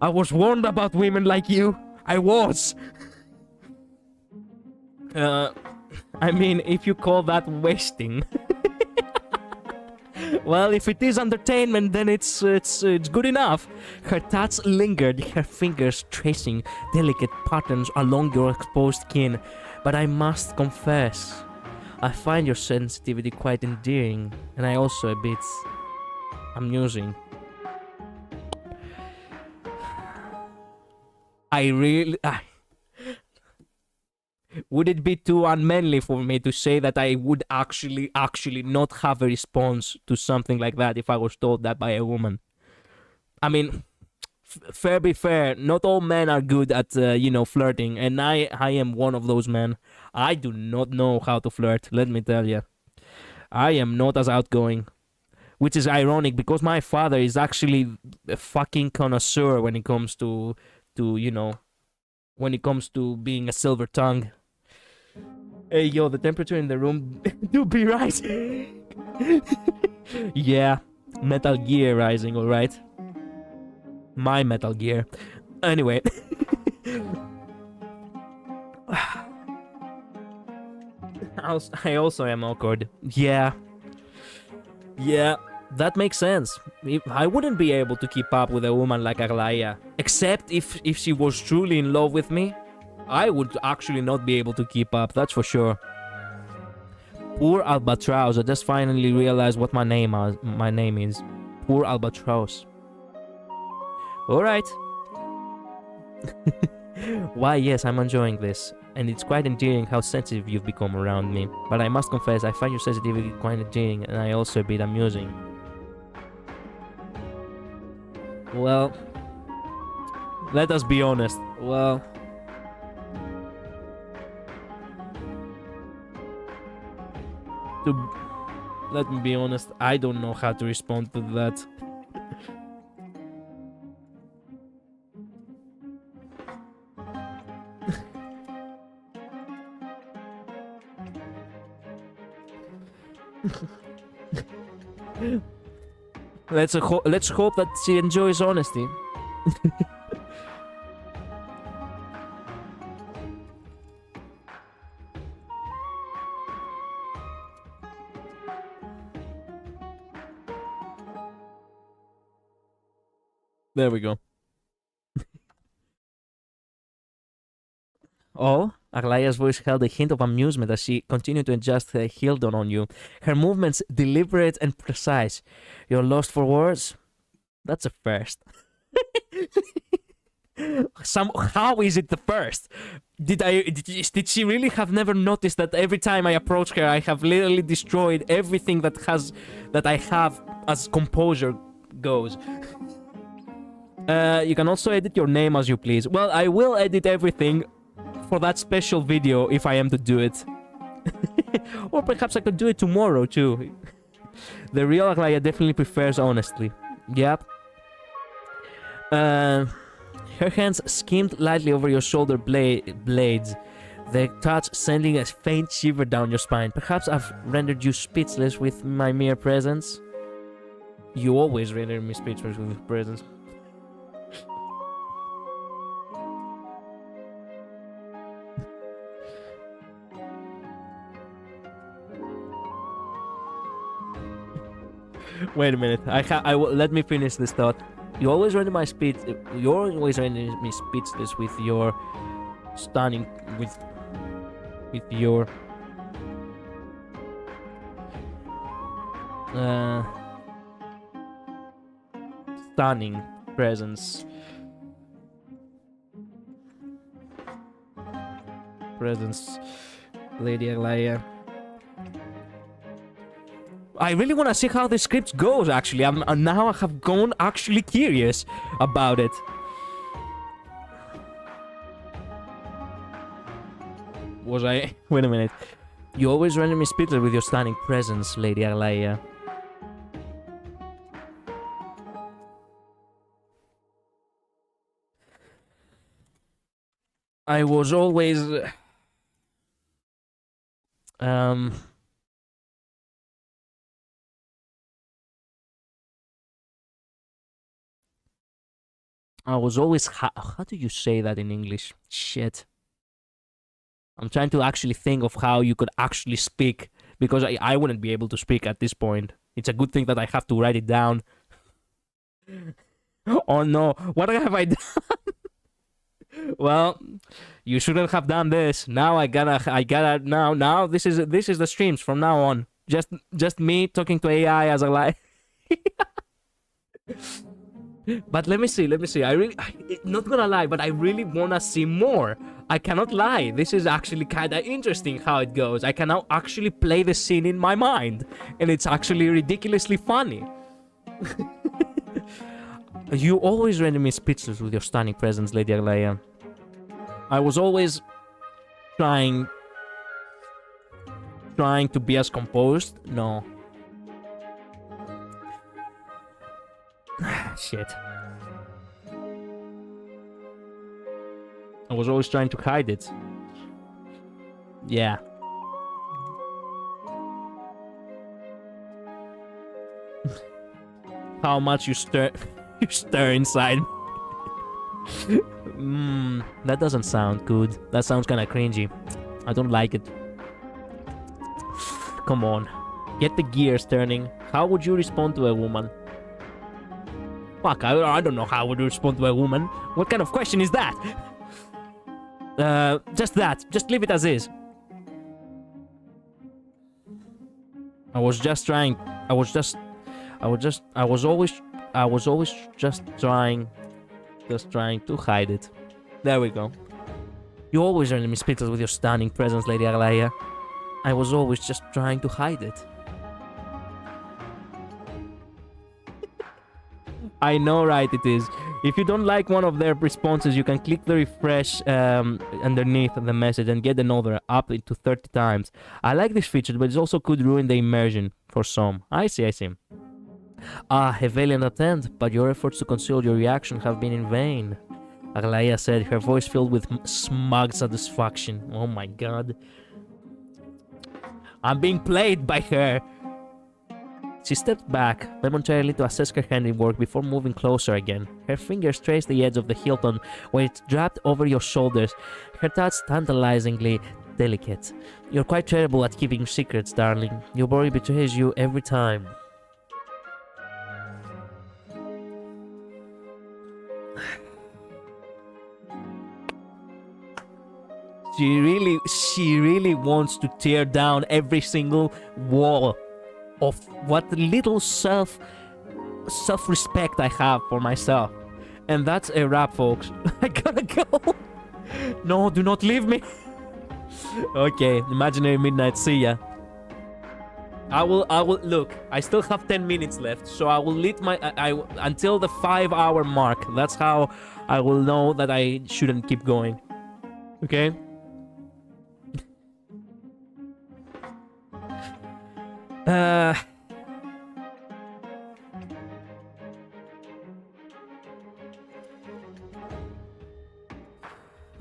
I was warned about women like you. I was. I mean, if you call that wasting. Well, if it is entertainment, then it's good enough. Her touch lingered, her fingers tracing delicate patterns along your exposed skin. But I must confess, I find your sensitivity quite endearing, and I also a bit amusing. Would it be too unmanly for me to say that I would actually not have a response to something like that if I was told that by a woman? I mean, fair be fair, not all men are good at, flirting, and I am one of those men. I do not know how to flirt, let me tell you. I am not as outgoing. Which is ironic, because my father is actually a fucking connoisseur when it comes to when it comes to being a silver tongue. Hey, yo, the temperature in the room do be rising. Yeah, Metal Gear rising, alright. My Metal Gear. Anyway. I also am awkward. Yeah. Yeah, that makes sense. I wouldn't be able to keep up with a woman like Aglaia. Except if she was truly in love with me. I would actually not be able to keep up, that's for sure. Poor Albatross, I just finally realized what my name is. Poor Albatross. Alright. Why, yes, I'm enjoying this. And it's quite endearing how sensitive you've become around me. But I must confess, I find your sensitivity quite endearing, and I also a bit amusing. Well, let us be honest. Well, let me be honest, I don't know how to respond to that. Let's hope that she enjoys honesty. There we go. Oh, Aglaia's voice held a hint of amusement as she continued to adjust her Hildon on you. Her movements deliberate and precise. You're lost for words? That's a first. How is it the first? Did she really have never noticed that every time I approach her, I have literally destroyed everything that I have as composure goes? You can also edit your name as you please. Well, I will edit everything for that special video if I am to do it. Or perhaps I could do it tomorrow too. The real Aglaia definitely prefers honesty. Yep. Her hands skimmed lightly over your shoulder blades, their touch sending a faint shiver down your spine. Perhaps I've rendered you speechless with my mere presence. You always render me speechless with your presence. Wait a minute. Let me finish this thought. You always render me speechless with your stunning with your stunning presence. presence, Lady Aglaya. I really want to see how the script goes, actually. Now I have gone actually curious about it. Was I? Wait a minute. You always render me speechless with your stunning presence, Lady Aglaya. I was always... I was always... How do you say that in English? Shit. I'm trying to actually think of how you could actually speak, because I wouldn't be able to speak at this point. It's a good thing that I have to write it down. Oh no, what have I done? Well, you shouldn't have done this. Now I gotta now this is the streams from now on. Just me talking to AI as a lie. But let me see. Not gonna lie, but I really wanna see more. I cannot lie. This is actually kinda interesting how it goes. I can now actually play the scene in my mind, and it's actually ridiculously funny. You always render me speechless with your stunning presence, Lady Aglaya. I was always trying to be as composed. No. Shit. I was always trying to hide it. Yeah. How much you stir inside. That doesn't sound good. That sounds kind of cringy. I don't like it. Come on. Get the gears turning. How would you respond to a woman? Fuck, I don't know how would you respond to a woman. What kind of question is that? Just that. Just leave it as is. I was always just trying to hide it. There we go. You always render me speechless with your stunning presence, Lady Aglaya. I was always just trying to hide it. I know, right, it is. If you don't like one of their responses, you can click the refresh underneath the message and get another up to 30 times. I like this feature, but it also could ruin the immersion for some. I see. Ah, a valiant attempt, but your efforts to conceal your reaction have been in vain. Aglaya said, her voice filled with smug satisfaction. Oh my god. I'm being played by her. She stepped back momentarily to assess her handiwork before moving closer again. Her fingers traced the edge of the hilton where it dropped over your shoulders, her touch tantalizingly delicate. You're quite terrible at keeping secrets, darling. Your body betrays you every time. She really wants to tear down every single wall of what little self-respect I have for myself. And that's a wrap, folks. I gotta go. No, do not leave me. Okay, imaginary midnight, see ya. I will look, I still have 10 minutes left, so I will lead until the 5-hour mark. That's how I will know that I shouldn't keep going. Okay?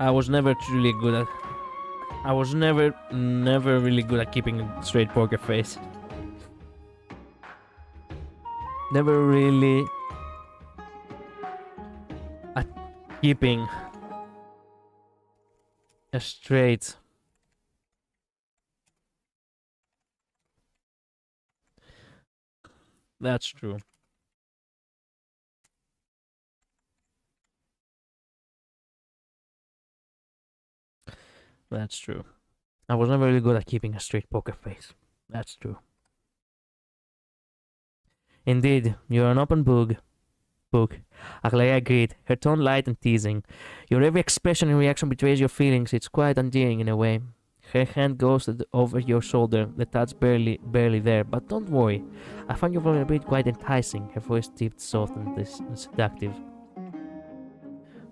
I was never truly good at... I was never really good at keeping a straight poker face. Never really at keeping a straight... That's true. That's true. I was never really good at keeping a straight poker face. That's true. Indeed, you're an open book. book. Aglaia agreed, her tone light and teasing. Your every expression and reaction betrays your feelings. It's quite endearing in a way. Her hand goes over your shoulder, the touch barely there, but don't worry. I find your vulnerability quite enticing. Her voice tipped soft and seductive.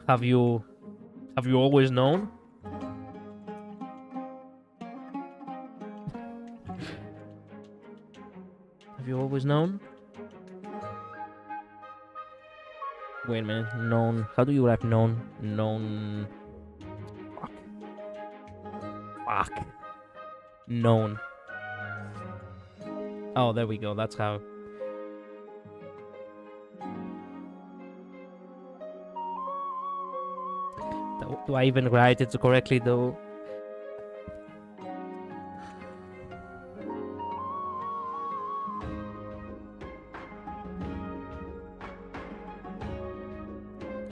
Have you always known? Have you always known? Wait a minute. Known. How do you write known? Known. Fuck. Known. Oh, there we go. That's how. Do I even write it correctly though?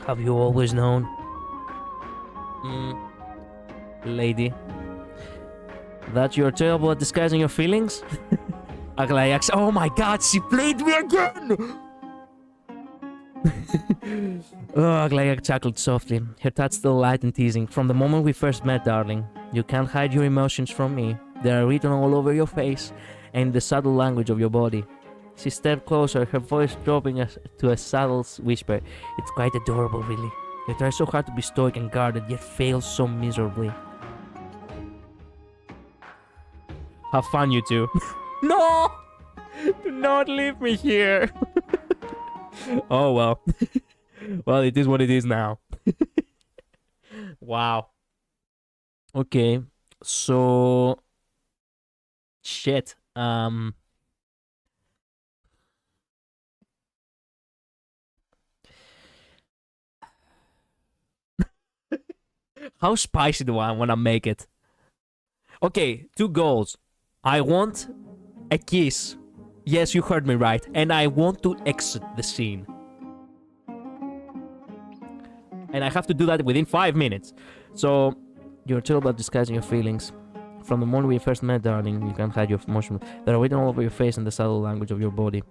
Have you always known? Lady. That you're terrible at disguising your feelings? Aglaia, oh my god, she played me again! Aglaia chuckled softly, her touch still light and teasing. From the moment we first met, darling, you can't hide your emotions from me. They are written all over your face and the subtle language of your body. She stepped closer, her voice dropping to a subtle whisper. It's quite adorable, really. You try so hard to be stoic and guarded, yet fail so miserably. Have fun, you two. No! Do not leave me here. Oh, well. Well, it is what it is now. Wow. Okay. So... Shit. How spicy do I want to make it? Okay, 2 goals. I want a kiss. Yes, you heard me right. And I want to exit the scene. And I have to do that within 5 minutes. So, you're terrible at disguising your feelings. From the moment we first met, darling, you can't hide your emotions. They're written all over your face and the subtle language of your body.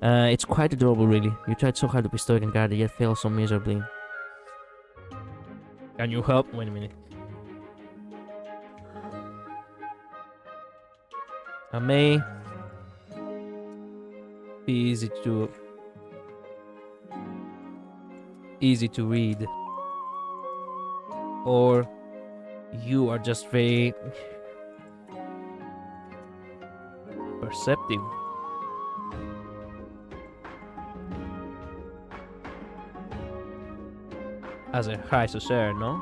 It's quite adorable, really. You tried so hard to be stoic and guarded, yet failed so miserably. Can you help? Wait a minute. I may be easy to read, or you are just very perceptive. As a high sorcerer, no?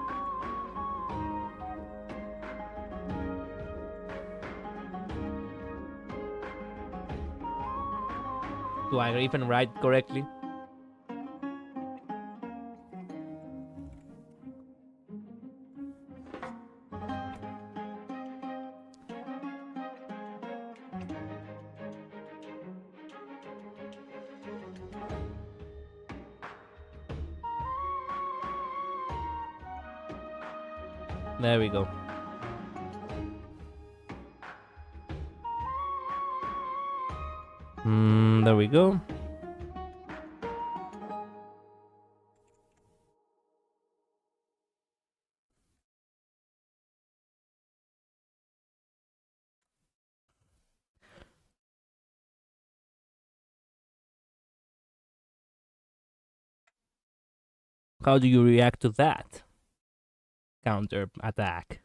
Do I even write correctly? There we go. There we go. How do you react to that? Counter attack.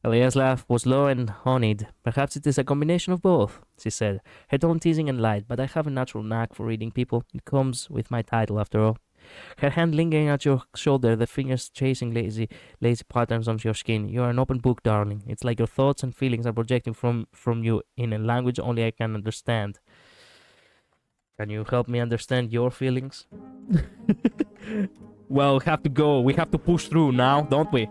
Alia's laugh was low and honeyed. Perhaps it is a combination of both, she said, her tone teasing and light, but I have a natural knack for reading people. It comes with my title, after all. Her hand lingering at your shoulder, the fingers tracing lazy patterns on your skin. You are an open book, darling. It's like your thoughts and feelings are projecting from you in a language only I can understand. Can you help me understand your feelings? Well, we have to go. We have to push through now, don't we?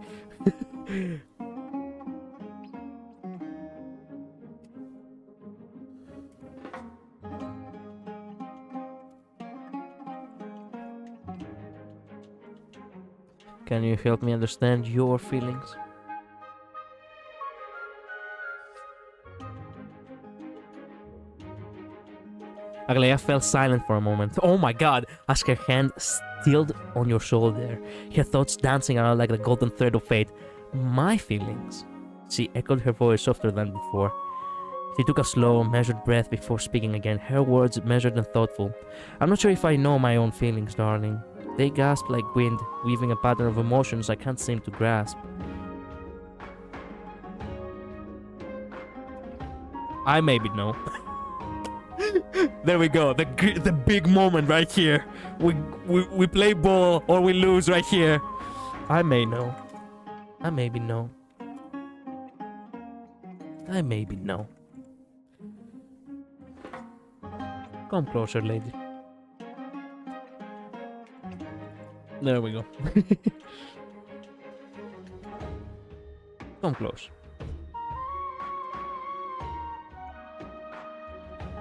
Can you help me understand your feelings? Aglaia fell silent for a moment. Oh my god! As her hand stilled on your shoulder, her thoughts dancing around like the golden thread of fate. My feelings. She echoed, her voice softer than before. She took a slow, measured breath before speaking again, her words measured and thoughtful. I'm not sure if I know my own feelings, darling. They gasp like wind, weaving a pattern of emotions I can't seem to grasp. I maybe know. There we go, the big moment right here. We play ball or we lose right here. I may know. I maybe know. I maybe know. Come closer, lady. There we go. Come close.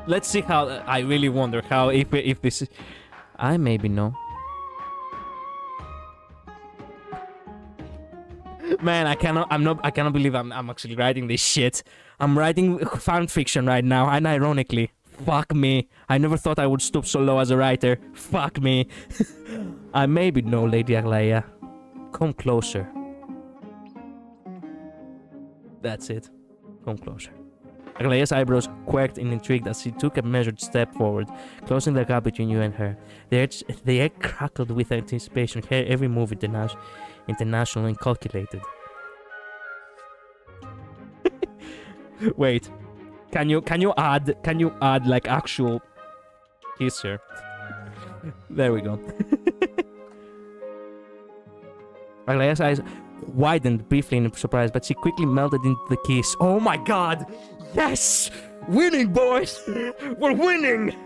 Let's see how. I really wonder how if this. I maybe know. Man, I cannot believe I'm actually writing this shit. I'm writing fan fiction right now, and ironically, fuck me. I never thought I would stoop so low as a writer. Fuck me. I maybe know, Lady Aglaia. Come closer. That's it. Come closer. Aglaia's eyebrows quirked in intrigue as she took a measured step forward, closing the gap between you and her. The air crackled with anticipation, her every move international and calculated. Wait, can you add like actual kisser? There we go. Aglaia's eyes widened briefly in surprise, but she quickly melted into the kiss. Oh my god! Yes! Winning, boys! We're winning!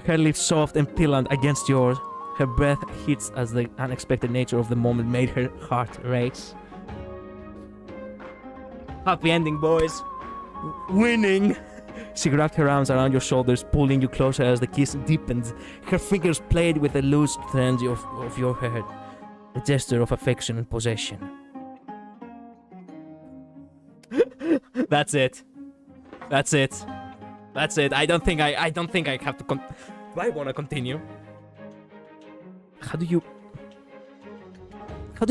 Her lips soft and pillant against yours. Her breath hits as the unexpected nature of the moment made her heart race. Happy ending, boys! Winning! She wrapped her arms around your shoulders, pulling you closer as the kiss deepened. Her fingers played with the loose strands of your hair, a gesture of affection and possession. That's it. That's it. That's it. I don't think I have to do I want to continue? How do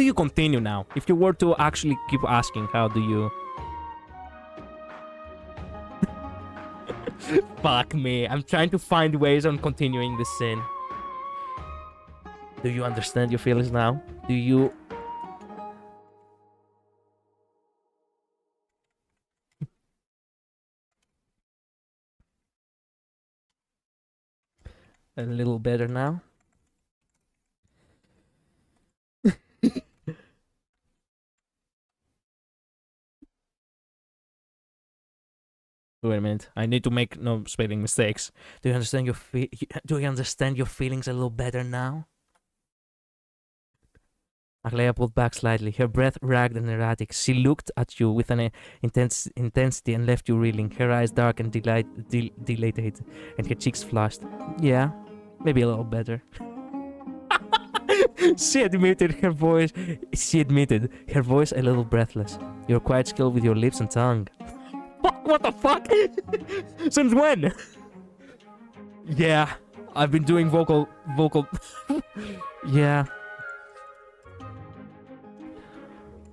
you continue now? If you were to actually keep asking, how do you? Fuck me. I'm trying to find ways on continuing this scene. Do you understand your feelings now? Do you? A little better now. Wait a minute. I need to make no spelling mistakes. Do you understand your feelings a little better now? Aglaia pulled back slightly, her breath ragged and erratic. She looked at you with an intense intensity and left you reeling, her eyes dark and dilated, and her cheeks flushed. Yeah, maybe a little better. She admitted, her voice a little breathless. You're quite skilled with your lips and tongue. What the fuck? Since when? Yeah, I've been doing vocal. Yeah.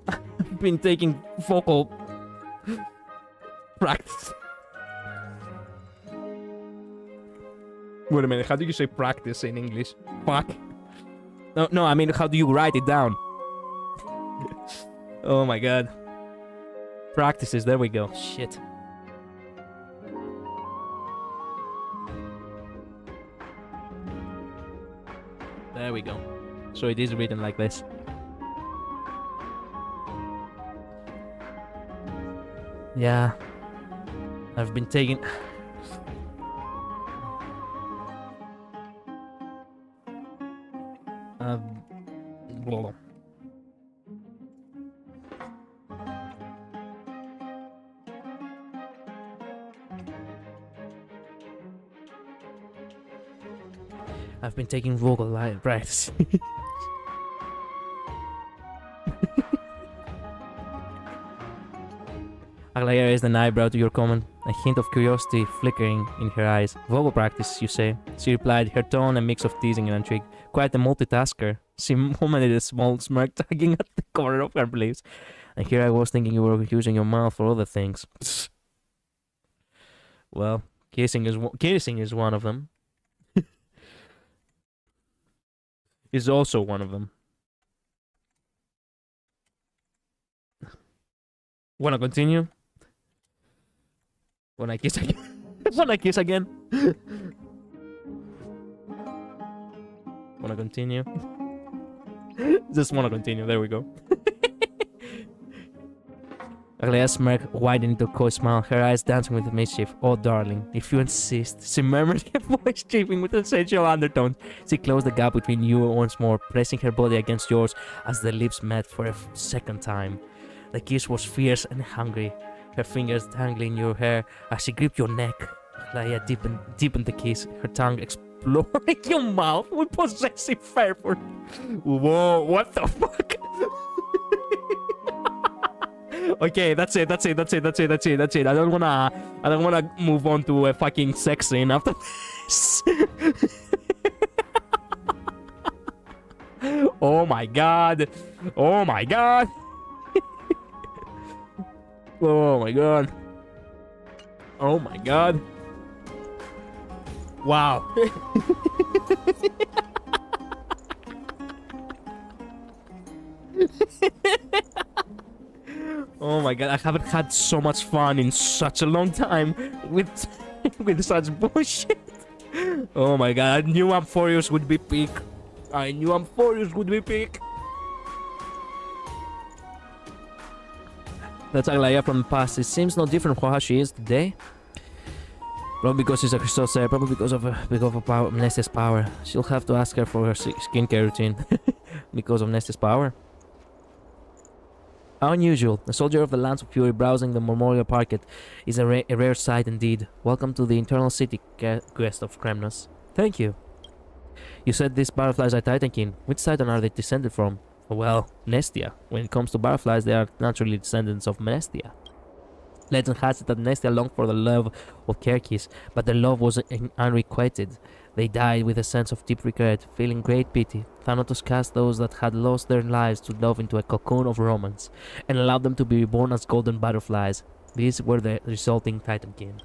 I've been taking vocal practice. Wait a minute, how do you say practice in English? Fuck. No, I mean, how do you write it down? Oh my god. Practices, there we go. Shit. There we go. So it is written like this. Yeah. I've been taking... Blah. I've been taking vocal line practice. Aglaia raised an eyebrow to your comment, a hint of curiosity flickering in her eyes. Vocal practice, you say? She replied, her tone a mix of teasing and intrigue. Quite a multitasker. She commented a small smirk tugging at the corner of her lips. And here I was thinking you were using your mouth for other things. Well, kissing is one of them. Is also one of them. Wanna continue? Wanna kiss again? Wanna kiss again? Wanna continue? Just wanna continue. There we go. Aglaea's smirk widened into a coy smile, her eyes dancing with mischief. Oh, darling, if you insist, she murmured, her voice chafing with a sensual undertone. She closed the gap between you once more, pressing her body against yours as the lips met for a second time. The kiss was fierce and hungry, her fingers tangling your hair as she gripped your neck. Aglaea deepened the kiss, her tongue exploring your mouth with possessive fervor. Whoa, what the fuck? Okay, that's it. I don't wanna move on to a fucking sex scene after this. Oh my god. Oh my god. Oh my god. Oh my god. Wow. Oh my god, I haven't had so much fun in such a long time with such bullshit. Oh my god, I knew Amphoreus would be peak. That's Aglaea from the past. It seems no different from how she is today. Probably because she's a Christosaur, probably because of Nestia's power. She'll have to ask her for her skincare routine. Because of Nestia's power. How unusual. A soldier of the Lands of Fury browsing the memorial parket is a rare sight indeed. Welcome to the Internal City quest of Kremnos. Thank you. You said these butterflies are Titankin. Which Titan are they descended from? Well, Nestia. When it comes to butterflies, they are naturally descendants of Nestia. Legend has it that Nestia longed for the love of Kerkis, but their love was unrequited. They died with a sense of deep regret, feeling great pity. Thanatos cast those that had lost their lives to love into a cocoon of romance, and allowed them to be reborn as golden butterflies. These were the resulting Titankin.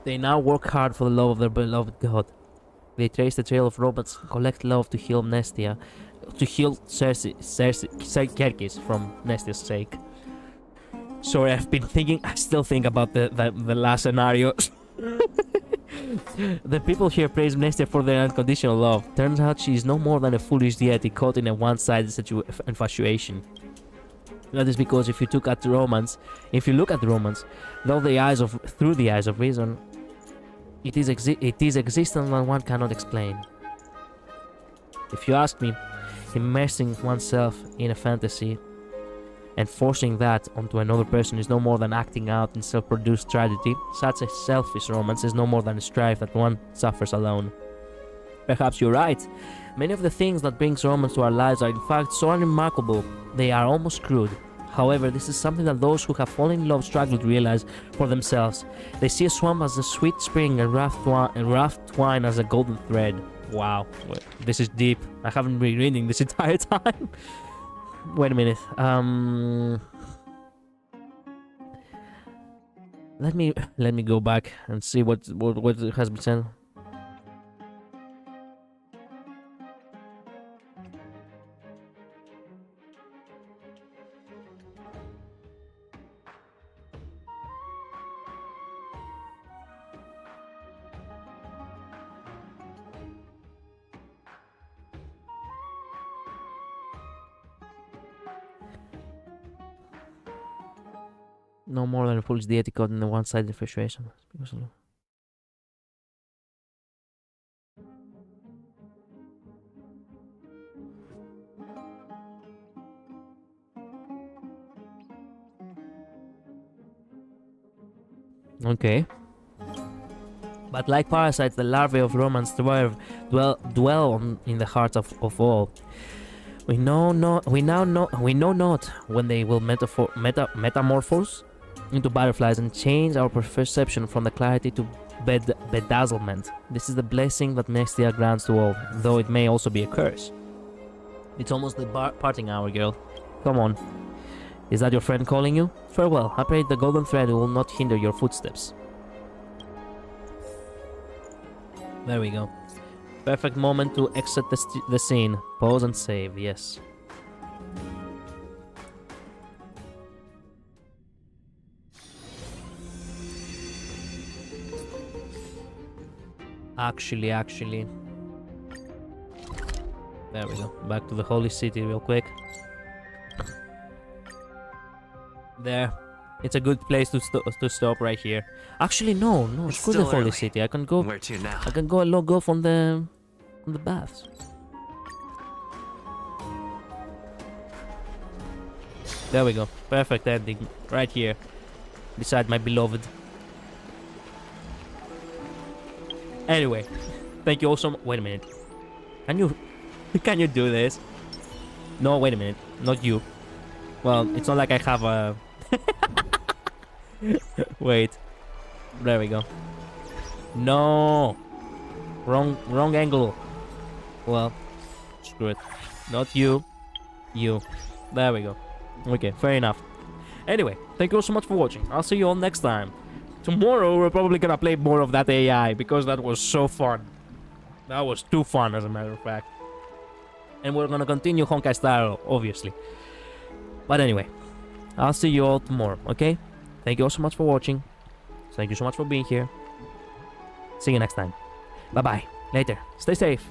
They now work hard for the love of their beloved god. They trace the trail of romance, collect love to heal Nestia, to heal Kerkis from Nestia's sake. Sorry, I've been thinking. I still think about the last scenario. The people here praise Nestia for their unconditional love. Turns out she is no more than a foolish deity caught in a one-sided infatuation. That is because if you look at the romance, through the eyes of reason, it is existence that one cannot explain. If you ask me, immersing oneself in a fantasy and forcing that onto another person is no more than acting out in self-produced tragedy. Such a selfish romance is no more than a strife that one suffers alone. Perhaps you're right. Many of the things that brings romance to our lives are in fact so unremarkable, they are almost crude. However, this is something that those who have fallen in love struggle to realize for themselves. They see a swamp as a sweet spring and rough twine as a golden thread. Wow, this is deep. I haven't been reading this entire time. Wait a minute. Let me go back and see what has been said. No more than a foolish deity caught in a one-sided infatuation. Okay. But like parasites, the larvae of romance dwell in the hearts of all. We know not when they will metamorphose. into butterflies and change our perception from the clarity to bedazzlement. This is the blessing that makes the grounds to all, though it may also be a curse. It's almost the parting hour, girl. Come on. Is that your friend calling you? Farewell. I pray the golden thread will not hinder your footsteps. There we go. Perfect moment to exit the scene. Pause and save, yes. Actually. There we go. Back to the holy city real quick. There. It's a good place to stop right here. Actually, no. Screw the holy city. I can go. Where to now? I can go log off on the baths. There we go. Perfect ending. Right here. Beside my beloved. Anyway. Thank you all so much. Wait a minute. Can you do this? No, wait a minute. Not you. Well, it's not like I have a... Wait. There we go. No. Wrong angle. Well, screw it. Not you. You. There we go. Okay, fair enough. Anyway, thank you all so much for watching. I'll see you all next time. Tomorrow, we're probably gonna play more of that AI, because that was so fun. That was too fun, as a matter of fact. And we're gonna continue Honkai Star Rail, obviously. But anyway, I'll see you all tomorrow, okay? Thank you all so much for watching. Thank you so much for being here. See you next time. Bye-bye. Later. Stay safe.